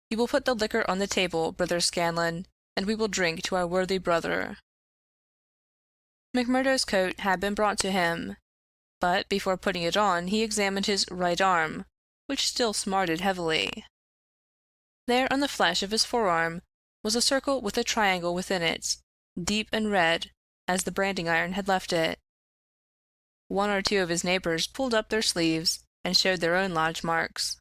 You will put the liquor on the table, Brother Scanlon, and we will drink to our worthy brother. McMurdo's coat had been brought to him, but before putting it on he examined his right arm, which still smarted heavily. There on the flesh of his forearm was a circle with a triangle within it, deep and red, as the branding iron had left it. One or two of his neighbors pulled up their sleeves and showed their own lodge marks.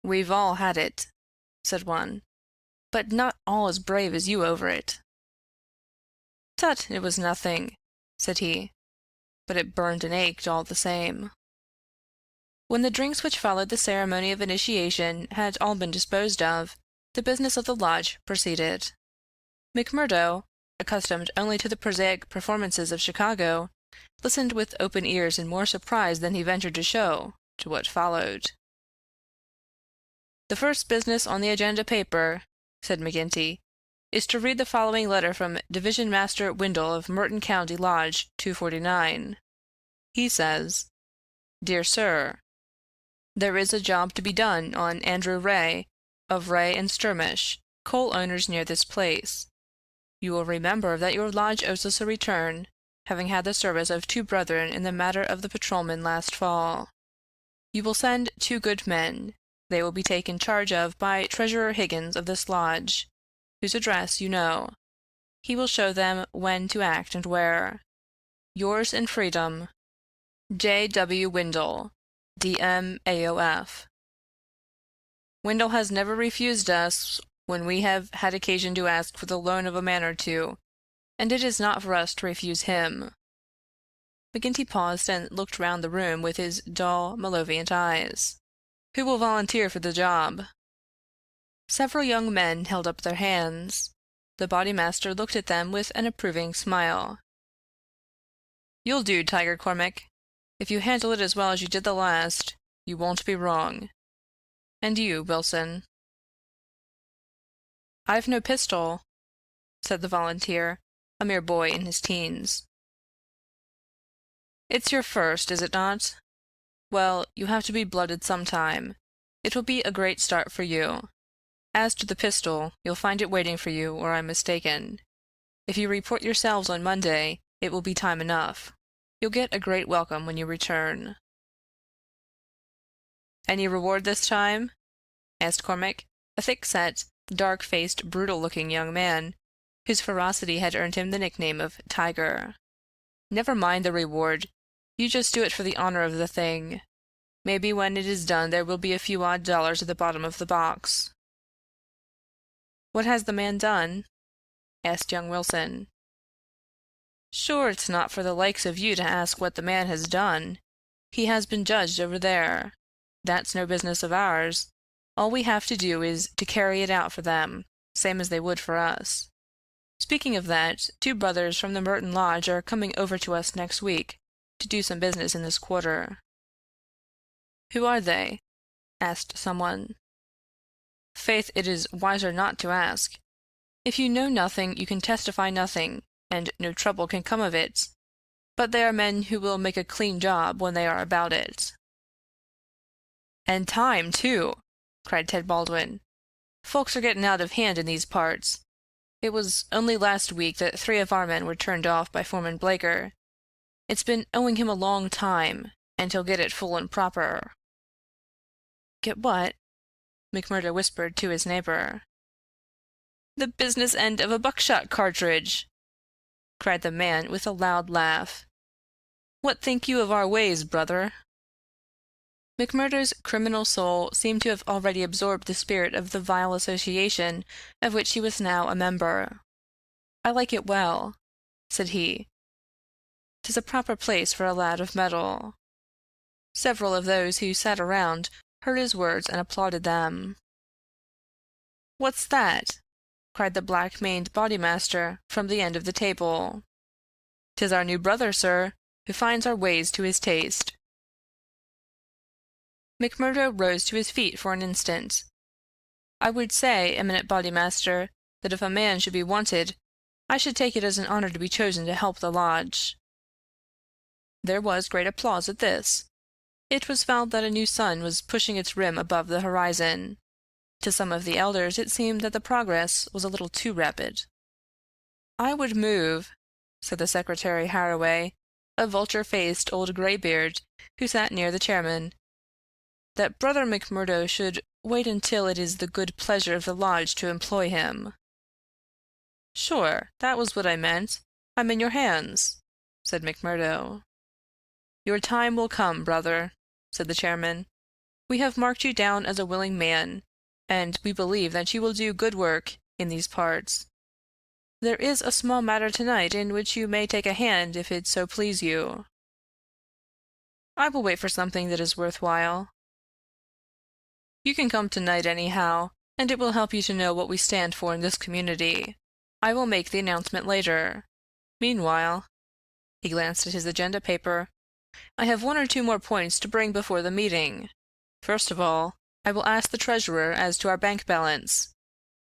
We've all had it, said one, but not all as brave as you over it. Tut, it was nothing, said he, but it burned and ached all the same. When the drinks which followed the ceremony of initiation had all been disposed of, the business of the lodge proceeded. McMurdo, accustomed only to the prosaic performances of Chicago, listened with open ears and more surprise than he ventured to show to what followed. The first business on the agenda paper, said McGinty, is to read the following letter from Division Master Windle of Merton County Lodge 249. He says, Dear Sir, there is a job to be done on Andrew Ray, of Ray and Sturmish, coal owners near this place. You will remember that your lodge owes us a return, having had the service of 2 brethren in the matter of the patrolman last fall. You will send 2 good men. They will be taken charge of by Treasurer Higgins of this lodge, whose address you know. He will show them when to act and where. Yours in freedom, J. W. Windle, D.M. AOF. Windle has never refused us when we have had occasion to ask for the loan of a man or two, and it is not for us to refuse him. McGinty paused and looked round the room with his dull, malevolent eyes. Who will volunteer for the job? Several young men held up their hands. The bodymaster looked at them with an approving smile. You'll do, Tiger Cormac. If you handle it as well as you did the last, you won't be wrong. And you, Wilson? I've no pistol, said the volunteer, a mere boy in his teens. It's your first, is it not? Well, you have to be blooded sometime. It will be a great start for you. As to the pistol, you'll find it waiting for you, or I'm mistaken. If you report yourselves on Monday, it will be time enough. You'll get a great welcome when you return." "Any reward this time?" asked Cormac, a thick-set, dark-faced, brutal-looking young man, whose ferocity had earned him the nickname of Tiger. "Never mind the reward. You just do it for the honor of the thing. Maybe when it is done there will be a few odd dollars at the bottom of the box." "What has the man done?" asked young Wilson. "Sure, it's not for the likes of you to ask what the man has done. He has been judged over there. That's no business of ours. All we have to do is to carry it out for them, same as they would for us. Speaking of that, 2 brothers from the Merton Lodge are coming over to us next week to do some business in this quarter." "Who are they?" asked someone. "Faith, it is wiser not to ask. If you know nothing, you can testify nothing, and no trouble can come of it. But they are men who will make a clean job when they are about it." "And time, too!" cried Ted Baldwin. "Folks are getting out of hand in these parts. It was only last week that 3 of our men were turned off by Foreman Blaker. It's been owing him a long time, and he'll get it full and proper." "Get what?" McMurdo whispered to his neighbor. "The business end of a buckshot cartridge!" cried the man with a loud laugh. "What think you of our ways, brother?" McMurdo's criminal soul seemed to have already absorbed the spirit of the vile association of which he was now a member. "I like it well," said he. "'Tis a proper place for a lad of mettle." Several of those who sat around heard his words and applauded them. "What's that?" cried the black-maned bodymaster from the end of the table. "'Tis our new brother, sir, who finds our ways to his taste." McMurdo rose to his feet for an instant. "I would say, eminent bodymaster, that if a man should be wanted, I should take it as an honor to be chosen to help the lodge." There was great applause at this. It was felt that a new sun was pushing its rim above the horizon. To some of the elders it seemed that the progress was a little too rapid. "I would move," said the Secretary Harraway, a vulture-faced old greybeard who sat near the chairman, "that Brother McMurdo should wait until it is the good pleasure of the lodge to employ him." "Sure, that was what I meant. I'm in your hands," said McMurdo. "Your time will come, brother," said the chairman. "We have marked you down as a willing man, and we believe that you will do good work in these parts. There is a small matter tonight in which you may take a hand if it so please you." "I will wait for something that is worth while." "You can come tonight anyhow, and it will help you to know what we stand for in this community. I will make the announcement later. Meanwhile," he glanced at his agenda paper, "I have 1 or 2 more points to bring before the meeting. First of all, I will ask the treasurer as to our bank balance.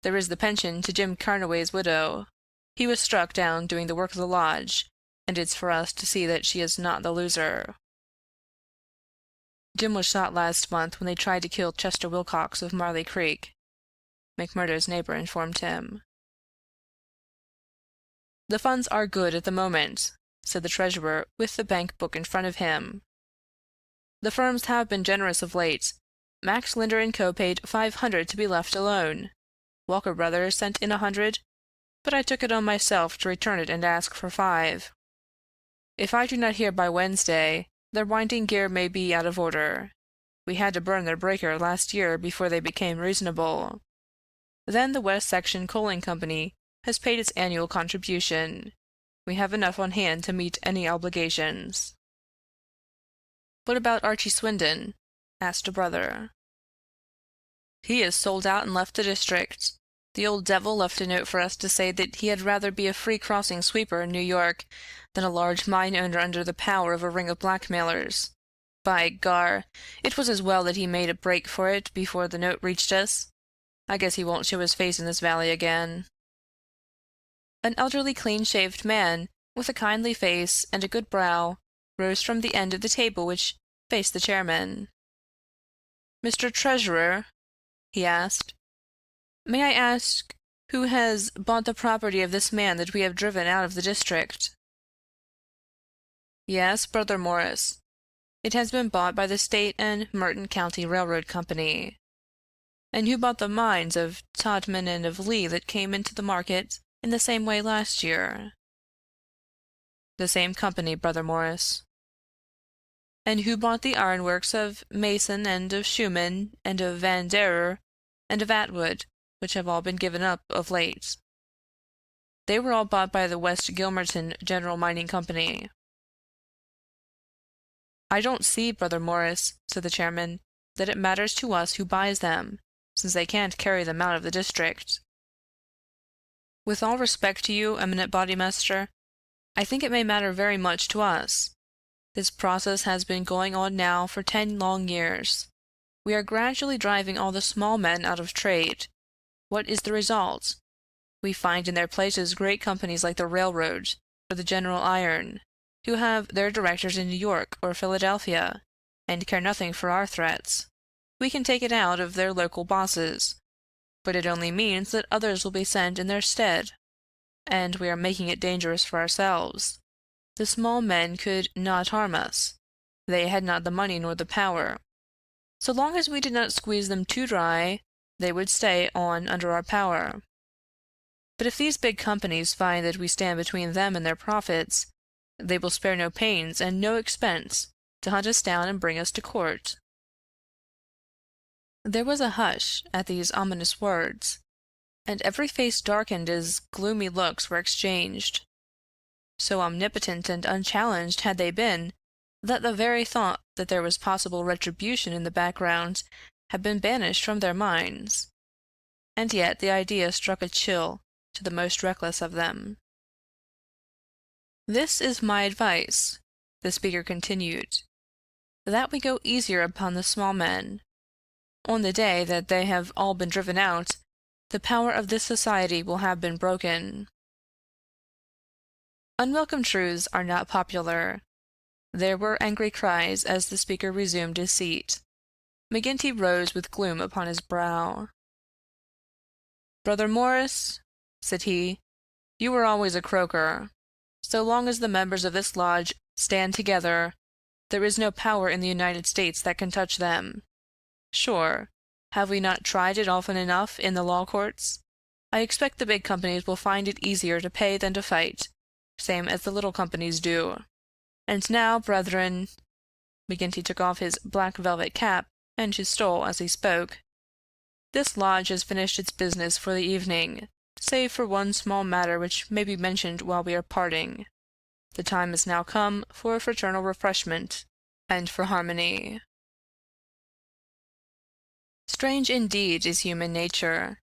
There is the pension to Jim Carnaway's widow. He was struck down doing the work of the lodge, and it's for us to see that she is not the loser. Jim was shot last month when they tried to kill Chester Wilcox of Marley Creek," McMurdo's neighbor informed him. "The funds are good at the moment," said the treasurer with the bank book in front of him. "The firms have been generous of late. Max Linder & Co. paid $500 to be left alone. Walker Brothers sent in $100, but I took it on myself to return it and ask for $5. If I do not hear by Wednesday, their winding gear may be out of order. We had to burn their breaker last year before they became reasonable. Then the West Section Coaling Company has paid its annual contribution. We have enough on hand to meet any obligations." "What about Archie Swindon?" asked a brother. "He has sold out and left the district. The old devil left a note for us to say that he had rather be a free crossing sweeper in New York than a large mine owner under the power of a ring of blackmailers. By gar, it was as well that he made a break for it before the note reached us. I guess he won't show his face in this valley again." An elderly clean-shaved man, with a kindly face and a good brow, rose from the end of the table which faced the chairman. "Mr. Treasurer," he asked, "may I ask who has bought the property of this man that we have driven out of the district?" "Yes, Brother Morris. It has been bought by the State and Merton County Railroad Company." "And who bought the mines of Todman and of Lee that came into the market in the same way last year?" "The same company, Brother Morris." "And who bought the ironworks of Mason and of Schumann and of Van Derer and of Atwood, which have all been given up of late?" "They were all bought by the West Gilmerton General Mining Company." "I don't see, Brother Morris," said the chairman, "that it matters to us who buys them, since they can't carry them out of the district." "With all respect to you, eminent bodymaster, I think it may matter very much to us. This process has been going on now for 10 long years. We are gradually driving all the small men out of trade. What is the result? We find in their places great companies like the Railroad or the General Iron, who have their directors in New York or Philadelphia, and care nothing for our threats. We can take it out of their local bosses, but it only means that others will be sent in their stead, and we are making it dangerous for ourselves. The small men could not harm us. They had not the money nor the power. So long as we did not squeeze them too dry, they would stay on under our power. But if these big companies find that we stand between them and their profits, they will spare no pains and no expense to hunt us down and bring us to court." There was a hush at these ominous words, and every face darkened as gloomy looks were exchanged. So omnipotent and unchallenged had they been, that the very thought that there was possible retribution in the background had been banished from their minds. And yet the idea struck a chill to the most reckless of them. "This is my advice," the speaker continued, "that we go easier upon the small men. On the day that they have all been driven out, the power of this society will have been broken." Unwelcome truths are not popular. There were angry cries as the speaker resumed his seat. McGinty rose with gloom upon his brow. "Brother Morris," said he, "you were always a croaker. So long as the members of this lodge stand together, there is no power in the United States that can touch them. Sure, have we not tried it often enough in the law courts? I expect the big companies will find it easier to pay than to fight, same as the little companies do. And now, brethren," McGinty took off his black velvet cap and his stole as he spoke, "this lodge has finished its business for the evening, save for one small matter which may be mentioned while we are parting. The time is now come for fraternal refreshment and for harmony." Strange indeed is human nature.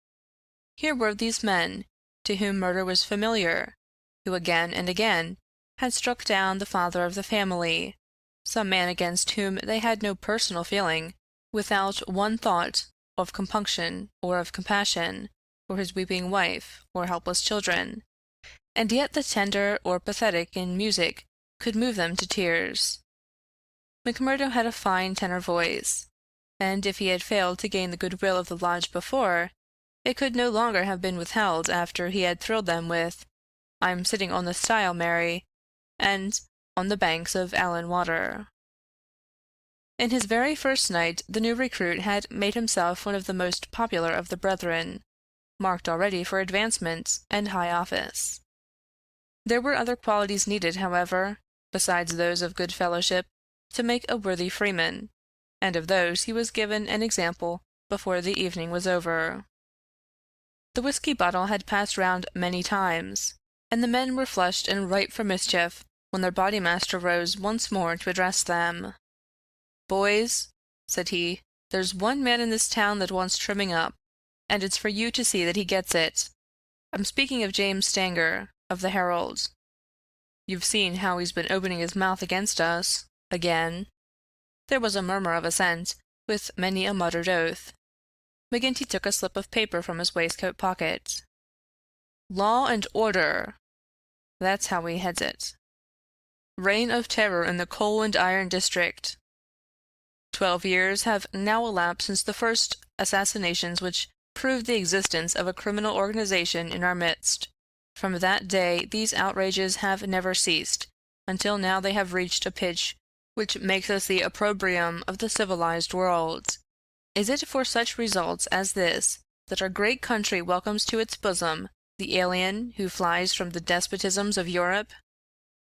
Here were these men, to whom murder was familiar, who again and again had struck down the father of the family, some man against whom they had no personal feeling, without one thought of compunction or of compassion for his weeping wife or helpless children, and yet the tender or pathetic in music could move them to tears. McMurdo had a fine tenor voice, and if he had failed to gain the goodwill of the lodge before, it could no longer have been withheld after he had thrilled them with "I'm sitting on the stile, Mary," and "On the banks of Allan Water." In his very first night the new recruit had made himself one of the most popular of the brethren, marked already for advancement and high office. There were other qualities needed, however, besides those of good fellowship, to make a worthy freeman, and of those he was given an example before the evening was over. The whiskey bottle had passed round many times, and the men were flushed and ripe for mischief when their bodymaster rose once more to address them. "Boys," said he, "there's one man in this town that wants trimming up, and it's for you to see that he gets it. I'm speaking of James Stanger, of the Herald. You've seen how he's been opening his mouth against us, again." There was a murmur of assent, with many a muttered oath. McGinty took a slip of paper from his waistcoat pocket. "Law and order! That's how we heads it. Reign of terror in the coal and iron district. 12 years have now elapsed since the first assassinations which proved the existence of a criminal organization in our midst. From that day these outrages have never ceased, until now they have reached a pitch which makes us the opprobrium of the civilized world. Is it for such results as this that our great country welcomes to its bosom the alien who flies from the despotisms of Europe?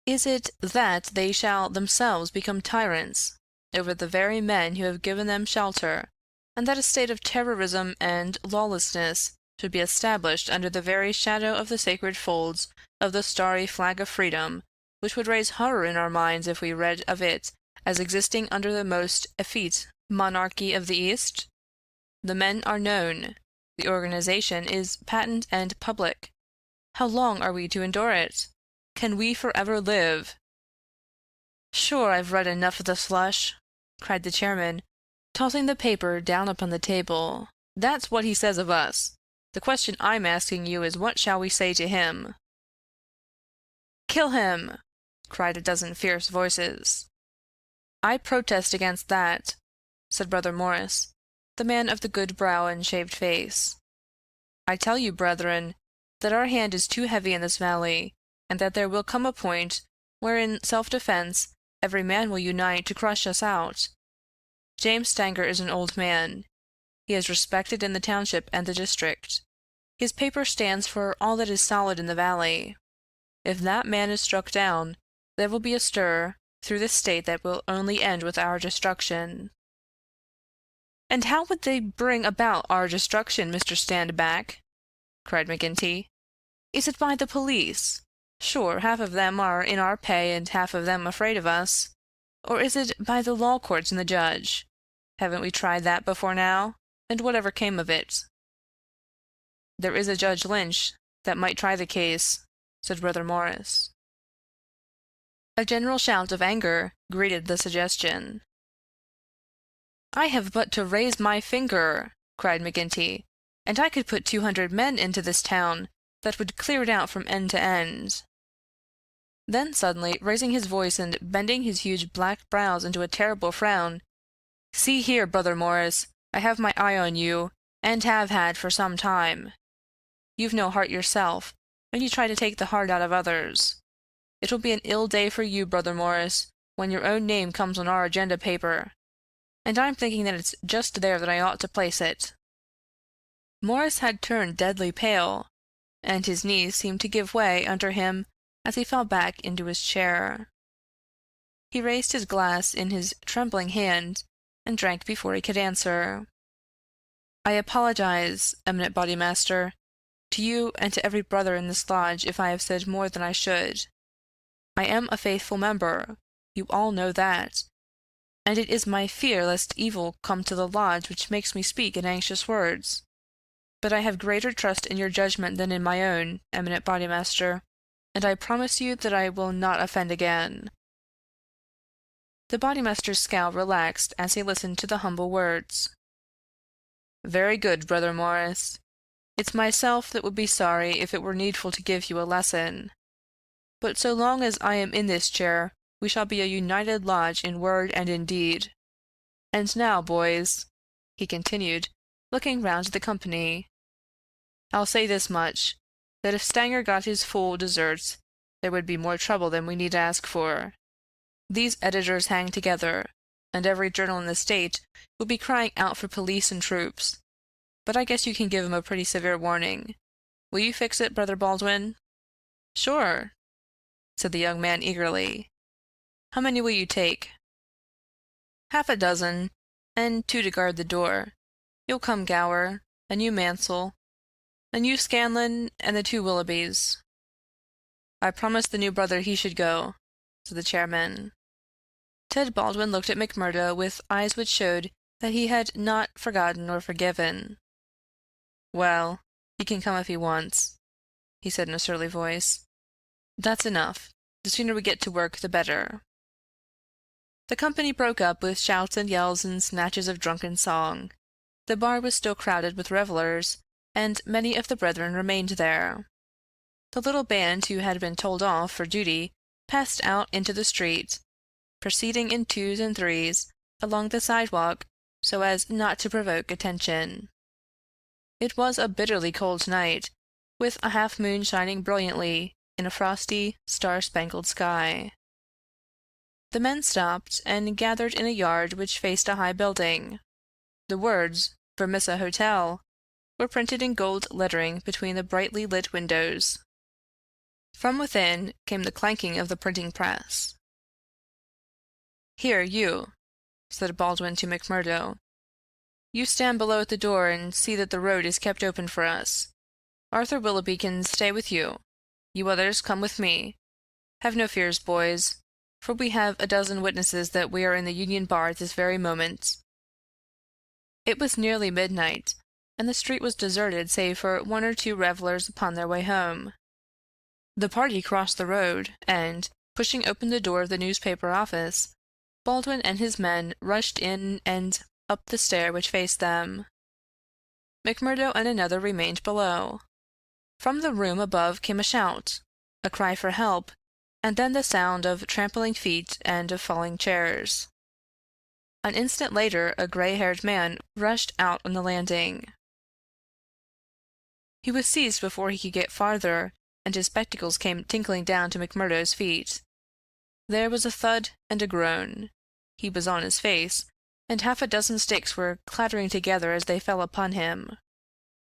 Is it that they shall themselves become tyrants over the very men who have given them shelter, and that a state of terrorism and lawlessness should be established under the very shadow of the sacred folds of the starry flag of freedom, which would raise horror in our minds if we read of it as existing under the most effete monarchy of the East? The men are known. The organization is patent and public. How long are we to endure it? Can we forever live? Sure, I've read enough of the slush, cried the chairman, tossing the paper down upon the table. That's what he says of us. The question I'm asking you is what shall we say to him? Kill him! Cried a dozen fierce voices. I protest against that, said Brother Morris, the man of the good brow and shaved face. I tell you, brethren, that our hand is too heavy in this valley, and that there will come a point where in self-defense every man will unite to crush us out. James Stanger is an old man. He is respected in the township and the district. His paper stands for all that is solid in the valley. If that man is struck down, there will be a stir through the state that will only end with our destruction. And how would they bring about our destruction, Mr. Standback? Cried McGinty. Is it by the police? Sure, half of them are in our pay and half of them afraid of us. Or is it by the law courts and the judge? Haven't we tried that before now? And whatever came of it? There is a Judge Lynch that might try the case, said Brother Morris. A general shout of anger greeted the suggestion. I have but to raise my finger, cried McGinty, and I could put 200 men into this town that would clear it out from end to end. Then suddenly, raising his voice and bending his huge black brows into a terrible frown, See here, Brother Morris, I have my eye on you, and have had for some time. You've no heart yourself, and you try to take the heart out of others. It will be an ill day for you, Brother Morris, when your own name comes on our agenda paper, and I'm thinking that it's just there that I ought to place it. Morris had turned deadly pale, and his knees seemed to give way under him as he fell back into his chair. He raised his glass in his trembling hand and drank before he could answer. I apologize, eminent bodymaster, to you and to every brother in this lodge if I have said more than I should. I am a faithful member, you all know that, and it is my fear lest evil come to the lodge which makes me speak in anxious words. But I have greater trust in your judgment than in my own, eminent bodymaster, and I promise you that I will not offend again. The bodymaster's scowl relaxed as he listened to the humble words. Very good, Brother Morris. It's myself that would be sorry if it were needful to give you a lesson. But so long as I am in this chair, we shall be a united lodge in word and in deed. And now, boys, he continued, looking round at the company, I'll say this much, that if Stanger got his full deserts, there would be more trouble than we need ask for. These editors hang together, and every journal in the state will be crying out for police and troops. But I guess you can give 'em a pretty severe warning. Will you fix it, Brother Baldwin? Sure, said the young man eagerly. How many will you take? Half a dozen, and 2 to guard the door. You'll come, Gower, and you, Mansell, and you, Scanlon, and the 2 Willoughbys. I promised the new brother he should go, said the chairman. Ted Baldwin looked at McMurdo with eyes which showed that he had not forgotten or forgiven. Well, he can come if he wants, he said in a surly voice. That's enough. The sooner we get to work, the better. The company broke up with shouts and yells and snatches of drunken song. The bar was still crowded with revellers, and many of the brethren remained there. The little band who had been told off for duty passed out into the street, proceeding in twos and threes along the sidewalk so as not to provoke attention. It was a bitterly cold night, with a half-moon shining brilliantly in a frosty, star-spangled sky. The men stopped and gathered in a yard which faced a high building. The words, Vermissa Hotel, were printed in gold lettering between the brightly lit windows. From within came the clanking of the printing press. "Here, you," said Baldwin to McMurdo. "You stand below at the door and see that the road is kept open for us. Arthur Willoughby can stay with you. You others come with me. Have no fears, boys, for we have a dozen witnesses that we are in the Union Bar at this very moment." It was nearly midnight, and the street was deserted save for one or two revelers upon their way home. The party crossed the road, and, pushing open the door of the newspaper office, Baldwin and his men rushed in and up the stair which faced them. McMurdo and another remained below. From the room above came a shout, a cry for help, and then the sound of trampling feet and of falling chairs. An instant later a gray-haired man rushed out on the landing. He was seized before he could get farther, and his spectacles came tinkling down to McMurdo's feet. There was a thud and a groan. He was on his face, and half a dozen sticks were clattering together as they fell upon him.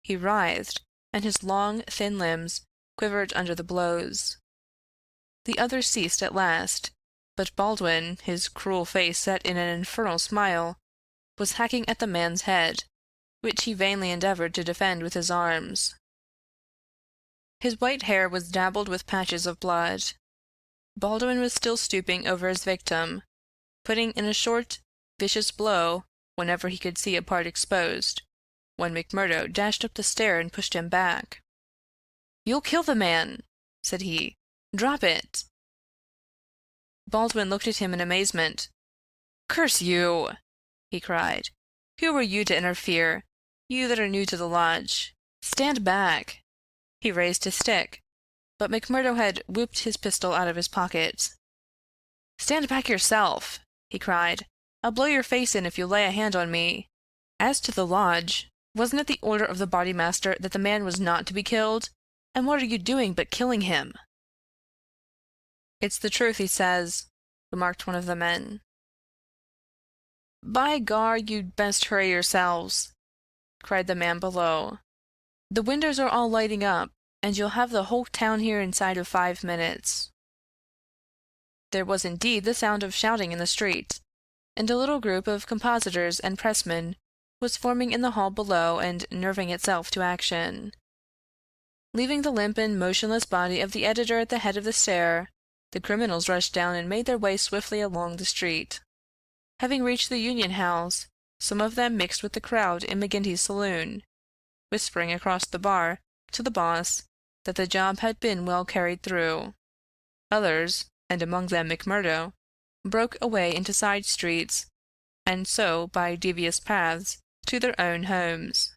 He writhed, and his long, thin limbs quivered under the blows. The others ceased at last, but Baldwin, his cruel face set in an infernal smile, was hacking at the man's head, which he vainly endeavored to defend with his arms. His white hair was dabbled with patches of blood. Baldwin was still stooping over his victim, putting in a short, vicious blow whenever he could see a part exposed, when McMurdo dashed up the stair and pushed him back. "You'll kill the man," said he. "Drop it." Baldwin looked at him in amazement. "Curse you!" he cried. "Who are you to interfere, you that are new to the lodge? Stand back!" He raised his stick, but McMurdo had whooped his pistol out of his pocket. "Stand back yourself!" he cried. "I'll blow your face in if you lay a hand on me. As to the lodge, wasn't it the order of the bodymaster that the man was not to be killed? And what are you doing but killing him?" "It's the truth he says," remarked one of the men. "By gar, you'd best hurry yourselves," cried the man below. "The windows are all lighting up, and you'll have the whole town here inside of 5 minutes." There was indeed the sound of shouting in the street, and a little group of compositors and pressmen was forming in the hall below and nerving itself to action. Leaving the limp and motionless body of the editor at the head of the stair, the criminals rushed down and made their way swiftly along the street. Having reached the Union House, some of them mixed with the crowd in McGinty's saloon, whispering across the bar to the boss that the job had been well carried through. Others, and among them McMurdo, broke away into side streets, and so by devious paths to their own homes.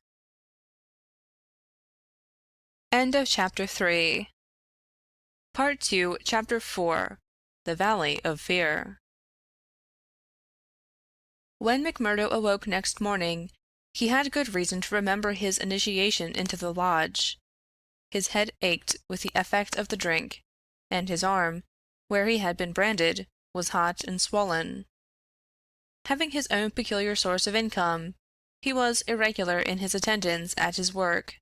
End of Chapter 3. Part 2, Chapter 4. The Valley of Fear. When McMurdo awoke next morning, he had good reason to remember his initiation into the lodge. His head ached with the effect of the drink, and his arm, where he had been branded, was hot and swollen. Having his own peculiar source of income, he was irregular in his attendance at his work,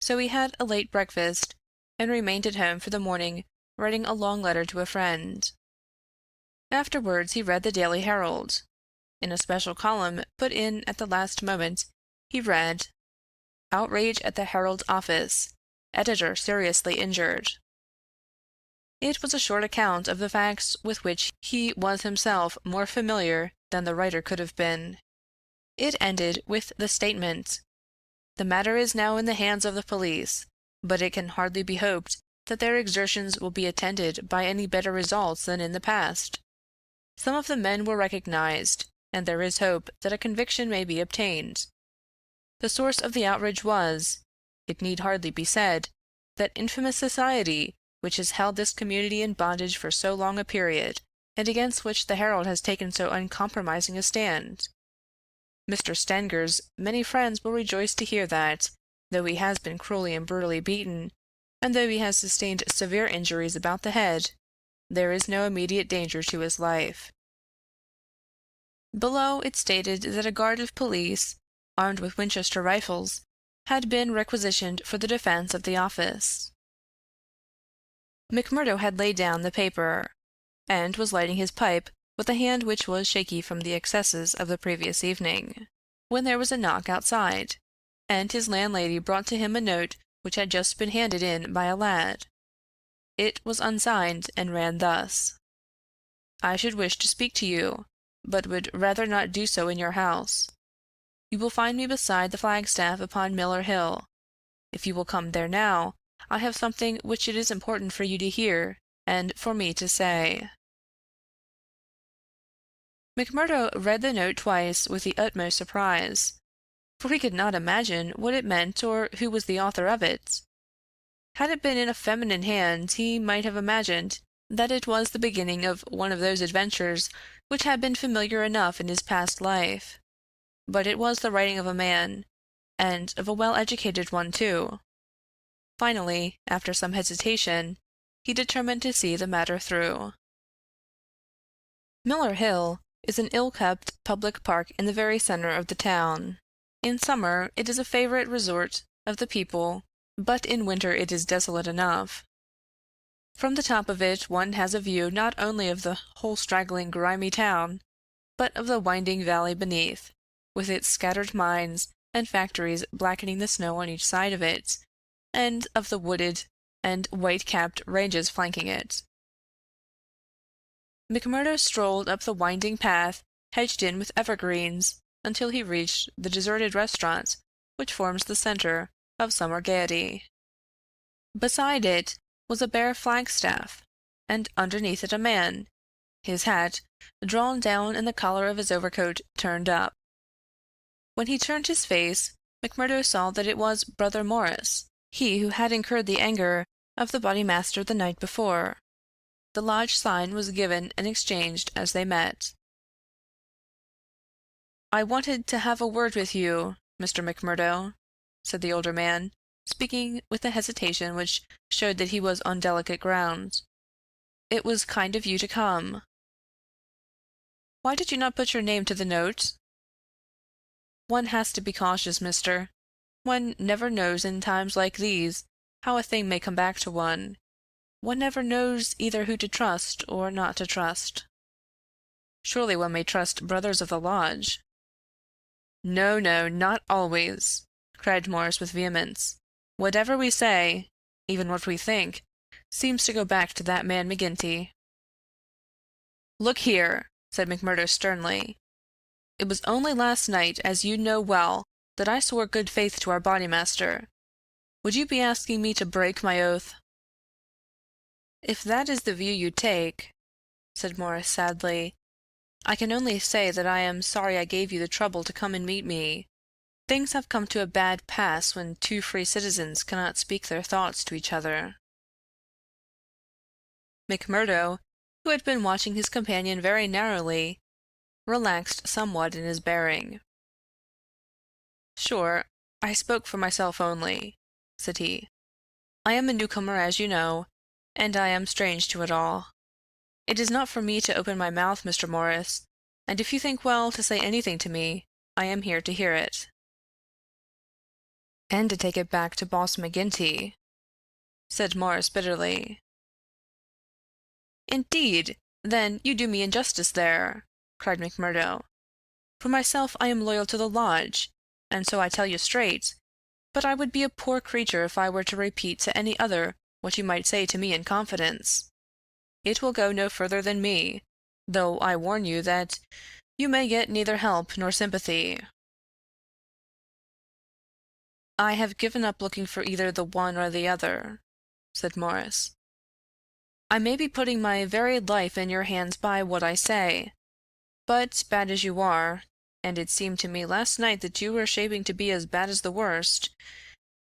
so he had a late breakfast, and remained at home for the morning writing a long letter to a friend. Afterwards he read the Daily Herald. In a special column put in at the last moment, he read, "Outrage at the Herald office. Editor seriously injured." It was a short account of the facts with which he was himself more familiar than the writer could have been. It ended with the statement, "The matter is now in the hands of the police, but it can hardly be hoped that their exertions will be attended by any better results than in the past. Some of the men were recognized, and there is hope that a conviction may be obtained. The source of the outrage was, it need hardly be said, that infamous society which has held this community in bondage for so long a period, and against which the Herald has taken so uncompromising a stand. Mr. Stanger's many friends will rejoice to hear that, though he has been cruelly and brutally beaten, and though he has sustained severe injuries about the head, there is no immediate danger to his life." Below it stated that a guard of police, armed with Winchester rifles, had been requisitioned for the defense of the office. McMurdo had laid down the paper, and was lighting his pipe with a hand which was shaky from the excesses of the previous evening, when there was a knock outside, and his landlady brought to him a note which had just been handed in by a lad. It was unsigned, and ran thus: "I should wish to speak to you, but would rather not do so in your house. You will find me beside the flagstaff upon Miller Hill. If you will come there now, I have something which it is important for you to hear, and for me to say." McMurdo read the note twice with the utmost surprise, for he could not imagine what it meant or who was the author of it. Had it been in a feminine hand, he might have imagined that it was the beginning of one of those adventures which had been familiar enough in his past life. But it was the writing of a man, and of a well-educated one too. Finally, after some hesitation, he determined to see the matter through. Miller Hill is an ill-kept public park in the very center of the town. In summer it is a favorite resort of the people, but in winter it is desolate enough. From the top of it one has a view not only of the whole straggling grimy town, but of the winding valley beneath, with its scattered mines and factories blackening the snow on each side of it, and of the wooded and white-capped ranges flanking it. McMurdo strolled up the winding path hedged in with evergreens until he reached the deserted restaurant which forms the center of summer gaiety. Beside it was a bare flagstaff, and underneath it a man, his hat drawn down and the collar of his overcoat turned up. When he turned his face, McMurdo saw that it was Brother Morris, he who had incurred the anger of the Bodymaster the night before. The lodge sign was given and exchanged as they met. "I wanted to have a word with you, Mr. McMurdo," said the older man, speaking with a hesitation which showed that he was on delicate ground. "It was kind of you to come." "Why did you not put your name to the note?" "One has to be cautious, mister. One never knows in times like these how a thing may come back to one. One never knows either who to trust or not to trust." "Surely one may trust brothers of the lodge." "No, no, not always," cried Morris with vehemence. "Whatever we say, even what we think, seems to go back to that man McGinty." "Look here," said McMurdo sternly. "It was only last night, as you know well, that I swore good faith to our Bodymaster. Would you be asking me to break my oath?" "If that is the view you take," said Morris sadly, "I can only say that I am sorry I gave you the trouble to come and meet me. Things have come to a bad pass when two free citizens cannot speak their thoughts to each other." McMurdo, who had been watching his companion very narrowly, relaxed somewhat in his bearing. "Sure, I spoke for myself only," said he. "I am a newcomer, as you know, and I am strange to it all. It is not for me to open my mouth, Mr. Morris, and if you think well to say anything to me, I am here to hear it." "And to take it back to Boss McGinty," said Morris bitterly. "Indeed, then you do me injustice there," cried McMurdo. "For myself I am loyal to the lodge, and so I tell you straight, but I would be a poor creature if I were to repeat to any other what you might say to me in confidence. It will go no further than me, though I warn you that you may get neither help nor sympathy." "I have given up looking for either the one or the other," said Morris. "I may be putting my very life in your hands by what I say, but bad as you are, and it seemed to me last night that you were shaping to be as bad as the worst,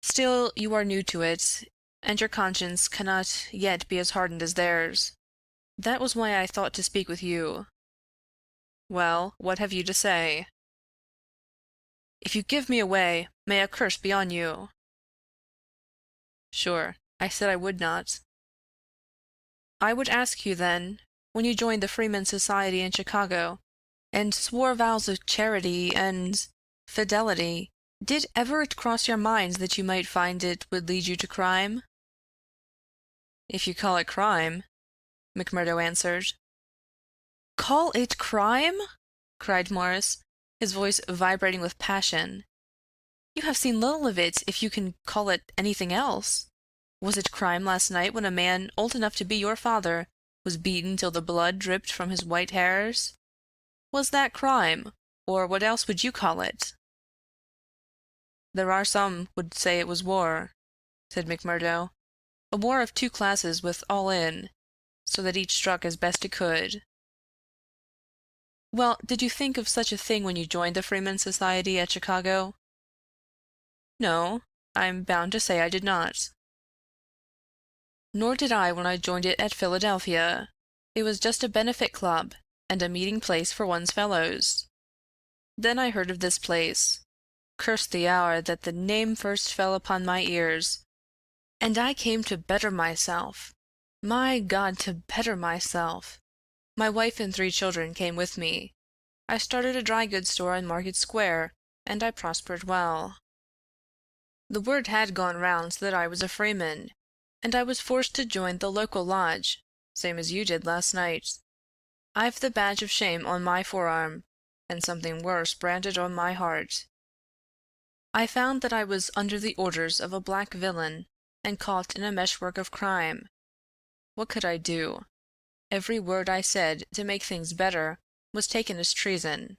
still you are new to it, and your conscience cannot yet be as hardened as theirs. That was why I thought to speak with you. Well, what have you to say? If you give me away, may a curse be on you. Sure, I said I would not. I would ask you, then, when you joined the Freemen's Society in Chicago, and swore vows of charity and fidelity, did ever it cross your minds that you might find it would lead you to crime? If you call it crime, McMurdo answered. Call it crime? Cried Morris, his voice vibrating with passion. You have seen little of it, if you can call it anything else. Was it crime last night when a man old enough to be your father was beaten till the blood dripped from his white hairs? Was that crime, or what else would you call it? There are some would say it was war, said McMurdo. A war of two classes with all in, so that each struck as best it could. Well, did you think of such a thing when you joined the Freemen's Society at Chicago? No, I'm bound to say I did not. Nor did I when I joined it at Philadelphia. It was just a benefit club, and a meeting place for one's fellows. Then I heard of this place. Cursed the hour that the name first fell upon my ears. And I came to better myself. My God, to better myself. My wife and 3 children came with me. I started a dry goods store in Market Square, and I prospered well. The word had gone round that I was a freeman, and I was forced to join the local lodge, same as you did last night. I've the badge of shame on my forearm, and something worse branded on my heart. I found that I was under the orders of a black villain, and caught in a meshwork of crime. What could I do? Every word I said to make things better was taken as treason,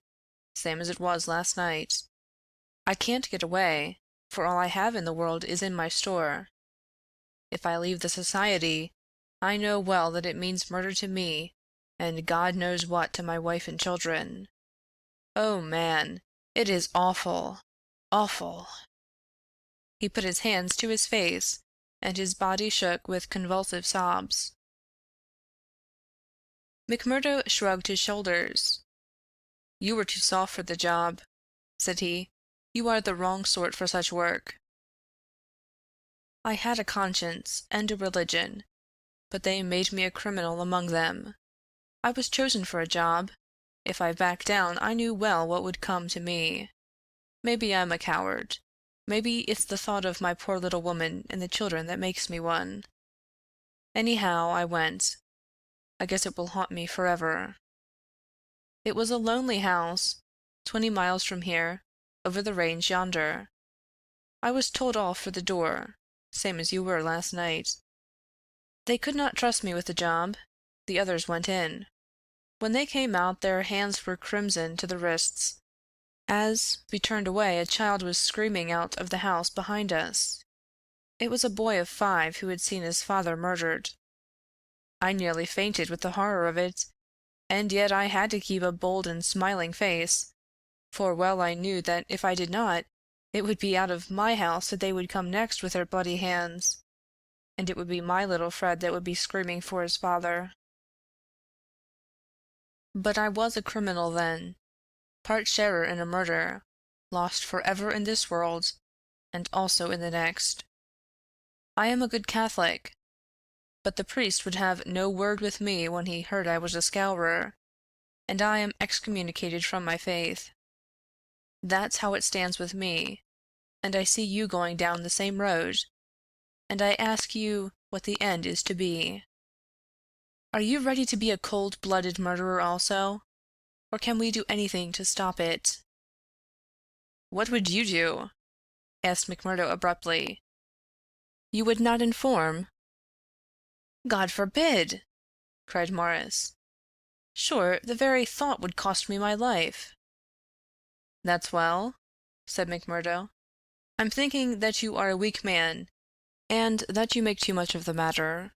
same as it was last night. I can't get away, for all I have in the world is in my store. If I leave the society, I know well that it means murder to me, and God knows what to my wife and children. Oh, man, it is awful, awful. He put his hands to his face, and his body shook with convulsive sobs. McMurdo shrugged his shoulders. You were too soft for the job, said he. You are the wrong sort for such work. I had a conscience and a religion, but they made me a criminal among them. I was chosen for a job. If I backed down, I knew well what would come to me. Maybe I'm a coward. Maybe it's the thought of my poor little woman and the children that makes me one. Anyhow, I went. I guess it will haunt me forever. It was a lonely house, 20 miles from here, over the range yonder. I was told off for the door, same as you were last night. They could not trust me with the job. The others went in. When they came out, their hands were crimson to the wrists. As we turned away, a child was screaming out of the house behind us. It was a boy of 5 who had seen his father murdered. I nearly fainted with the horror of it, and yet I had to keep a bold and smiling face, for well I knew that if I did not, it would be out of my house that they would come next with their bloody hands, and it would be my little Fred that would be screaming for his father. But I was a criminal then, part sharer in a murder, lost forever in this world, and also in the next. I am a good Catholic, but the priest would have no word with me when he heard I was a scourer, and I am excommunicated from my faith. That's how it stands with me, and I see you going down the same road, and I ask you what the end is to be. Are you ready to be a cold-blooded murderer also, or can we do anything to stop it?" "What would you do?" asked McMurdo abruptly. "You would not inform?" "God forbid!" cried Morris. "Sure, the very thought would cost me my life." "That's well," said McMurdo. "I'm thinking that you are a weak man, and that you make too much of the matter."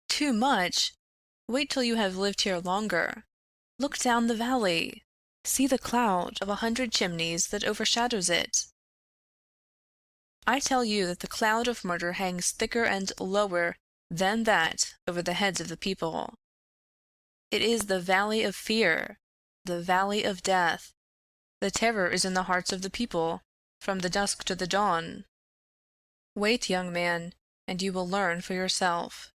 "Too much? Wait till you have lived here longer. Look down the valley. See the cloud of 100 chimneys that overshadows it." I tell you that the cloud of murder hangs thicker and lower than that over the heads of the people. It is the valley of fear, the valley of death. The terror is in the hearts of the people, from the dusk to the dawn. Wait, young man, and you will learn for yourself.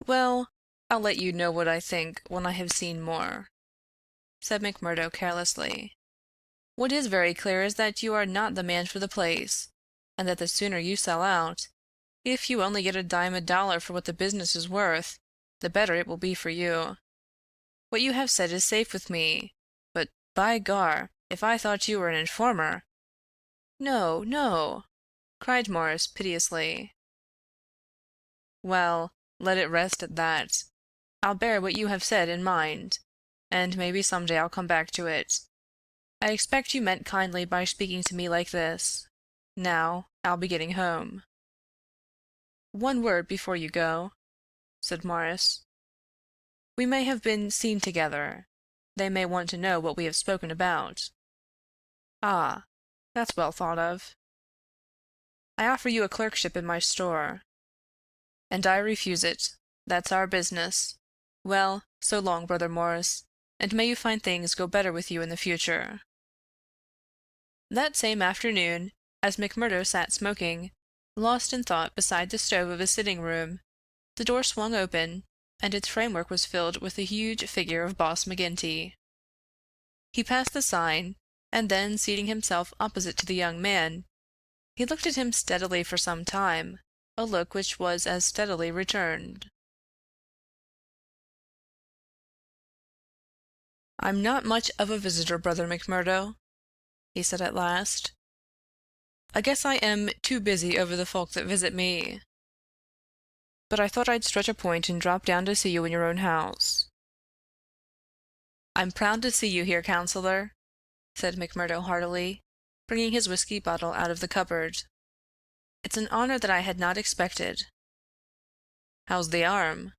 Well, I'll let you know what I think when I have seen more, said McMurdo carelessly. What is very clear is that you are not the man for the place, and that the sooner you sell out, if you only get a dime a dollar for what the business is worth, the better it will be for you. What you have said is safe with me, but, by gar, if I thought you were an informer— No, no, cried Morris piteously. Well, let it rest at that. I'll bear what you have said in mind, and maybe some day I'll come back to it. I expect you meant kindly by speaking to me like this. Now, I'll be getting home. One word before you go, said Morris. We may have been seen together. They may want to know what we have spoken about. Ah, that's well thought of. I offer you a clerkship in my store. And I refuse it. That's our business. Well, so long, Brother Morris, and may you find things go better with you in the future. That same afternoon, as McMurdo sat smoking, lost in thought beside the stove of his sitting-room, the door swung open, and its framework was filled with the huge figure of Boss McGinty. He passed the sign, and then, seating himself opposite to the young man, he looked at him steadily for some time, a look which was as steadily returned. "I'm not much of a visitor, Brother McMurdo," he said at last. "I guess I am too busy over the folk that visit me. But I thought I'd stretch a point and drop down to see you in your own house." "I'm proud to see you here, Counselor," said McMurdo heartily, bringing his whiskey bottle out of the cupboard. "It's an honor that I had not expected." "How's the arm?"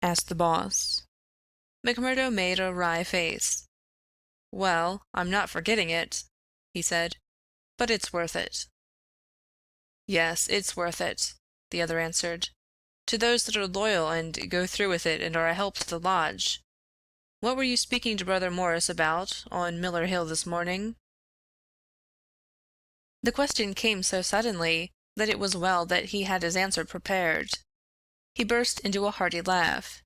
asked the boss. McMurdo made a wry face. "Well, I'm not forgetting it," he said, "but it's worth it." "Yes, it's worth it," the other answered, "to those that are loyal and go through with it and are a help to the lodge. What were you speaking to Brother Morris about on Miller Hill this morning?" The question came so suddenly that it was well that he had his answer prepared. He burst into a hearty laugh.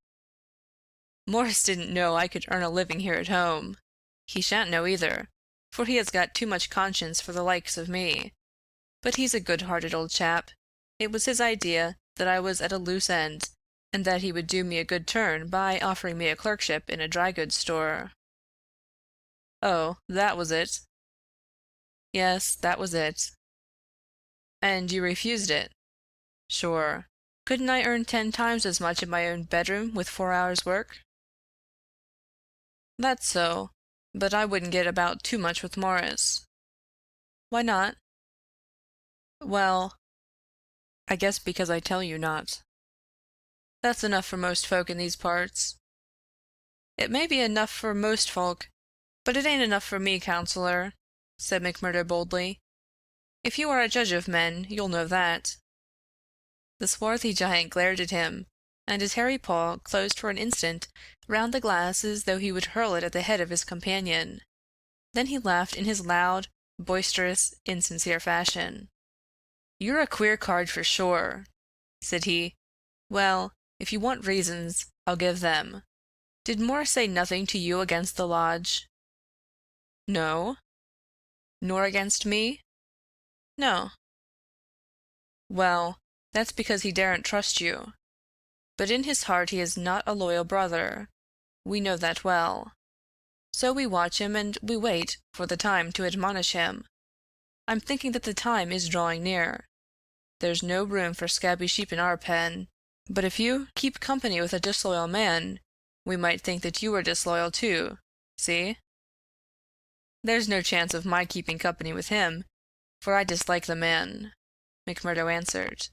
"Morris didn't know I could earn a living here at home. He shan't know either, for he has got too much conscience for the likes of me. But he's a good-hearted old chap. It was his idea that I was at a loose end, and that he would do me a good turn by offering me a clerkship in a dry-goods store." "Oh, that was it?" "Yes, that was it." "And you refused it?" "Sure. Couldn't I earn 10 times as much in my own bedroom with 4 hours' work?" "That's so, but I wouldn't get about too much with Morris." "Why not?" "Well, I guess because I tell you not." "That's enough for most folk in these parts." "It may be enough for most folk, but it ain't enough for me, Counselor," said McMurdo boldly. "If you are a judge of men, you'll know that." The swarthy giant glared at him, and his hairy paw closed for an instant round the glass as though he would hurl it at the head of his companion. Then he laughed in his loud, boisterous, insincere fashion. "You're a queer card for sure," said he. "Well, if you want reasons, I'll give them. Did Morris say nothing to you against the lodge?" "No." "Nor against me?" "No." "Well, that's because he daren't trust you. But in his heart he is not a loyal brother. We know that well. So we watch him and we wait for the time to admonish him. I'm thinking that the time is drawing near. There's no room for scabby sheep in our pen, but if you keep company with a disloyal man, we might think that you were disloyal too. See?" "There's no chance of my keeping company with him, for I dislike the man," McMurdo answered.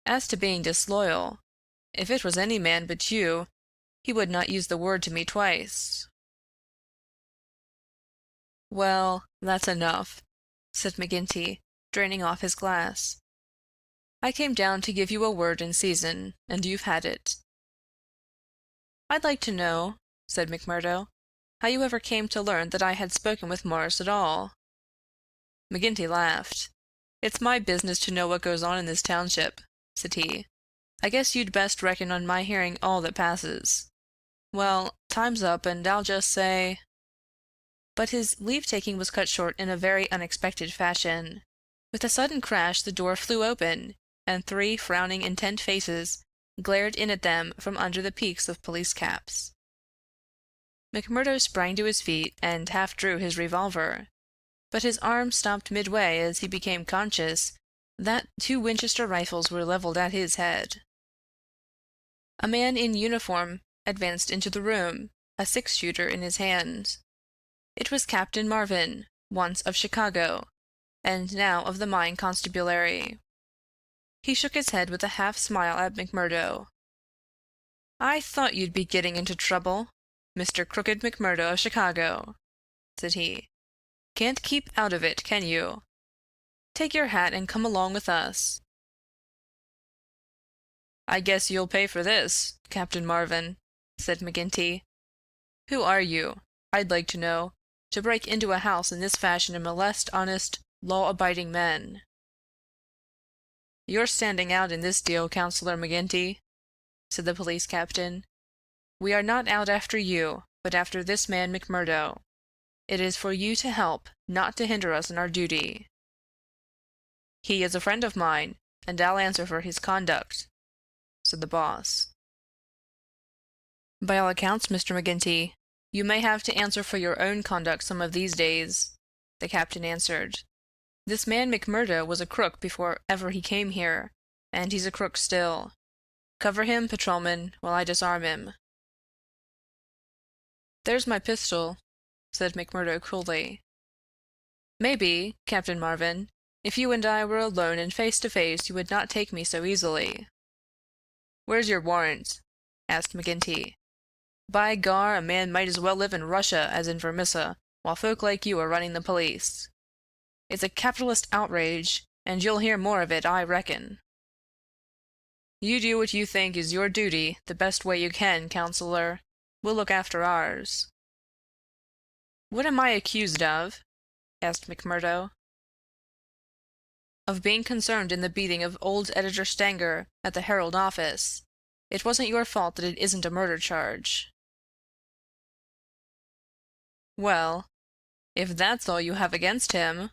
"As to being disloyal, if it was any man but you, he would not use the word to me twice." Well, that's enough, said McGinty, draining off his glass. I came down to give you a word in season, and you've had it. I'd like to know, said McMurdo, how you ever came to learn that I had spoken with Morris at all. McGinty laughed. It's my business to know what goes on in this township, said he. I guess you'd best reckon on my hearing all that passes. Well, time's up, and I'll just say— But his leave-taking was cut short in a very unexpected fashion. With a sudden crash the door flew open, and 3 frowning, intent faces glared in at them from under the peaks of police caps. McMurdo sprang to his feet and half drew his revolver, but his arm stopped midway as he became conscious that 2 Winchester rifles were leveled at his head. A man in uniform advanced into the room, a 6-shooter in his hand. It was Captain Marvin, once of Chicago, and now of the Mine Constabulary. He shook his head with a half-smile at McMurdo. "I thought you'd be getting into trouble, Mr. Crooked McMurdo of Chicago," said he. "Can't keep out of it, can you? Take your hat and come along with us." "I guess you'll pay for this, Captain Marvin," said McGinty. "Who are you, I'd like to know, to break into a house in this fashion and molest honest, law-abiding men?" "You're standing out in this deal, Counselor McGinty," said the police captain. "We are not out after you, but after this man McMurdo. It is for you to help, not to hinder us in our duty." "He is a friend of mine, and I'll answer for his conduct," said the boss. "By all accounts, Mr. McGinty, you may have to answer for your own conduct some of these days," the captain answered. "This man McMurdo was a crook before ever he came here, and he's a crook still. Cover him, patrolman, while I disarm him." "There's my pistol," said McMurdo coolly. "Maybe, Captain Marvin, if you and I were alone and face to face you would not take me so easily." "Where's your warrant?" asked McGinty. "By gar, a man might as well live in Russia as in Vermissa, while folk like you are running the police. It's a capitalist outrage, and you'll hear more of it, I reckon." "You do what you think is your duty the best way you can, Counselor. We'll look after ours." "What am I accused of?" asked McMurdo. "Of being concerned in the beating of old Editor Stanger at the Herald office. It wasn't your fault that it isn't a murder charge." "Well, if that's all you have against him,"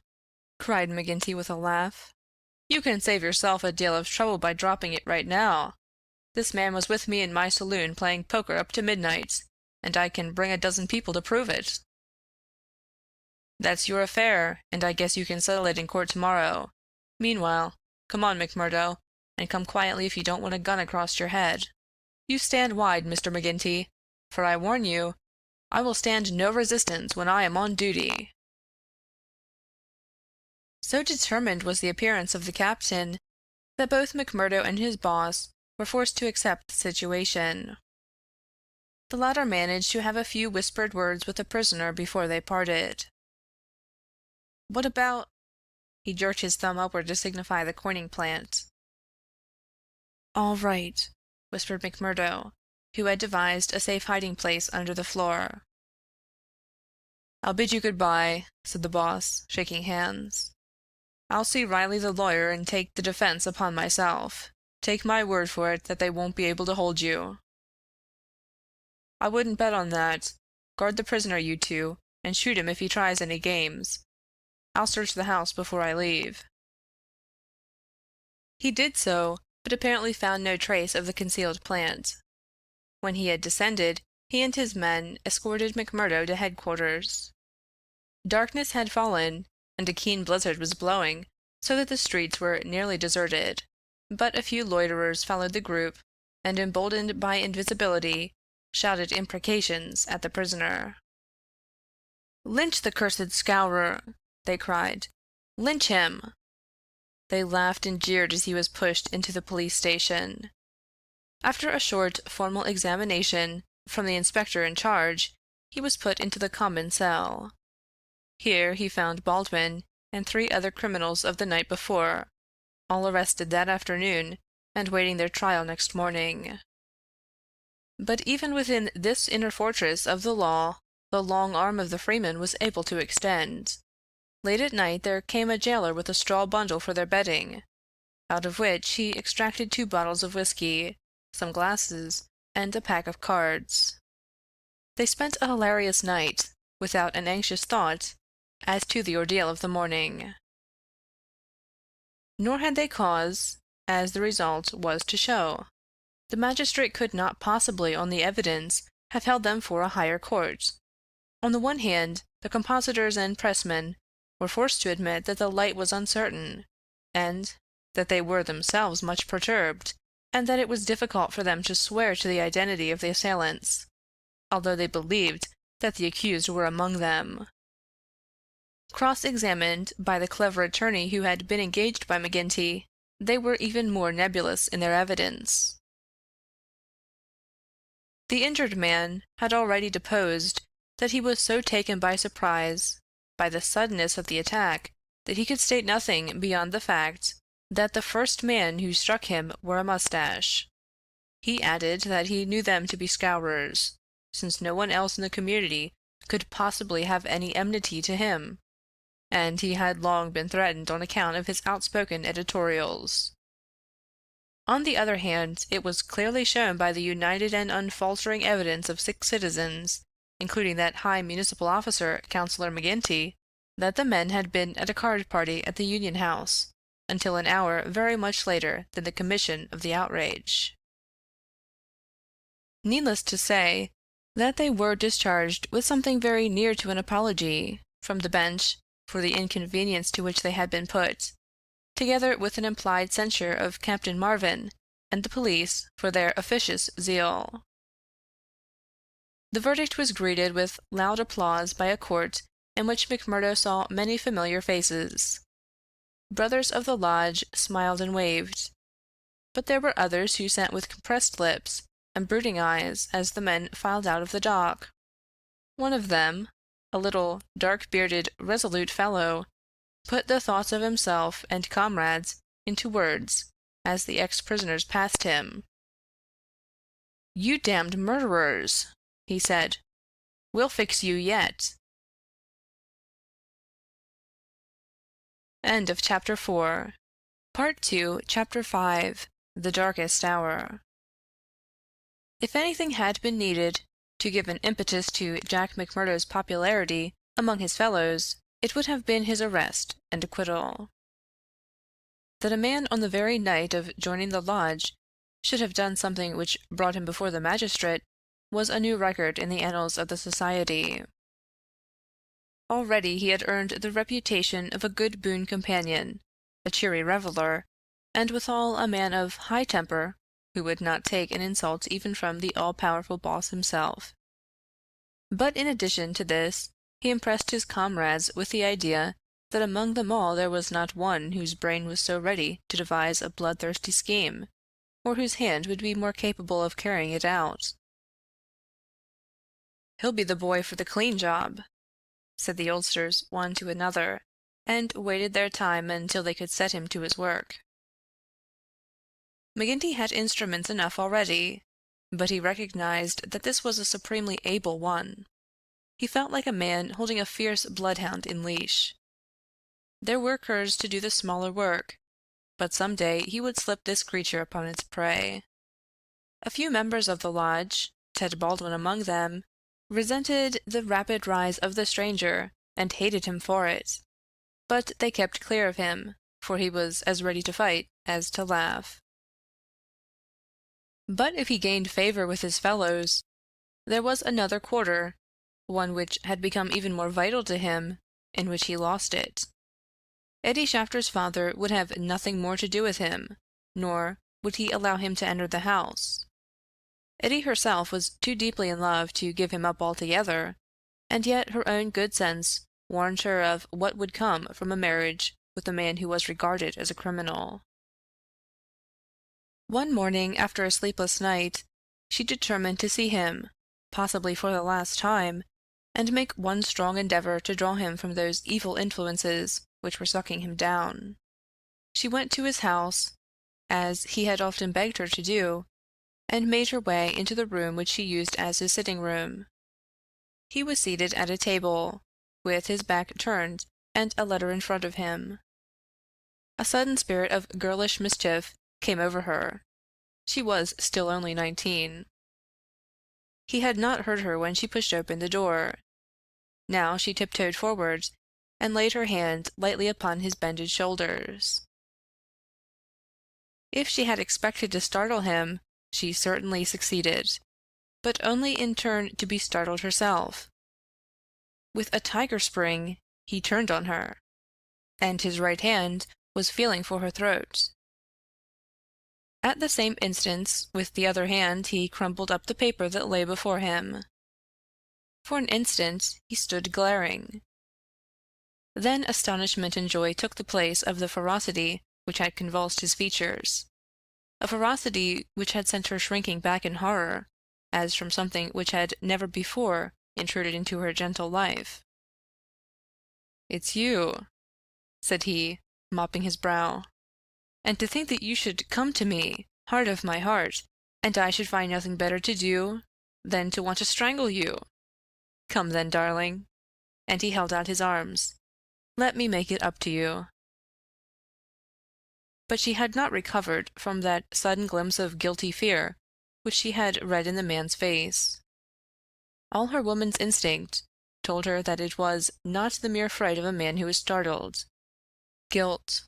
cried McGinty with a laugh, "you can save yourself a deal of trouble by dropping it right now. This man was with me in my saloon playing poker up to midnight, and I can bring a dozen people to prove it." "That's your affair, and I guess you can settle it in court tomorrow. Meanwhile, come on, McMurdo, and come quietly if you don't want a gun across your head. You stand wide, Mr. McGinty, for I warn you, I will stand no resistance when I am on duty." So determined was the appearance of the captain that both McMurdo and his boss were forced to accept the situation. The latter managed to have a few whispered words with the prisoner before they parted. "What about—" He jerked his thumb upward to signify the coining plant. "All right," whispered McMurdo, who had devised a safe hiding place under the floor. "I'll bid you good-bye," said the boss, shaking hands. "I'll see Riley the lawyer and take the defense upon myself. Take my word for it that they won't be able to hold you." "I wouldn't bet on that. Guard the prisoner, you two, and shoot him if he tries any games. I'll search the house before I leave." He did so, but apparently found no trace of the concealed plant. When he had descended, he and his men escorted McMurdo to headquarters. Darkness had fallen, and a keen blizzard was blowing, so that the streets were nearly deserted, but a few loiterers followed the group, and emboldened by invisibility, shouted imprecations at the prisoner. "Lynch the cursed scourer!" they cried. "Lynch him!" They laughed and jeered as he was pushed into the police station. After a short, formal examination from the inspector in charge, he was put into the common cell. Here he found Baldwin and 3 other criminals of the night before, all arrested that afternoon and waiting their trial next morning. But even within this inner fortress of the law, the long arm of the freeman was able to extend. Late at night there came a jailer with a straw bundle for their bedding, out of which he extracted 2 bottles of whiskey, some glasses, and a pack of cards. They spent a hilarious night, without an anxious thought as to the ordeal of the morning. Nor had they cause, as the result was to show. The magistrate could not possibly, on the evidence, have held them for a higher court. On the one hand, the compositors and pressmen were forced to admit that the light was uncertain, and that they were themselves much perturbed, and that it was difficult for them to swear to the identity of the assailants, although they believed that the accused were among them. Cross-examined by the clever attorney who had been engaged by McGinty, they were even more nebulous in their evidence. The injured man had already deposed that he was so taken by surprise by the suddenness of the attack that he could state nothing beyond the fact that the first man who struck him wore a mustache. He added that he knew them to be scourers, since no one else in the community could possibly have any enmity to him, and he had long been threatened on account of his outspoken editorials. On the other hand, it was clearly shown by the united and unfaltering evidence of 6 citizens, including that high municipal officer, Councillor McGinty, that the men had been at a card party at the Union House, until an hour very much later than the commission of the outrage. Needless to say, that they were discharged with something very near to an apology from the bench for the inconvenience to which they had been put, together with an implied censure of Captain Marvin and the police for their officious zeal. The verdict was greeted with loud applause by a court in which McMurdo saw many familiar faces. Brothers of the lodge smiled and waved, but there were others who sat with compressed lips and brooding eyes as the men filed out of the dock. One of them, a little, dark-bearded, resolute fellow, put the thoughts of himself and comrades into words as the ex-prisoners passed him. "You damned murderers!" he said. "We'll fix you yet." End of Chapter 4. Part 2, Chapter 5, The Darkest Hour. If anything had been needed to give an impetus to Jack McMurdo's popularity among his fellows, it would have been his arrest and acquittal. That a man on the very night of joining the lodge should have done something which brought him before the magistrate was a new record in the annals of the society. Already he had earned the reputation of a good boon companion, a cheery reveller, and withal a man of high temper who would not take an insult even from the all-powerful boss himself. But in addition to this, he impressed his comrades with the idea that among them all there was not one whose brain was so ready to devise a bloodthirsty scheme, or whose hand would be more capable of carrying it out. "He'll be the boy for the clean job," said the oldsters one to another, and waited their time until they could set him to his work. McGinty had instruments enough already, but he recognized that this was a supremely able one. He felt like a man holding a fierce bloodhound in leash. There were curs to do the smaller work, but some day he would slip this creature upon its prey. A few members of the lodge, Ted Baldwin among them, resented the rapid rise of the stranger and hated him for it, but they kept clear of him, for he was as ready to fight as to laugh. But if he gained favor with his fellows, there was another quarter, one which had become even more vital to him, in which he lost it. Eddie Shafter's father would have nothing more to do with him, nor would he allow him to enter the house. Eddie herself was too deeply in love to give him up altogether, and yet her own good sense warned her of what would come from a marriage with a man who was regarded as a criminal. One morning, after a sleepless night, she determined to see him, possibly for the last time, and make one strong endeavor to draw him from those evil influences which were sucking him down. She went to his house, as he had often begged her to do, and made her way into the room which she used as his sitting-room. He was seated at a table, with his back turned and a letter in front of him. A sudden spirit of girlish mischief came over her. She was still only 19. He had not heard her when she pushed open the door. Now she tiptoed forward, and laid her hand lightly upon his bended shoulders. If she had expected to startle him, she certainly succeeded, but only in turn to be startled herself. With a tiger spring, he turned on her, and his right hand was feeling for her throat. At the same instant, with the other hand he crumpled up the paper that lay before him. For an instant he stood glaring. Then astonishment and joy took the place of the ferocity which had convulsed his features, a ferocity which had sent her shrinking back in horror, as from something which had never before intruded into her gentle life. "It's you," said he, mopping his brow. "And to think that you should come to me, heart of my heart, and I should find nothing better to do than to want to strangle you. Come then, darling," and he held out his arms. "Let me make it up to you." But she had not recovered from that sudden glimpse of guilty fear which she had read in the man's face. All her woman's instinct told her that it was not the mere fright of a man who is startled. Guilt,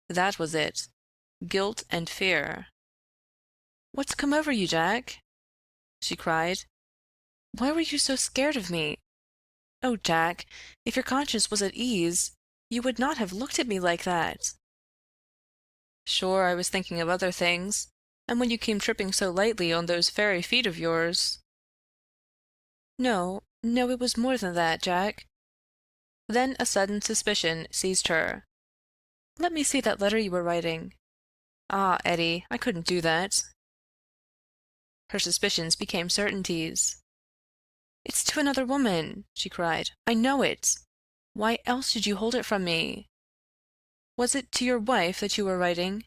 that was it. Guilt and fear. "What's come over you, Jack?" she cried. "Why were you so scared of me? Oh, Jack, if your conscience was at ease, you would not have looked at me like that." "Sure, I was thinking of other things, and when you came tripping so lightly on those fairy feet of yours—" No, it was more than that, Jack." Then a sudden suspicion seized her. "Let me see that letter you were writing." "Ah, Eddie, I couldn't do that." Her suspicions became certainties. "It's to another woman," she cried. "I know it. Why else did you hold it from me? Was it to your wife that you were writing?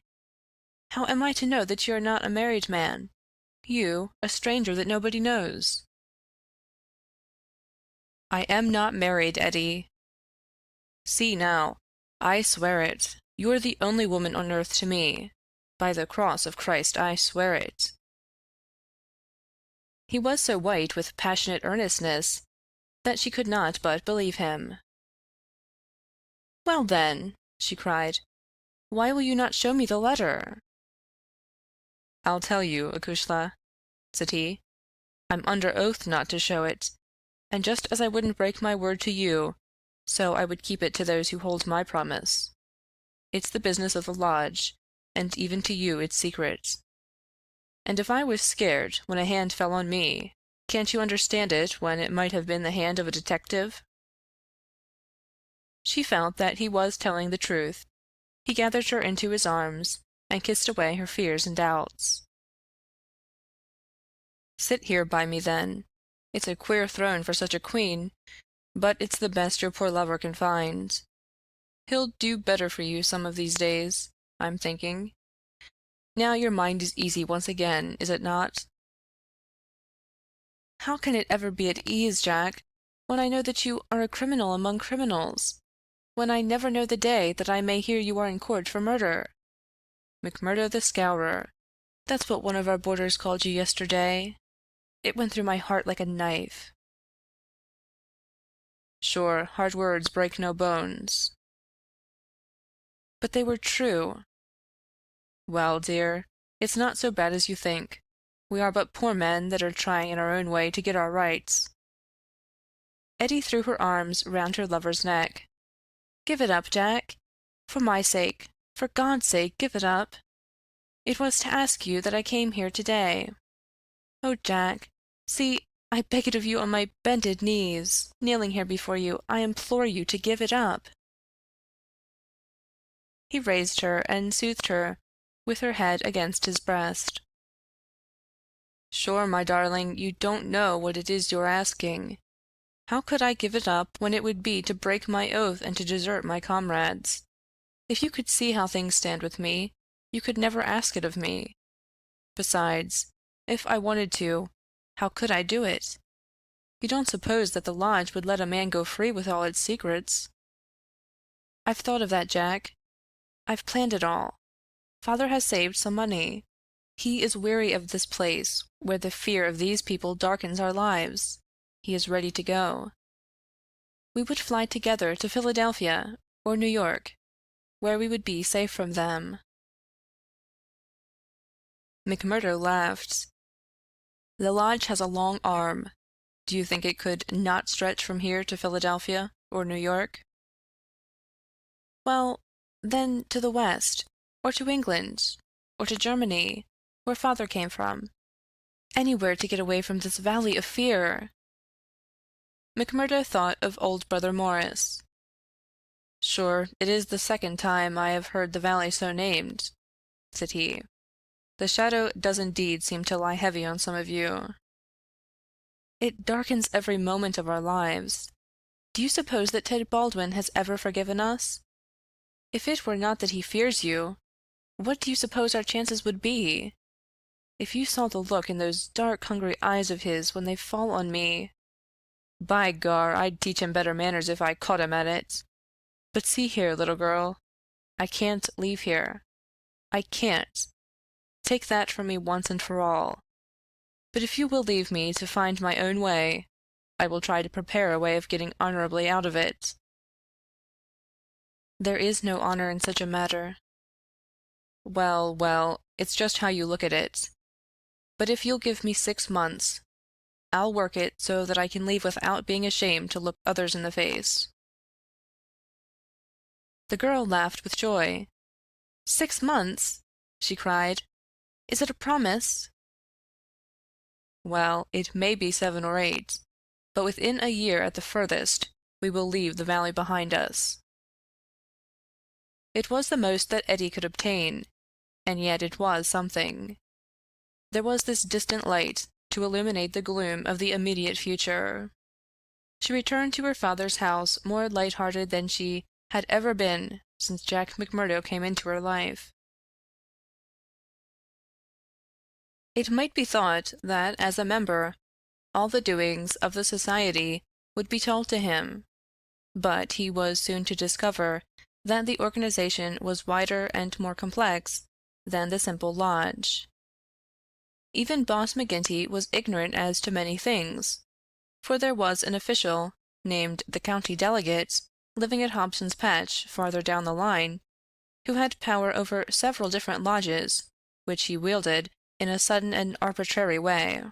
How am I to know that you are not a married man? You, a stranger that nobody knows?" "I am not married, Eddie. See now, I swear it. You're the only woman on earth to me. By the cross of Christ, I swear it." He was so white with passionate earnestness that she could not but believe him. "Well, then," she cried, "why will you not show me the letter?" "I'll tell you, Acushla," said he. "I'm under oath not to show it, and just as I wouldn't break my word to you, so I would keep it to those who hold my promise. It's the business of the lodge, and even to you it's secret. And if I was scared when a hand fell on me, can't you understand it when it might have been the hand of a detective?" She felt that he was telling the truth. He gathered her into his arms, and kissed away her fears and doubts. "Sit here by me, then. It's a queer throne for such a queen, but it's the best your poor lover can find. He'll do better for you some of these days, I'm thinking. Now your mind is easy once again, is it not?" "How can it ever be at ease, Jack, when I know that you are a criminal among criminals? When I never know the day that I may hear you are in court for murder? McMurdo the Scourer. That's what one of our boarders called you yesterday. It went through my heart like a knife." "Sure, hard words break no bones." "But they were true." "Well, dear, it's not so bad as you think. We are but poor men that are trying in our own way to get our rights." Eddie threw her arms round her lover's neck. "Give it up, Jack. For my sake, for God's sake, give it up. It was to ask you that I came here to-day. Oh, Jack, see, I beg it of you on my bended knees, kneeling here before you, I implore you to give it up." He raised her and soothed her with her head against his breast. "Sure, my darling, you don't know what it is you're asking. How could I give it up when it would be to break my oath and to desert my comrades? If you could see how things stand with me, you could never ask it of me. Besides, if I wanted to, how could I do it? You don't suppose that the lodge would let a man go free with all its secrets? I've thought of that, Jack. I've planned it all. Father has saved some money. He is weary of this place, where the fear of these people darkens our lives. He is ready to go. We would fly together to Philadelphia or New York, where we would be safe from them. McMurdo laughed. The lodge has a long arm. Do you think it could not stretch from here to Philadelphia or New York? Well, then to the west, or to England, or to Germany, where father came from. Anywhere to get away from this valley of fear. McMurdo thought of old brother Morris. Sure, it is the second time I have heard the valley so named, said he. The shadow does indeed seem to lie heavy on some of you. It darkens every moment of our lives. Do you suppose that Ted Baldwin has ever forgiven us? If it were not that he fears you, what do you suppose our chances would be? If you saw the look in those dark, hungry eyes of his when they fall on me, by gar, I'd teach him better manners if I caught him at it. But see here, little girl, I can't leave here. I can't. Take that from me once and for all. But if you will leave me to find my own way, I will try to prepare a way of getting honorably out of it. There is no honor in such a matter. Well, well, it's just how you look at it. But if you'll give me 6 months, I'll work it so that I can leave without being ashamed to look others in the face. The girl laughed with joy. 6 months? She cried. Is it a promise? Well, it may be 7 or 8, but within a year at the furthest, we will leave the valley behind us. It was the most that Etty could obtain, and yet it was something. There was this distant light to illuminate the gloom of the immediate future. She returned to her father's house more light-hearted than she had ever been since Jack McMurdo came into her life. It might be thought that, as a member, all the doings of the society would be told to him, but he was soon to discover that the organization was wider and more complex than the simple lodge. Even Boss McGinty was ignorant as to many things, for there was an official, named the county delegate, living at Hobson's Patch farther down the line, who had power over several different lodges, which he wielded in a sudden and arbitrary way.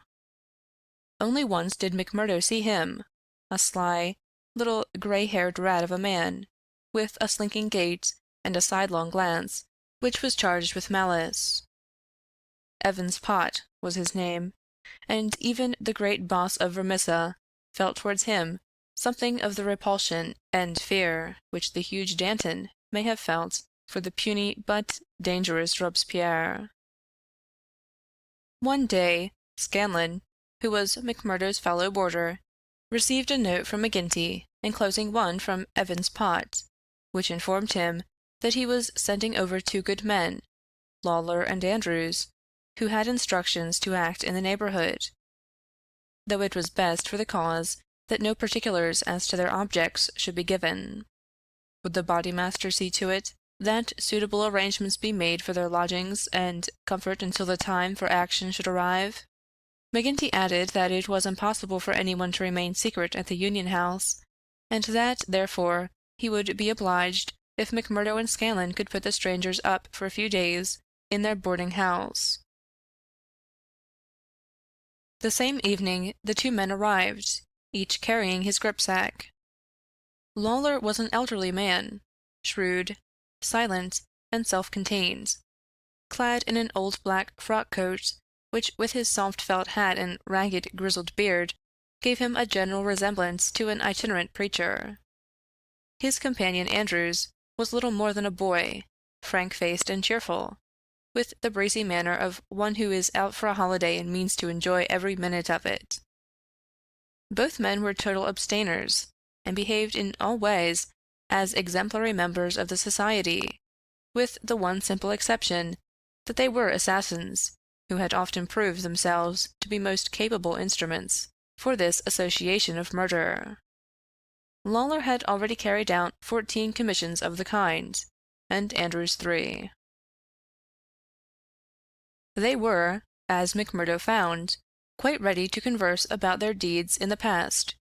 Only once did McMurdo see him, a sly, little gray-haired rat of a man, with a slinking gait and a sidelong glance, which was charged with malice. Evans Pott was his name, and even the great boss of Vermissa felt towards him something of the repulsion and fear which the huge Danton may have felt for the puny but dangerous Robespierre. One day, Scanlon, who was McMurdo's fellow boarder, received a note from McGinty, enclosing one from Evans Pott, which informed him that he was sending over 2 good men, Lawler and Andrews, who had instructions to act in the neighborhood, though it was best for the cause that no particulars as to their objects should be given. Would the bodymaster see to it that suitable arrangements be made for their lodgings and comfort until the time for action should arrive? McGinty added that it was impossible for anyone to remain secret at the Union House, and that, therefore, he would be obliged if McMurdo and Scanlon could put the strangers up for a few days in their boarding-house. The same evening the 2 men arrived, each carrying his gripsack. Lawler was an elderly man, shrewd, silent, and self-contained, clad in an old black frock-coat, which, with his soft felt hat and ragged grizzled beard, gave him a general resemblance to an itinerant preacher. His companion Andrews was little more than a boy, frank-faced and cheerful, with the breezy manner of one who is out for a holiday and means to enjoy every minute of it. Both men were total abstainers, and behaved in all ways as exemplary members of the society, with the one simple exception that they were assassins, who had often proved themselves to be most capable instruments for this association of murder. Lawler had already carried out 14 commissions of the kind, and Andrews 3. They were, as McMurdo found, quite ready to converse about their deeds in the past,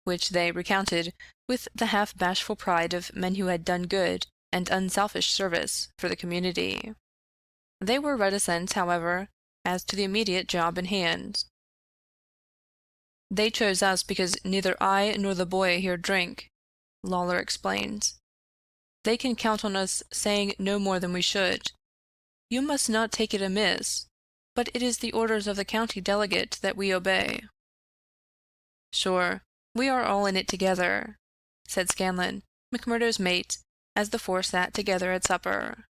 which they recounted with the half-bashful pride of men who had done good and unselfish service for the community. They were reticent, however, as to the immediate job in hand. "They chose us because neither I nor the boy here drink," Lawler explained. "They can count on us saying no more than we should. You must not take it amiss, but it is the orders of the county delegate that we obey." "Sure, we are all in it together," said Scanlon, McMurdo's mate, as the four sat together at supper.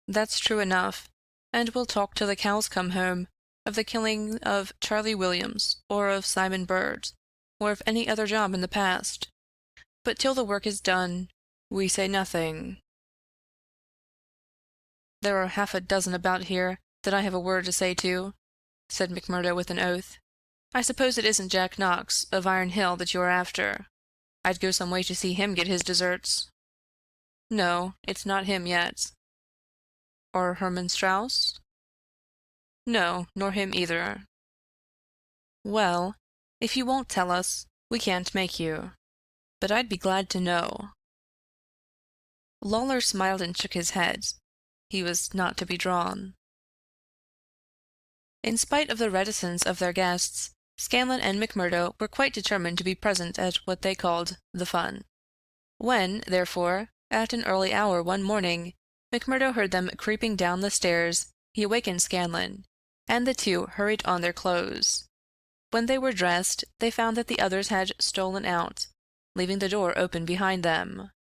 "That's true enough, and we'll talk till the cows come home of the killing of Charlie Williams, or of Simon Bird, or of any other job in the past. But till the work is done, we say nothing." "There are half a dozen about here that I have a word to say to," said McMurdo with an oath. "I suppose it isn't Jack Knox, of Iron Hill, that you are after. I'd go some way to see him get his deserts." "No, it's not him yet." "Or Herman Strauss?" "No, nor him either." "Well, if you won't tell us, we can't make you. But I'd be glad to know." Lawler smiled and shook his head. He was not to be drawn. In spite of the reticence of their guests, Scanlon and McMurdo were quite determined to be present at what they called the fun. When, therefore, at an early hour one morning, McMurdo heard them creeping down the stairs, he awakened Scanlon, and the two hurried on their clothes. When they were dressed, they found that the others had stolen out, leaving the door open behind them.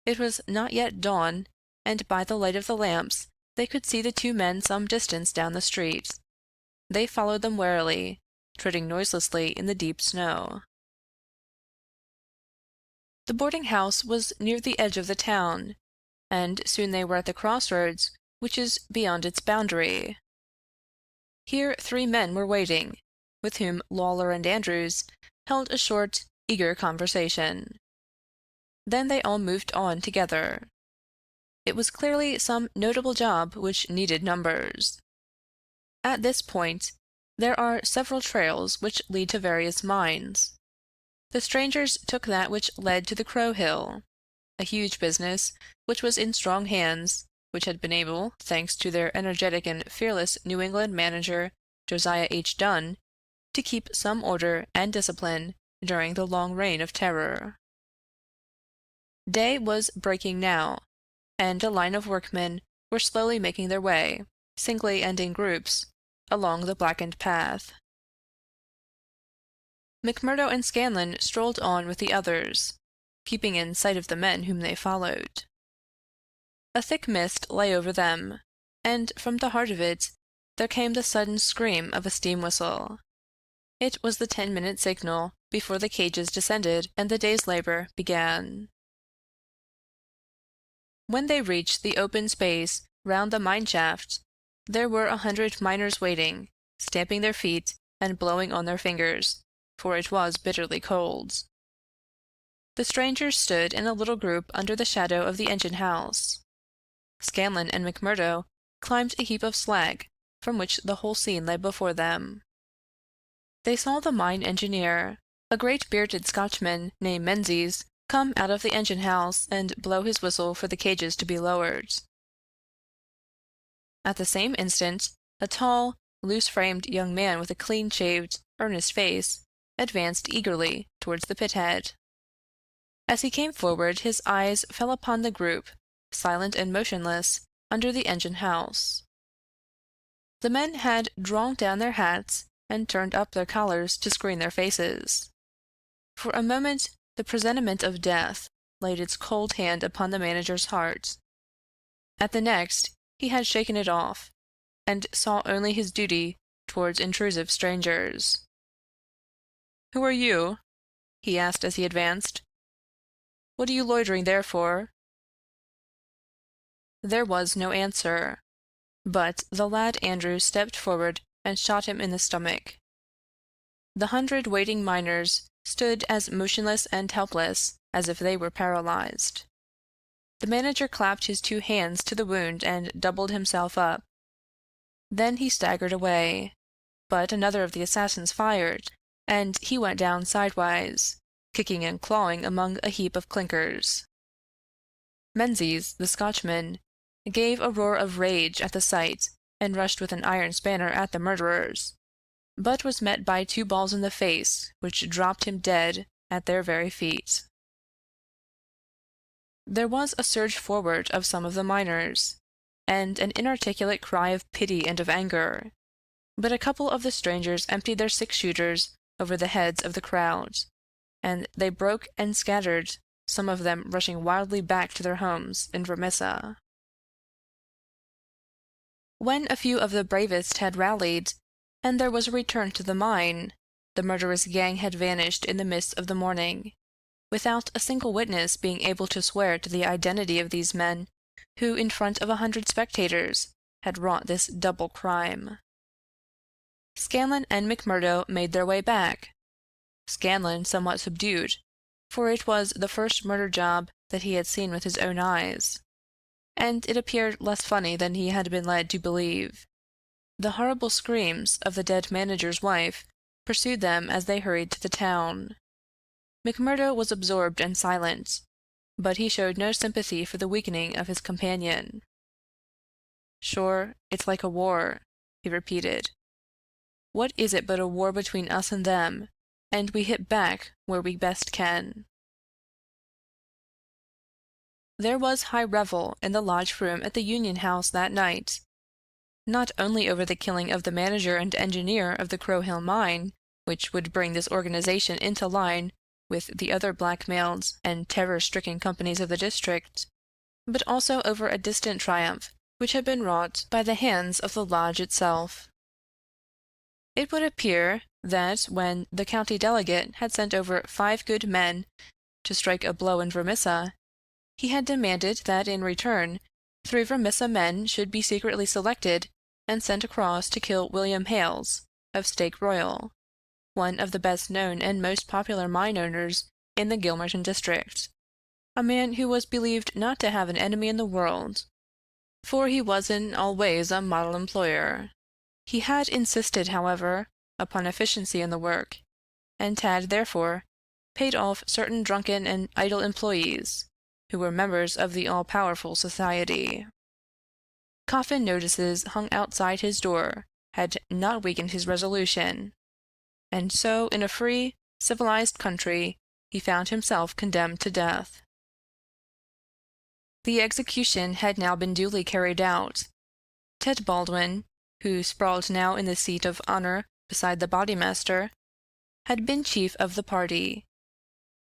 It was not yet dawn, and by the light of the lamps they could see the two men some distance down the street. They followed them warily, treading noiselessly in the deep snow. The boarding-house was near the edge of the town, and soon they were at the crossroads which is beyond its boundary. Here 3 men were waiting, with whom Lawler and Andrews held a short, eager conversation. Then they all moved on together. It was clearly some notable job which needed numbers. At this point, there are several trails which lead to various mines. The strangers took that which led to the Crow Hill, a huge business which was in strong hands, which had been able, thanks to their energetic and fearless New England manager, Josiah H. Dunn, to keep some order and discipline during the long reign of terror. Day was breaking now, and a line of workmen were slowly making their way, singly and in groups, along the blackened path. McMurdo and Scanlon strolled on with the others, keeping in sight of the men whom they followed. A thick mist lay over them, and from the heart of it there came the sudden scream of a steam whistle. It was the 10-minute signal before the cages descended and the day's labor began. When they reached the open space round the mine shaft, there were 100 miners waiting, stamping their feet and blowing on their fingers, for it was bitterly cold. The strangers stood in a little group under the shadow of the engine-house. Scanlon and McMurdo climbed a heap of slag, from which the whole scene lay before them. They saw the mine engineer, a great bearded Scotchman named Menzies, come out of the engine-house and blow his whistle for the cages to be lowered. At the same instant, a tall, loose-framed young man with a clean-shaved, earnest face advanced eagerly towards the pit-head. As he came forward, his eyes fell upon the group, silent and motionless, under the engine-house. The men had drawn down their hats and turned up their collars to screen their faces. For a moment the presentiment of death laid its cold hand upon the manager's heart. At the next he had shaken it off, and saw only his duty towards intrusive strangers. "Who are you?" he asked as he advanced. "What are you loitering there for?" There was no answer, but the lad Andrew stepped forward and shot him in the stomach. The 100 waiting miners stood as motionless and helpless as if they were paralyzed. The manager clapped his 2 hands to the wound and doubled himself up. Then he staggered away, but another of the assassins fired, and he went down sidewise, kicking and clawing among a heap of clinkers. Menzies, the Scotchman, gave a roar of rage at the sight and rushed with an iron spanner at the murderers, but was met by 2 balls in the face, which dropped him dead at their very feet. There was a surge forward of some of the miners, and an inarticulate cry of pity and of anger, but a couple of the strangers emptied their 6-shooters over the heads of the crowd, and they broke and scattered, some of them rushing wildly back to their homes in Vermissa. When a few of the bravest had rallied, and there was a return to the mine, the murderous gang had vanished in the mist of the morning, without a single witness being able to swear to the identity of these men who, in front of 100 spectators, had wrought this double crime. Scanlon and McMurdo made their way back. Scanlon somewhat subdued, for it was the first murder job that he had seen with his own eyes, and it appeared less funny than he had been led to believe. The horrible screams of the dead manager's wife pursued them as they hurried to the town. McMurdo was absorbed and silent, but he showed no sympathy for the weakening of his companion. "Sure, it's like a war," he repeated. "What is it but a war between us and them, and we hit back where we best can." There was high revel in the lodge room at the Union House that night, not only over the killing of the manager and engineer of the Crow Hill mine, which would bring this organization into line with the other blackmailed and terror-stricken companies of the district, but also over a distant triumph which had been wrought by the hands of the lodge itself. It would appear that when the county delegate had sent over 5 good men to strike a blow in Vermissa, he had demanded that in return 3 Vermissa men should be secretly selected and sent across to kill William Hales, of Stake Royal, one of the best known and most popular mine owners in the Gilmerton district, a man who was believed not to have an enemy in the world, for he was in all ways a model employer. He had insisted, however, upon efficiency in the work, and had, therefore, paid off certain drunken and idle employees, who were members of the all-powerful society. Coffin notices hung outside his door had not weakened his resolution, and so in a free, civilized country he found himself condemned to death. The execution had now been duly carried out. Ted Baldwin, who sprawled now in the seat of honor beside the bodymaster, had been chief of the party.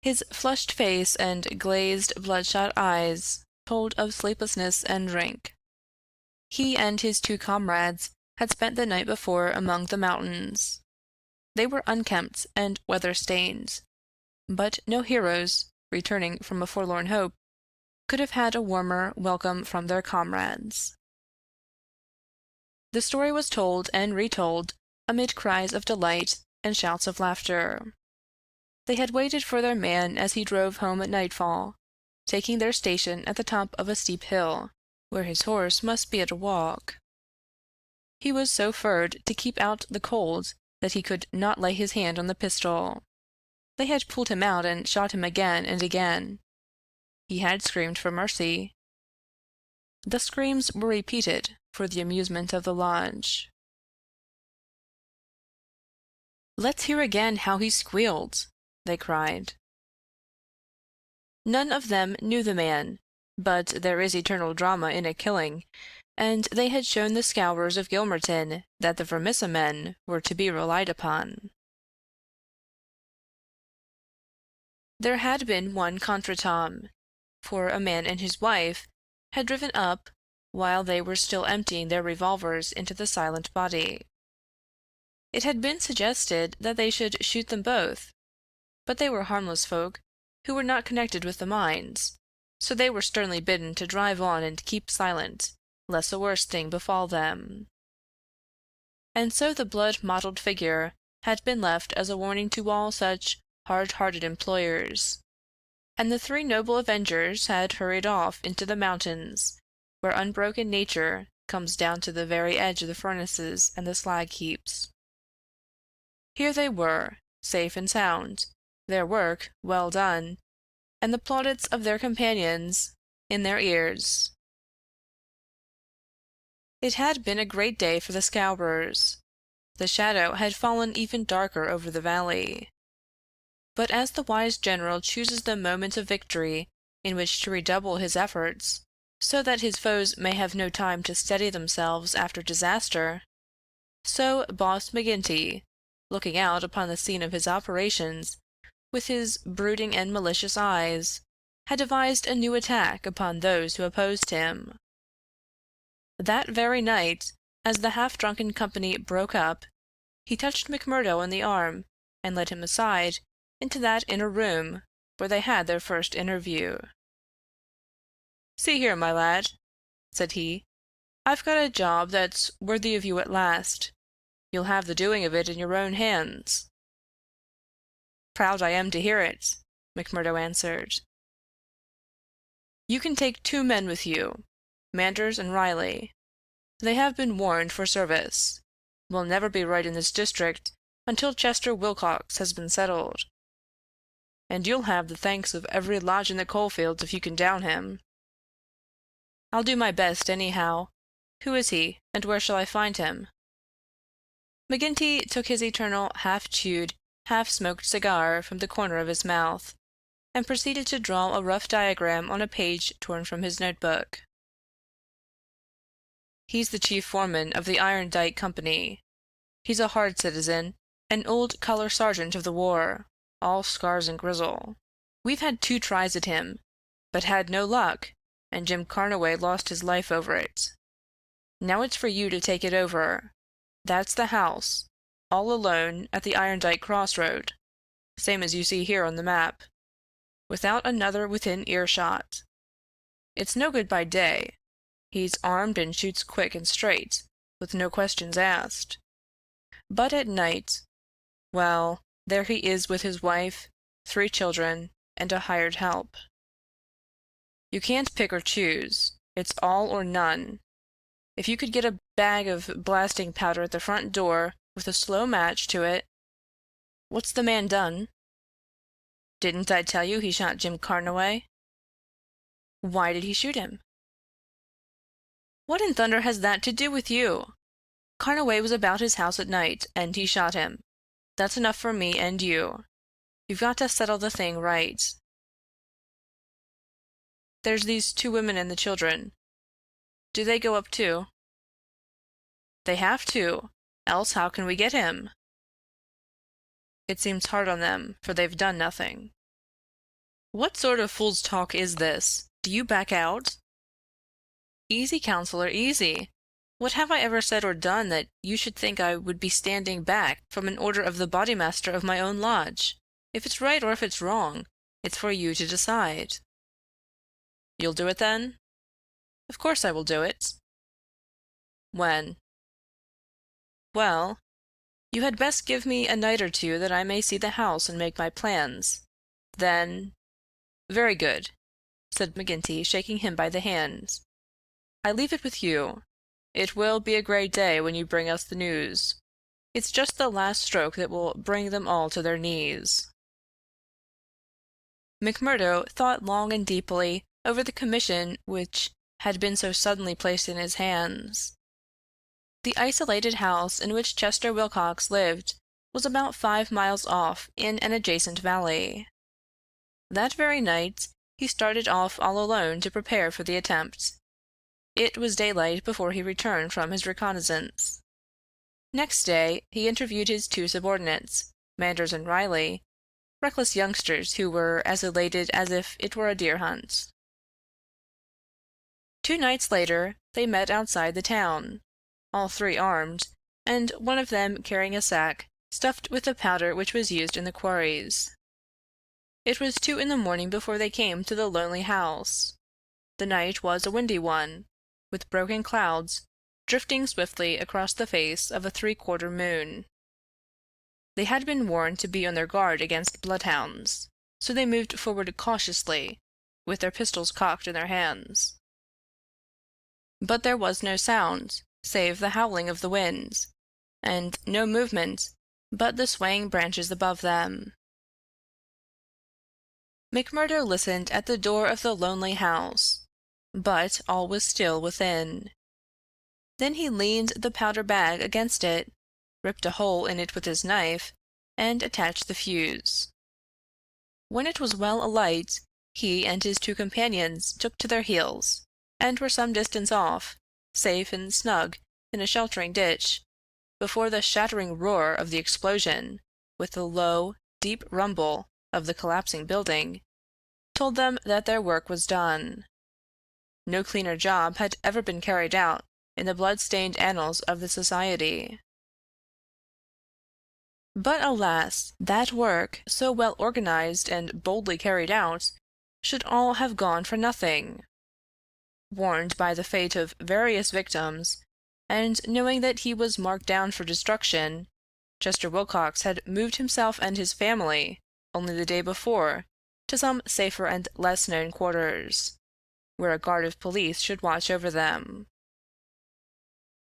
His flushed face and glazed, bloodshot eyes told of sleeplessness and drink. He and his 2 comrades had spent the night before among the mountains. They were unkempt and weather-stained, but no heroes, returning from a forlorn hope, could have had a warmer welcome from their comrades. The story was told and retold amid cries of delight and shouts of laughter. They had waited for their man as he drove home at nightfall, taking their station at the top of a steep hill, where his horse must be at a walk. He was so furred to keep out the cold that he could not lay his hand on the pistol. They had pulled him out and shot him again and again. He had screamed for mercy. The screams were repeated for the amusement of the lodge. "Let's hear again how he squealed," they cried. None of them knew the man, but there is eternal drama in a killing, and they had shown the scourers of Gilmerton that the Vermissa men were to be relied upon. There had been one contretemps, for a man and his wife had driven up while they were still emptying their revolvers into the silent body. It had been suggested that they should shoot them both, but they were harmless folk, who were not connected with the mines, so they were sternly bidden to drive on and keep silent, lest a worse thing befall them. And so the blood-mottled figure had been left as a warning to all such hard-hearted employers, and the three noble avengers had hurried off into the mountains, where unbroken nature comes down to the very edge of the furnaces and the slag heaps. Here they were, safe and sound, their work well done, and the plaudits of their companions in their ears. It had been a great day for the Scowrers. The shadow had fallen even darker over the valley. But as the wise general chooses the moment of victory in which to redouble his efforts, so that his foes may have no time to steady themselves after disaster, so Boss McGinty, looking out upon the scene of his operations with his brooding and malicious eyes, had devised a new attack upon those who opposed him. That very night, as the half-drunken company broke up, he touched McMurdo on the arm and led him aside into that inner room where they had their first interview. "See here, my lad," said he, "I've got a job that's worthy of you at last. You'll have the doing of it in your own hands." "Proud I am to hear it," McMurdo answered. "You can take 2 men with you, Manders and Riley. They have been warned for service. We'll never be right in this district until Chester Wilcox has been settled. And you'll have the thanks of every lodge in the coalfields if you can down him." "I'll do my best, anyhow. Who is he, and where shall I find him?" McGinty took his eternal half-chewed, half-smoked cigar from the corner of his mouth, and proceeded to draw a rough diagram on a page torn from his notebook. "He's the chief foreman of the Iron Dike Company. He's a hard citizen, an old color sergeant of the war, all scars and grizzle. We've had 2 tries at him, but had no luck, and Jim Carnaway lost his life over it. Now it's for you to take it over. That's the house, all alone at the Iron Dike crossroad, same as you see here on the map, without another within earshot. It's no good by day. He's armed and shoots quick and straight, with no questions asked. But at night, well, there he is with his wife, 3 children, and a hired help. You can't pick or choose. It's all or none. If you could get a bag of blasting powder at the front door with a slow match to it— What's the man done?" "Didn't I tell you he shot Jim Carnaway?" "Why did he shoot him?" "What in thunder has that to do with you? Carnaway was about his house at night, and he shot him. That's enough for me and you. You've got to settle the thing right. There's these 2 women and the children. Do they go up too?" "They have to, else how can we get him?" "It seems hard on them, for they've done nothing." "What sort of fool's talk is this? Do you back out?" "Easy, counselor, easy. What have I ever said or done that you should think I would be standing back from an order of the bodymaster of my own lodge? If it's right or if it's wrong, it's for you to decide." "You'll do it then?" "Of course I will do it." "When?" "Well, you had best give me a night or 2 that I may see the house and make my plans. Then—" "Very good," said McGinty, shaking him by the hand. "I leave it with you. It will be a great day when you bring us the news. It's just the last stroke that will bring them all to their knees." McMurdo thought long and deeply over the commission which had been so suddenly placed in his hands. The isolated house in which Chester Wilcox lived was about 5 miles off in an adjacent valley. That very night he started off all alone to prepare for the attempt. It was daylight before he returned from his reconnaissance. Next day he interviewed his 2 subordinates, Manders and Riley, reckless youngsters who were as elated as if it were a deer hunt. 2 nights later they met outside the town, all 3 armed, and one of them carrying a sack stuffed with the powder which was used in the quarries. It was 2 in the morning before they came to the lonely house. The night was a windy one, with broken clouds drifting swiftly across the face of a 3/4 moon. They had been warned to be on their guard against bloodhounds, so they moved forward cautiously, with their pistols cocked in their hands. But there was no sound, save the howling of the wind, and no movement but the swaying branches above them. McMurdo listened at the door of the lonely house, but all was still within. Then he leaned the powder bag against it, ripped a hole in it with his knife, and attached the fuse. When it was well alight, he and his 2 companions took to their heels, and were some distance off, safe and snug in a sheltering ditch, before the shattering roar of the explosion, with the low, deep rumble of the collapsing building, told them that their work was done. No cleaner job had ever been carried out in the blood-stained annals of the society. But alas, that work, so well organized and boldly carried out, should all have gone for nothing. Warned by the fate of various victims, and knowing that he was marked down for destruction, Chester Wilcox had moved himself and his family, only the day before, to some safer and less known quarters, where a guard of police should watch over them.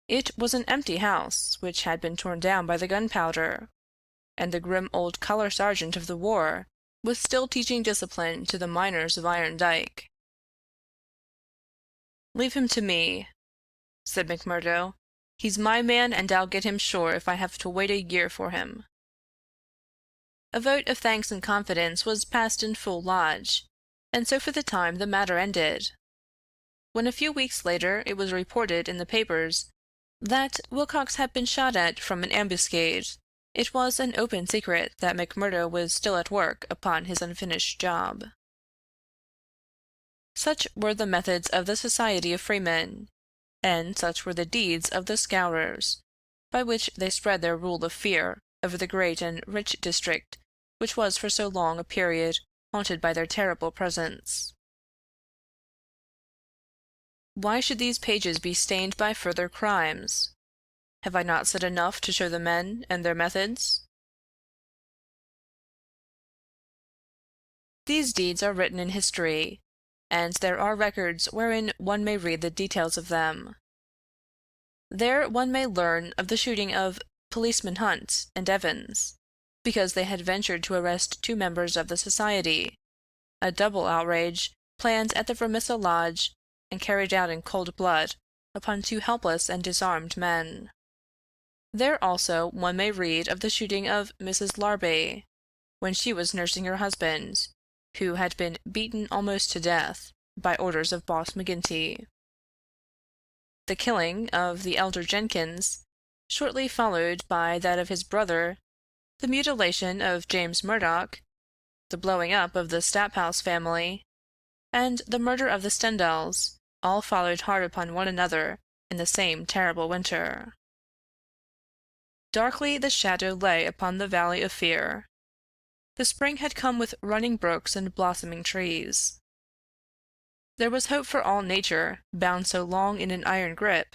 It was an empty house, which had been torn down by the gunpowder, and the grim old color sergeant of the war was still teaching discipline to the miners of Iron Dike. "Leave him to me," said McMurdo. "He's my man, and I'll get him sure if I have to wait a year for him." A vote of thanks and confidence was passed in full lodge, and so for the time the matter ended. When a few weeks later it was reported in the papers that Wilcox had been shot at from an ambuscade, it was an open secret that McMurdo was still at work upon his unfinished job. Such were the methods of the Society of Freemen, and such were the deeds of the Scourers, by which they spread their rule of fear over the great and rich district which was for so long a period haunted by their terrible presence. Why should these pages be stained by further crimes? Have I not said enough to show the men and their methods? These deeds are written in history, and there are records wherein one may read the details of them. There one may learn of the shooting of Policeman Hunt and Evans, because they had ventured to arrest 2 members of the society, a double outrage planned at the Vermissa Lodge and carried out in cold blood upon 2 helpless and disarmed men. There also one may read of the shooting of Mrs. Larby, when she was nursing her husband, who had been beaten almost to death by orders of Boss McGinty. The killing of the elder Jenkins, shortly followed by that of his brother, the mutilation of James Murdoch, the blowing up of the Staphouse family, and the murder of the Stendals, all followed hard upon one another in the same terrible winter. Darkly the shadow lay upon the valley of fear. The spring had come with running brooks and blossoming trees. There was hope for all nature, bound so long in an iron grip,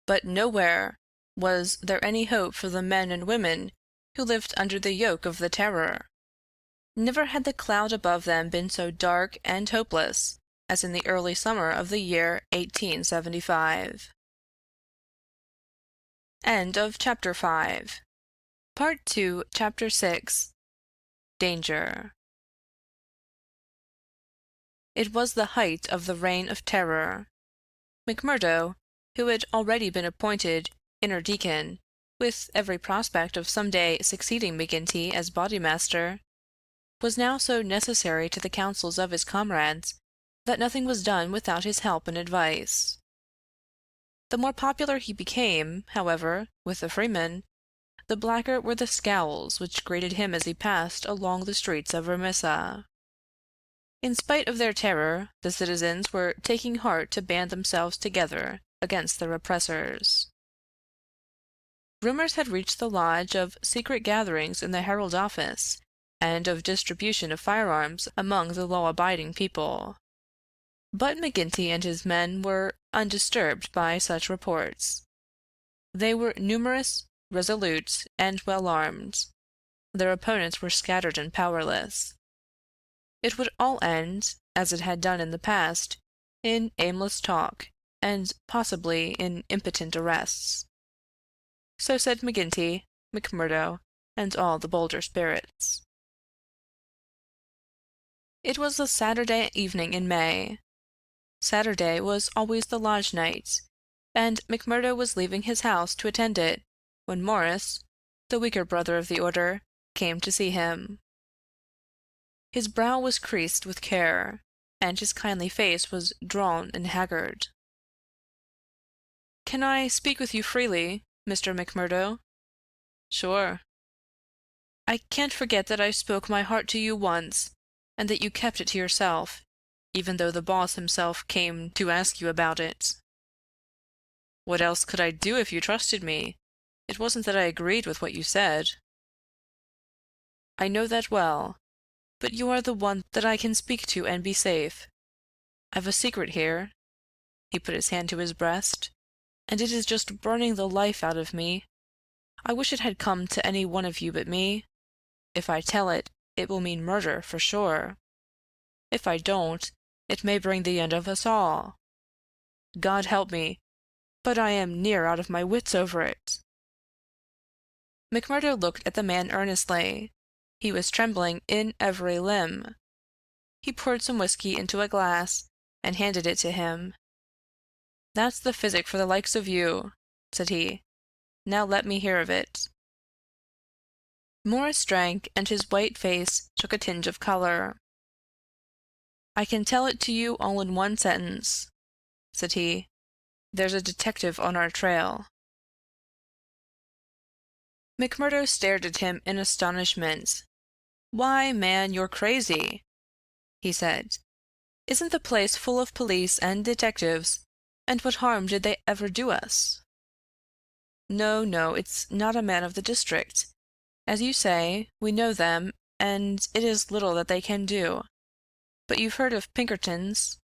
but nowhere was there any hope for the men and women who lived under the yoke of the Terror. Never had the cloud above them been so dark and hopeless as in the early summer of the year 1875. End of Chapter 5. Part 2, Chapter 6. Danger. It was the height of the Reign of Terror. McMurdo, who had already been appointed inner deacon, with every prospect of some day succeeding McGinty as bodymaster, was now so necessary to the counsels of his comrades that nothing was done without his help and advice. The more popular he became, however, with the freemen, the blacker were the scowls which greeted him as he passed along the streets of Vermissa. In spite of their terror, the citizens were taking heart to band themselves together against their oppressors. Rumors had reached the lodge of secret gatherings in the Herald office, and of distribution of firearms among the law-abiding people. But McGinty and his men were undisturbed by such reports. They were numerous, resolute, and well-armed. Their opponents were scattered and powerless. It would all end, as it had done in the past, in aimless talk, and possibly in impotent arrests. So said McGinty, McMurdo, and all the bolder spirits. It was a Saturday evening in May. Saturday was always the lodge night, and McMurdo was leaving his house to attend it, when Morris, the weaker brother of the order, came to see him. His brow was creased with care, and his kindly face was drawn and haggard. "Can I speak with you freely, Mr. McMurdo?" "Sure." "I can't forget that I spoke my heart to you once, and that you kept it to yourself, even though the boss himself came to ask you about it." "What else could I do if you trusted me? It wasn't that I agreed with what you said." "I know that well, but you are the one that I can speak to and be safe. I've a secret here." He put his hand to his breast. "And it is just burning the life out of me. I wish it had come to any one of you but me. If I tell it, it will mean murder, for sure. If I don't, it may bring the end of us all. God help me, but I am near out of my wits over it." McMurdo looked at the man earnestly. He was trembling in every limb. He poured some whiskey into a glass, and handed it to him. "That's the physic for the likes of you," said he. "Now let me hear of it." Morris drank, and his white face took a tinge of color. "I can tell it to you all in one sentence," said he. "There's a detective on our trail." McMurdo stared at him in astonishment. "Why, man, you're crazy," he said. "Isn't the place full of police and detectives, and what harm did they ever do us?" "No, no, it's not a man of the district. As you say, we know them, and it is little that they can do. But you've heard of Pinkertons?"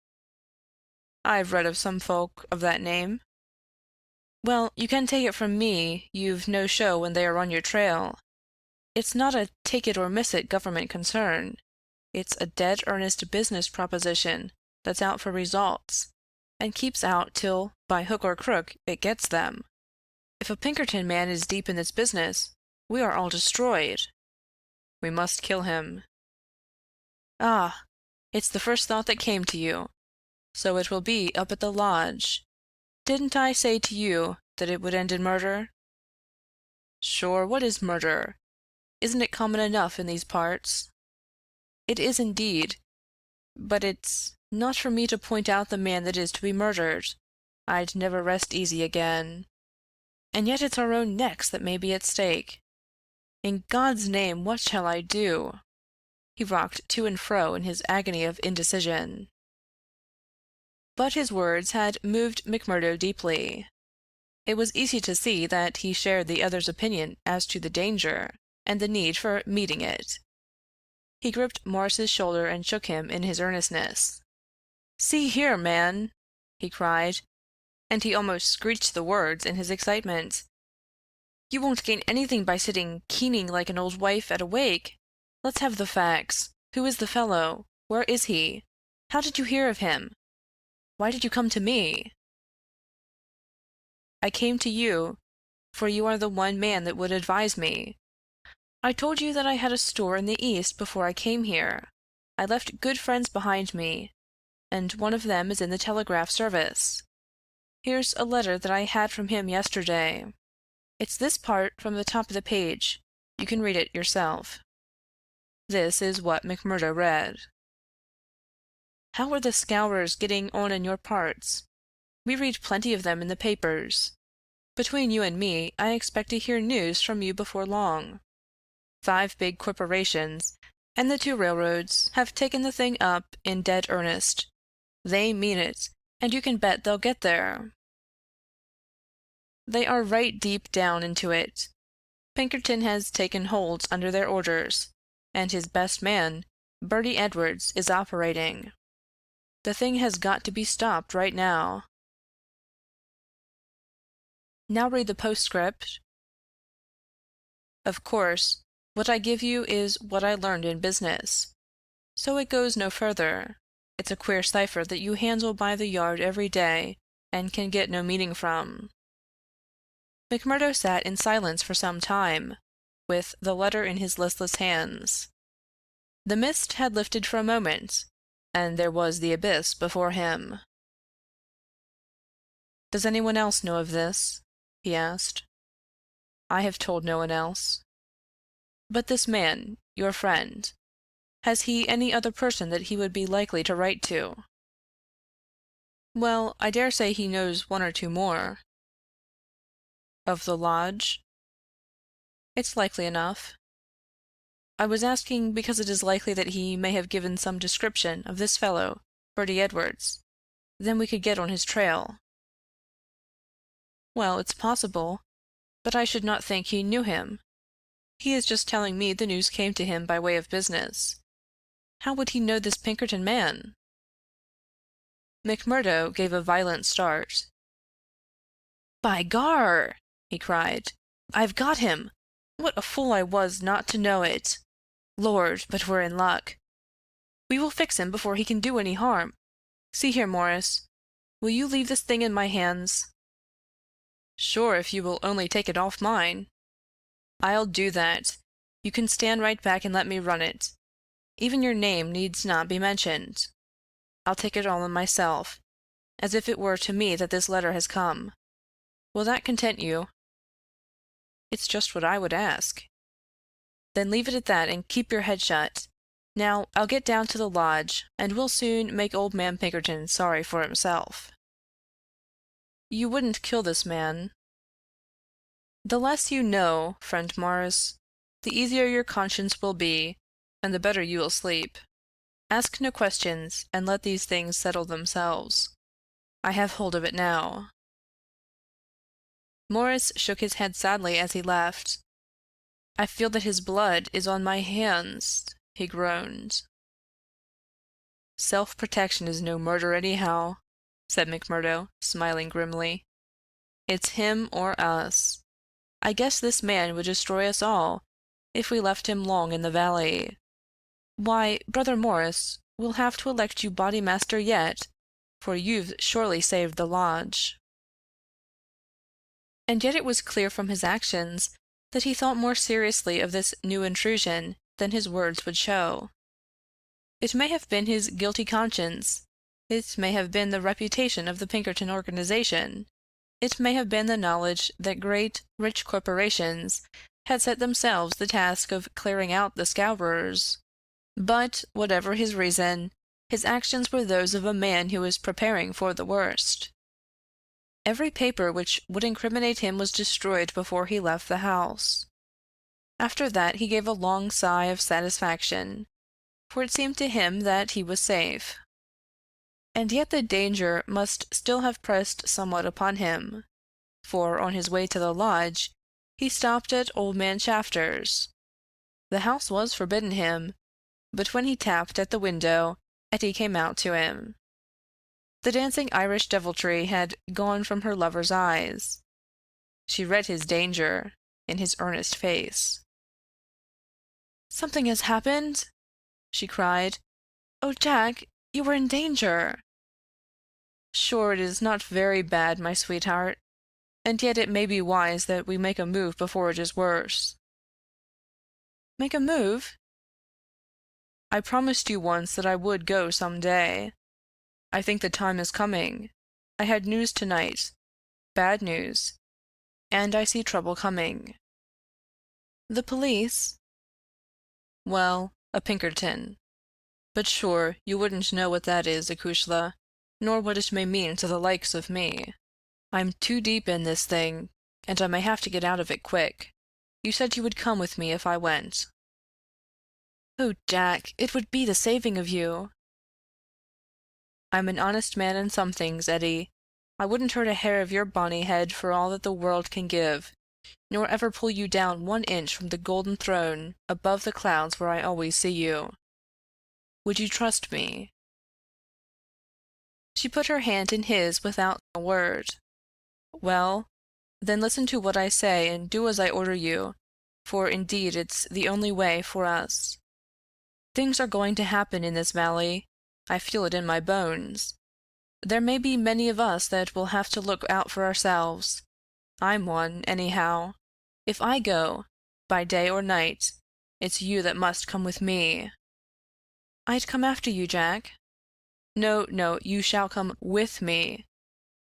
"I've read of some folk of that name." "Well, you can take it from me you've no show when they are on your trail. It's not a take-it-or-miss-it government concern. It's a dead earnest business proposition that's out for results, and keeps out till, by hook or crook, it gets them. If a Pinkerton man is deep in this business, we are all destroyed." "We must kill him." "Ah, it's the first thought that came to you. So it will be up at the lodge. Didn't I say to you that it would end in murder?" "Sure, what is murder? Isn't it common enough in these parts?" "It is indeed. But it's not for me to point out the man that is to be murdered. I'd never rest easy again. And yet it's our own necks that may be at stake. In God's name, what shall I do?" He rocked to and fro in his agony of indecision. But his words had moved McMurdo deeply. It was easy to see that he shared the other's opinion as to the danger, and the need for meeting it. He gripped Morris's shoulder and shook him in his earnestness. "See here, man!" he cried, and he almost screeched the words in his excitement. "You won't gain anything by sitting keening like an old wife at a wake. Let's have the facts. Who is the fellow? Where is he? How did you hear of him? Why did you come to me?" "I came to you, for you are the one man that would advise me. I told you that I had a store in the East before I came here. I left good friends behind me, and one of them is in the telegraph service. Here's a letter that I had from him yesterday. It's this part from the top of the page. You can read it yourself." This is what McMurdo read. "How are the Scowrers getting on in your parts? We read plenty of them in the papers. Between you and me, I expect to hear news from you before long. 5 big corporations and the 2 railroads have taken the thing up in dead earnest. They mean it, and you can bet they'll get there." They are right deep down into it. Pinkerton has taken Holtz under their orders, and his best man, Bertie Edwards, is operating. The thing has got to be stopped right now. Now read the postscript. Of course, what I give you is what I learned in business. So it goes no further. It's a queer cipher that you handle by the yard every day, and can get no meaning from. McMurdo sat in silence for some time, with the letter in his listless hands. The mist had lifted for a moment, and there was the abyss before him. "Does anyone else know of this?" he asked. "I have told no one else." "But this man, your friend, has he any other person that he would be likely to write to?" "Well, I dare say he knows one or two more." "Of the lodge?" "It's likely enough. I was asking because it is likely that he may have given some description of this fellow, Bertie Edwards. Then we could get on his trail." "Well, it's possible, but I should not think he knew him. He is just telling me the news came to him by way of business. How would he know this Pinkerton man?" McMurdo gave a violent start. "By gar!" he cried. "I've got him! What a fool I was not to know it! Lord, but we're in luck! We will fix him before he can do any harm. See here, Morris, will you leave this thing in my hands?" "Sure, if you will only take it off mine." "I'll do that. You can stand right back and let me run it. Even your name needs not be mentioned. I'll take it all on myself, as if it were to me that this letter has come. Will that content you?" "It's just what I would ask." "Then leave it at that and keep your head shut. Now, I'll get down to the lodge, and we'll soon make old man Pinkerton sorry for himself." "You wouldn't kill this man?" "The less you know, friend Morris, the easier your conscience will be, and the better you will sleep. Ask no questions, and let these things settle themselves. I have hold of it now." Morris shook his head sadly as he left. "I feel that his blood is on my hands," he groaned. "Self-protection is no murder anyhow," said McMurdo, smiling grimly. "It's him or us. I guess this man would destroy us all if we left him long in the valley. Why, Brother Morris, we'll have to elect you bodymaster yet, for you've surely saved the lodge." And yet it was clear from his actions that he thought more seriously of this new intrusion than his words would show. It may have been his guilty conscience, it may have been the reputation of the Pinkerton organization, it may have been the knowledge that great, rich corporations had set themselves the task of clearing out the Scowrers. But, whatever his reason, his actions were those of a man who was preparing for the worst. Every paper which would incriminate him was destroyed before he left the house. After that he gave a long sigh of satisfaction, for it seemed to him that he was safe. And yet the danger must still have pressed somewhat upon him, for on his way to the lodge he stopped at old man Shafter's. The house was forbidden him, but when he tapped at the window, Etty came out to him. The dancing Irish deviltry had gone from her lover's eyes. She read his danger in his earnest face. "Something has happened!" she cried. "Oh, Jack, you were in danger!" "Sure, it is not very bad, my sweetheart, and yet it may be wise that we make a move before it is worse." "Make a move?" "I promised you once that I would go some day. I think the time is coming. I had news tonight, bad news, and I see trouble coming." "The police?" "Well, a Pinkerton. But sure, you wouldn't know what that is, acushla, nor what it may mean to the likes of me. I'm too deep in this thing, and I may have to get out of it quick. You said you would come with me if I went." "Oh, Jack, it would be the saving of you." "I'm an honest man in some things, Etty, I wouldn't hurt a hair of your bonny head for all that the world can give, nor ever pull you down 1 inch from the golden throne above the clouds where I always see you. Would you trust me?" She put her hand in his without a word. "Well, then listen to what I say and do as I order you, for indeed it's the only way for us. Things are going to happen in this valley. I feel it in my bones. There may be many of us that will have to look out for ourselves. I'm one, anyhow. If I go, by day or night, it's you that must come with me." "I'd come after you, Jack." "No, no, you shall come with me.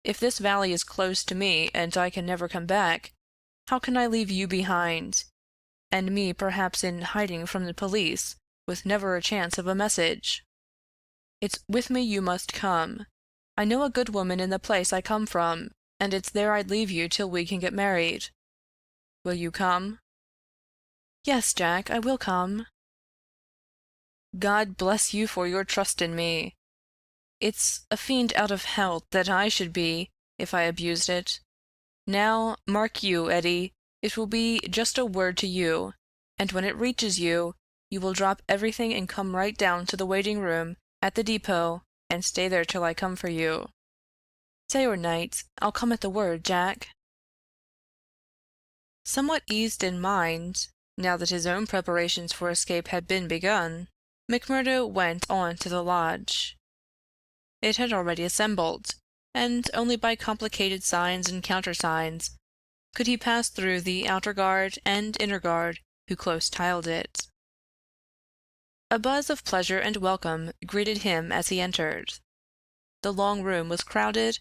If this valley is closed to me, and I can never come back, how can I leave you behind? And me perhaps in hiding from the police, with never a chance of a message. It's with me you must come. I know a good woman in the place I come from, and it's there I'd leave you till we can get married. Will you come?" "Yes, Jack, I will come." "God bless you for your trust in me. It's a fiend out of hell that I should be, if I abused it. Now, mark you, Eddie, it will be just a word to you, and when it reaches you, you will drop everything and come right down to the waiting room at the depot and stay there till I come for you. Day or night, I'll come at the word, Jack." Somewhat eased in mind, now that his own preparations for escape had been begun, McMurdo went on to the lodge. It had already assembled, and only by complicated signs and countersigns could he pass through the outer guard and inner guard who close tiled it. A buzz of pleasure and welcome greeted him as he entered. The long room was crowded,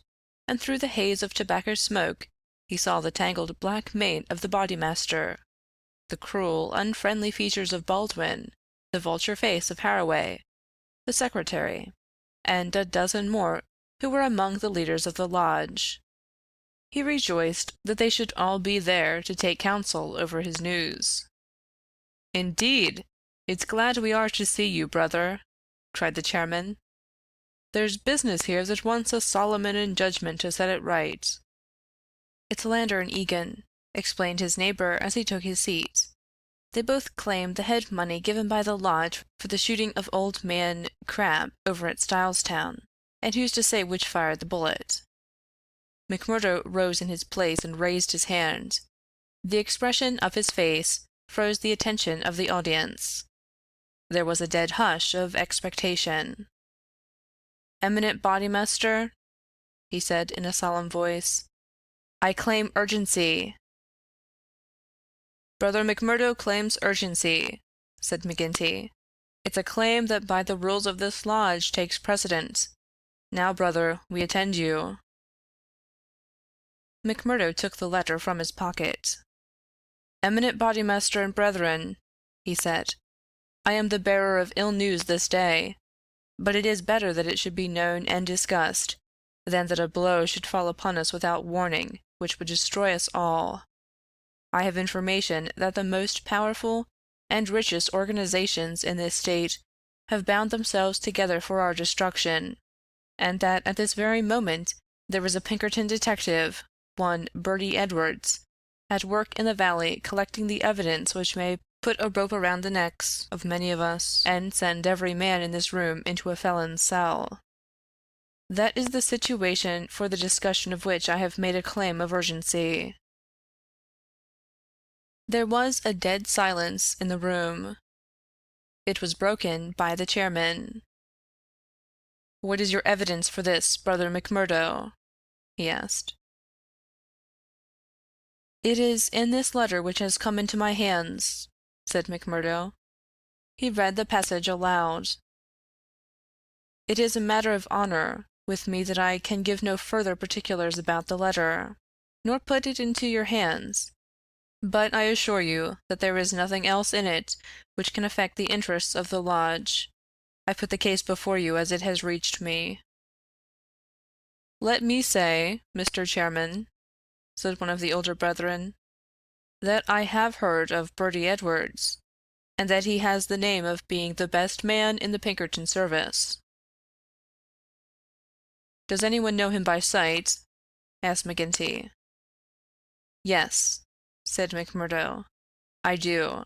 and through the haze of tobacco smoke he saw the tangled black mane of the bodymaster, the cruel, unfriendly features of Baldwin, the vulture face of Harraway, the secretary, and a dozen more who were among the leaders of the lodge. He rejoiced that they should all be there to take counsel over his news. "Indeed, it's glad we are to see you, brother," cried the chairman. "There's business here that wants a Solomon in judgment to set it right." "It's Lander and Egan," explained his neighbor as he took his seat. "They both claim the head money given by the lodge for the shooting of old man Crabbe over at Stylestown, and who's to say which fired the bullet?" McMurdo rose in his place and raised his hand. The expression of his face froze the attention of the audience. There was a dead hush of expectation. "Eminent bodymaster," he said in a solemn voice, "I claim urgency." "Brother McMurdo claims urgency," said McGinty. "It's a claim that by the rules of this lodge takes precedent. Now, brother, we attend you." McMurdo took the letter from his pocket. "Eminent bodymaster and brethren," he said, "I am the bearer of ill news this day, but it is better that it should be known and discussed, than that a blow should fall upon us without warning, which would destroy us all. I have information that the most powerful and richest organizations in this state have bound themselves together for our destruction, and that at this very moment there is a Pinkerton detective, one Bertie Edwards, at work in the valley collecting the evidence which may put a rope around the necks of many of us, and send every man in this room into a felon's cell. That is the situation for the discussion of which I have made a claim of urgency." There was a dead silence in the room. It was broken by the chairman. "What is your evidence for this, brother McMurdo?" he asked. "It is in this letter which has come into my hands," said McMurdo. He read the passage aloud. "It is a matter of honor with me that I can give no further particulars about the letter, nor put it into your hands, but I assure you that there is nothing else in it which can affect the interests of the lodge. I put the case before you as it has reached me." "Let me say, Mr. Chairman," said one of the older brethren, "that I have heard of Bertie Edwards, and that he has the name of being the best man in the Pinkerton service." "Does anyone know him by sight?" asked McGinty. Yes, said McMurdo. I do.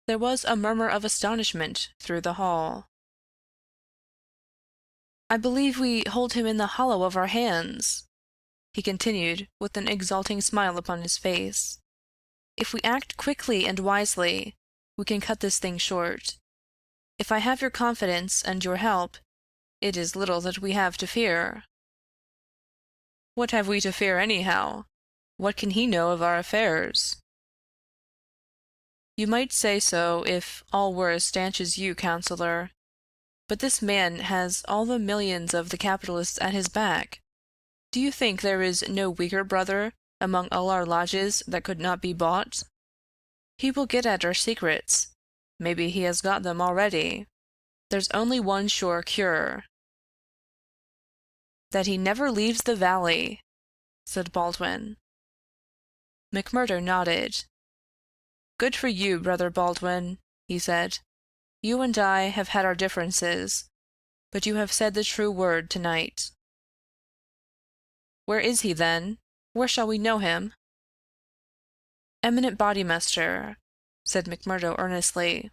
There was a murmur of astonishment through the hall. I believe we hold him in the hollow of our hands, he continued, with an exulting smile upon his face. If we act quickly and wisely, we can cut this thing short. If I have your confidence and your help, it is little that we have to fear. What have we to fear, anyhow? What can he know of our affairs? You might say so if all were as stanch as you, counselor. But this man has all the millions of the capitalists at his back. Do you think there is no weaker brother among all our lodges that could not be bought? He will get at our secrets. Maybe he has got them already. There's only one sure cure. That he never leaves the valley, said Baldwin. McMurdo nodded. Good for you, Brother Baldwin, he said. You and I have had our differences, but you have said the true word tonight. Where is he, then? Where shall we know him? Eminent Bodymaster, said McMurdo earnestly,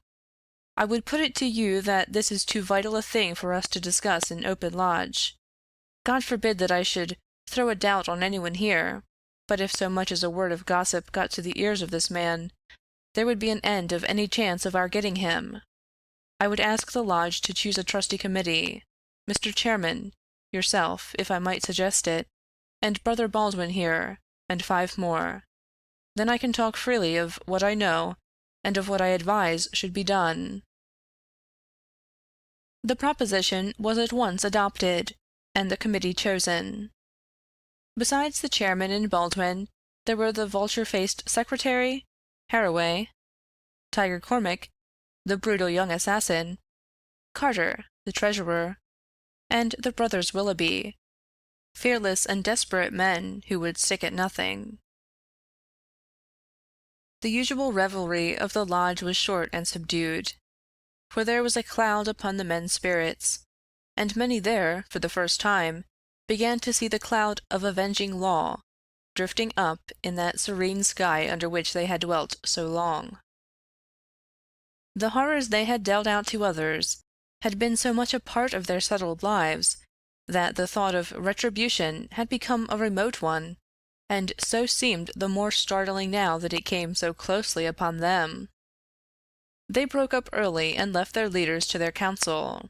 I would put it to you that this is too vital a thing for us to discuss in open lodge. God forbid that I should throw a doubt on anyone here, but if so much as a word of gossip got to the ears of this man, there would be an end of any chance of our getting him. I would ask the lodge to choose a trusty committee, Mr. Chairman, yourself, if I might suggest it, and Brother Baldwin here, and 5 more. Then I can talk freely of what I know, and of what I advise should be done. The proposition was at once adopted, and the committee chosen. Besides the chairman and Baldwin, there were the vulture-faced secretary, Harroway, Tiger Cormac, the brutal young assassin, Carter, the treasurer, and the brothers Willoughby, fearless and desperate men who would stick at nothing. The usual revelry of the lodge was short and subdued, for there was a cloud upon the men's spirits, and many there, for the first time, began to see the cloud of avenging law drifting up in that serene sky under which they had dwelt so long. The horrors they had dealt out to others had been so much a part of their settled lives that the thought of retribution had become a remote one, and so seemed the more startling now that it came so closely upon them. They broke up early and left their leaders to their council.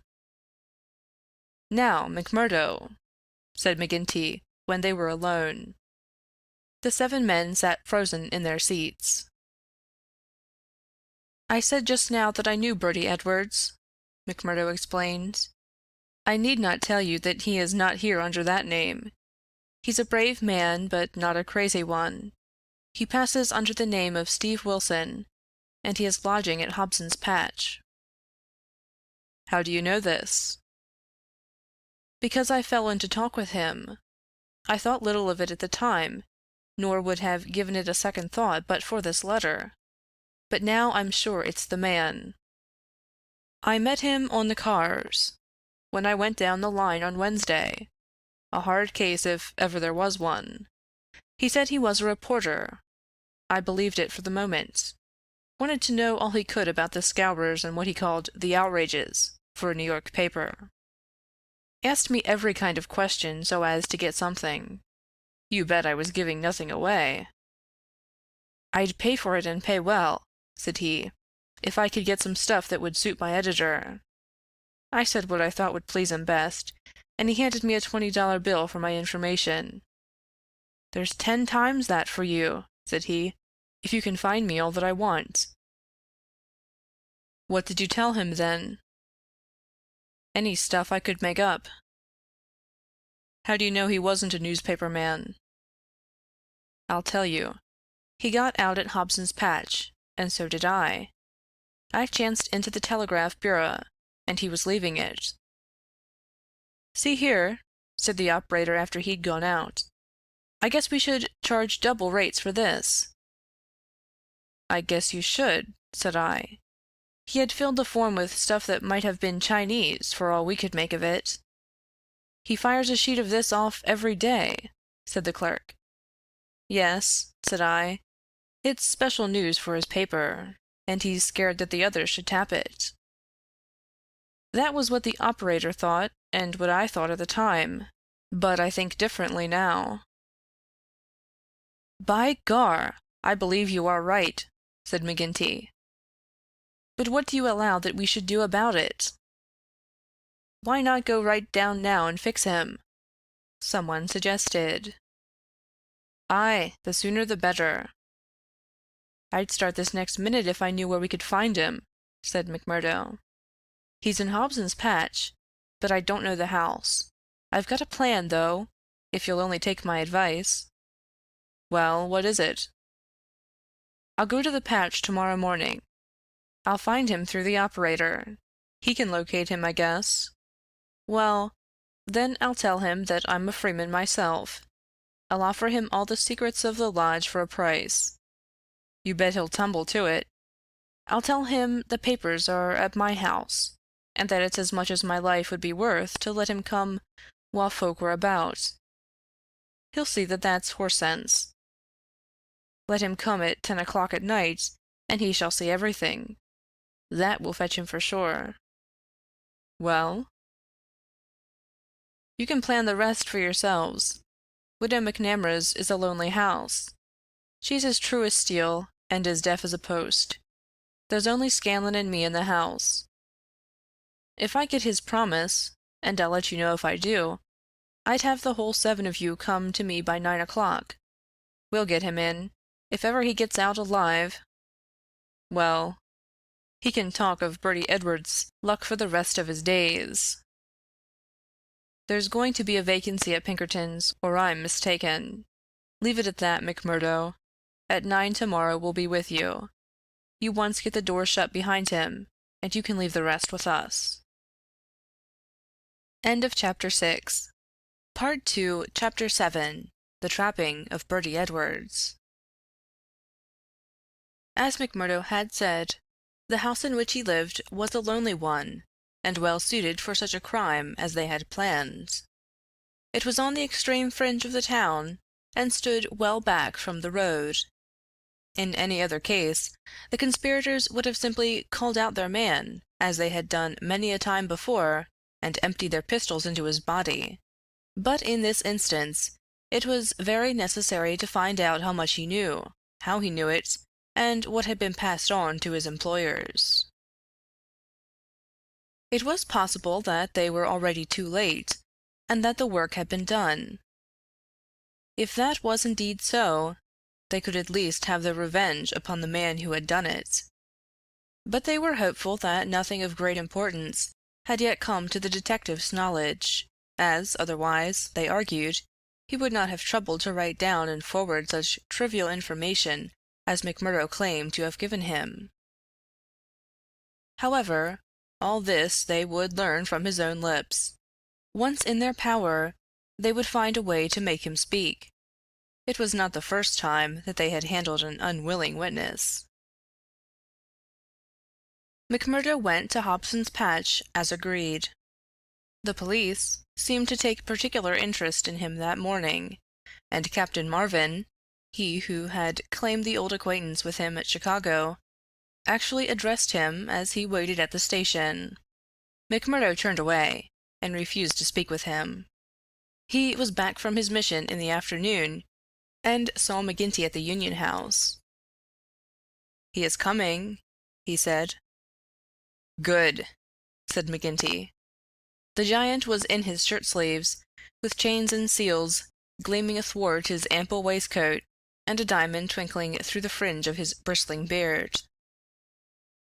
Now, McMurdo, said McGinty, when they were alone. The 7 men sat frozen in their seats. I said just now that I knew Bertie Edwards, McMurdo explained. I need not tell you that he is not here under that name. He's a brave man, but not a crazy one. He passes under the name of Steve Wilson, and he is lodging at Hobson's Patch. How do you know this? Because I fell into talk with him. I thought little of it at the time, nor would have given it a second thought but for this letter. But now I'm sure it's the man. I met him on the cars, when I went down the line on Wednesday. A hard case if ever there was one. He said he was a reporter. I believed it for the moment. Wanted to know all he could about the Scowrers and what he called the outrages, for a New York paper. Asked me every kind of question so as to get something. You bet I was giving nothing away. I'd pay for it and pay well, said he, if I could get some stuff that would suit my editor. I said what I thought would please him best, and he handed me a $20 bill for my information. There's 10 times that for you, said he, if you can find me all that I want. What did you tell him, then? Any stuff I could make up. How do you know he wasn't a newspaper man? I'll tell you. He got out at Hobson's Patch, and so did I. I chanced into the telegraph bureau, and he was leaving it. See here, said the operator after he'd gone out. I guess we should charge double rates for this. I guess you should, said I. He had filled the form with stuff that might have been Chinese, for all we could make of it. He fires a sheet of this off every day, said the clerk. Yes, said I. It's special news for his paper, and he's scared that the others should tap it. That was what the operator thought, and what I thought at the time, but I think differently now. By gar, I believe you are right, said McGinty. But what do you allow that we should do about it? Why not go right down now and fix him? Someone suggested. Aye, the sooner the better. I'd start this next minute if I knew where we could find him, said McMurdo. He's in Hobson's Patch, but I don't know the house. I've got a plan, though, if you'll only take my advice. Well, what is it? I'll go to the patch tomorrow morning. I'll find him through the operator. He can locate him, I guess. Well, then I'll tell him that I'm a freeman myself. I'll offer him all the secrets of the lodge for a price. You bet he'll tumble to it. I'll tell him the papers are at my house, and that it's as much as my life would be worth to let him come while folk were about. He'll see that that's horse sense. Let him come at 10 o'clock at night, and he shall see everything. That will fetch him for sure. Well? You can plan the rest for yourselves. Widow McNamara's is a lonely house. She's as true as steel, and as deaf as a post. There's only Scanlon and me in the house. If I get his promise, and I'll let you know if I do, I'd have the whole 7 of you come to me by 9 o'clock. We'll get him in, if ever he gets out alive. Well, he can talk of Bertie Edwards' luck for the rest of his days. There's going to be a vacancy at Pinkerton's, or I'm mistaken. Leave it at that, McMurdo. At 9 tomorrow we'll be with you. You once get the door shut behind him, and you can leave the rest with us. End of Chapter 6. Part 2, Chapter 7. The Trapping of Bertie Edwards. As McMurdo had said, the house in which he lived was a lonely one, and well suited for such a crime as they had planned. It was on the extreme fringe of the town, and stood well back from the road. In any other case, the conspirators would have simply called out their man, as they had done many a time before, and emptied their pistols into his body. But in this instance, it was very necessary to find out how much he knew, how he knew it, and what had been passed on to his employers. It was possible that they were already too late, and that the work had been done. If that was indeed so, they could at least have their revenge upon the man who had done it. But they were hopeful that nothing of great importance had yet come to the detective's knowledge, as, otherwise, they argued, he would not have troubled to write down and forward such trivial information as McMurdo claimed to have given him. However, all this they would learn from his own lips. Once in their power, they would find a way to make him speak. It was not the first time that they had handled an unwilling witness. McMurdo went to Hobson's Patch as agreed. The police seemed to take particular interest in him that morning, and Captain Marvin, he who had claimed the old acquaintance with him at Chicago, actually addressed him as he waited at the station. McMurdo turned away, and refused to speak with him. He was back from his mission in the afternoon, and saw McGinty at the Union House. "He is coming," he said. "Good," said McGinty. The giant was in his shirt-sleeves, with chains and seals gleaming athwart his ample waistcoat, and a diamond twinkling through the fringe of his bristling beard.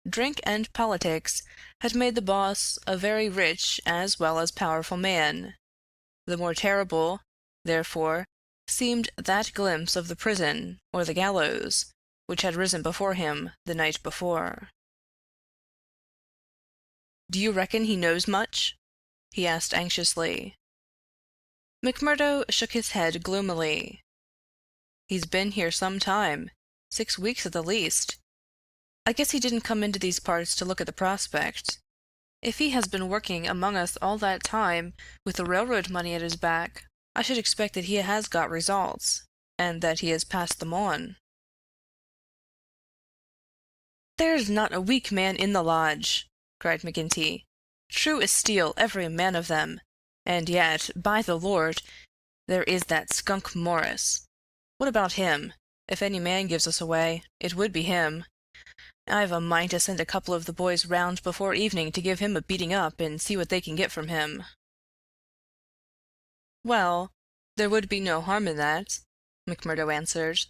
Drink and politics had made the boss a very rich as well as powerful man. The more terrible, therefore, seemed that glimpse of the prison or the gallows which had risen before him the night before. "Do you reckon he knows much?" he asked anxiously. McMurdo shook his head gloomily. "He's been here some time, 6 weeks at the least. I guess he didn't come into these parts to look at the prospect. If he has been working among us all that time, with the railroad money at his back, I should expect that he has got results, and that he has passed them on." "There's not a weak man in the lodge," cried McGinty. "True as steel, every man of them. And yet, by the Lord, there is that skunk Morris. What about him? If any man gives us away, it would be him. I've a mind to send a couple of the boys round before evening to give him a beating up and see what they can get from him." "Well, there would be no harm in that," McMurdo answered.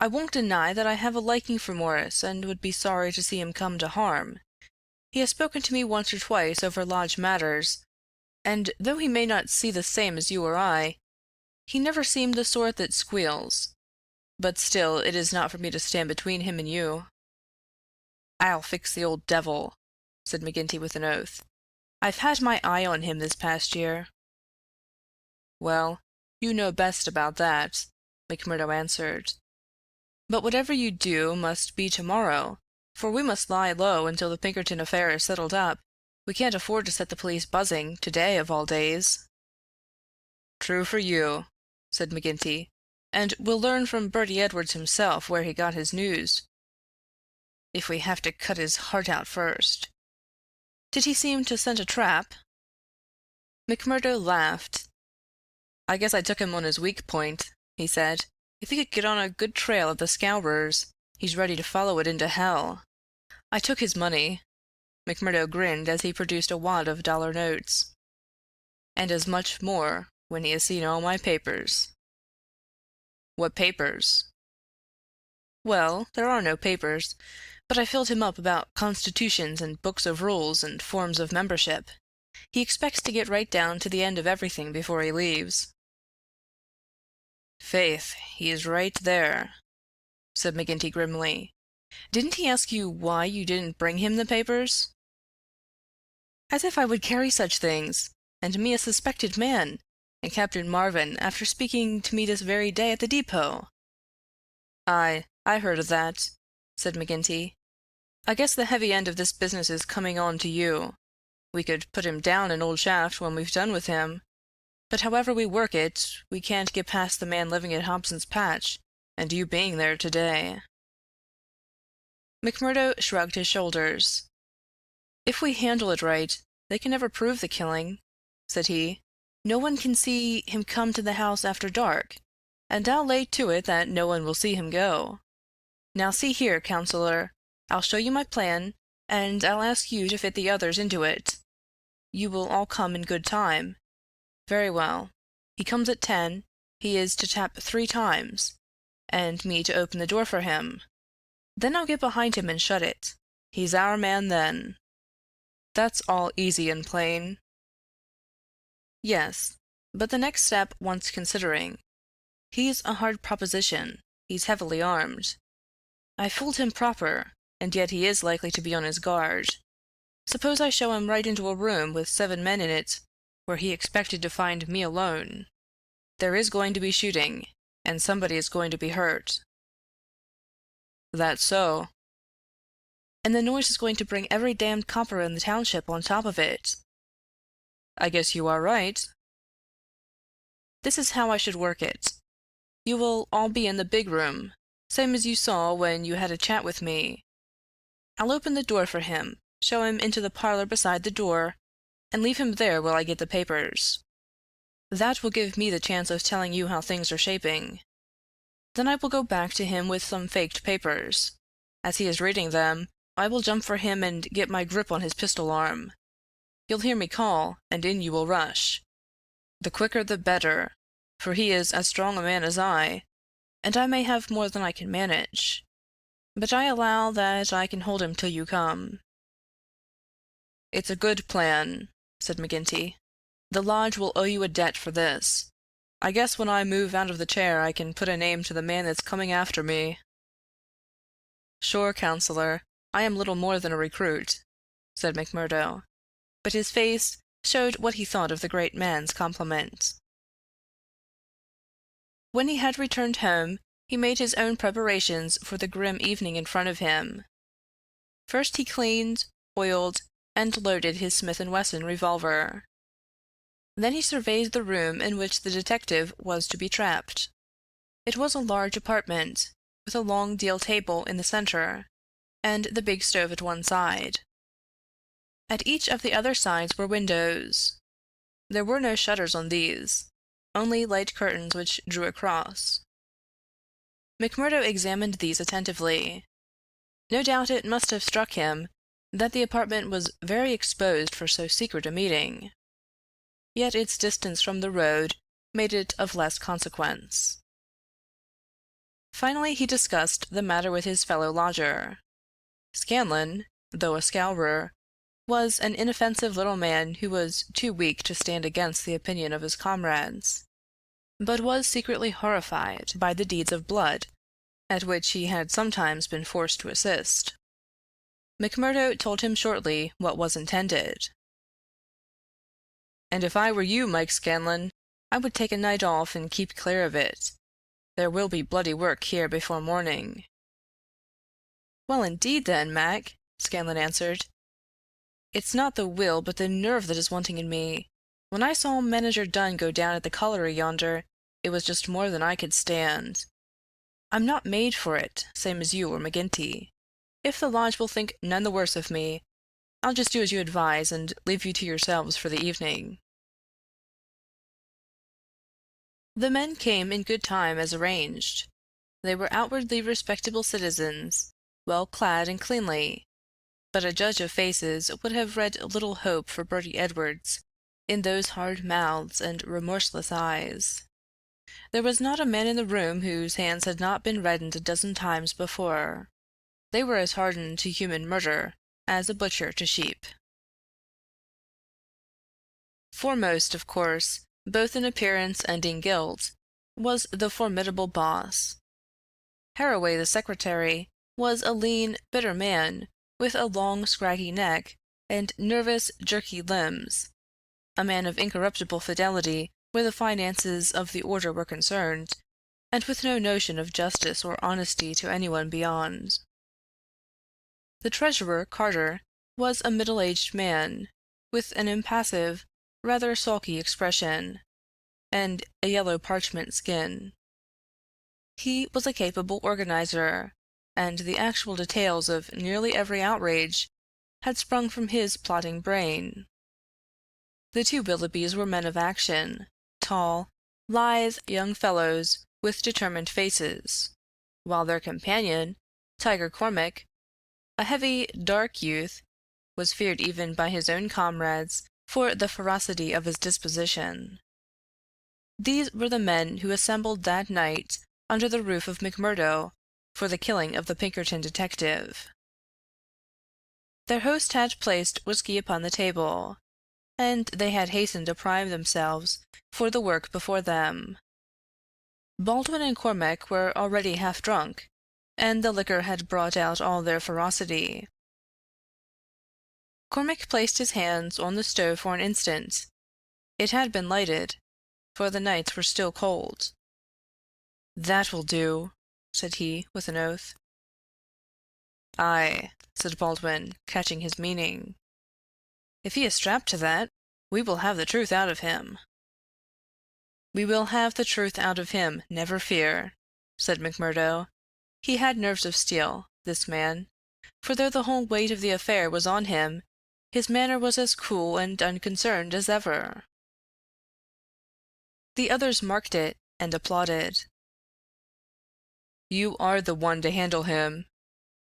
"I won't deny that I have a liking for Morris, and would be sorry to see him come to harm. He has spoken to me once or twice over lodge matters, and though he may not see the same as you or I, he never seemed the sort that squeals. But still, it is not for me to stand between him and you." "I'll fix the old devil," said McGinty with an oath. "I've had my eye on him this past year." "Well, you know best about that," McMurdo answered. "But whatever you do must be tomorrow, for we must lie low until the Pinkerton affair is settled up. We can't afford to set the police buzzing, today of all days." "True for you," said McGinty, "and we'll learn from Bertie Edwards himself where he got his news, if we have to cut his heart out first. Did he seem to scent a trap?" McMurdo laughed. "I guess I took him on his weak point," he said. "If he could get on a good trail of the Scowrers, he's ready to follow it into hell. I took his money." McMurdo grinned as he produced a wad of dollar notes. "And as much more when he has seen all my papers." "What papers?" "Well, there are no papers, but I filled him up about constitutions and books of rules and forms of membership. He expects to get right down to the end of everything before he leaves." "Faith, he is right there," said McGinty grimly. "Didn't he ask you why you didn't bring him the papers?" "As if I would carry such things, and me a suspected man, and Captain Marvin after speaking to me this very day at the depot." "Aye, I heard of that," said McGinty. "I guess the heavy end of this business is coming on to you. We could put him down an old shaft when we've done with him, but however we work it, we can't get past the man living at Hobson's Patch, and you being there today." McMurdo shrugged his shoulders. "If we handle it right, they can never prove the killing," said he. "No one can see him come to the house after dark, and I'll lay to it that no one will see him go. Now see here, counselor, I'll show you my plan, and I'll ask you to fit the others into it. You will all come in good time. Very well. He comes at 10, he is to tap 3 times, and me to open the door for him. Then I'll get behind him and shut it. He's our man then." "That's all easy and plain." "Yes, but the next step wants considering. He's a hard proposition. He's heavily armed. I fooled him proper, and yet he is likely to be on his guard. Suppose I show him right into a room with 7 men in it, where he expected to find me alone. There is going to be shooting, and somebody is going to be hurt." "That's so." "And the noise is going to bring every damned copper in the township on top of it." "I guess you are right." "This is how I should work it. You will all be in the big room, same as you saw when you had a chat with me. I'll open the door for him, show him into the parlor beside the door, and leave him there while I get the papers. That will give me the chance of telling you how things are shaping. Then I will go back to him with some faked papers. As he is reading them, I will jump for him and get my grip on his pistol arm. You'll hear me call, and in you will rush. The quicker the better, for he is as strong a man as I, and I may have more than I can manage. But I allow that I can hold him till you come." "It's a good plan," said McGinty. "The lodge will owe you a debt for this. I guess when I move out of the chair I can put a name to the man that's coming after me." "Sure, counselor, I am little more than a recruit," said McMurdo, but his face showed what he thought of the great man's compliment. When he had returned home, he made his own preparations for the grim evening in front of him. First he cleaned, oiled, and loaded his Smith & Wesson revolver. Then he surveyed the room in which the detective was to be trapped. It was a large apartment, with a long deal table in the center, and the big stove at one side. At each of the other sides were windows. There were no shutters on these, only light curtains which drew across. McMurdo examined these attentively. No doubt it must have struck him that the apartment was very exposed for so secret a meeting. Yet its distance from the road made it of less consequence. Finally he discussed the matter with his fellow lodger. Scanlon, though a scourer, was an inoffensive little man who was too weak to stand against the opinion of his comrades, but was secretly horrified by the deeds of blood at which he had sometimes been forced to assist. McMurdo told him shortly what was intended. "And if I were you, Mike Scanlon, I would take a night off and keep clear of it. There will be bloody work here before morning." "Well, indeed, then, Mac," Scanlon answered. "It's not the will but the nerve that is wanting in me. When I saw Manager Dunn go down at the colliery yonder, it was just more than I could stand. I'm not made for it, same as you or McGinty. If the lodge will think none the worse of me, I'll just do as you advise and leave you to yourselves for the evening." The men came in good time as arranged. They were outwardly respectable citizens, well clad and cleanly, but a judge of faces would have read little hope for Bertie Edwards in those hard mouths and remorseless eyes. There was not a man in the room whose hands had not been reddened a dozen times before. They were as hardened to human murder as a butcher to sheep. Foremost, of course, both in appearance and in guilt, was the formidable boss. Harroway, the secretary, was a lean, bitter man, with a long, scraggy neck and nervous, jerky limbs, a man of incorruptible fidelity where the finances of the order were concerned, and with no notion of justice or honesty to anyone beyond. The treasurer, Carter, was a middle-aged man, with an impassive, rather sulky expression, and a yellow parchment skin. He was a capable organizer, and the actual details of nearly every outrage had sprung from his plotting brain. The two Willoughbys were men of action, tall, lithe young fellows with determined faces, while their companion, Tiger Cormac, a heavy, dark youth, was feared even by his own comrades for the ferocity of his disposition. These were the men who assembled that night under the roof of McMurdo for the killing of the Pinkerton detective. Their host had placed whiskey upon the table, and they had hastened to prime themselves for the work before them. Baldwin and Cormac were already half drunk, and the liquor had brought out all their ferocity. Cormac placed his hands on the stove for an instant. It had been lighted, for the nights were still cold. "That will do," said he, with an oath. "Aye," said Baldwin, catching his meaning. "If he is strapped to that, we will have the truth out of him." "We will have the truth out of him, never fear," said McMurdo. He had nerves of steel, this man, for though the whole weight of the affair was on him, his manner was as cool and unconcerned as ever. The others marked it and applauded. "You are the one to handle him,"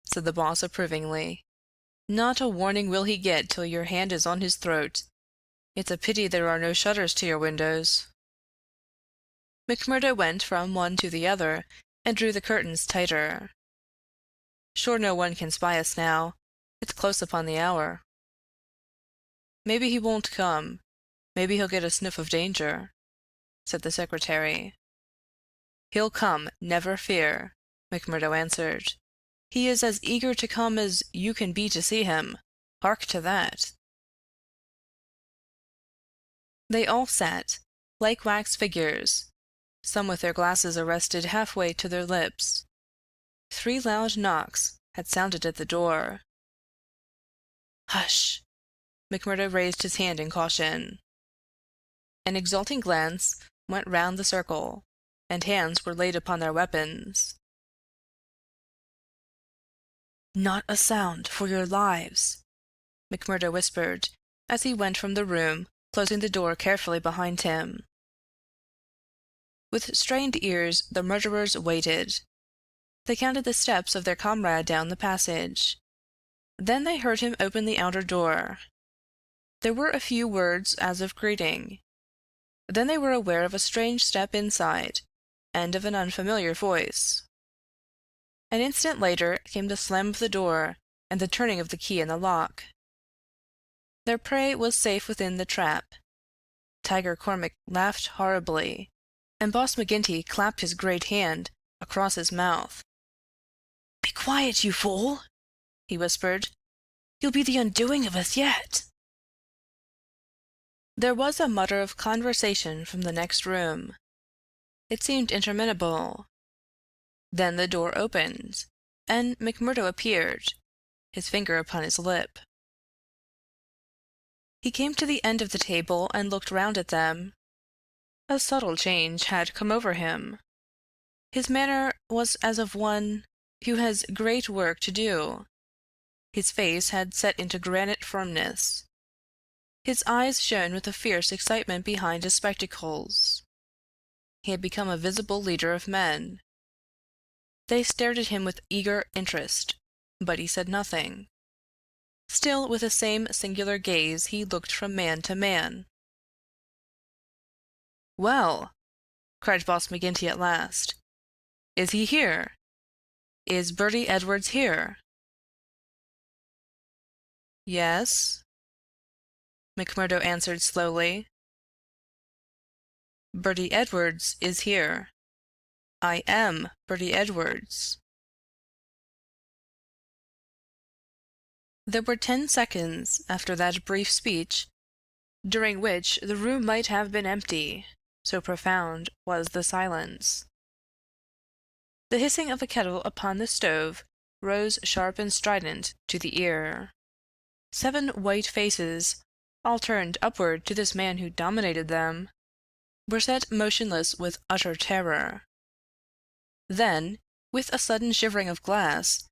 said the boss approvingly. "Not a warning will he get till your hand is on his throat. It's a pity there are no shutters to your windows." McMurdo went from one to the other and drew the curtains tighter. "Sure no one can spy us now. It's close upon the hour." "Maybe he won't come. Maybe he'll get a sniff of danger," said the secretary. "He'll come, never fear," McMurdo answered. "He is as eager to come as you can be to see him. Hark to that." They all sat, like wax figures, some with their glasses arrested halfway to their lips. 3 loud knocks had sounded at the door. "Hush!" McMurdo raised his hand in caution. An exulting glance went round the circle, and hands were laid upon their weapons. "Not a sound, for your lives," McMurdo whispered, as he went from the room, closing the door carefully behind him. With strained ears the murderers waited. They counted the steps of their comrade down the passage. Then they heard him open the outer door. There were a few words as of greeting. Then they were aware of a strange step inside, and of an unfamiliar voice. An instant later came the slam of the door and the turning of the key in the lock. Their prey was safe within the trap. Tiger Cormac laughed horribly, and Boss McGinty clapped his great hand across his mouth. "Be quiet, you fool!" he whispered. "You'll be the undoing of us yet." There was a mutter of conversation from the next room. It seemed interminable. Then the door opened, and McMurdo appeared, his finger upon his lip. He came to the end of the table and looked round at them. A subtle change had come over him. His manner was as of one who has great work to do. His face had set into granite firmness. His eyes shone with a fierce excitement behind his spectacles. He had become a visible leader of men. They stared at him with eager interest, but he said nothing. Still with the same singular gaze he looked from man to man. "Well," cried Boss McGinty at last, "is he here? Is Bertie Edwards here?" "Yes," McMurdo answered slowly. "Bertie Edwards is here. I am Bertie Edwards." There were 10 seconds after that brief speech, during which the room might have been empty, so profound was the silence. The hissing of a kettle upon the stove rose sharp and strident to the ear. 7 white faces, all turned upward to this man who dominated them, were set motionless with utter terror. Then, with a sudden shivering of glass,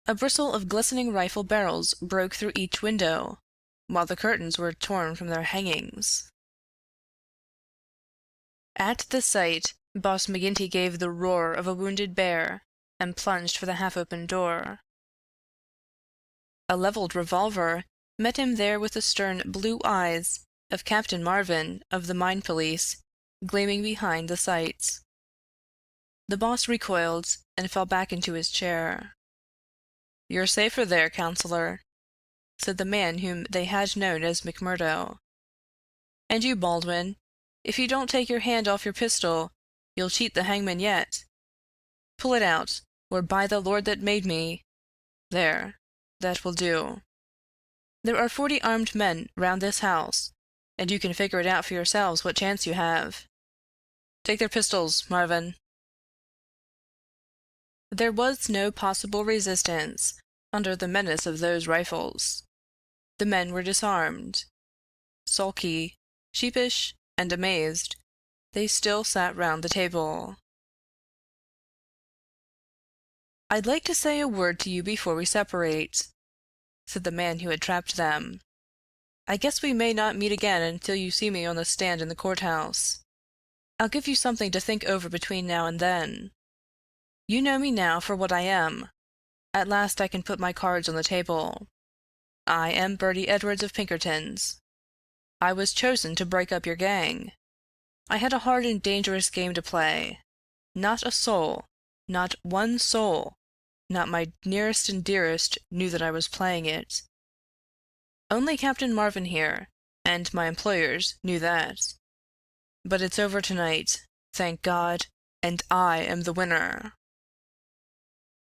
a bristle of glistening rifle barrels broke through each window, while the curtains were torn from their hangings. At the sight, Boss McGinty gave the roar of a wounded bear, and plunged for the half-open door. A levelled revolver met him there with the stern blue eyes of Captain Marvin of the Mine Police gleaming behind the sights. The boss recoiled and fell back into his chair. "You're safer there, Counselor," said the man whom they had known as McMurdo. "And you, Baldwin, if you don't take your hand off your pistol, you'll cheat the hangman yet. Pull it out, or by the Lord that made me— There, that will do. There are 40 armed men round this house, and you can figure it out for yourselves what chance you have. Take their pistols, Marvin." There was no possible resistance under the menace of those rifles. The men were disarmed. Sulky, sheepish, and amazed, they still sat round the table. "I'd like to say a word to you before we separate," said the man who had trapped them. "I guess we may not meet again until you see me on the stand in the courthouse. I'll give you something to think over between now and then. You know me now for what I am. At last I can put my cards on the table. I am Bertie Edwards of Pinkerton's. I was chosen to break up your gang. I had a hard and dangerous game to play. Not a soul, not one soul, not my nearest and dearest, knew that I was playing it. Only Captain Marvin here, and my employers, knew that. But it's over tonight, thank God, and I am the winner."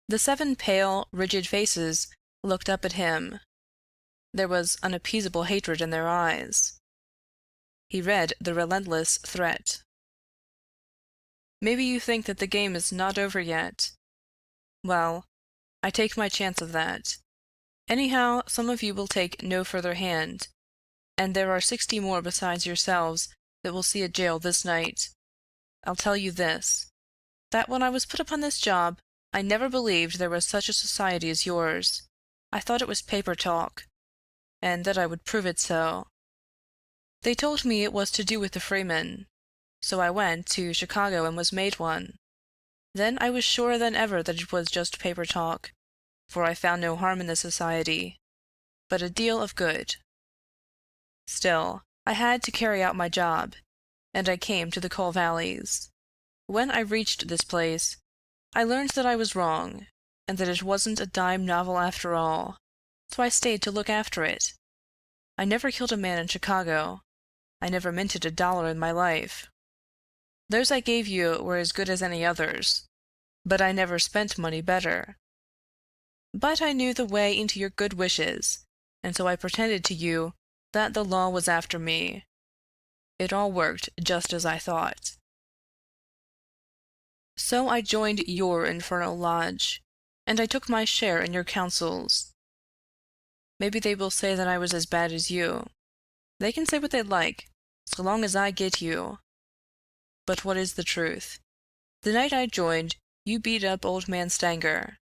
The 7 pale, rigid faces looked up at him. There was unappeasable hatred in their eyes. He read the relentless threat. "Maybe you think that the game is not over yet. Well, I take my chance of that. Anyhow, some of you will take no further hand, and there are 60 more besides yourselves that will see a jail this night. I'll tell you this, that when I was put upon this job, I never believed there was such a society as yours. I thought it was paper talk, and that I would prove it so. They told me it was to do with the freemen, so I went to Chicago and was made one. Then I was surer than ever that it was just paper talk, for I found no harm in the society, but a deal of good. Still, I had to carry out my job, and I came to the coal valleys. When I reached this place, I learned that I was wrong, and that it wasn't a dime novel after all, so I stayed to look after it. I never killed a man in Chicago. I never minted a dollar in my life. Those I gave you were as good as any others, but I never spent money better. But I knew the way into your good wishes, and so I pretended to you that the law was after me. It all worked just as I thought. So I joined your infernal lodge, and I took my share in your councils. Maybe they will say that I was as bad as you. They can say what they like, so long as I get you. But what is the truth? The night I joined, you beat up old man Stanger.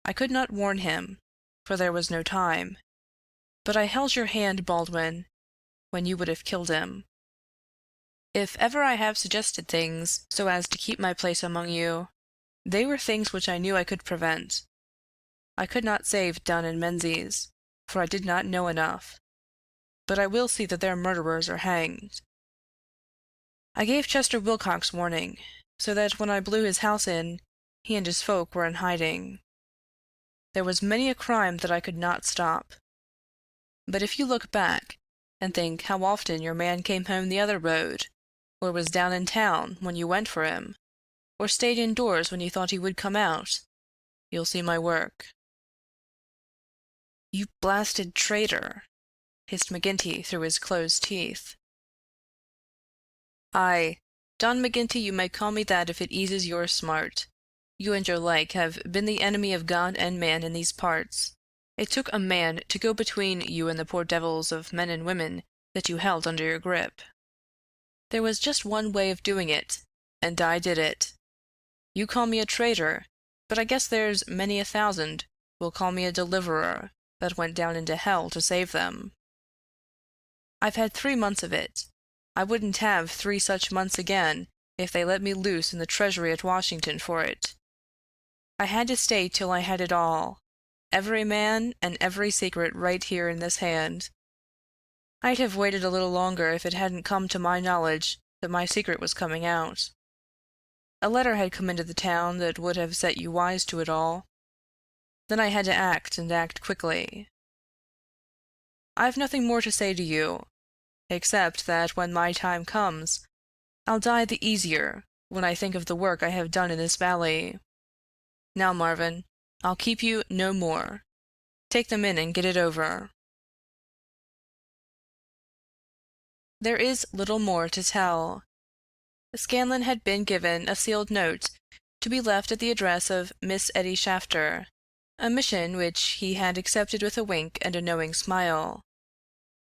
I could not warn him, for there was no time. But I held your hand, Baldwin, when you would have killed him. If ever I have suggested things so as to keep my place among you, they were things which I knew I could prevent. I could not save Dunn and Menzies, for I did not know enough. But I will see that their murderers are hanged. I gave Chester Wilcox warning, so that when I blew his house in, he and his folk were in hiding. There was many a crime that I could not stop. But if you look back, and think how often your man came home the other road, or was down in town when you went for him, or stayed indoors when you thought he would come out, you'll see my work. You blasted traitor, hissed McGinty through his closed teeth. Aye, Don McGinty, you may call me that if it eases your smart. You and your like have been the enemy of God and man in these parts. It took a man to go between you and the poor devils of men and women that you held under your grip. There was just one way of doing it, and I did it. You call me a traitor, but I guess there's many a thousand will call me a deliverer that went down into hell to save them. I've had 3 months of it. I wouldn't have 3 such months again if they let me loose in the treasury at Washington for it. I had to stay till I had it all, every man and every secret right here in this hand. I'd have waited a little longer if it hadn't come to my knowledge that my secret was coming out. A letter had come into the town that would have set you wise to it all. Then I had to act, and act quickly. I've nothing more to say to you, except that when my time comes, I'll die the easier when I think of the work I have done in this valley. Now, Marvin, I'll keep you no more. Take them in and get it over. There is little more to tell. Scanlon had been given a sealed note to be left at the address of Miss Etty Shafter, a mission which he had accepted with a wink and a knowing smile.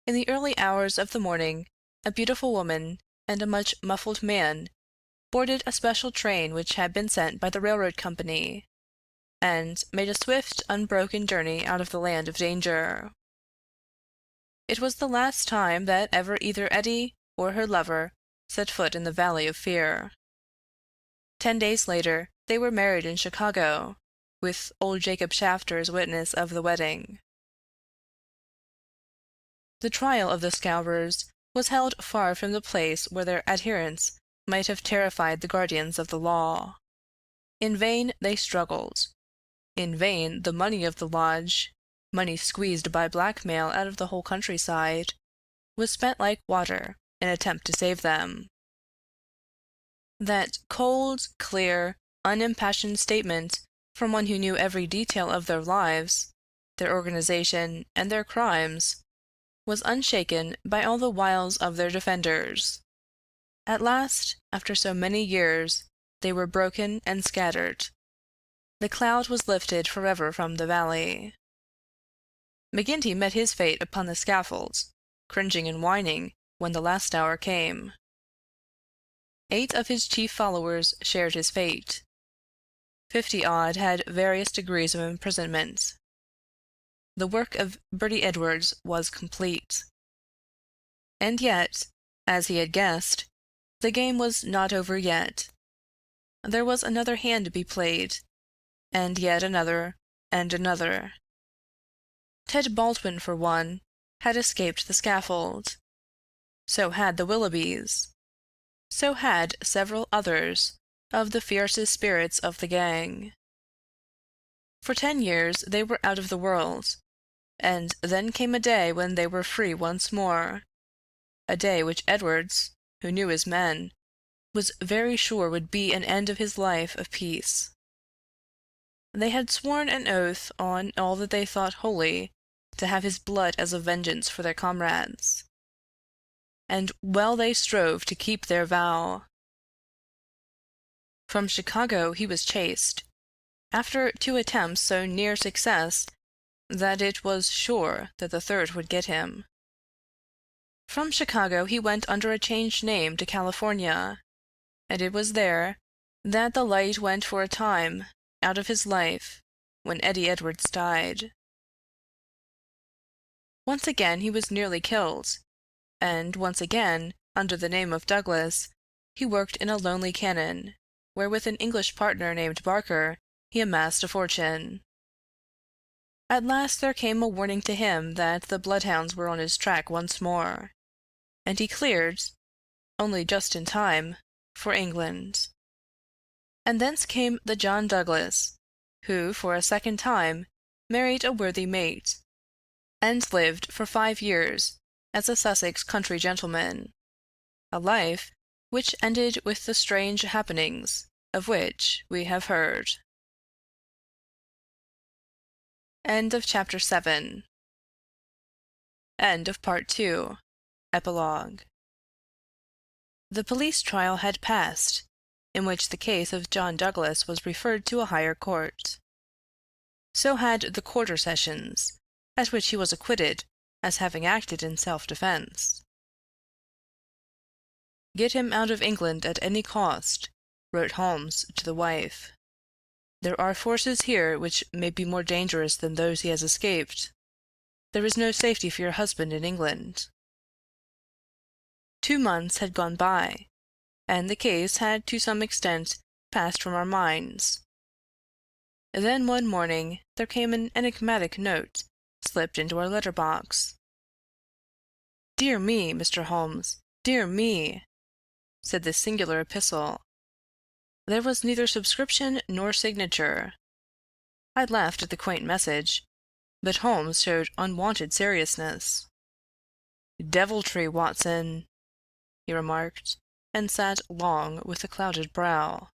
In the early hours of the morning, a beautiful woman and a much muffled man boarded a special train which had been sent by the railroad company, and made a swift, unbroken journey out of the land of danger. It was the last time that ever either Etty or her lover set foot in the Valley of Fear. 10 days later, they were married in Chicago, with old Jacob Shafter's witness of the wedding. The trial of the Scowrers was held far from the place where their adherents might have terrified the guardians of the law. In vain they struggled. In vain the money of the lodge, money squeezed by blackmail out of the whole countryside, was spent like water in an attempt to save them. That cold, clear, unimpassioned statement from one who knew every detail of their lives, their organization, and their crimes, was unshaken by all the wiles of their defenders. At last, after so many years, they were broken and scattered. The cloud was lifted forever from the valley. McGinty met his fate upon the scaffold, cringing and whining when the last hour came. 8 of his chief followers shared his fate. 50-odd had various degrees of imprisonment. The work of Bertie Edwards was complete. And yet, as he had guessed, the game was not over yet. There was another hand to be played, and yet another, and another. Ted Baldwin, for one, had escaped the scaffold. So had the Willoughbys. So had several others of the fiercest spirits of the gang. For 10 years they were out of the world, and then came a day when they were free once more, a day which Edwards, who knew his men, was very sure would be an end of his life of peace. They had sworn an oath on all that they thought holy to have his blood as a vengeance for their comrades. And well they strove to keep their vow. From Chicago he was chased, after 2 attempts so near success that it was sure that the third would get him. From Chicago he went under a changed name to California, and it was there that the light went for a time out of his life when Eddie Edwards died. Once again he was nearly killed, and once again, under the name of Douglas, he worked in a lonely cannon, where with an English partner named Barker he amassed a fortune. At last there came a warning to him that the bloodhounds were on his track once more, and he cleared, only just in time, for England. And thence came the John Douglas, who for a second time married a worthy mate, and lived for 5 years as a Sussex country gentleman, a life which ended with the strange happenings of which we have heard. End of Chapter 7. End of Part 2. Epilogue. The police trial had passed, in which the case of John Douglas was referred to a higher court. So had the quarter sessions, at which he was acquitted as having acted in self-defense. "Get him out of England at any cost," wrote Holmes to the wife. "There are forces here which may be more dangerous than those he has escaped. There is no safety for your husband in England." 2 months had gone by, and the case had to some extent passed from our minds. Then one morning there came an enigmatic note slipped into our letter-box. "Dear me, Mr. Holmes, dear me," said this singular epistle. There was neither subscription nor signature. I laughed at the quaint message, but Holmes showed unwonted seriousness. "Deviltry, Watson," he remarked, and sat long with a clouded brow.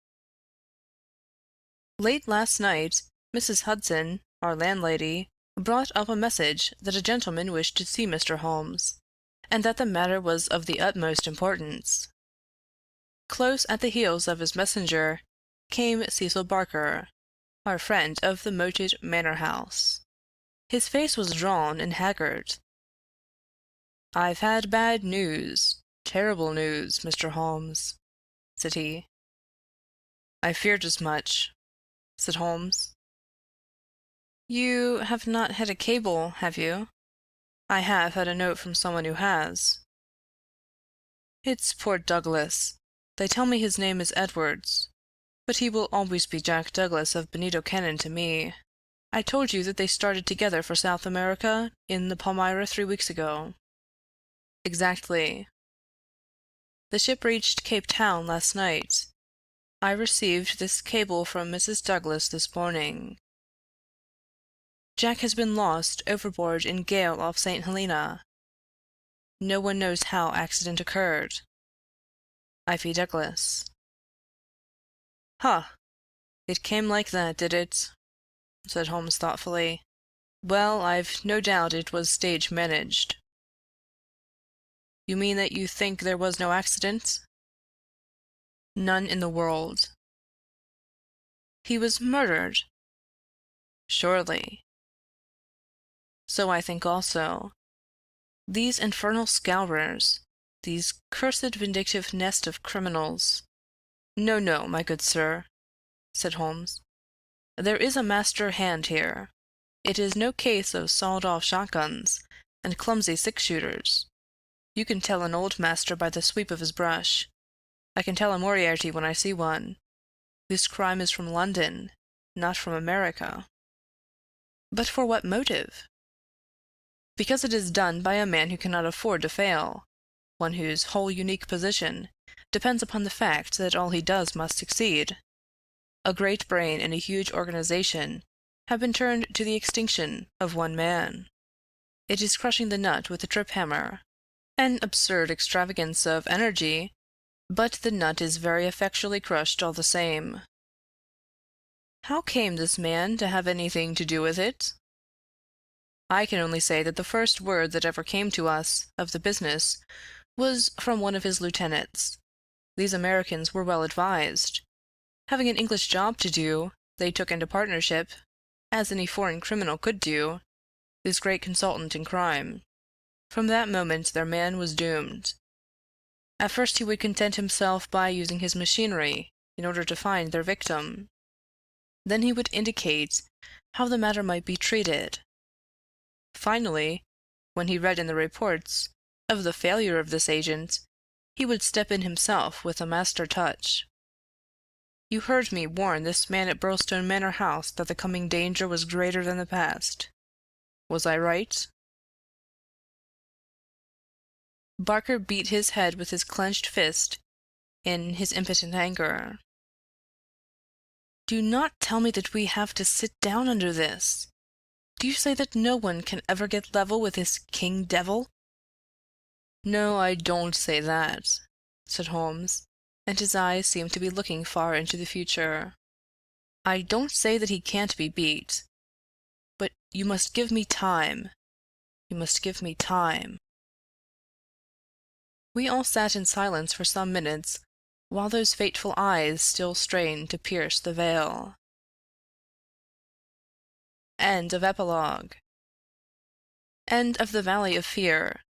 Late last night, Mrs. Hudson, our landlady, brought up a message that a gentleman wished to see Mr. Holmes, and that the matter was of the utmost importance. Close at the heels of his messenger came Cecil Barker, our friend of the moated manor house. His face was drawn and haggard. "I've had bad news, terrible news, Mr. Holmes," said he. "I feared as much," said Holmes. "You have not had a cable, have you? I have had a note from someone who has." "It's poor Douglas. They tell me his name is Edwards, but he will always be Jack Douglas of Benito Cannon to me. I told you that they started together for South America in the Palmyra 3 weeks ago." "Exactly." "The ship reached Cape Town last night. I received this cable from Mrs. Douglas this morning. Jack has been lost overboard in gale off St. Helena. No one knows how accident occurred. Ivy Douglas." "Huh! It came like that, did it?" said Holmes thoughtfully. "Well, I've no doubt it was stage managed." "You mean that you think there was no accident?" "None in the world." "He was murdered?" "Surely." "So I think also. These infernal scourers, these cursed vindictive nest of criminals. No, no, my good sir, said Holmes. There is a master hand here. It is no case of sawed-off shotguns and clumsy six-shooters. You can tell an old master by the sweep of his brush. I can tell a Moriarty when I see one. This crime is from London, not from America. But for what motive? Because it is done by a man who cannot afford to fail, one whose whole unique position depends upon the fact that all he does must succeed. A great brain and a huge organization have been turned to the extinction of one man. It is crushing the nut with a trip-hammer, an absurd extravagance of energy, but the nut is very effectually crushed all the same. How came this man to have anything to do with it? I can only say that the first word that ever came to us of the business was from one of his lieutenants. These Americans were well advised. Having an English job to do, they took into partnership, as any foreign criminal could do, this great consultant in crime. From that moment their man was doomed. At first he would content himself by using his machinery in order to find their victim. Then he would indicate how the matter might be treated. Finally, when he read in the reports of the failure of this agent, he would step in himself with a master touch. You heard me warn this man at Birlstone Manor house that the coming danger was greater than the past. Was I right? Barker beat his head with his clenched fist in his impotent anger. Do not tell me that we have to sit down under this. Do you say that no one can ever get level with this king devil? No, I don't say that, said Holmes, and his eyes seemed to be looking far into the future. I don't say that he can't be beat. But you must give me time. You must give me time. We all sat in silence for some minutes, while those fateful eyes still strained to pierce the veil. End of Epilogue. End of the Valley of Fear,